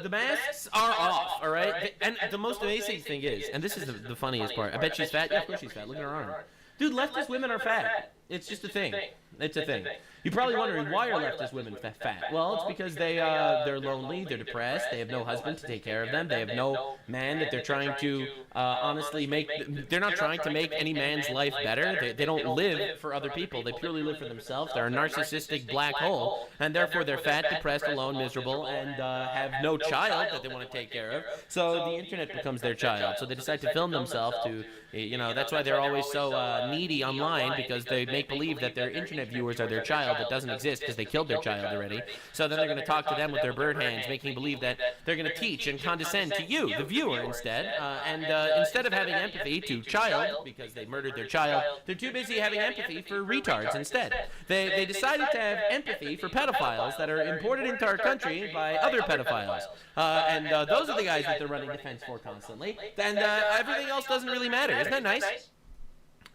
Speaker 7: the masks are off, all right? And the most amazing thing is, and this is the funniest part, I bet she's fat. Yeah, of course she's fat. Look at her arm. Dude, leftist women are fat. It's just a thing. It's a thing. You're probably wondering, why are leftist women fat? Well, it's because they're lonely, they're depressed, they have no husband to take care of them, they have no man that they're trying to honestly make. They're not trying to make any man's life better. They don't live for other people. They purely live for themselves. They're a narcissistic black hole, and therefore they're fat, depressed, alone, miserable, and have no child that they want to take care of. So the internet becomes their child. So they decide to film themselves to, that's why they're always so needy online, because they make believe that their internet viewers are their child that doesn't exist because they killed their child already. So then they're going to talk to them with their bird hands, making believe that they're going to teach and condescend to you, the viewer, instead. And instead of having empathy to child, because they murdered their child, they're too busy having empathy for retards instead. They decided to have empathy for pedophiles that are imported into our country by other pedophiles. And those are the guys that they're running defense for constantly. And everything else doesn't really matter. Isn't that nice?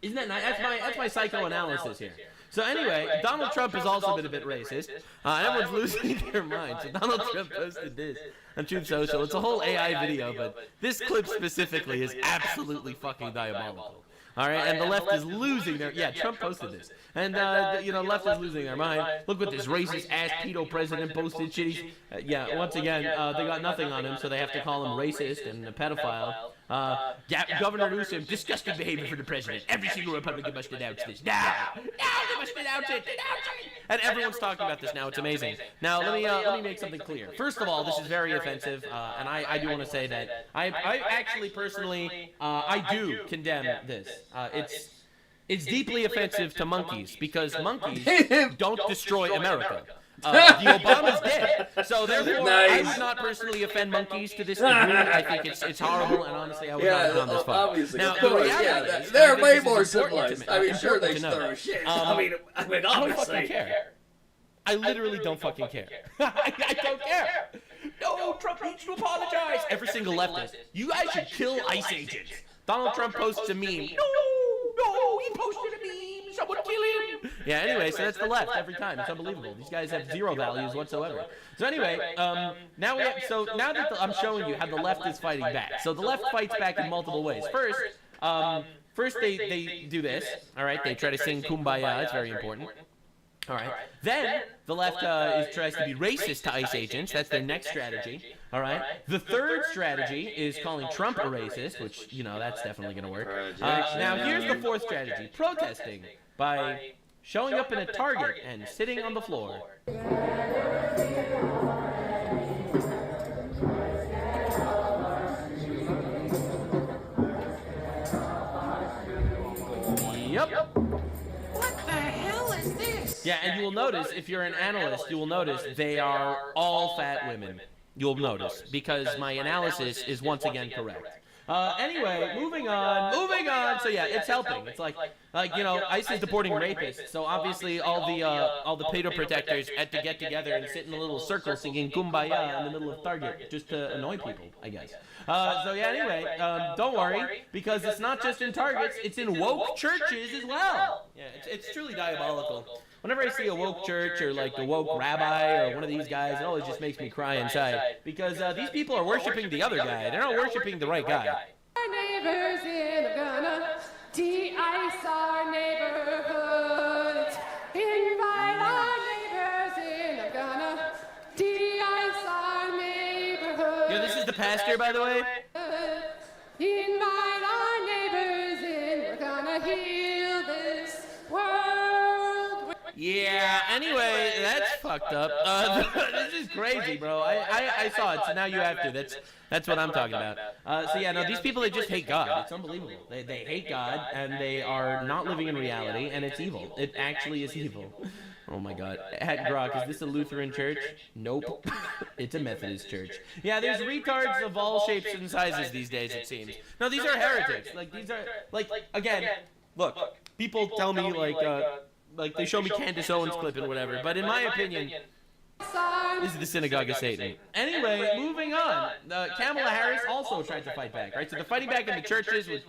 Speaker 7: Isn't that nice? That's my psychoanalysis here. So anyway, Donald Trump has also been a bit racist. Everyone's losing their mind. So Donald Trump posted this on Truth Social. It's a whole AI video, but this clip specifically is absolutely fucking diabolical. All right, and the left is losing their... Yeah, Trump posted this. And, left is losing their mind. Look what this racist-ass pedo president posted. Shitty. Once again, they got nothing on him, so they have to call him racist and a pedophile. Governor Newsom, disgusting behavior for the president. Every single Republican must denounce this. Now! Now they must denounce it! Denounce it! And everyone's talking about this now. It's amazing. Now, let me make something clear. First of all, this is very offensive, and I do want to say that I actually personally, I do condemn this. It's deeply offensive to monkeys, because monkeys don't destroy America. The Obama's dead, so therefore I would not personally offend monkeys to this degree. I think it's horrible, and honestly, I would not have gone this far.
Speaker 2: Obviously,
Speaker 7: now,
Speaker 2: the reality is, they're way more civilized. I mean, sure, they throw shit. I mean,
Speaker 7: I don't fucking care. I literally don't fucking care. I don't care. No, Trump needs to apologize. Every single leftist, you guys should kill ICE agents. Donald Trump posts a meme. No, he posted a meme. Someone kill him. Yeah, anyway, so that's the left every time. It's unbelievable. These guys have zero values whatsoever. So anyway, now that I'm showing you how the left is fighting back. So the left fights back in multiple ways. First they do this. All right, they try to sing Kumbaya. It's very important. All right. Then the left tries to be racist to ICE agents. That's their next strategy. All right. The third strategy is calling Trump a racist, which, that's definitely going to work. Now, here's the fourth strategy. Protesting by showing up in a Target and sitting on the floor. Yep. Yeah, and you will notice, if you're an analyst, you will notice they are all fat women. You'll notice, because my analysis is once again correct. Anyway, moving on. So yeah, it's helping. It's like ICE is deporting rapists, so obviously all the pedo protectors had to get together and sit in a little circle singing Kumbaya in the middle of Target, just to annoy people, I guess. So yeah, anyway, don't worry, because it's not just in Targets, it's in woke churches as well. Yeah, it's truly diabolical. Whenever I see a woke church or like a woke rabbi or one of these guys, it always just makes me cry inside, because these people are worshiping the other guy. They're not worshiping the right guy.
Speaker 16: Our neighbors in Ghana, de-ice our neighborhoods. Invite our neighbors in Ghana, de-ice our neighborhoods.
Speaker 7: Yo, this is the pastor, by the way.
Speaker 16: Invite our neighbors in, we're gonna heal this world.
Speaker 7: Yeah, anyway, that's fucked up. This is crazy, bro. I saw it, so now you have to. That's what I'm talking about. So yeah, no, these people, they just hate God. It's unbelievable. They hate God, and they are not living in reality, and it's evil. It actually is evil. Oh my God. At Grok, is this a Lutheran church? Nope. It's a Methodist church. Yeah, there's retards of all shapes and sizes these days, it seems. No, these are heretics. These are, again, look, people tell me, they show me Candace Owens clip and whatever, but in my opinion, this is the synagogue of Satan. Anyway, moving on. Kamala Harris also tried to fight back, right? So they're fighting back in the churches with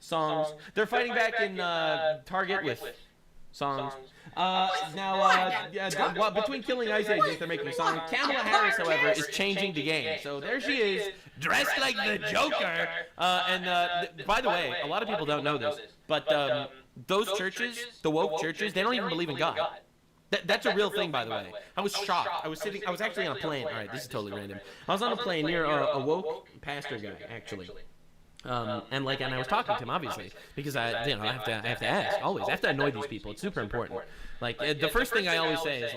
Speaker 7: songs. They're fighting back in Target with songs. Between killing ICE agents, they're making songs. Kamala Harris, however, is changing the game. So there she is, dressed like the Joker. By the way, a lot of people don't know this, but those churches, the woke churches, they don't even believe in God. That's a real thing, by the way. I was shocked. I was actually on a plane. All right, this is totally random. I was on a plane near a woke pastor guy, actually. And I was talking to him, obviously, because I have to ask always. I have to annoy these people. It's super important. The first thing I always say is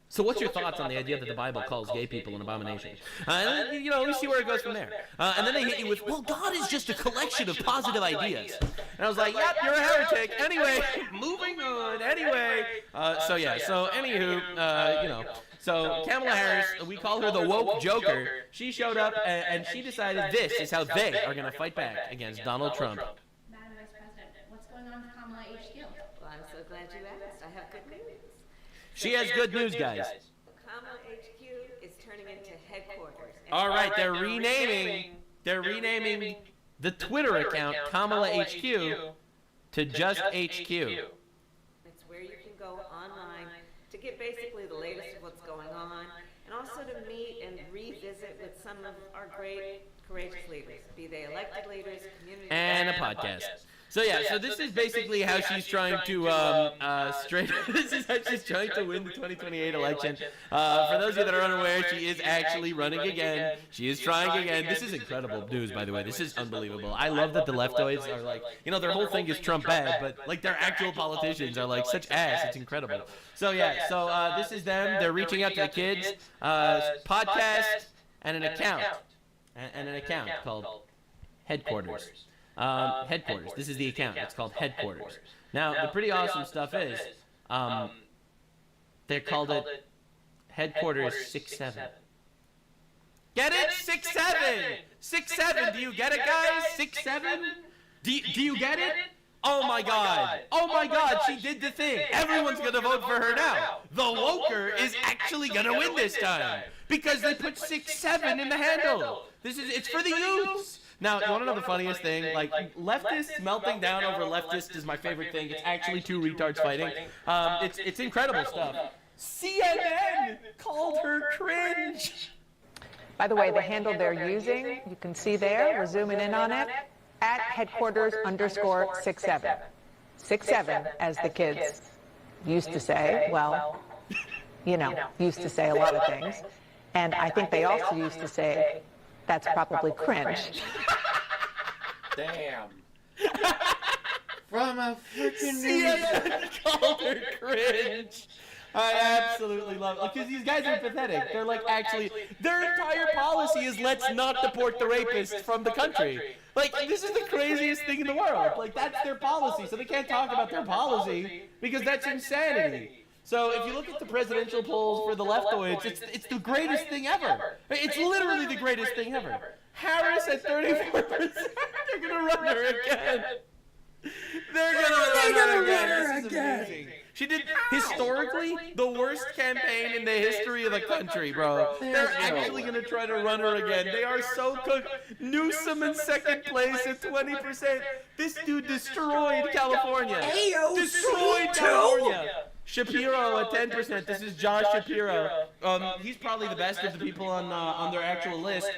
Speaker 7: so what's your thoughts on the idea that the Bible calls gay people an abomination? We see where it goes from there. And then they hit you with, well, God is just a collection of positive ideas. And I was like, yep, you're a heretic. Anyway, moving on. Anyway, so anywho, so Kamala Harris, we call her the woke joker. She showed up and she decided this is how they are going to fight back against Donald Trump.
Speaker 17: Madam Vice President, what's going on with Kamala HQ?
Speaker 18: Well, I'm so glad you asked. I have good news.
Speaker 7: She has good news, guys.
Speaker 18: Kamala HQ is turning into headquarters.
Speaker 7: All right, they're renaming the Twitter account Kamala HQ to just HQ.
Speaker 18: It's where you can go online to get basically the latest of what's going on, and also to meet and revisit with some of our great, courageous leaders, be they elected leaders, community
Speaker 7: and a podcast. So this is basically how she's trying to this is how she's trying to win the 2028 election. For those of you that are unaware, she is actually running again. She is trying again. This is incredible news, by the way. This is unbelievable. I love that the leftoids are their whole thing is Trump bad, but their actual politicians are such ass. It's incredible. So this is them. They're reaching out to the kids. Podcast and an account called Headquarters. Headquarters. This is the account. It's called Headquarters. Now, the pretty awesome stuff is, they called it Headquarters 6-7. Get it? 6-7! 6-7! Do you get it, guys? 6-7? Do you get it? Oh my God! Oh my God! She did the thing. Everyone's gonna vote for her now. The woker is actually gonna win this time because they put 6-7 in the handle. It's for the youths. Now, you want to know the funniest thing? Leftists melting down over leftists is my favorite thing. It's actually two retards fighting. It's incredible stuff. CNN called her cringe.
Speaker 11: By the way, the handle they're using, you can see there, we're zooming in on it, at headquarters_67. 6-7, as the kids used to say. Well, used to say a lot of things. And I think they also used to say, that's probably cringe.
Speaker 24: Damn. From a freaking
Speaker 7: CNN called her cringe. I absolutely love it. Because these guys are pathetic. They're their entire policy is let's not deport the rapists from the country. This is the craziest thing in the world. That's their policy. So they can't talk about their policy because that's insanity. So if you look at the presidential polls for the leftoids, it's the greatest thing ever. It's literally the greatest thing ever. Harris at 34%. They're going to run her again. They're going to run her again. She did historically the worst campaign in the history of the country, bro. They're actually going to try to run her again. They are so cooked. Newsom in second place at 20%. This dude destroyed California. Destroyed California. Shapiro at 10%. This is Josh Shapiro. He's probably the best of the people on their actual list.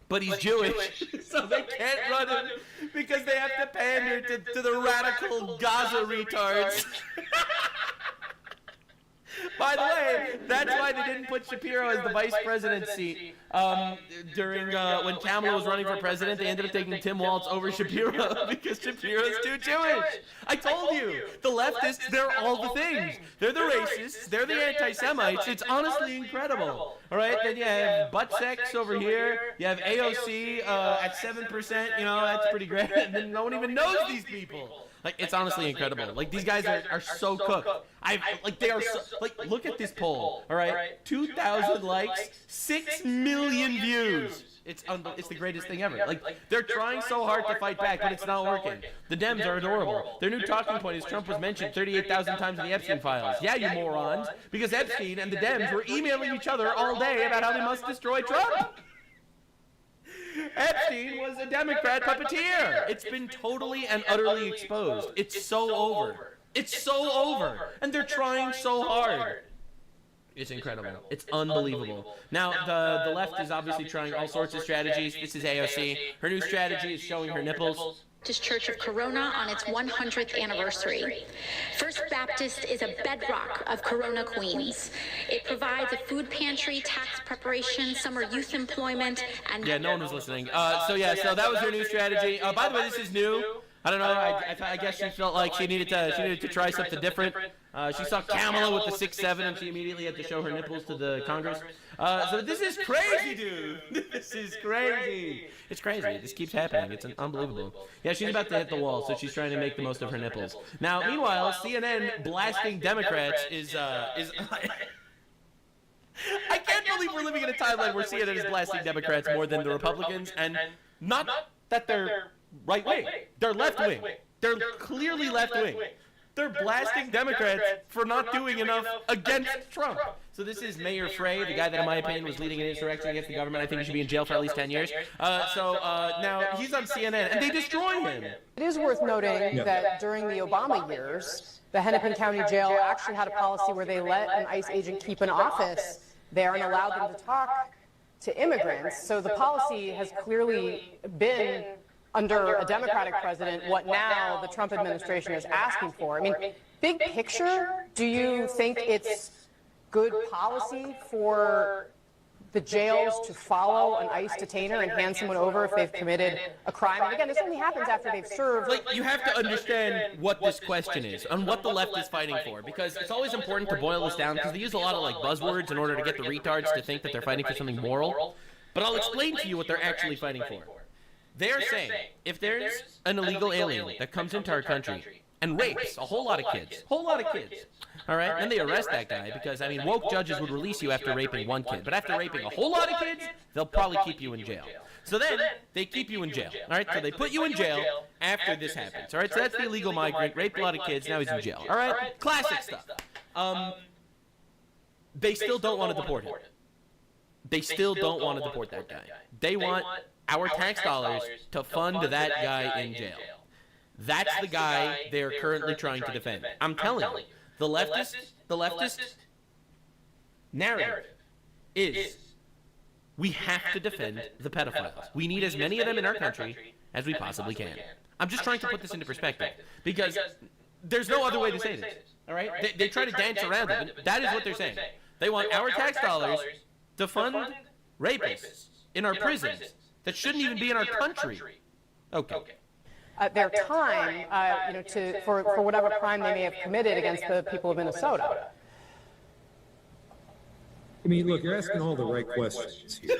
Speaker 7: But he's Jewish, so they can't run him because they have to pander to the radical Gaza retards. By the way, that's why they didn't put Shapiro as the vice presidency during when Kamala was running for president. They ended up taking Tim Walz over Shapiro because Shapiro's too Jewish. I told you, the leftists, they're all the things. They're the racists, they're the anti-Semites. It's honestly incredible. All right, then you have butt sex over here. You have AOC at 7%. That's pretty great. And then no one even knows these people. It's honestly incredible. These guys are so cooked. They are so, look at this poll. All right, 2,000 likes, 6 million views. It's the greatest thing ever. They're trying so hard to fight back, but it's not working. The Dems are adorable. Their new talking point is Trump was mentioned 38,000 times in the Epstein files. Yeah, you morons, because Epstein and the Dems were emailing each other all day about how they must destroy Trump. Epstein was a Democrat puppeteer. It's been totally and utterly exposed. It's so over. It's so over. And they're trying so hard. It's incredible. It's unbelievable. Now, the left is obviously trying all sorts of strategies. This is AOC. Her new strategy is showing her nipples.
Speaker 19: Baptist Church of Corona on its 100th anniversary. First Baptist is a bedrock of Corona Queens. It provides a food pantry, tax preparation, summer youth employment, and...
Speaker 7: Yeah, no one was listening. So that was her new strategy. By the way, this is new. I don't know. I guess she felt like she needed to try something different. She saw Kamala with the 6'7", and she immediately had to show her nipples to the Congress. So this is crazy, dude. This is crazy. It's crazy. This keeps happening. It's unbelievable. Yeah, she's about to hit the wall, so she's trying to make the most of her nipples. Now, meanwhile, CNN blasting Democrats is I can't believe we're living in a timeline where CNN is blasting Democrats more than the Republicans, and not that they're right-wing. They're left-wing. They're clearly left-wing. They're blasting Democrats for not doing enough against Trump. So this is Mayor Frey, the guy that, in my opinion, was leading an insurrection against the government. I think he should be in jail for at least 10 years. Now he's on CNN, and they destroy him.
Speaker 20: It is worth noting that during the Obama years, the Hennepin County Jail actually had a policy where they let an ICE agent keep an office there and allowed them to talk to immigrants. So the policy has clearly been, under a Democratic president, what now the Trump administration is asking for. I mean, big picture, do you think it's good policy for the jails to follow an ICE detainer and hand someone over if they've committed a crime? And again, this only happens after they've served.
Speaker 7: Like, you have to understand what this question is and what the left is fighting for, because it's always important to boil this down, because they use a lot of like buzzwords in order to get the retards to think that they're fighting for something moral. But I'll explain to you what they're actually fighting for. They're saying, if there's an illegal alien that comes into our country and rapes a whole lot of kids, all right, then they arrest that guy because, I mean, woke judges would release you after raping one kid, but after raping a whole lot of kids, they'll probably keep you in jail. So then, they keep you in jail, all right? So they put you in jail after this happens, all right? So that's the illegal migrant, raped a lot of kids, now he's in jail, all right? Classic stuff. They still don't want to deport him. They still don't want to deport that guy. They want our tax dollars to fund that guy in jail. That's the guy they're currently trying to defend. I'm telling you, the leftist narrative is we have to defend the pedophiles. We need as many of them in our country as we possibly can. I'm just trying to put this into perspective because there's no other way to say this. All right? They try to dance around it, but that is what they're saying. They want our tax dollars to fund rapists in our prisons that shouldn't even be in our country. Okay.
Speaker 20: Their time, for whatever crime they may have committed against the people of Minnesota.
Speaker 22: I mean, look, you're asking all the right questions here.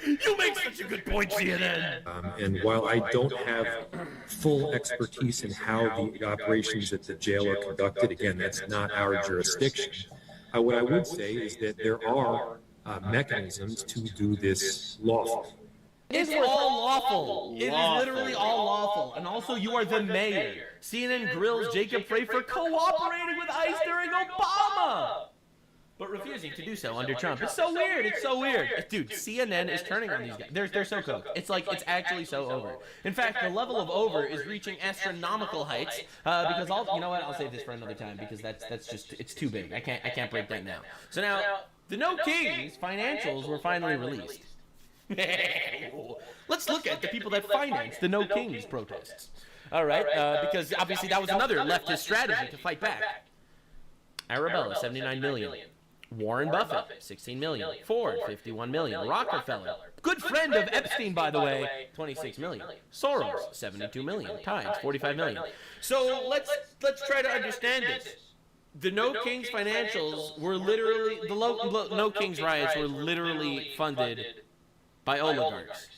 Speaker 7: You make such a good point, CNN.
Speaker 22: And while I don't have full expertise in how the operations at the jail are conducted, again, that's not our jurisdiction. What I would say is that there are mechanisms to do this lawfully.
Speaker 7: It's all lawful. It is literally all lawful. And also, you are the mayor. CNN grills Jacob Frey for cooperating with ICE during Obama, but refusing to do so under Trump. It's so weird. It's so weird. Dude, CNN is turning on these guys. They're so cooked. It's like, it's actually so over. In fact, the level of over is reaching astronomical heights, because you know what? I'll save this for another time, because that's just, it's too big. I can't break that now. So now, the No Kings financials were finally released. Let's look at the people that financed the No Kings protests. All right, because obviously that was another leftist strategy to fight back. Arabella, $79 million. Warren Buffett, $16 million. Ford, $51 million. Rockefeller, good friend of Epstein, by the way, $26 million. Soros, $72 million. Tides, $45 million. So let's try to understand this. The No Kings financials were literally, the No Kings riots were literally funded by oligarchs.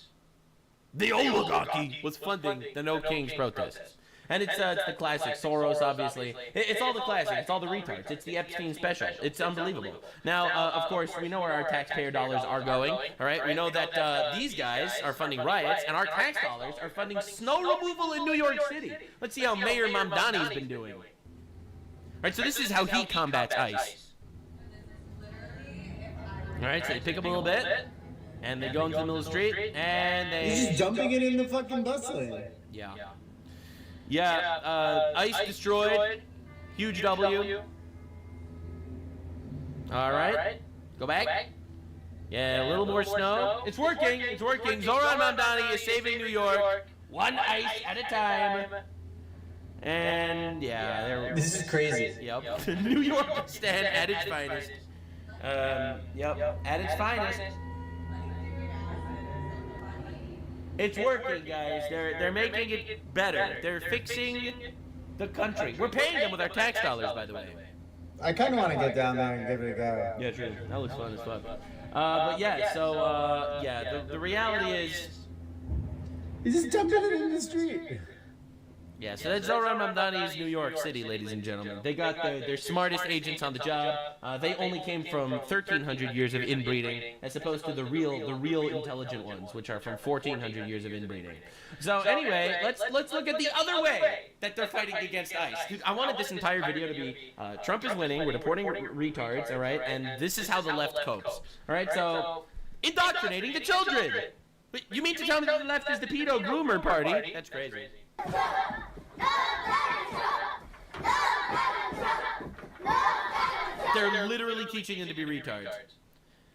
Speaker 7: The oligarchy was funding the No Kings protests. And it's the classic. Soros, obviously. It's all the classic. It's all the retards. It's the Epstein special. It's unbelievable. Now, of course, we know where our taxpayer dollars are going. All right? We know that these guys are funding riots, and our tax dollars are funding snow removal in New York City. Let's see how Mayor Mamdani's been doing. All right, so this is how he combats ICE. All right, so they pick up a little bit. And they go into the middle of the street, and they...
Speaker 23: He's just dumping it in the fucking bus lane.
Speaker 7: Yeah. Yeah, ICE destroyed. Huge W. All right. Go back. Yeah, a little more snow. It's working. It's working. Zoran Mamdani is saving New York, one ice at a time. And yeah,
Speaker 23: This is crazy.
Speaker 7: Yep. The New York stand at its finest. Yep, at its finest. It's working, guys. They're making it better. They're fixing the country. We're paying them with our tax dollars, by the way.
Speaker 23: I kind of want to get down there and give it a go.
Speaker 7: Yeah, true. That looks fun as fuck. But yeah, so the reality is.
Speaker 23: He's just jumping it in the street.
Speaker 7: Yeah, so that's Zoran Mamdani's New York City, ladies and gentlemen. They got their smartest agents on the job. They only came from 1,300 years of inbreeding, as opposed to the real intelligent ones, which are from 1,400 years of inbreeding. So anyway, let's look at the other way that they're fighting against ICE. Dude, I wanted this entire video to be Trump is winning, we're deporting retards, all right, and this is how the left copes. All right, so indoctrinating the children. But you mean to tell me that the left is the pedo groomer party? That's crazy. They're literally teaching them to be retards.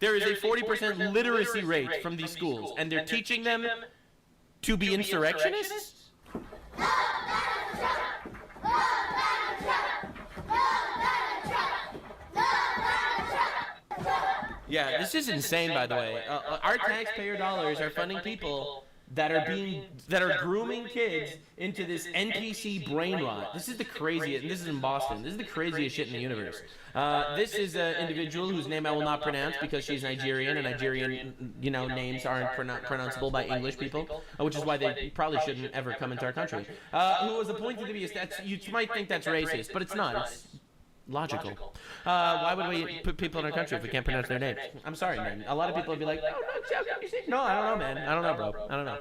Speaker 7: There is a 40% literacy rate from these schools, and they're teaching them to be insurrectionists? Yeah, this is insane, by the way. Our taxpayer dollars are funding people that are grooming kids into this NPC brain rot. This is the craziest. This is in Boston. This is the craziest shit in the universe. This is an individual whose name I will not pronounce because she's Nigerian, and Nigerian, names aren't pronounceable by English people, which is why they probably shouldn't ever come into our country. Who was appointed to be a you might think that's racist, but it's not. It's logical. Why would we put people in our country if we can't pronounce their names? I'm sorry, man. A lot of people would be like, oh, no, I don't know, man. I don't know, bro. I don't know.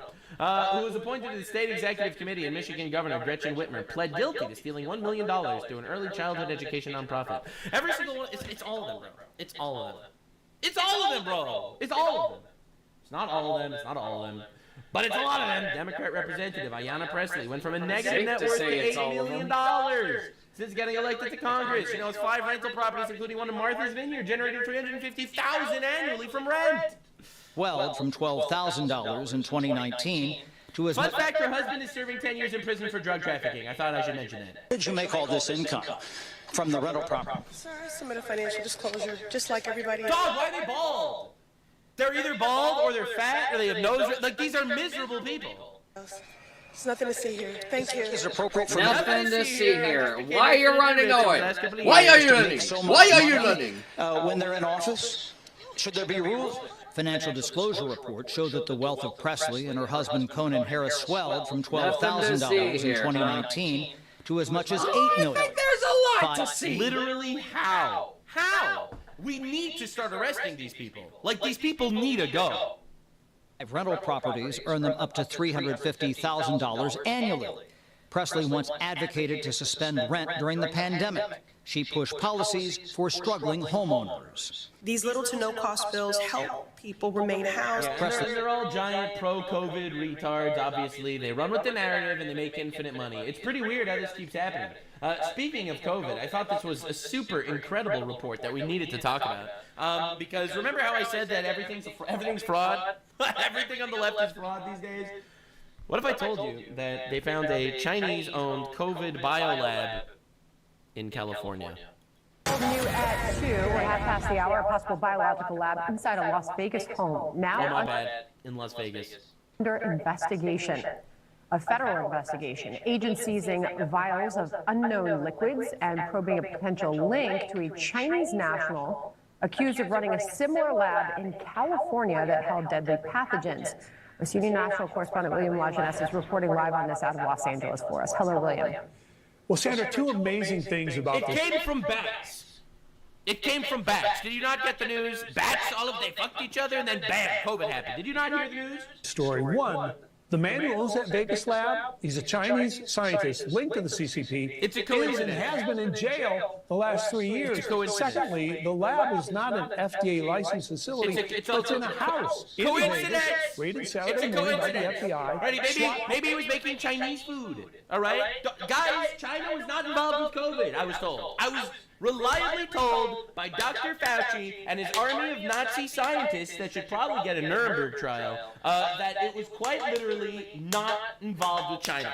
Speaker 7: Who was appointed to the State Executive Committee, and Michigan Governor Gretchen Whitmer pled guilty to stealing $1 million to an early childhood education nonprofit. Every single one, it's all of them, bro. It's all of them. It's all of them, bro. It's all of them. It's not all of them. It's not all of them. But it's a lot of them. Democrat Representative Ayanna Pressley went from a negative net worth to $80 million. Since getting elected to Congress, she owns 5 rental properties, including one in Martha's Vineyard, generating $350,000 annually from rent.
Speaker 1: Well, from $12,000 in 2019 to as
Speaker 7: Fun
Speaker 1: much.
Speaker 7: fact: her husband is serving 10 years in prison for drug trafficking. I thought I should mention that.
Speaker 1: Did you make all this income from the rental property?
Speaker 6: Sir, I submit a financial disclosure, just like everybody else.
Speaker 7: Dog, why are they bald? They're either bald or they're fat or they have nose. Like, these are miserable people.
Speaker 6: There's nothing to see here. Thank you.
Speaker 1: Is appropriate for
Speaker 2: nothing to see here. Why are you running away? Why are you running? Why are you running?
Speaker 1: When they're in office, should there be rules? Financial disclosure reports show that the wealth of Presley and her husband Conan Harris swelled from $12,000 in 2019 to as much as $8 million.
Speaker 2: There's a lot to see.
Speaker 7: Literally, how? How? We need to start arresting these people. Like, these people need to go.
Speaker 1: Rental properties earn them up to $350,000 annually. Presley once advocated to suspend rent during the pandemic. She pushed policies for struggling homeowners.
Speaker 6: These little to no cost bills help people remain housed.
Speaker 7: Yeah, they're all giant pro-COVID retards, obviously. They run with the narrative and they make infinite money. It's pretty weird how this keeps happening. Speaking of COVID, I thought this was a super incredible report that we needed to talk about. Because remember how I said that everything's fraud? Everything on the left is fraud these days? What if I told you that they found a Chinese-owned COVID biolab in California?
Speaker 20: New at 2, we're half past the hour, a possible biological lab inside a Las Vegas home. Now,
Speaker 7: oh, my bad. In Las Vegas.
Speaker 20: Under investigation. A federal investigation. Agents seizing vials of unknown liquids and probing a potential link to a Chinese national accused of running a similar lab in California that held deadly pathogens. Our senior national correspondent William Lajeunesse is reporting live on this out of Los Angeles for us. Hello, William.
Speaker 5: Well, Sandra, two amazing things about this.
Speaker 7: It came from bats. It came from bats. Did you not get the news? Bats, they fucked each other, and then bam, COVID happened. Did you not hear the news?
Speaker 5: Story one. The man who owns that Vegas lab, he's a Chinese scientist linked to the CCP.
Speaker 7: It's a coincidence.
Speaker 5: And has been in jail the last 3 years. Secondly, the lab is not an FDA licensed facility. It's in a house.
Speaker 7: Coincidence.
Speaker 5: Raided Saturday morning by the FBI.
Speaker 7: Maybe he was making Chinese food. All right, guys. China was not involved with COVID. I was told. reliably told by Dr. Fauci and his army of Nazi scientists that should probably get a Nuremberg trial, that it was quite literally not involved with China.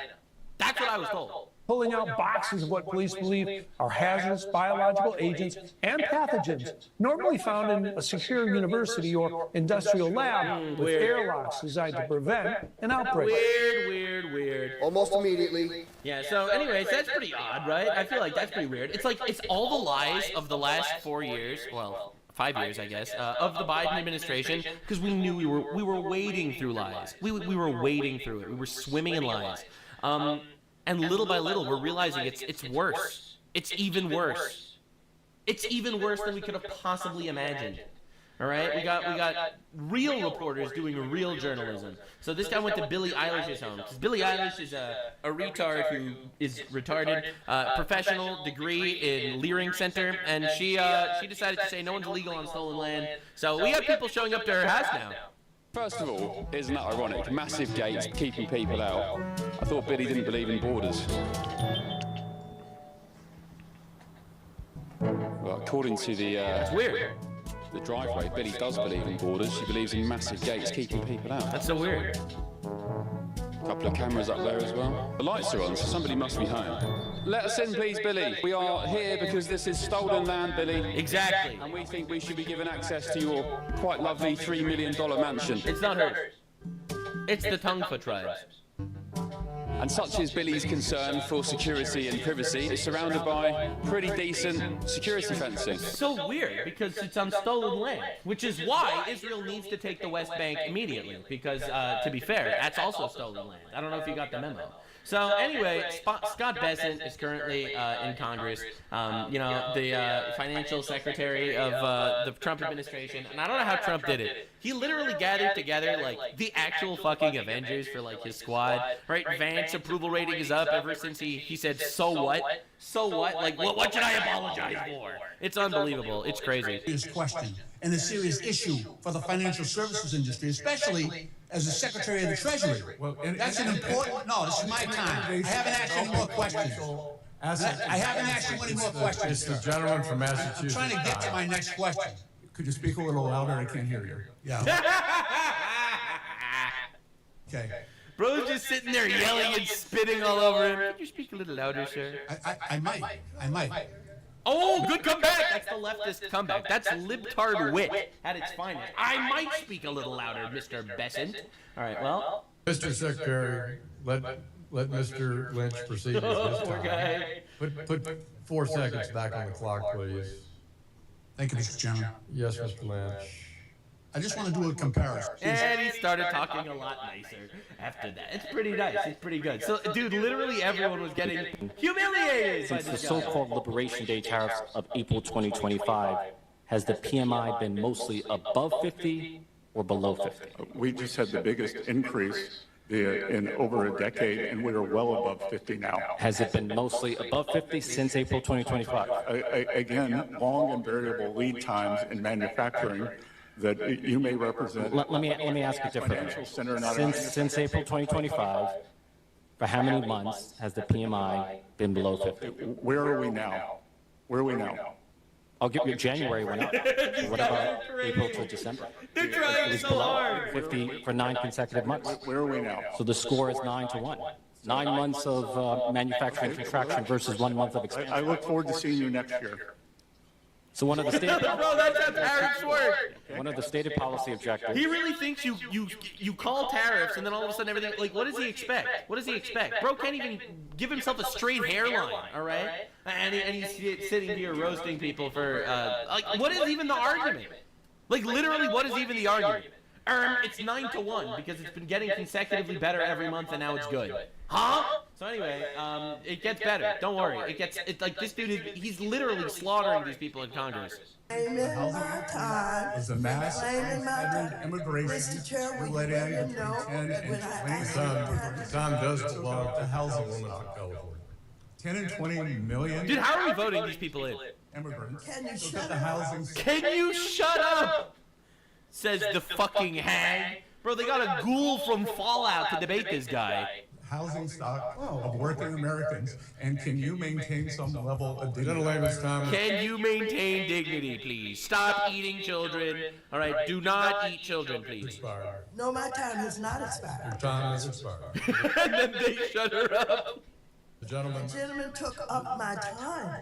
Speaker 7: That's what I was told.
Speaker 4: Pulling out boxes of what police believe are hazardous biological agents and pathogens normally found in a secure university or industrial lab with airlocks designed to prevent an outbreak.
Speaker 7: Weird.
Speaker 12: Almost immediately.
Speaker 7: Yeah, so anyways, that's pretty odd, right? I feel like that's pretty weird. It's like, it's all the lies of the last 4 years, well, 5 years, I guess, of the Biden administration, because we knew we were wading through lies. We were wading through it. We were swimming in lies. And little by little, we're realizing it's worse. It's even worse. It's even worse than we could have possibly imagined. All right, we got real reporters doing real journalism. So this guy went to Billie Eilish's home, because Billie Eilish is a retard who is retarded, professional degree in Leering Center, and she decided to say no one's illegal on stolen land. So we have people showing up to her house now.
Speaker 14: First of all, isn't that ironic? Massive gates keeping people out. I thought Billy didn't believe in borders. Well, according to the
Speaker 7: That's weird.
Speaker 14: The driveway, Billy does believe in borders. She believes in massive gates keeping people out.
Speaker 7: That's so weird.
Speaker 14: A couple of cameras up there as well. The lights are on, so somebody must be home. Let us in, please, Billy. We are here because this is stolen land, Billy.
Speaker 7: Exactly.
Speaker 14: And we think we should be given access to your quite lovely $3 million mansion.
Speaker 7: It's not hers. It's the Tongva tribes.
Speaker 14: And such is Billy's concern for security and privacy. It's surrounded by pretty decent security fencing.
Speaker 7: It's so weird because it's on stolen land, which is why Israel needs to take the West Bank immediately. Because, to be fair, that's also stolen land. I don't know if you got the memo. So anyway, Scott Bessent is currently in Congress, the financial secretary of the Trump administration, and I don't know how Trump did it. He literally gathered together like the actual fucking Avengers for like his squad, right? Vance's approval rating is up ever since he said, so what? So what? Like, what should I apologize for? It's unbelievable. It's crazy.
Speaker 21: Serious question and a serious issue for the financial services industry, especially as the Secretary of the Treasury. Well, that's an important, no, this is my time. I haven't asked any more questions. I haven't asked you any more questions.
Speaker 25: It's the gentleman from Massachusetts.
Speaker 21: I'm trying to get to my next question.
Speaker 25: Could you speak a little louder? I can't hear you.
Speaker 21: Yeah. Okay.
Speaker 7: Bro's just sitting there yelling and spitting all over him. Could you speak a little louder, sir?
Speaker 21: I might.
Speaker 7: Oh, good comeback! That's the leftist comeback. That's libtard wit at its finest. I might speak a little louder, Mr. Bessent. All right, well.
Speaker 25: Mr. Secretary, let Mr. Lynch proceed with his
Speaker 7: Poor
Speaker 25: time.
Speaker 7: guy.
Speaker 25: Put 4 seconds back on the clock, please.
Speaker 21: Thank you, Mr. Chairman.
Speaker 25: Yes, Mr. Lynch.
Speaker 21: I just want to do a comparison.
Speaker 7: And he started talking a lot nicer after that. It's pretty nice. It's pretty good. So, dude, literally everyone was getting humiliated by
Speaker 26: Since the
Speaker 7: this guy.
Speaker 26: so-called Liberation Day tariffs of April 2025, has the PMI been mostly above 50 or below 50?
Speaker 27: We just had the biggest increase in over a decade, and we are well above 50 now.
Speaker 26: Has it been mostly above 50 since April 2025?
Speaker 27: Again, long and variable lead times in manufacturing that you may represent.
Speaker 26: Let me ask you differently. Since April 2025, for how many months has the PMI been below 50?
Speaker 27: Where are we now?
Speaker 26: I'll give you January went up. What about April to December?
Speaker 7: They're trying
Speaker 26: It was
Speaker 7: so
Speaker 26: below
Speaker 7: hard.
Speaker 26: 50 for 9 consecutive months.
Speaker 27: Where are we now?
Speaker 26: So the score is 9-1. 9 months of manufacturing contraction versus 1 month of expansion.
Speaker 27: I look forward to seeing you next year.
Speaker 26: So one of the stated
Speaker 7: Bro, that's how tariffs work.
Speaker 26: one of the stated policy objectives.
Speaker 7: He really thinks you call tariffs and then all of a sudden everything, like, what does he expect? What does he expect? Bro can't even give himself a straight hairline, all right? And he's sitting here roasting people for, like, what is even the argument? Like, literally, what is even the argument? It's 9-1 because it's been getting consecutively better every month and now it's good. Huh? So anyway, it gets better. Don't worry. It's like this dude, he's literally slaughtering these people in Congress.
Speaker 21: Was a mass immigration to let in between 10 and 20.
Speaker 25: Tom does belong to housing will not go.
Speaker 21: 10 and 20 million.
Speaker 7: Dude, how are we voting these people in?
Speaker 21: Immigrants.
Speaker 7: Can you shut up? Says the fucking hag. Bro, they got a ghoul from Fallout to debate this guy.
Speaker 23: housing stock of working Americans, and can you maintain some level of dignity?
Speaker 7: Can you maintain dignity, please? Stop eating children. All right, do not eat children, please.
Speaker 3: No, my time has not expired.
Speaker 25: Your time has expired.
Speaker 7: And then they shut her up.
Speaker 25: The gentleman
Speaker 3: took up my time.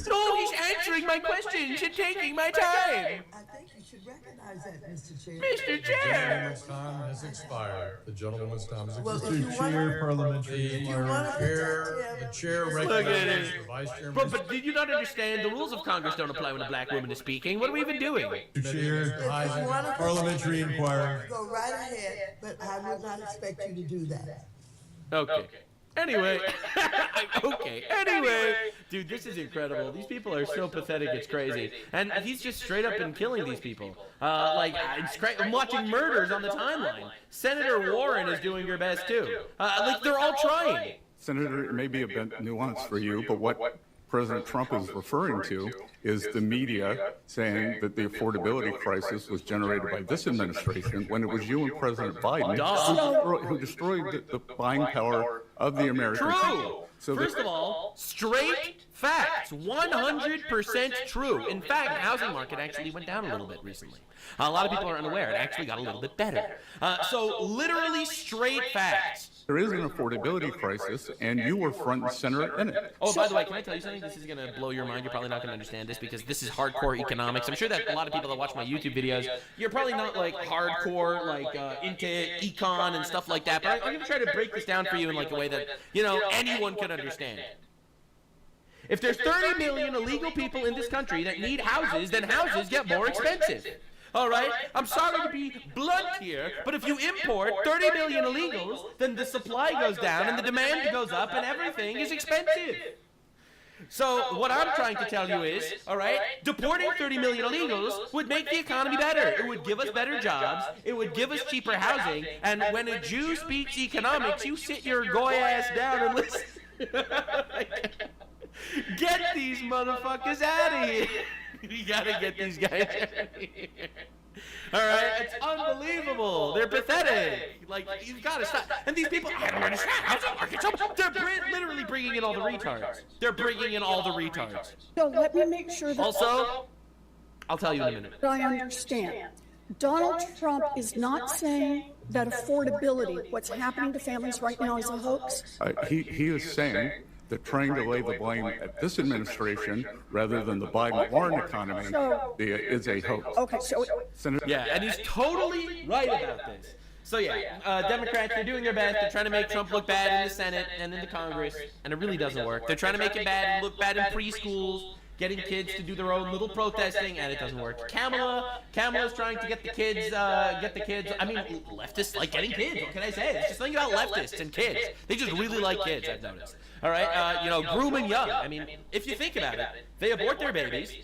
Speaker 7: No, he's answering my questions and taking my time.
Speaker 3: I think you should recognize that, Mr. Chair.
Speaker 7: Mr.
Speaker 25: The
Speaker 7: Chair.
Speaker 25: gentleman's time has expired. The gentleman's time has
Speaker 3: Well,
Speaker 25: expired.
Speaker 3: if you wanna-
Speaker 25: Parliamentary.
Speaker 3: if you wanna protect
Speaker 25: The chair
Speaker 7: Look at
Speaker 25: recognizes
Speaker 7: it.
Speaker 25: the vice chairman.
Speaker 7: But did you not understand? The rules of Congress don't apply when a black woman is speaking. What are we even doing?
Speaker 25: Chair, parliamentary inquiry.
Speaker 3: Go right ahead, but I would not expect you to do that.
Speaker 7: Okay. Anyway, Anyway, dude, this is incredible. These people are so pathetic, it's crazy. And he's just straight up been killing these people. I'm watching murders on the timeline. Senator Warren is doing her best too. They're all trying.
Speaker 27: Senator, it may be a bit nuanced for you, but what President Trump is referring to is the media saying that the affordability crisis was generated by this administration when it was you and President Biden who destroyed the buying power of the American people.
Speaker 7: True. First of all, straight facts. 100% true. In fact, the housing market actually went down a little bit recently. A lot of people are unaware. It actually got a little bit better. So literally straight facts.
Speaker 27: There is an affordability crisis, and you were front and center in it.
Speaker 7: Oh, by the way, can I tell you something? This is going to blow your mind. You're probably not going to understand this because this is hardcore economics. I'm sure that a lot of people that watch my YouTube videos, you're probably not like hardcore, into econ and stuff like that. But I'm going to try to break this down for you in like a way that, anyone can understand. If there's 30 million illegal people in this country that need houses, then houses get more expensive. All right? I'm sorry to be blunt here, but if you import 30 million illegals, then the supply goes down and the demand goes up and everything is expensive. So what I'm trying to tell you is, all right, deporting 30 million illegals would make the economy better. It would give us better jobs. It would give us cheaper housing. And when a Jew speaks economics, you sit your goy ass down and listen. Get these motherfuckers out of here. You gotta get these guys out of here. All right, it's unbelievable. They're pathetic. You've got to stop. And these people, I don't understand. Housing market so much. They're literally bringing in all the retards. They're bringing in all the retards.
Speaker 8: So let me make sure that.
Speaker 7: Also, I'll tell you in a minute.
Speaker 8: I understand. Donald Trump is not saying that affordability, what's happening to families right now, is a hoax.
Speaker 27: He is saying that trying to lay the blame at this administration rather than the Biden-Warren economy is a hoax.
Speaker 8: Okay, so...
Speaker 7: Yeah, and he's totally right about this. So yeah, Democrats, they're doing their best. They're trying to make Trump look bad in the Senate and in the Congress, and it really doesn't work. They're trying to make him look bad in preschools, getting kids to do their own little protesting, and it doesn't work. Kamala's trying to get the kids, I mean, leftists like getting kids, what can I say? It's just something about leftists and kids. They just really like kids, I've noticed. All right, grooming young. I mean, if you think about it, they abort their babies,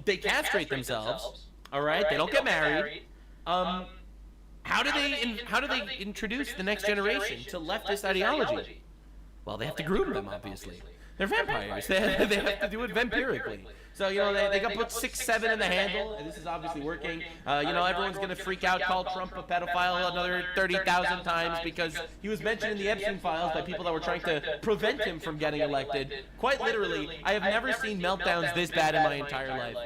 Speaker 7: they castrate themselves, all right? They don't get married. How do they introduce the next generation to leftist ideology? Well, they have to groom them, obviously. They're vampires. They have to do it vampirically. So, they got put 6, 7 in the handle, and this is obviously working. Everyone's going to freak out, call Trump a pedophile another 30,000 times because he was mentioned in the Epstein files by people that were trying to prevent him from getting elected. Quite literally, I have never seen meltdowns this bad in my entire life.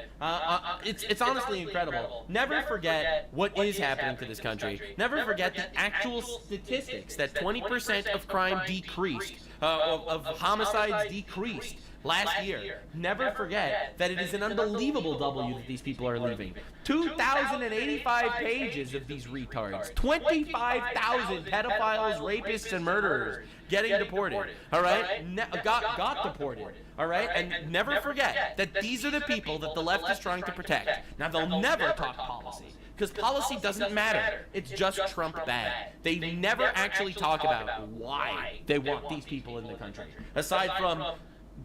Speaker 7: It's honestly incredible. Never forget what is happening to this country. Never forget the actual statistics that 20% of crime decreased, of homicides decreased last year. Never forget that it is an unbelievable W that these people are leaving. 2,085 pages of these retards. 25,000 pedophiles, rapists, and murderers getting deported. All right? Got deported. All right? And never forget that these are the people that the left is trying to protect. Now, they'll never talk policy, because policy doesn't matter. It's just Trump bad. They never actually talk about why they want these people in the country, aside from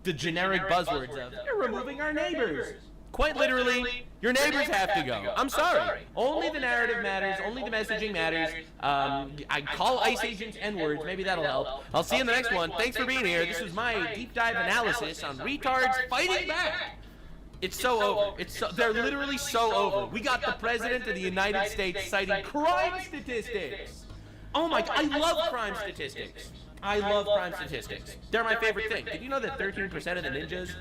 Speaker 7: the generic buzzwords of, you're removing our neighbors. Quite literally, your neighbors have to go. I'm sorry. Only the narrative matters. Only the messaging matters. I call ICE agents N-words. Maybe that'll help. I'll see you in the next one. Thanks for being here. This was my deep dive analysis on retards fighting back. It's so over. They're literally so over. We got the President of the United States citing crime statistics. Oh my, I love crime statistics. I love crime statistics. They're my favorite thing. Did you know that 13% of the ninjas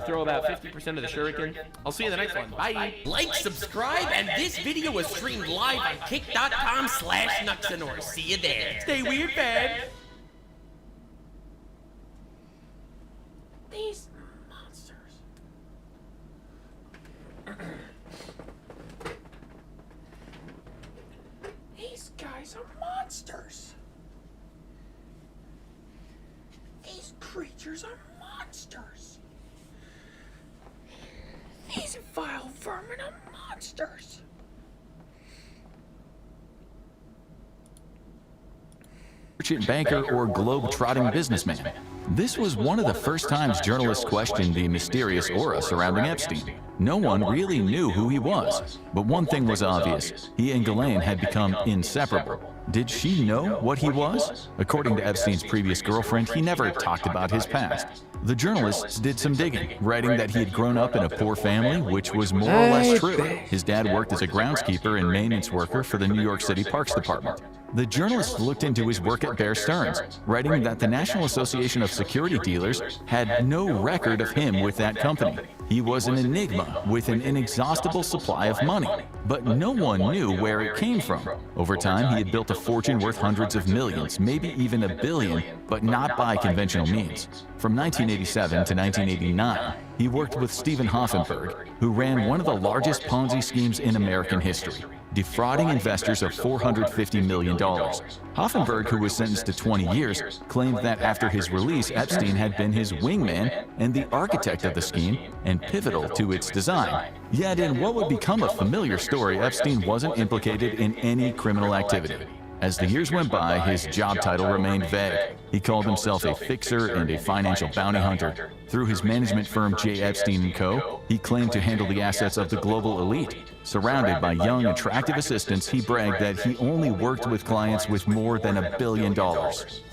Speaker 7: throw about 50% of the shuriken? I'll see you in the next one. Bye. Like, subscribe, and this video was streamed live on kick.com/Nuxanor. See you there. Stay weird, fed. These monsters. These guys are monsters. These creatures are monsters. These vile vermin are monsters.
Speaker 9: Merchant banker or globe-trotting businessman. This was one of the first times journalists questioned the mysterious aura surrounding Epstein. No one really knew who he was, but one thing was obvious. He and Ghislaine had become inseparable. Did she know what he was? According to Epstein's previous girlfriend, he never talked about his past. The journalists did some digging, writing that he had grown up in a poor family, which was more or less true. His dad worked as a groundskeeper and maintenance worker for the New York City Parks Department. The journalists looked into his work at Bear Stearns, writing that the National Association of Security Dealers had no record of him with that company. He was an enigma with an inexhaustible supply of money, but no one knew where it came from. Over time, he had built a fortune worth hundreds of millions, maybe even $1 billion, but not by conventional means. From 1987 to 1989, he worked with Stephen Hoffenberg, who ran one of the largest Ponzi schemes in American history, defrauding investors of $450 million. Hoffenberg, who was sentenced to 20 years, claimed that after his release, Epstein had been his wingman and the architect of the scheme and pivotal to its design. Yet in what would become a familiar story, Epstein wasn't implicated in any criminal activity. As the years went by, his job title remained vague. He called himself a fixer and a financial bounty hunter. Through his management firm J. Epstein & Co., he claimed to handle the assets of the global elite. Surrounded by young, attractive assistants, he bragged that he only worked with clients with more than $1 billion.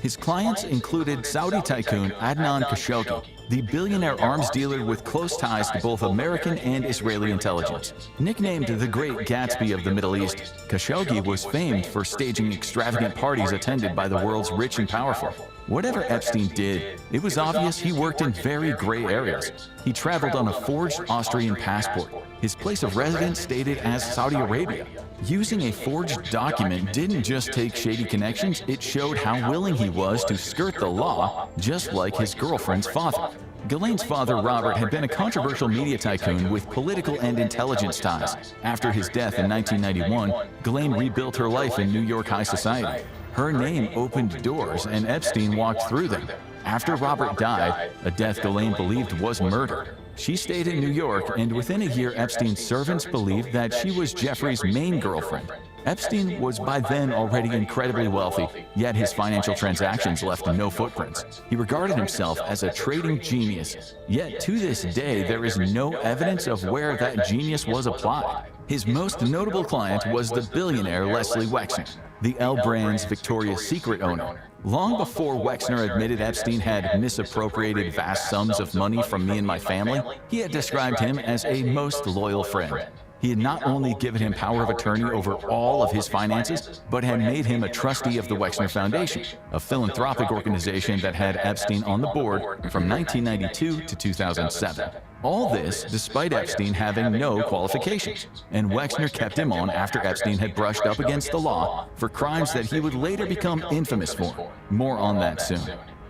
Speaker 9: His clients included Saudi tycoon Adnan Khashoggi, the billionaire arms dealer with close ties to both American and Israeli intelligence. Nicknamed the Great Gatsby of the Middle East, Khashoggi was famed for staging extravagant parties attended by the world's rich and powerful. Whatever Epstein did, it was obvious he worked in very gray areas. He traveled on a forged Austrian passport. His place of residence stated as Saudi Arabia. Using a forged document didn't just take shady connections, it showed how willing he was to skirt the law, just like his girlfriend's father. Ghislaine's father, Robert, had been a controversial media tycoon with political and intelligence ties. After his death in 1991, Ghislaine rebuilt her life in New York high society. Her name opened doors, and Epstein walked through them. After Robert died, a death Ghislaine believed was murder, she stayed in New York, and within a year, Epstein's servants believed that she was Jeffrey's main girlfriend. Epstein was by then already incredibly wealthy, yet his financial transactions left no footprints. He regarded himself as a trading genius, yet to this day there is no evidence of where that genius was applied. His most notable client was the billionaire Leslie Wexner, the L Brand's Victoria's Secret owner. Long before Wexner admitted Epstein had misappropriated vast sums of money from me and my family, he had described him as a most loyal friend. He had not only given him power of attorney over all of his finances, but had made him a trustee of the Wexner Foundation, a philanthropic organization that had Epstein on the board from 1992 to 2007. All this despite Epstein having no qualifications, and Wexner kept him on after Epstein had brushed up against the law for crimes that he would later become infamous for. More on that soon.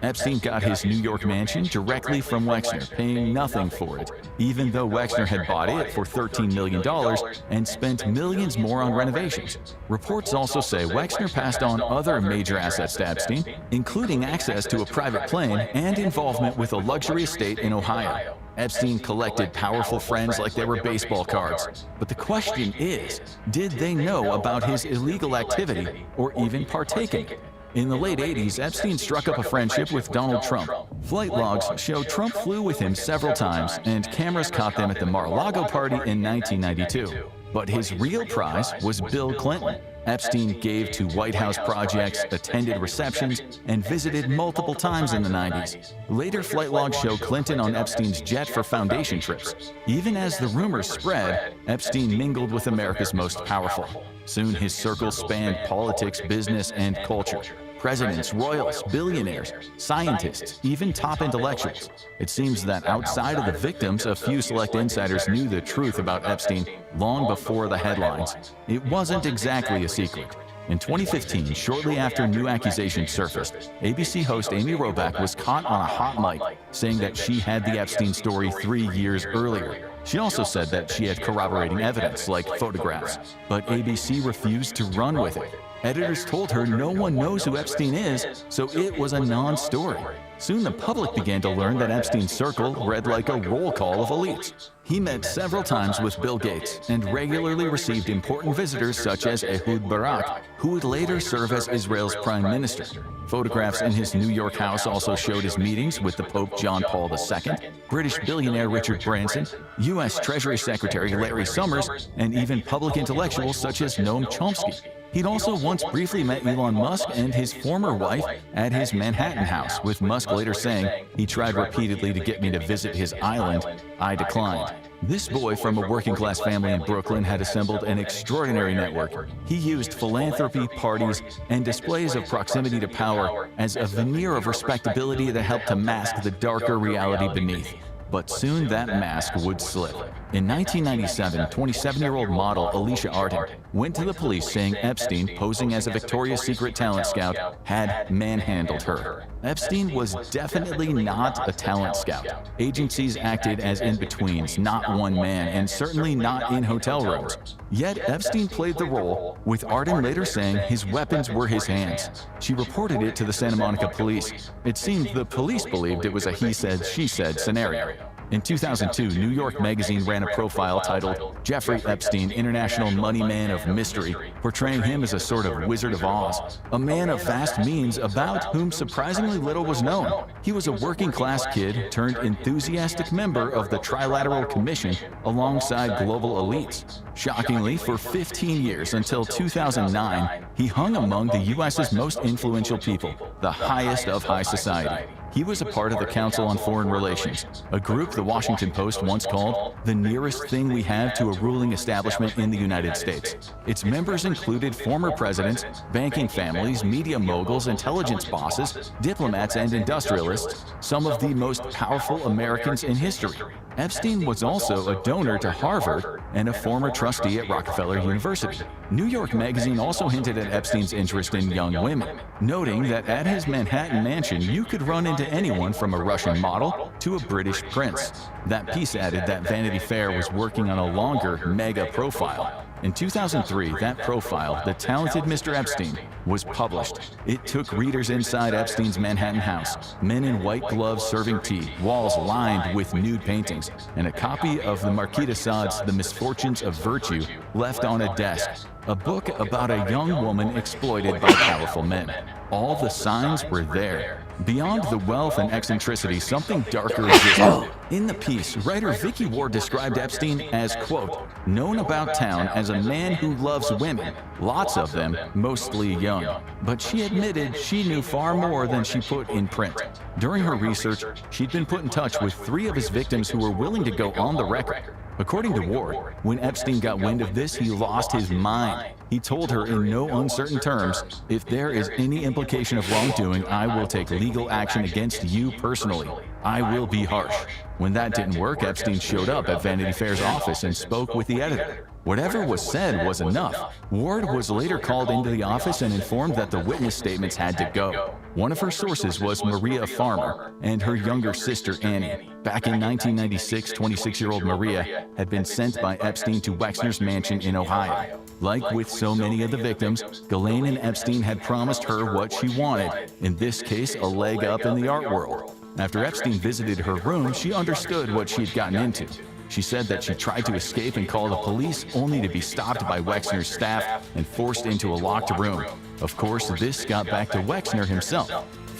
Speaker 9: Epstein got his New York mansion directly from Wexner, paying nothing for it, even though Wexner had bought it for $13 million and spent millions more on renovations. Reports also say Wexner passed on other major assets to Epstein, including access to a private plane and involvement with a luxury estate in Ohio. Epstein collected powerful friends like they were baseball cards. But the question is, did they know about his illegal activity or even partake in it? In the late 80s, Epstein struck up a friendship with Donald Trump. Flight logs show Trump flew with him several times, and cameras caught them at the Mar-a-Lago party in 1992. But his real prize was Bill Clinton. Epstein gave to White House projects, attended receptions, and visited multiple times in the 90s. Later flight logs show Clinton on Epstein's jet for foundation trips. Even as the rumors spread, Epstein mingled with America's most powerful. Soon his circle spanned politics, business, and culture. Presidents, royals, billionaires, scientists, even top intellectuals. It seems that outside of the victims, a few select insiders knew the truth about Epstein long before the headlines. It wasn't exactly a secret. In 2015, shortly after new accusations surfaced, ABC host Amy Robach was caught on a hot mic saying that she had the Epstein story 3 years earlier. She also said that she had corroborating evidence, like photographs, but ABC refused to run with it. Editors told her no one knows who Epstein is, so it was a non-story. Soon the public began to learn that Epstein's circle read like a roll call of elites. He met several times with Bill Gates and regularly received important visitors such as Ehud Barak, who would later serve as Israel's prime minister. Photographs in his New York house also showed his meetings with the Pope John Paul II, British billionaire Richard Branson, U.S. Treasury Secretary Larry Summers, and even public intellectuals such as Noam Chomsky. He'd also once briefly met Elon Musk and his former wife at his Manhattan house, with Musk later saying, "He tried repeatedly to get me to visit his island. I declined." This boy from a working-class family in Brooklyn had assembled an extraordinary network. He used philanthropy, parties, and displays of proximity to power as a veneer of respectability that helped to mask the darker reality beneath. But soon that mask would slip. In 1997, 27-year-old model Alicia Arden went to the police saying Epstein, posing as a Victoria's Secret talent scout, had manhandled her. Epstein was definitely not a talent scout. Agencies acted as in-betweens, not one man, and certainly not in hotel rooms. Yet Epstein played the role, with Arden later saying his weapons were his hands. She reported it to the Santa Monica police. It seemed the police believed it was a he said, she said scenario. In 2002, New York Magazine ran a profile titled Jeffrey Epstein, International Money Man of Mystery, portraying him as a sort of Wizard of Oz, a man of vast means about whom surprisingly little was known. He was a working-class kid turned enthusiastic member of the Trilateral Commission alongside global elites. Shockingly, for 15 years until 2009, he hung among the U.S.'s most influential people, the highest of high society. He was a part of the Council on Foreign Relations, a group the Washington Post once called the nearest thing we have to a ruling establishment in the United States. Its members included former presidents, banking families, media moguls, intelligence bosses, diplomats, and industrialists, some of the most powerful Americans in history. Epstein was also a donor to Harvard and a former trustee at Rockefeller University. New York Magazine also hinted at Epstein's interest in young women, noting that at his Manhattan mansion you could run into anyone from a Russian model to a British prince. That piece added that Vanity Fair was working on a longer mega profile. In 2003, that profile, The Talented Mr. Epstein, was published. It took readers inside Epstein's Manhattan house, men in white gloves serving tea, walls lined with nude paintings, and a copy of the Marquis de Sade's The Misfortunes of Virtue left on a desk, a book about a young woman exploited by powerful men. All the signs were there. Beyond the wealth and eccentricity, something darker existed. In the piece, writer Vicky Ward described Epstein as, quote, known about town as a man who loves women, lots of them, mostly young. But she admitted she knew far more than she put in print. During her research, she'd been put in touch with 3 of his victims who were willing to go on the record. According to Ward, when Epstein got wind of this, he lost his mind. He told her in no uncertain terms, if there is any implication of wrongdoing, I will take legal action against you personally. I will be harsh. When that didn't work, Epstein showed up at Vanity Fair's office and spoke with the editor. Whatever was said was enough. Ward was later called into the office and informed that the witness statements had to go. One of her sources was Maria Farmer and her younger sister Annie. Back in 1996, 26-year-old Maria had been sent by Epstein to Wexner's mansion in Ohio. Like with so many of the victims, Ghislaine and Epstein had promised her what she wanted, in this case a leg up in the art world. After Epstein visited her room, she understood what she'd gotten into. She said that she tried to escape and call the police, only to be stopped by Wexner's staff and forced into a locked room. Of course, this got back to Wexner himself.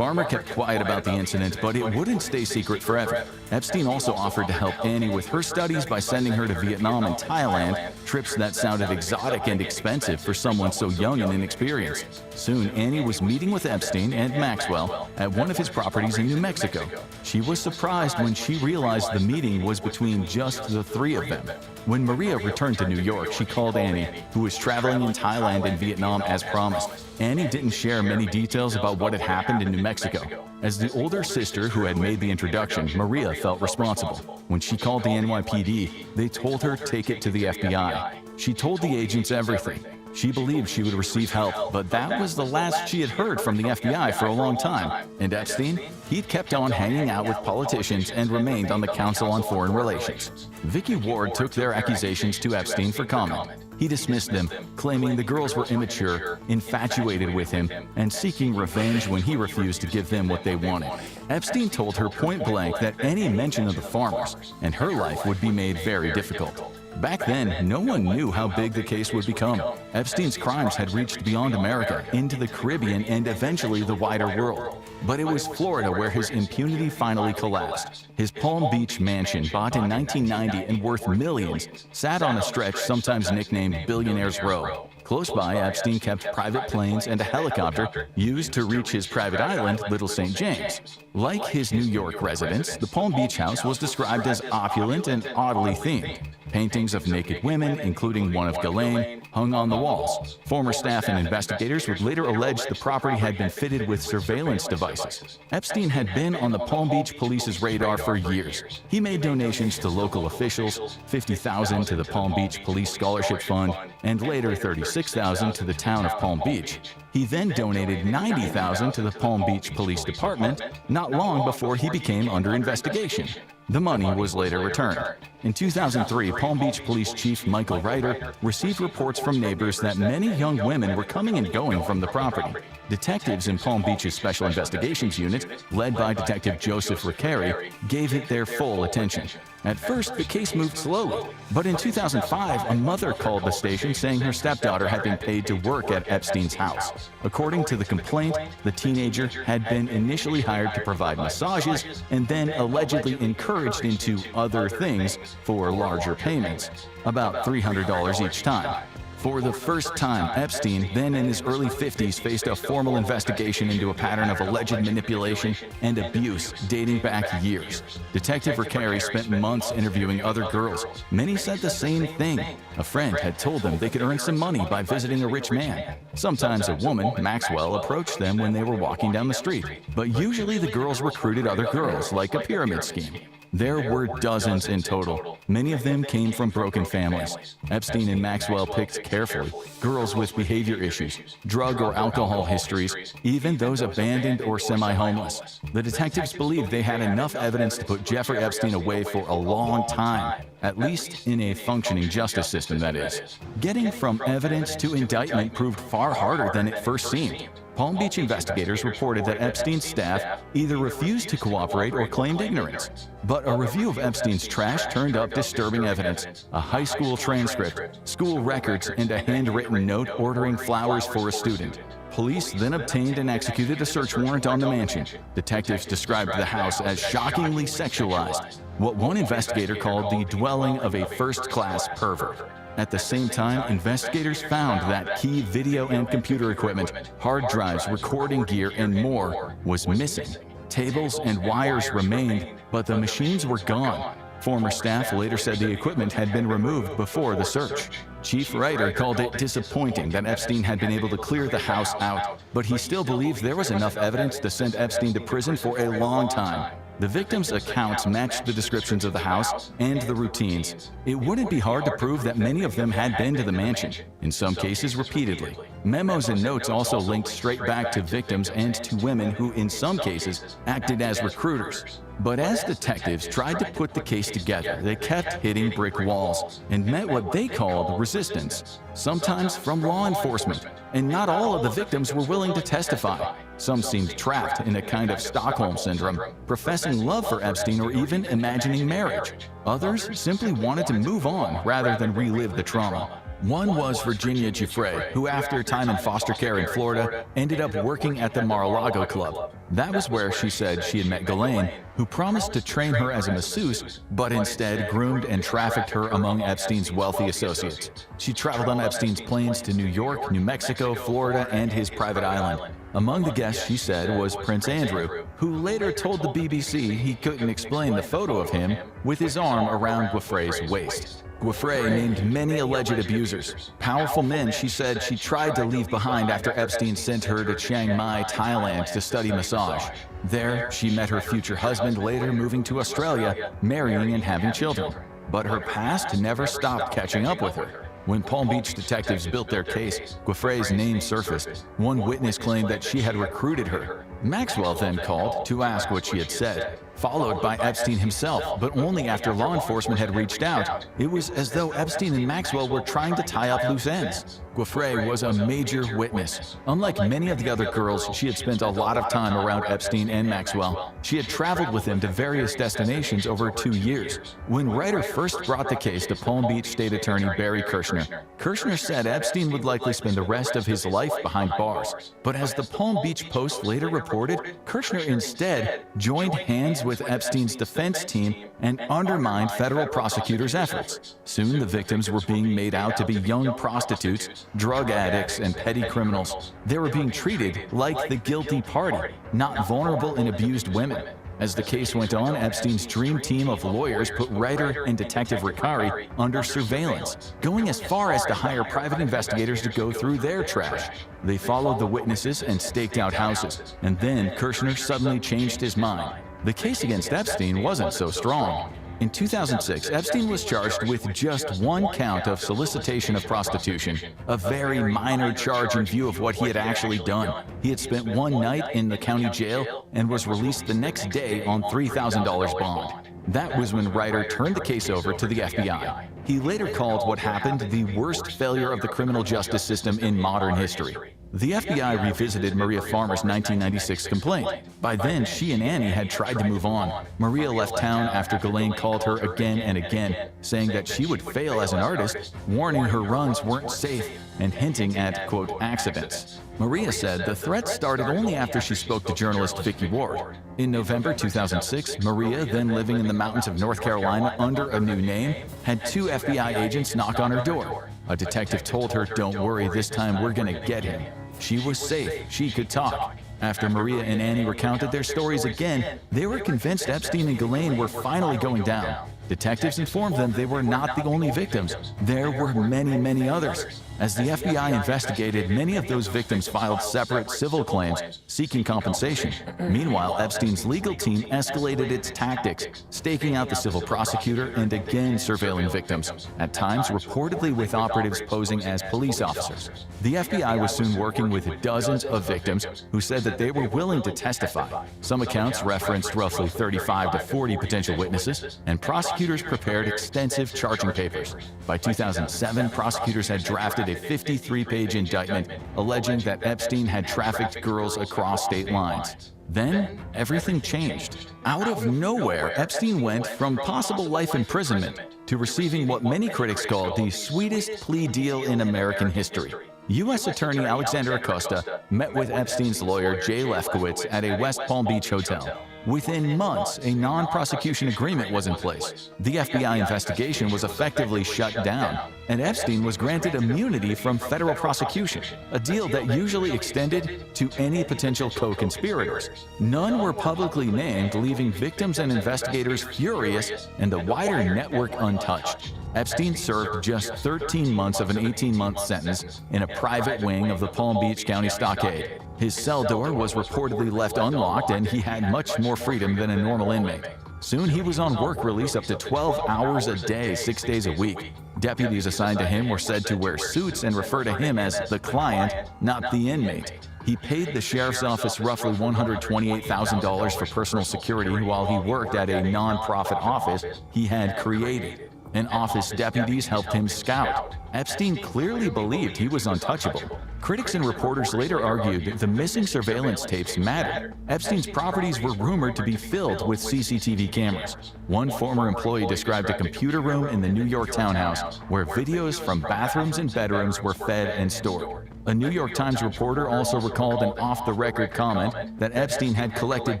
Speaker 9: Farmer kept quiet about the incident, but it wouldn't stay secret forever. Epstein also offered to help Annie with her studies by sending her to Vietnam and Thailand, trips that sounded exotic and expensive for someone so young and inexperienced. Soon, Annie was meeting with Epstein and Maxwell at one of his properties in New Mexico. She was surprised when she realized the meeting was between just the three of them. When Maria returned to New York, she called Annie, who was traveling in Thailand and Vietnam as promised. Annie didn't share many details about what had happened in New Mexico. As the older sister who had made the introduction, Maria felt responsible. When she called the NYPD, they told her take it to the FBI. She told the agents everything. She believed she would receive help, but that was the last she had heard from the FBI for a long time. And Epstein? He'd kept on hanging out with politicians and remained on the Council on Foreign Relations. Vicky Ward took their accusations to Epstein for comment. He dismissed them, claiming the girls were immature, infatuated with him, and seeking revenge when he refused to give them what they wanted. Epstein told her point blank that any mention of the farmers and her life would be made very difficult. Back then, no one knew how big the case would become. Epstein's crimes had reached beyond America, into the Caribbean, and eventually the wider world. But it was Florida where his impunity finally collapsed. His Palm Beach mansion, bought in 1990 and worth millions, sat on a stretch sometimes nicknamed Billionaire's Row. Close by, Epstein kept private planes and a helicopter used to reach his private island, Little St. James. Like his New York residence, the Palm Beach house was described as opulent and oddly themed. Paintings of naked women, including one of Ghislaine, hung on the walls. Former staff and investigators would later allege the property had been fitted with surveillance devices. Epstein had been on the Palm Beach police's radar for years. He made donations to local officials, $50,000 to the Palm Beach Police Scholarship Fund, and later $36,000 to the town of Palm Beach. He then donated $90,000 to the Palm Beach Police Department, not long before he became under investigation. The money was later returned. In 2003, Palm Beach Police Chief Michael Ryder received reports from neighbors that many young women were coming and going from the property. Detectives in Palm Beach's Special Investigations Unit, led by Detective Joseph Riccari, gave it their full attention. At first, the case moved slowly, but in 2005, a mother called the station saying her stepdaughter had been paid to work at Epstein's house. According to the complaint, the teenager had been initially hired to provide massages and then allegedly encouraged into other things for larger payments, about $300 each time. For the first time, Epstein, then in his early 50s, faced a formal investigation into a pattern of alleged manipulation and abuse dating back years. Detective Riccari spent months interviewing other girls. Many said the same thing. A friend had told them they could earn some money by visiting a rich man. Sometimes a woman, Maxwell, approached them when they were walking down the street, but usually the girls recruited other girls, like a pyramid scheme. There were dozens in total. Many of them came from broken families. Epstein and Maxwell picked carefully. Girls with behavior issues, drug or alcohol histories, even those abandoned or semi-homeless. The detectives believed they had enough evidence to put Jeffrey Epstein away for a long time, at least in a functioning justice system, that is. Getting from evidence to indictment proved far harder than it first seemed. Palm Beach investigators reported that Epstein's staff either refused to cooperate or claimed ignorance. But a review of Epstein's trash turned up disturbing evidence: a high school transcript, school records, and a handwritten note ordering flowers for a student. Police then obtained and executed a search warrant on the mansion. Detectives described the house as shockingly sexualized, what one investigator called the dwelling of a first-class pervert. At the same time, investigators found that key video and computer equipment, hard drives, recording gear, and more was missing. Tables and wires remained, but the machines were gone. Former staff later said the equipment had been removed before the search. Chief Ryder called it disappointing that Epstein had been able to clear the house out, but he still believed there was enough evidence to send Epstein to prison for a long time. The victims' accounts matched the descriptions of the house and the routines. It wouldn't be hard to prove that many of them had been to the mansion, in some cases repeatedly. Memos and notes also linked straight back to victims and to women who, in some cases, acted as recruiters. But as detectives tried to put the case together, they kept hitting brick walls and met what they called resistance, sometimes from law enforcement. And not all of the victims were willing to testify. Some seemed trapped in a kind of Stockholm syndrome, professing love for Epstein or even imagining marriage. Others simply wanted to move on rather than relive the trauma. One was Virginia Giuffre, who after time in foster care in Florida, ended up working at the Mar-a-Lago Club. That was where she said she had met Ghislaine, who promised to train her as a masseuse, but instead groomed and trafficked her among Epstein's wealthy associates. She traveled on Epstein's planes to New York, New Mexico, Florida, and his private island. Among the guests, she said, was Prince Andrew, who later told the BBC he couldn't explain the photo of him with his arm around Giuffre's waist. Giuffre named many alleged abusers. Powerful men she said she tried to leave behind after Epstein sent her to Chiang Mai, Thailand to study massage. There, she met her future husband, later moving to Australia, marrying and having children. But her past never stopped catching up with her. When Palm Beach detectives built their case, Giuffre's name surfaced. One witness claimed that she had recruited her. Maxwell then called to ask what she had said, followed by Epstein himself, but only after law enforcement had reached out. It was as though Epstein and Maxwell were trying to tie up loose ends. Giuffre was a major witness. Unlike many of the other girls, she had spent a lot of time around Epstein and Maxwell. She had traveled with them to various destinations over 2 years. When Ryder first brought the case to Palm Beach State Attorney Barry Kirshner said Epstein would likely spend the rest of his life behind bars. But as the Palm Beach Post later reported, Kirshner instead joined hands with Epstein's defense team and undermined federal prosecutors' efforts. Soon the victims were being made out to be young prostitutes, drug addicts, and petty criminals. They were being treated like the guilty party, not vulnerable and abused women. As the case went on, Epstein's dream team of lawyers put Ryder and Detective Riccari under surveillance, going as far as to hire private investigators to go through their trash. They followed the witnesses and staked out houses, and then Kirshner suddenly changed his mind. The case against Epstein wasn't so strong. In 2006, Epstein was charged with just one count of solicitation of prostitution, a very minor charge in view of what he had actually done. He had spent one night in the county jail and was released the next day on $3,000 bond. That was when Ryder turned the case over to the FBI. He later called what happened the worst failure of the criminal justice system in modern history. The FBI revisited Maria Farmer's 1996 complaint. By then, she and Annie had tried to move on. Maria left town after Ghislaine called her again and again, saying that she would fail as an artist, warning her runs weren't safe, and hinting at, quote, accidents. Maria said the threats started only after she spoke to journalist Vicky Ward. In November 2006, Maria, then living in the mountains of North Carolina under a new name, had 2 FBI agents knock on her door. A detective told her, "Don't worry, this time we're gonna get him." She was safe, she could talk. After Maria and Annie recounted their stories again, they were convinced Epstein and Ghislaine were finally going down. Detectives informed them they were not the only victims. There were many, many others. As the FBI investigated, many of those victims filed separate civil claims seeking compensation. Meanwhile, Epstein's legal team escalated its tactics, staking out the civil prosecutor and again surveilling victims, at times reportedly with operatives posing as police officers. The FBI was soon working with dozens of victims who said that they were willing to testify. Some accounts referenced roughly 35 to 40 potential witnesses, and prosecutors prepared extensive charging papers. By 2007, prosecutors had drafted a 53-page indictment alleging that Epstein had trafficked girls across state lines. Then, everything changed. Out of nowhere, Epstein went from possible life imprisonment to receiving what many critics called the sweetest plea deal in American history. U.S. Attorney Alexander Acosta met with Epstein's lawyer Jay Lefkowitz at a West Palm Beach hotel. Within months, a non-prosecution agreement was in place. The FBI investigation was effectively shut down, and Epstein was granted immunity from federal prosecution, a deal that usually extended to any potential co-conspirators. None were publicly named, leaving victims and investigators furious and the wider network untouched. Epstein served just 13 months of an 18-month sentence in a private wing of the Palm Beach County Stockade. His cell door was reportedly left unlocked, and he had much more freedom than a normal inmate. Soon he was on work release up to 12 hours a day, 6 days a week. Deputies assigned to him were said to wear suits and refer to him as the client, not the inmate. He paid the sheriff's office roughly $128,000 for personal security while he worked at a non-profit office he had created, an office deputies helped him scout. Epstein clearly believed he was untouchable. Critics and reporters later argued the missing surveillance tapes mattered. Epstein's properties were rumored to be filled with CCTV cameras. One former employee described a computer room in the New York townhouse where videos from bathrooms and bedrooms were fed and stored. A New York Times reporter also recalled an off-the-record comment that Epstein had collected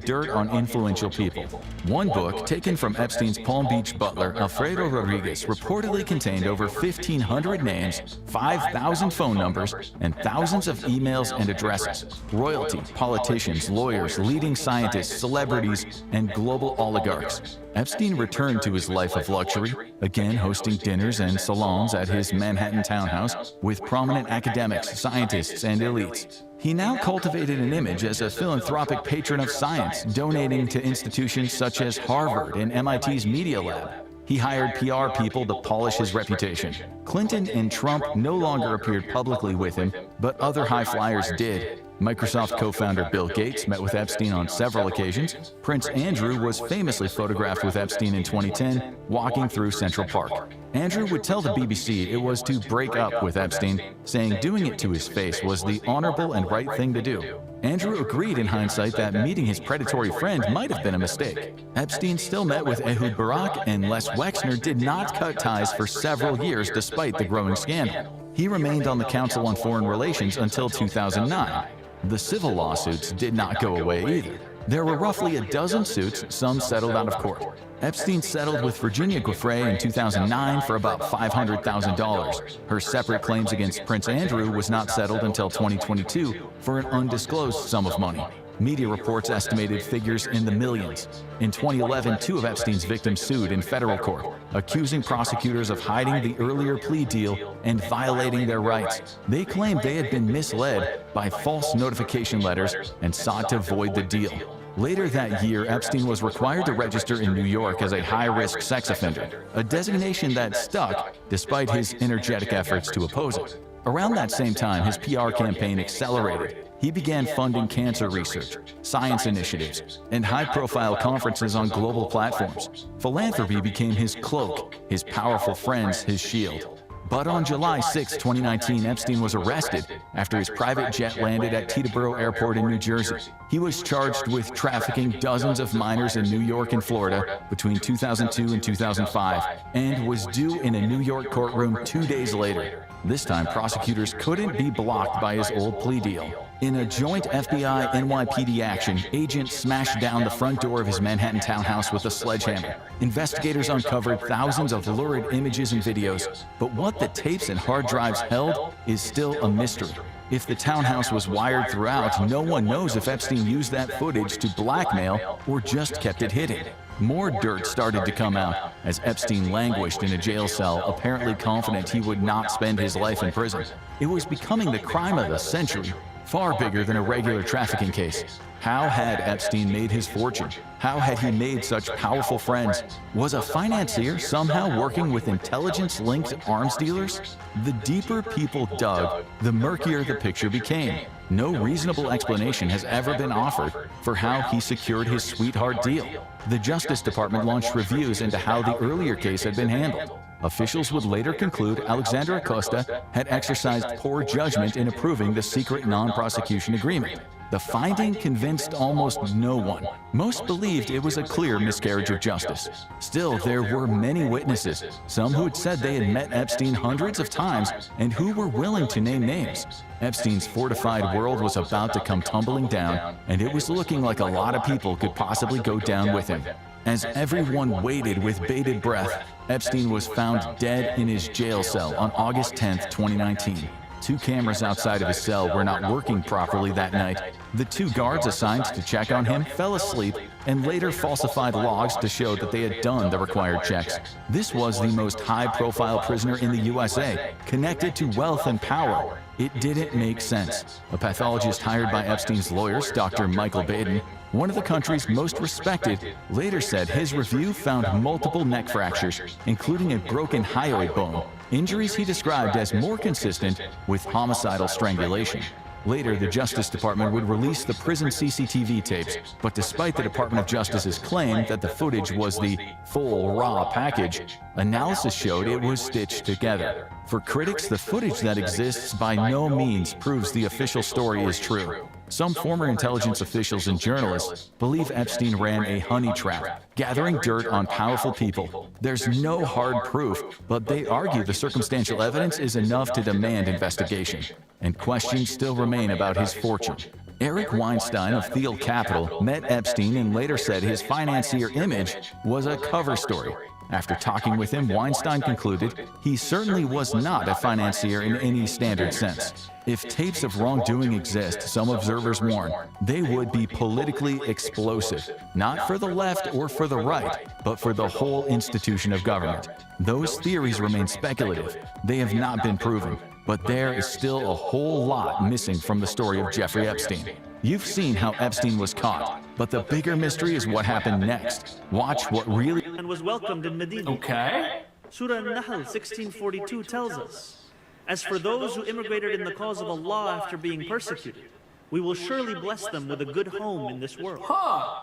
Speaker 9: dirt on influential people. One book, taken from Epstein's Palm Beach butler, Alfredo Rodriguez, reportedly contained over 1,500 names, 5,000 phone numbers, and thousands of emails and addresses. Royalty, politicians, lawyers, leading scientists, celebrities, and global oligarchs. Epstein returned to his life of luxury, again hosting dinners and salons at his Manhattan townhouse with prominent academics, scientists, and elites. He now cultivated an image as a philanthropic patron of science, donating to institutions such as Harvard and MIT's Media Lab. He hired PR people to polish his reputation. Clinton and Trump no longer appeared publicly with him, but other high flyers did. Microsoft co-founder Bill Gates met with Epstein on several occasions. Prince Andrew was famously photographed with Epstein in 2010, walking through Central Park. Andrew would tell the BBC it was to break up with Epstein, saying doing it to his face was the honorable and right thing to do. Andrew agreed in hindsight that meeting his predatory friend might have been a mistake. Epstein still met with Ehud Barak, and Les Wexner did not cut ties for several years despite the growing scandal. He remained on the Council on Foreign Relations until 2009. The civil lawsuits did not go away either. There were roughly a dozen suits, some settled out of court. Epstein settled with Virginia Giuffre in 2009 for about $500,000. Her separate claims against Prince Andrew was not settled until 2022 for an undisclosed sum of money. Media reports estimated figures in the millions. In 2011, 2 of Epstein's victims sued in federal court, accusing prosecutors of hiding the earlier plea deal and violating their rights. They claimed they had been misled by false notification letters and sought to void the deal. Later that year, Epstein was required to register in New York as a high-risk sex offender, a designation that stuck despite his energetic efforts to oppose it. Around that same time, his PR campaign accelerated. He began funding cancer research, science initiatives, and high-profile conferences on global platforms. Philanthropy became his cloak, his powerful friends his shield. But on July 6, 2019, Epstein was arrested after his private jet landed at Teterboro Airport in New Jersey. He was charged with trafficking dozens of minors in New York and Florida between 2002 and 2005, and was due in a New York courtroom 2 days later. This time, prosecutors couldn't be blocked by his old plea deal. In a joint FBI-NYPD action, agents smashed down the front door of his Manhattan townhouse with a sledgehammer. Investigators uncovered thousands of lurid images and videos, but what the tapes and hard drives held is still a mystery. If the townhouse was wired throughout, no one knows if Epstein used that footage to blackmail or just kept it hidden. More dirt started to come out as Epstein languished in a jail cell, apparently confident he would not spend his life in prison. It was becoming the crime of the century, far bigger than a regular trafficking case. How had Epstein made his fortune? How had he made such powerful friends? Was a financier somehow working with intelligence-linked arms dealers? The deeper people dug, the murkier the picture became. No reasonable explanation has ever been offered for how he secured his sweetheart deal. The Justice Department launched reviews into how the earlier case had been handled. Officials would later conclude Alexandra Acosta had exercised poor judgment in approving the secret non-prosecution agreement. The finding convinced almost no one. Most believed it was a clear miscarriage of justice. Still, there were many witnesses, some who had said they had met Epstein hundreds of times and who were willing to name names. Epstein's fortified world was about to come tumbling down, and it was looking like a lot of people could possibly go down with him. As everyone waited with bated breath, Epstein was found dead in his jail cell on August 10, 2019. 2 cameras outside of his cell were not working properly that night. The 2 guards assigned to check on him fell asleep and later falsified logs to show that they had done the required checks. This was the most high-profile prisoner in the USA, connected to wealth and power. It didn't make sense. A pathologist hired by Epstein's lawyers, Dr. Michael Baden, one of the country's most respected, later said his review found multiple neck fractures, including a broken hyoid bone, injuries he described as more consistent with homicidal strangulation. Later, the Justice Department would release the prison CCTV tapes, but despite the Department of Justice's claim that the footage was the full, raw package, Analysis showed it was stitched together. For critics, the footage that exists by no means proves the official story is true. Some former intelligence officials and journalists believe Epstein ran a honey trap, gathering dirt on powerful people. There's no hard proof, but they argue the circumstantial evidence is enough to demand investigation. And questions still remain about his fortune. Eric Weinstein of Thiel Capital met Epstein and later said his financier image was a cover story. After talking with him, Weinstein concluded he certainly was not a financier in any standard sense. If tapes of wrongdoing exist, some observers warn, they would be politically explosive, not for the left or for the right, but for the whole institution of government. Those theories remain speculative. They have not been proven, but there is still a whole lot missing from the story of Jeffrey Epstein. You've seen how Epstein was caught, but the bigger mystery is what happened next. Watch what really...
Speaker 10: And was welcomed in Medina.
Speaker 2: Okay.
Speaker 10: Surah An-Nahl 1642 tells us, as for those who immigrated in the cause of Allah after being persecuted, we will surely bless them with a good home in this world.
Speaker 2: Huh.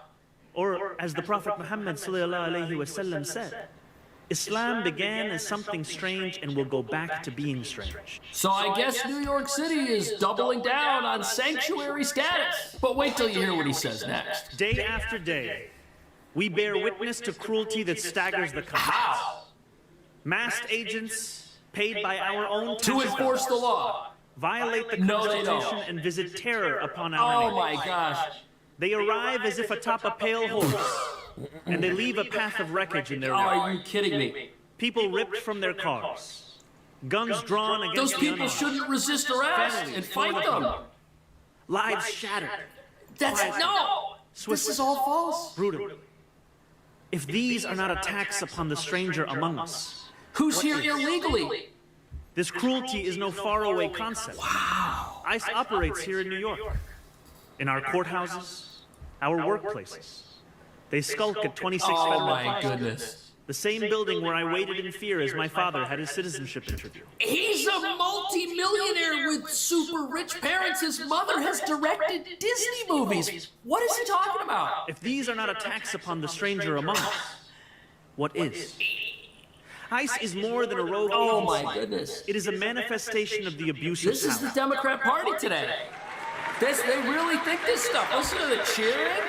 Speaker 10: Or as the Prophet Muhammad ﷺ said, Islam began as something strange and will go back to being strange.
Speaker 2: So I guess New York City is doubling down on sanctuary status. But wait till you hear what he says next.
Speaker 10: Day after day, we bear witness to cruelty that staggers the country.
Speaker 2: How?
Speaker 10: Masked agents paid by our own
Speaker 2: to enforce the law
Speaker 10: violate the Constitution and visit terror upon our neighbors.
Speaker 2: Oh my gosh.
Speaker 10: They arrive as if atop a pale horse, and they leave a path of wreckage in their wake.
Speaker 2: Are you kidding me?
Speaker 10: People ripped from their cars, guns drawn against
Speaker 2: those
Speaker 10: the
Speaker 2: people
Speaker 10: unarmed.
Speaker 2: Shouldn't resist arrest and fight them.
Speaker 10: Lives shattered.
Speaker 2: That's no. This is all false.
Speaker 10: Brutal. If these are not attacks upon the stranger among us,
Speaker 2: who's here illegally?
Speaker 10: This cruelty is no faraway concept.
Speaker 2: Wow.
Speaker 10: ICE operates here in New York, in our courthouses, our workplaces. They skulk at 26 Federal
Speaker 2: my
Speaker 10: Plaza,
Speaker 2: goodness.
Speaker 10: the same building where I waited in fear as my father had his citizenship interview.
Speaker 2: He's a multi-millionaire with super rich parents. His mother has directed Disney movies. What is he talking about?
Speaker 10: If these are not attacks upon the stranger among us, what is? ICE is more than a rogue agency.
Speaker 2: Oh my goodness.
Speaker 10: It is a manifestation of the abuse of power.
Speaker 2: This is the Democrat Party today. They really think this stuff. Listen to the cheering.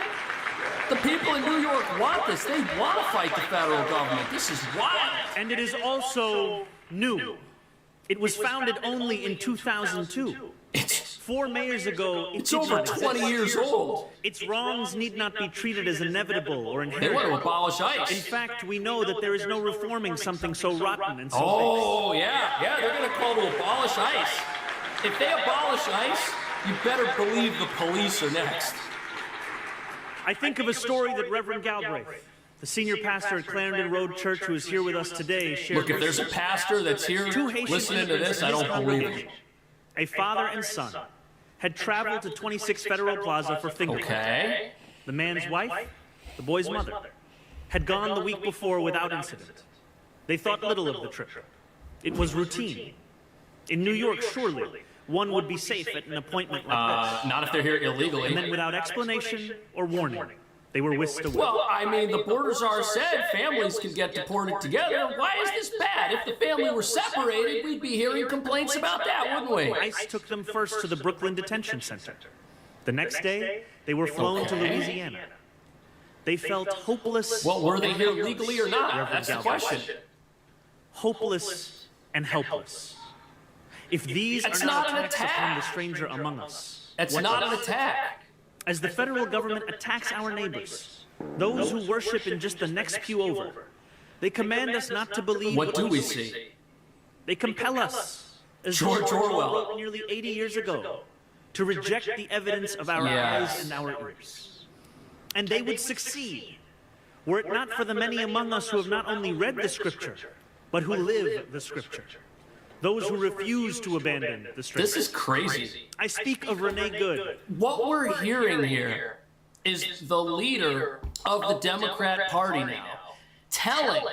Speaker 2: The people in New York want this. They want to fight the federal government. This is wild.
Speaker 10: And it is also new. It was founded only in 2002. 4 mayors ago,
Speaker 2: it's over 20 years old.
Speaker 10: Its wrongs need not be treated as inevitable or inherent.
Speaker 2: They want to abolish ICE.
Speaker 10: In fact, we know that there is no reforming something so rotten and so
Speaker 2: Oh, yeah, they're going to call to abolish ICE. If they abolish ICE, you better believe the police are next.
Speaker 10: I think of a story that Reverend Galbraith, the senior pastor at Clarendon Road Church who is here with us today, shared.
Speaker 2: Look, if there's a pastor that's here listening to this, I don't believe it.
Speaker 10: A father and son had traveled to 26 Federal Plaza for fingerprints.
Speaker 2: Okay.
Speaker 10: The man's wife, the boy's mother, had gone the week before without incident. They thought little of the trip. It was routine. In New York, surely, one would be safe at an appointment like this.
Speaker 2: Not if they're here illegally.
Speaker 10: And then without explanation or warning, they were whisked away.
Speaker 2: Well, I mean, the border czar said families can get deported together. Why is this bad? If the family were separated, we'd be hearing complaints about that, wouldn't we?
Speaker 10: ICE took them first to the Brooklyn Detention Center. The next day, they were flown to Louisiana. They felt hopeless.
Speaker 2: Well, were they here legally or not? That's the question.
Speaker 10: Hopeless and helpless. If these are not attacks upon the stranger among us,
Speaker 2: it's not an attack.
Speaker 10: As the federal government attacks our neighbors, those who worship in just the next pew over, they command us not to believe.
Speaker 2: What do we see?
Speaker 10: They compel us, as
Speaker 2: George Orwell
Speaker 10: wrote nearly 80 years ago, to reject the evidence of our eyes and our ears. And they would succeed, were it not for the many among us who have not only read the Scripture, but who live the Scripture. Those who refuse to abandon the Scripture.
Speaker 2: This is crazy.
Speaker 10: I speak of Renee Good.
Speaker 2: What we're hearing here is the leader of the Democrat Party now telling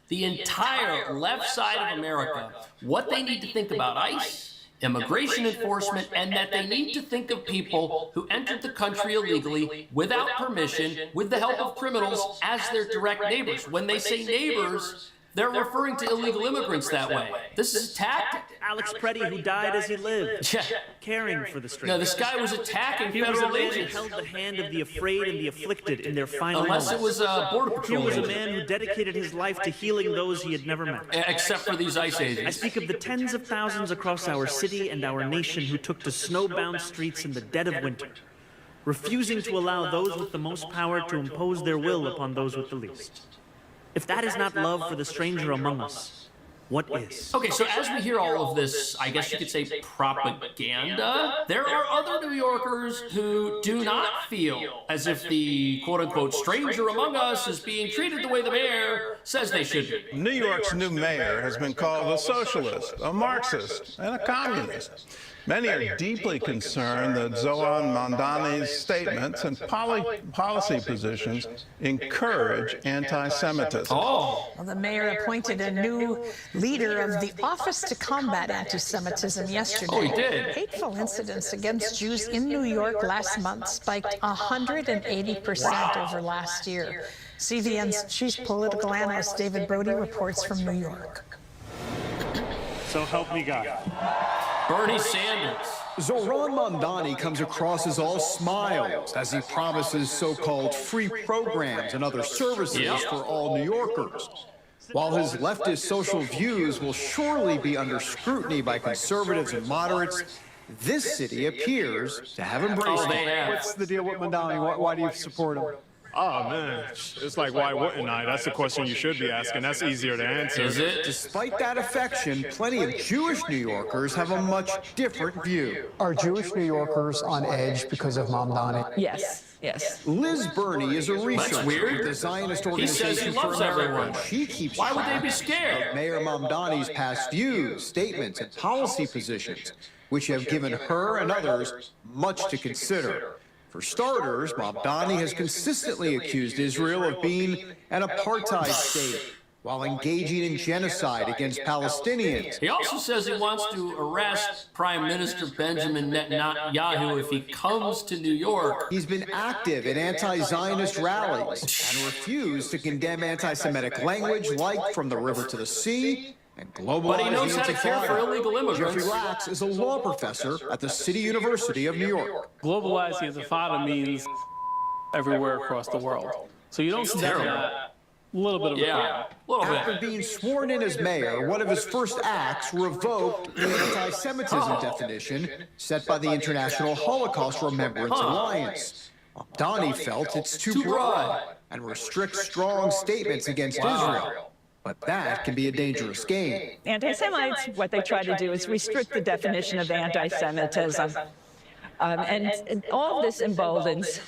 Speaker 2: the entire left side of America what they need to think about ICE, immigration enforcement, and that they need to think of people who entered the country illegally without permission, with the help of criminals, as their direct neighbors. When they say neighbors,
Speaker 11: They're referring to illegal immigrants that way. This is a tactic.
Speaker 10: Alex Preddy, who died as he lived,
Speaker 11: Yeah.
Speaker 10: caring for the stranger.
Speaker 11: No, this guy was attacking
Speaker 10: He was a
Speaker 11: federal
Speaker 10: man who
Speaker 11: agents.
Speaker 10: held the hand of the afraid and the afflicted in their final
Speaker 11: Unless it
Speaker 10: moments.
Speaker 11: was a Border Patrol
Speaker 10: He was a
Speaker 11: agent.
Speaker 10: man who dedicated his life to healing those he had never met.
Speaker 11: Except for these ICE agents.
Speaker 10: I speak of the tens of thousands across our city and our nation who took to snowbound streets in the dead of winter, refusing to allow those with the most power to impose their will upon those with the least. If that is not love for the stranger among us, what is?
Speaker 11: Okay, so as we hear all of this, I guess you could say propaganda, there are other New Yorkers who do not feel as if the quote-unquote stranger among us is being treated the way the mayor says they should be.
Speaker 12: New York's new mayor has been called a socialist, a Marxist, and a communist. Many are deeply concerned that Zoran Mamdani's statements and policy positions encourage anti-Semitism.
Speaker 13: Well, the mayor appointed a new leader of the Office to Combat Anti-Semitism yesterday.
Speaker 11: Oh, he did?
Speaker 13: Hateful incidents against Jews in New York last month spiked 180% over last year. CVN's chief political analyst David Brody reports from New York.
Speaker 10: So help me God.
Speaker 11: Bernie Sanders.
Speaker 15: Zoran Mamdani comes across as all smiles as he promises so-called free programs and other services for all New Yorkers. While his leftist social views will surely be under scrutiny by conservatives and moderates, this city appears to have embraced it.
Speaker 16: What's the deal with Mamdani? Why do you support him?
Speaker 17: Oh, man, it's like, why wouldn't I? That's the question you should be asking. That's easier to answer.
Speaker 11: Is it?
Speaker 15: Despite that affection, plenty of Jewish New Yorkers have a much different view.
Speaker 18: Are Jewish New Yorkers on edge because of Mamdani?
Speaker 13: Yes, yes.
Speaker 15: Liz Burney is a researcher
Speaker 11: weird.
Speaker 15: with the Zionist
Speaker 11: He
Speaker 15: Organization
Speaker 11: says he
Speaker 15: for
Speaker 11: loves
Speaker 15: America.
Speaker 11: everyone.
Speaker 15: She keeps
Speaker 11: Why would they
Speaker 15: track
Speaker 11: be scared?
Speaker 15: of Mayor Mamdani's past views, statements, and policy positions, which have given her and others much to consider. For starters, Mamdani has consistently accused Israel of being an apartheid state while engaging in genocide against Palestinians.
Speaker 11: He also says he wants to arrest Prime Minister Benjamin Netanyahu if he comes to New York.
Speaker 15: He's been active in anti-Zionist rallies and refused to condemn anti-Semitic language like From the River to the Sea and globalizing
Speaker 11: But he knows how to care for illegal immigrants.
Speaker 15: Jeffrey Lax is a law professor at the City University of New York.
Speaker 28: Globalizing Intifada means everywhere across the world. So you don't see that. A little bit of
Speaker 11: a little bit.
Speaker 15: After being sworn in as mayor, one of his first acts revoked the anti-Semitism definition set by the International Holocaust Remembrance Alliance. Mamdani felt it's too broad and restricts strong statements against Israel. But that can be a dangerous game.
Speaker 13: Anti-Semites, what they try to do is restrict the definition of anti-Semitism. And all of this emboldens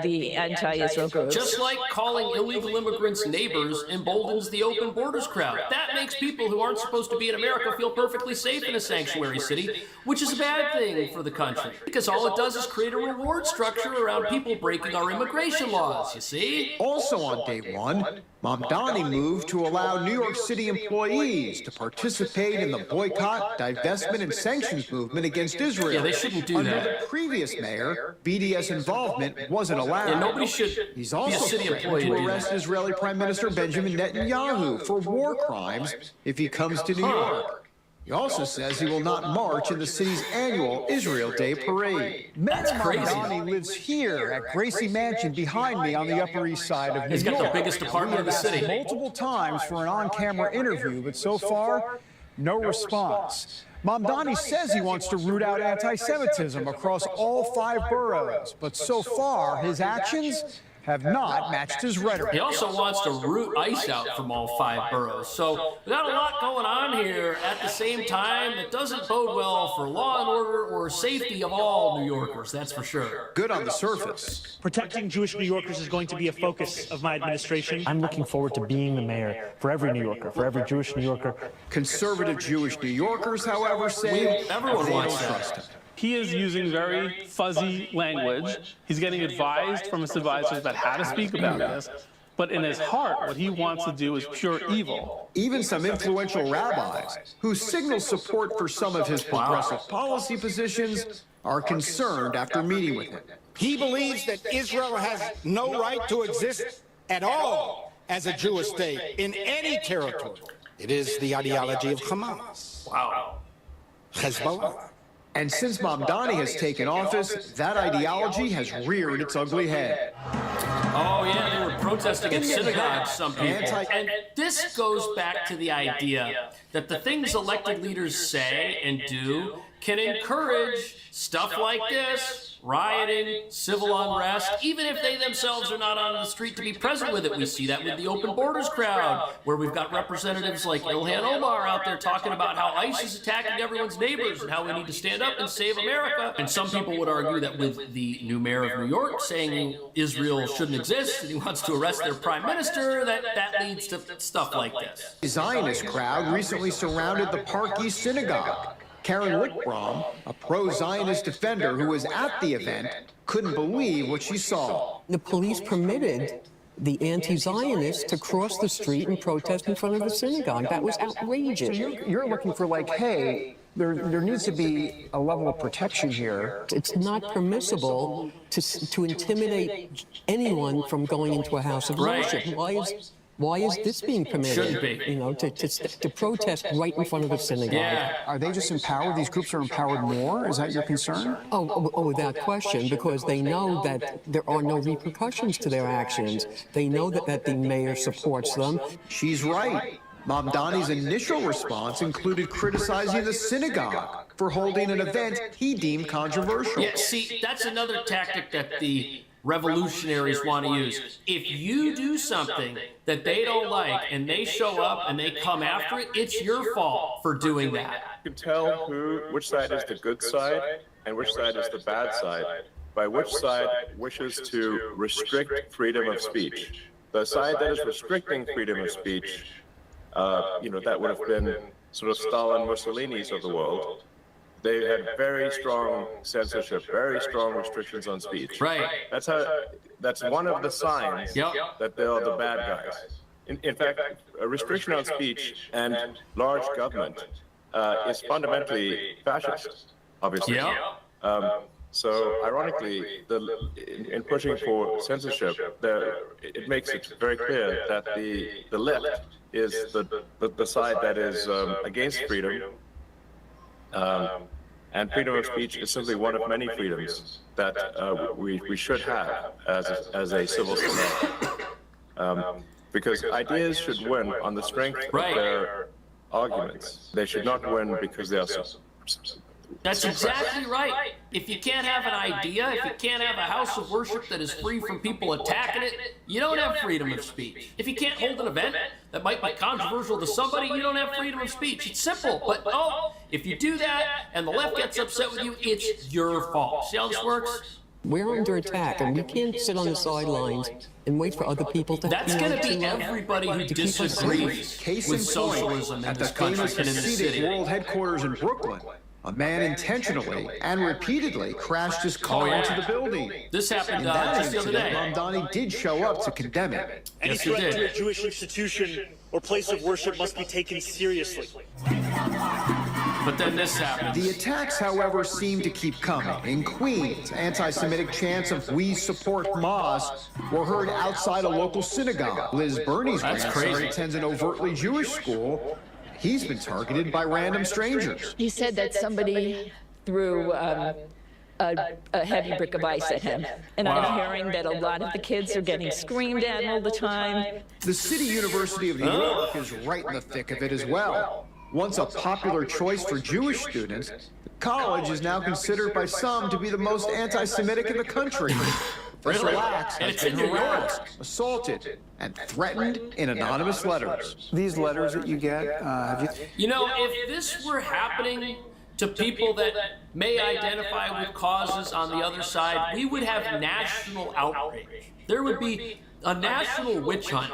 Speaker 13: the anti-Israel groups.
Speaker 11: Just like calling illegal immigrants neighbors emboldens the open borders crowd. That makes people who aren't supposed to be in America feel perfectly safe in a sanctuary city, which is a bad thing for the country. Because all it does is create a reward structure around people breaking our immigration laws, you see?
Speaker 15: Also on day one, Mamdani moved to allow New York City employees to participate in the boycott, divestment, and sanctions movement against Israel.
Speaker 11: Yeah, they shouldn't do
Speaker 15: Under
Speaker 11: that.
Speaker 15: the previous mayor, BDS involvement wasn't allowed.
Speaker 11: Yeah, nobody should
Speaker 15: He's
Speaker 11: be a
Speaker 15: also
Speaker 11: city
Speaker 15: threatened
Speaker 11: employee
Speaker 15: to
Speaker 11: to do
Speaker 15: arrest
Speaker 11: that.
Speaker 15: Israeli Prime Minister Benjamin Netanyahu for war crimes if he comes to New York. He also says he will not march in the city's annual Israel Day parade.
Speaker 11: That's crazy.
Speaker 18: Mamdani lives here at Gracie Mansion behind me on the Upper East Side of New York.
Speaker 11: He's got the biggest apartment in the city.
Speaker 18: We have asked multiple times for an on-camera interview, but so far, no response. Mamdani says he wants to root out anti-Semitism across all 5 boroughs, but so far, his actions have not matched his rhetoric.
Speaker 11: He also wants to root ICE out from all 5 boroughs. So we got a lot going on here at the same time that doesn't bode well for law and order or safety of all New Yorkers, that's for sure.
Speaker 15: Good on the surface.
Speaker 10: Protecting Jewish New Yorkers is going to be a focus of my administration.
Speaker 26: I'm looking forward to being the mayor for every New Yorker, for every Jewish New Yorker.
Speaker 15: Conservative Jewish New Yorkers, however, say
Speaker 11: everyone
Speaker 15: they
Speaker 11: wants
Speaker 15: don't
Speaker 11: that.
Speaker 15: trust him.
Speaker 28: He is using very fuzzy language. He's getting advised from his advisors about how to speak about this. But in his heart, what he wants to do is pure evil.
Speaker 15: Even some influential rabbis who signal support for some of his progressive policy positions are concerned after meeting with him.
Speaker 29: He believes that Israel has no right to exist at all
Speaker 1: as a Jewish state in any territory. It is the ideology of Hamas.
Speaker 11: Wow.
Speaker 1: Hezbollah.
Speaker 15: And since Mamdani has taken office, that ideology has reared its ugly head.
Speaker 11: Oh, yeah, they were protesting at synagogues, some people. And this goes back to the idea that the things elected leaders say and do can encourage stuff like this, rioting, civil unrest, even if they themselves are not on the street to be present with it. We see that with the open borders crowd, where we've got representatives like Ilhan Omar out there talking about how ICE is attacking everyone's neighbors and how we need to stand up and save America. And some people would argue that with the new mayor of New York saying Israel shouldn't exist and he wants to arrest their prime minister, that leads to stuff like this.
Speaker 15: The Zionist crowd recently surrounded the Park East Synagogue. Karen Lickbaum, a pro-Zionist defender who was at the event, couldn't believe what she saw.
Speaker 4: The police permitted the anti-Zionists to cross the street and protest in front of the synagogue. That was outrageous.
Speaker 18: So you're looking for, like, hey, there needs to be a level of protection here.
Speaker 4: It's not permissible to intimidate anyone from going into a house of worship. Why is this being permitted?
Speaker 11: Shouldn't be.
Speaker 4: You know, to protest right in front of a synagogue.
Speaker 11: Yeah.
Speaker 18: Are they just empowered? These groups are empowered more? Is that your concern?
Speaker 4: Oh, without question, because they know that there are no repercussions to their actions. They know that the mayor supports them.
Speaker 15: She's right. Mamdani's initial response included criticizing the synagogue for holding an event he deemed controversial.
Speaker 11: Yeah, see, that's another tactic that the revolutionaries want to use. If you do something that they don't like and they show up and they come after it, it's your fault for doing that.
Speaker 5: You can tell which side is the good side and which side is the bad side by which side wishes to restrict freedom of speech. The side that is restricting freedom of speech, that would have been sort of Stalin, Mussolini's of the world. They had very strong censorship, very strong restrictions on speech.
Speaker 11: Right.
Speaker 5: That's one of the signs that they are the bad guys. In fact, a restriction on speech and large government is fundamentally fascist, obviously. So, ironically, in pushing for censorship, it makes it very clear that the left is the side that is against freedom. And freedom of speech is simply one of many freedoms that we should have as a civil society. Because ideas should win on the strength of their arguments. They should not win because they are
Speaker 11: That's exactly right. If you can't have an idea, if you can't have a house of worship that is free from people attacking it, you don't have freedom of speech. If you can't hold an event that might be controversial to somebody, you don't have freedom of speech. It's simple. But if you do that and the left gets upset with you, it's your fault. See how this works?
Speaker 4: We're under attack, and we can't sit on the sidelines and wait for other people to...
Speaker 11: That's going to be everybody who disagrees with socialism in this country and in the city.
Speaker 15: World headquarters in Brooklyn, a man intentionally and repeatedly crashed his car into the building.
Speaker 11: This happened just the other day.
Speaker 15: Mamdani did show up to condemn it.
Speaker 10: Any threat to a Jewish institution or place of worship must be taken seriously.
Speaker 11: But then this happened.
Speaker 15: The attacks, however, seem to keep coming. In Queens, anti-Semitic chants of "We support Hamas" were heard outside a local synagogue. Liz Burney's grandson attends an overtly Jewish school. He's been targeted by random strangers.
Speaker 6: He said that somebody threw a heavy brick of ice at him. And I'm hearing that a lot of the kids are getting screamed at all the time.
Speaker 15: The City University of New York is right in the thick of it as well. Once a popular choice for Jewish students, the college is now considered by some to be the most anti-Semitic in the country. Professor Lax has been harassed, assaulted, and threatened in anonymous letters.
Speaker 18: These letters that you get, have you...
Speaker 11: You know, if this were happening to people that may identify with causes on the other side, we would have national outrage. There would be a national witch hunt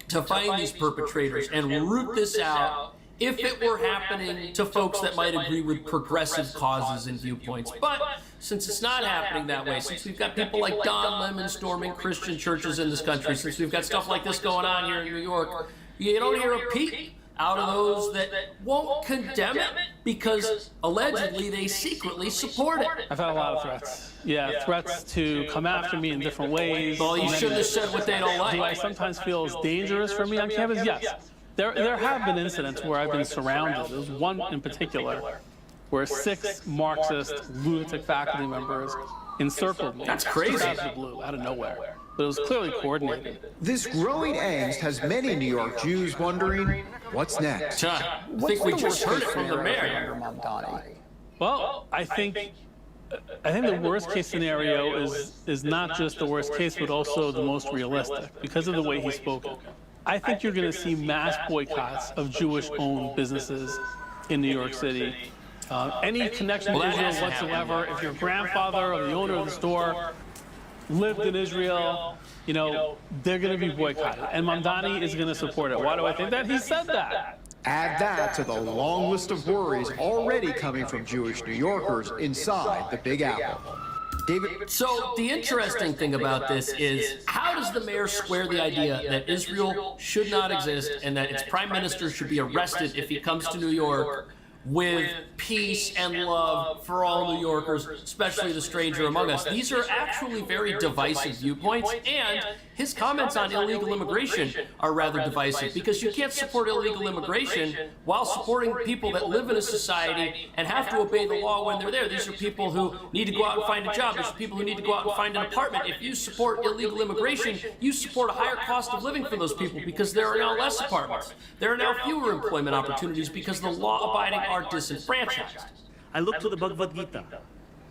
Speaker 11: to find these perpetrators and root this out if it were happening to folks that might agree with progressive causes and viewpoints. But since it's not happening that way, since we've got people like Don Lemon storming Christian churches in this country, since we've got stuff like this going on here in New York, you don't hear a peep out of those that won't condemn it because allegedly they secretly support it.
Speaker 28: I've had a lot of threats. Yeah, threats to come after me in different ways.
Speaker 11: Well, you shouldn't have said what they don't like.
Speaker 28: Do I sometimes feel it's dangerous for me on campus? Yes. There have been incidents where I've been surrounded. There was one in particular where 6 Marxist lunatic faculty members encircled me.
Speaker 11: That's crazy.
Speaker 28: Out of the blue, out of nowhere. But it was clearly coordinated.
Speaker 15: This growing angst has many New York Jews wondering, what's next?
Speaker 11: I think we just heard it from the mayor.
Speaker 28: Well, I think the worst case scenario is not just the worst case, but also the most realistic because of the way he's spoken. I think you're going to see mass boycotts of Jewish-owned businesses in New York City. Any connection to Israel whatsoever, if your grandfather or the owner of the store lived in Israel, you know, they're going to be boycotted. And Mamdani is going to support it. Why do I think that? He said that.
Speaker 15: Add that to the long list of worries already coming from Jewish New Yorkers inside the Big Apple. David?
Speaker 11: So the interesting thing about this is, how does the mayor square the idea that Israel should not exist and that its prime minister should be arrested if he comes to New York with peace and love for all New Yorkers, especially the stranger among us? These are actually very divisive viewpoints, and his comments on illegal immigration are rather divisive, because you can't support illegal immigration while supporting people that live in a society and have to obey the law when they're there. These are people who need to go out and find a job. These are people who need to go out and find an apartment. If you support illegal immigration, you support a higher cost of living for those people, because there are now less apartments. There are now fewer employment opportunities because the law-abiding are disenfranchised.
Speaker 10: I look to the Bhagavad Gita,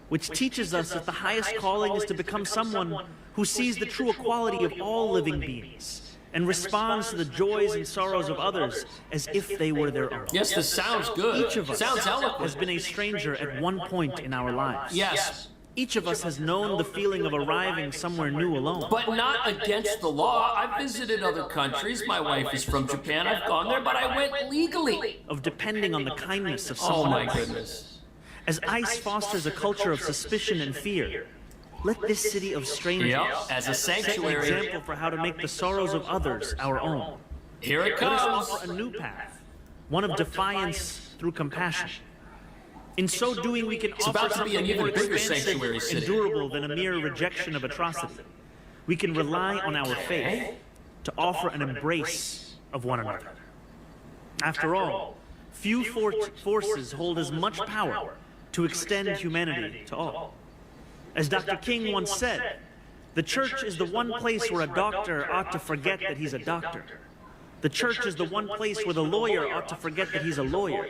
Speaker 10: which teaches us that the highest calling is to become someone who sees the true equality of all living beings and responds to the joys and sorrows of others as if they were their own.
Speaker 11: Yes, this sounds good.
Speaker 10: Each of us
Speaker 11: sounds eloquent.
Speaker 10: has been a stranger at one point in our lives.
Speaker 11: Yes.
Speaker 10: Each of us has known the feeling of arriving somewhere new alone.
Speaker 11: But not against the law. I've visited other countries. My wife is from Japan. I've gone there, but I went legally.
Speaker 10: Of depending on the kindness of someone else.
Speaker 11: Oh my goodness.
Speaker 10: As ICE fosters a culture of suspicion and fear, let this city of strangers
Speaker 11: as a sanctuary,
Speaker 10: set an example for how to make the sorrows of others our own.
Speaker 11: Here it comes.
Speaker 10: Let us offer a new path, one of defiance through compassion. In so doing, we can offer something more expansive and durable than a mere rejection of atrocity. We can rely on our faith to offer an embrace of one another. After all, few forces hold as much power to extend humanity to all. As Dr. King once said, the church is the one place where a doctor ought to forget that he's a doctor. The church is the one place where the lawyer ought to forget that he's a lawyer.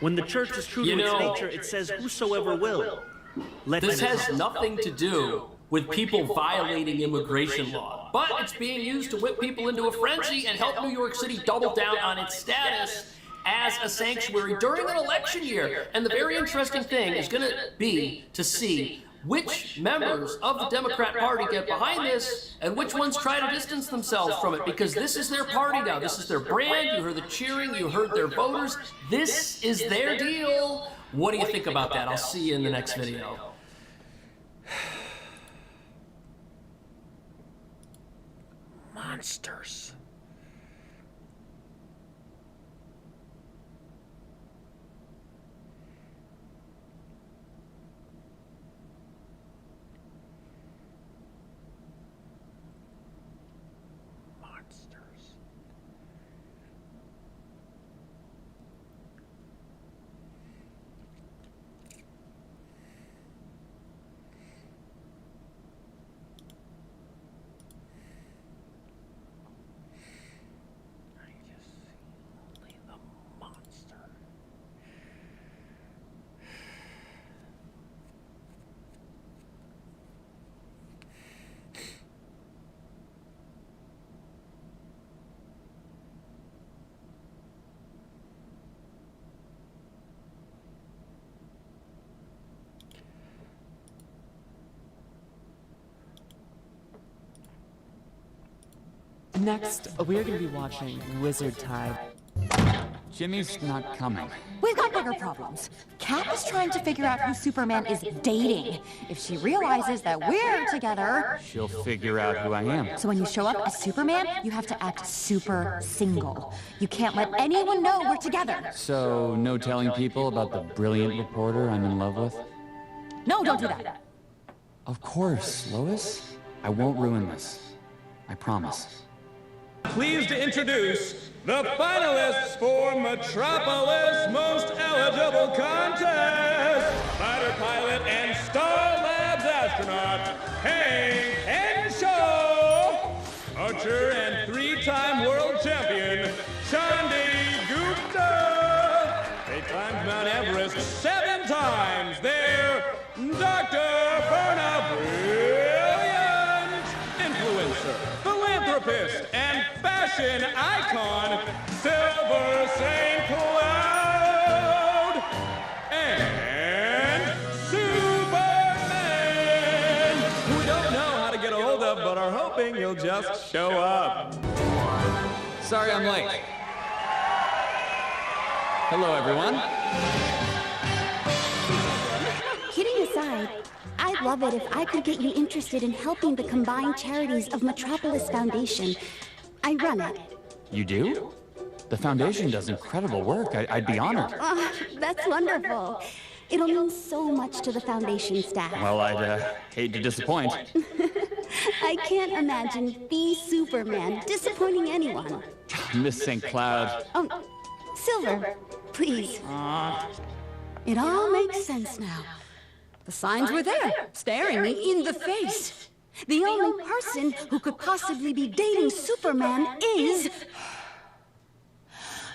Speaker 10: When the church is true to its nature, it says, whosoever will, let
Speaker 11: this
Speaker 10: him
Speaker 11: has
Speaker 10: come.
Speaker 11: nothing to do with people violating immigration law, but it's being used to whip people into a frenzy and help New York City double down on its status as a sanctuary during an election year. And the very interesting thing is going to be to see which members of the Democrat Party get behind this and which ones try to distance themselves from it, because this is their party now. This is their brand. You heard the cheering. You heard their voters. This is their deal. What do you think about that? I'll see you in the next video.
Speaker 2: Monsters.
Speaker 14: Next, we're going to be watching Wizard Tide.
Speaker 19: Jimmy's not coming.
Speaker 20: We've got bigger problems.
Speaker 3: Kat is trying to figure out who Superman is dating. If she realizes that we're together,
Speaker 26: She'll figure out who I am.
Speaker 3: so when you show up as Superman, you have to act super single. You can't let anyone know we're together.
Speaker 26: So, no telling people about the brilliant reporter I'm in love with?
Speaker 3: No, don't do that.
Speaker 26: Of course, Lois. I won't ruin this. I promise.
Speaker 19: Pleased to introduce the finalists for Metropolis Most Eligible Contest. Fighter pilot and Star Labs astronaut, Hank Henshaw. Archer and three-time world champion, Chandi Gupta. They climbed Mount Everest 7 times. They're Dr. Berna, brilliant influencer, philanthropist, and fashion icon, Silver St. Cloud, and Superman, who we don't know how to get a hold of, but are hoping you'll just show up.
Speaker 26: Sorry I'm late. Hello, everyone.
Speaker 20: Kidding aside, I'd love it if I could get you interested in helping the combined charities of Metropolis Foundation. I run it.
Speaker 26: You do? The foundation does incredible work. I'd be honored.
Speaker 20: Oh, that's wonderful. It'll mean so much to the foundation staff.
Speaker 26: Well, I'd hate to disappoint.
Speaker 20: I can't imagine the Superman disappointing anyone.
Speaker 26: Miss St. Cloud.
Speaker 20: Oh, Silver, please. It all makes sense now. The signs were there, staring me in the face. The only person who could possibly be dating Superman is...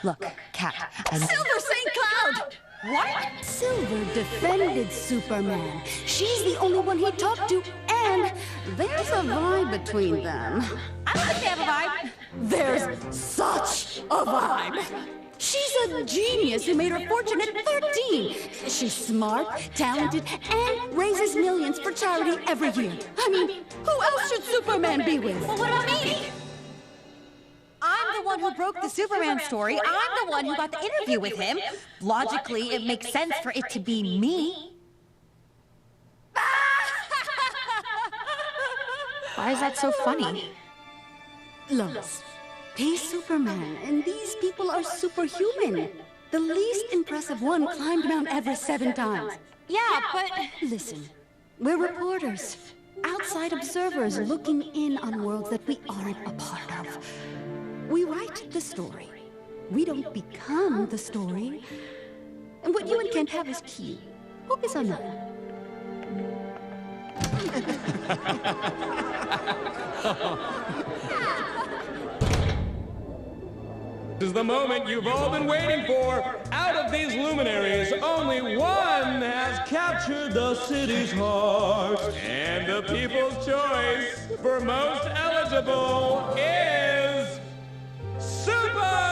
Speaker 3: Look, Kat,
Speaker 20: Silver St. Cloud! What? Silver defended Superman. She's the only one he talked to, and there's a vibe between them.
Speaker 3: I don't think they have a vibe.
Speaker 20: There's such a vibe. She's a genius who made her fortune at 13. She's smart, talented, and raises millions for charity every year. I mean, who else should Superman be with?
Speaker 3: Well, what about me? I'm the one who broke the Superman story. I'm the one who got the interview with him. Logically, it makes sense for it to be me. Why is that so funny?
Speaker 20: Lois, he's Superman, and these people are superhuman. The least impressive one climbed Mount Everest 7 times.
Speaker 3: Yeah, but...
Speaker 20: Listen, we're reporters, outside observers looking in on worlds that we aren't a part of. We write the story. We don't become the story. And what you and Kent have is cute. Focus on that.
Speaker 19: This is the moment you've all been waiting for. Out of these luminaries, only one has captured the city's heart. And the people's choice for most eligible is Superman!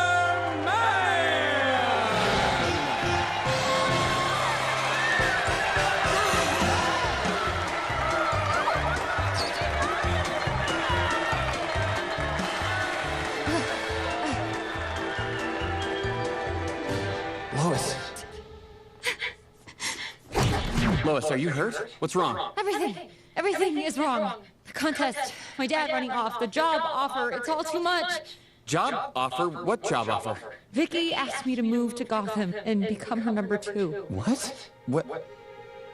Speaker 26: Lois. Lois, are you hurt? What's wrong?
Speaker 3: Everything is wrong. The contest, my dad running off, the job offer, it's all too much.
Speaker 26: Job offer? What job offer?
Speaker 3: Vicky asked me to move to Gotham and become her number 2.
Speaker 26: What?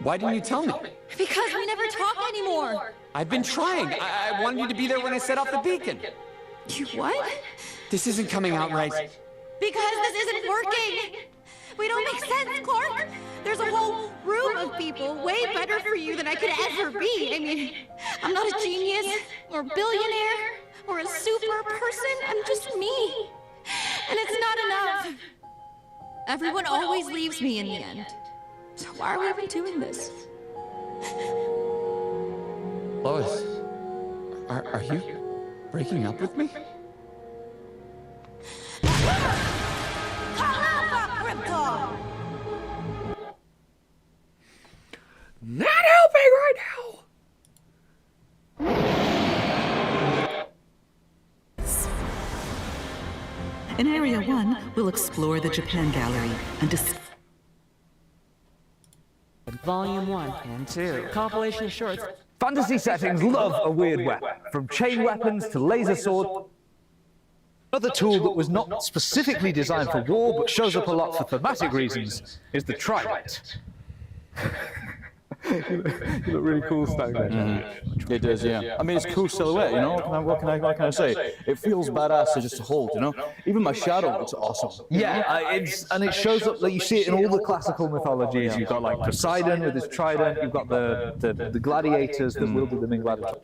Speaker 26: Why didn't you tell me?
Speaker 3: Because we never talk anymore.
Speaker 26: I've been trying. I wanted you to be there when I set off the beacon.
Speaker 3: You what?
Speaker 26: This isn't coming out right.
Speaker 3: Because this isn't working. We don't make sense, Clark. There's a whole room of people way better for you than I could ever be. I mean, I'm not a genius or billionaire or a super person. I'm just me. And it's not enough. Everyone always leaves me in the end. So why are we even doing this?
Speaker 26: Lois, are you breaking up with me?
Speaker 2: Not helping right now.
Speaker 21: In Area 1, we'll explore the Japan Gallery and discover
Speaker 14: Volume 1 and 2. Compilation of shorts.
Speaker 7: Fantasy settings love a weird weapon, from chain weapons to laser sword. Another tool that was not specifically designed for war, but shows up a lot for thematic reasons, is the trident. You look really cool standing there.
Speaker 8: It does, yeah. I mean, it's a cool silhouette, you know? What can I say? It feels badass to just hold, you know? Even my shadow looks awesome.
Speaker 7: Yeah, and it shows up, like you see it in all the classical mythologies. You've got like Poseidon with his trident, you've got the gladiators that wielded them in gladiator.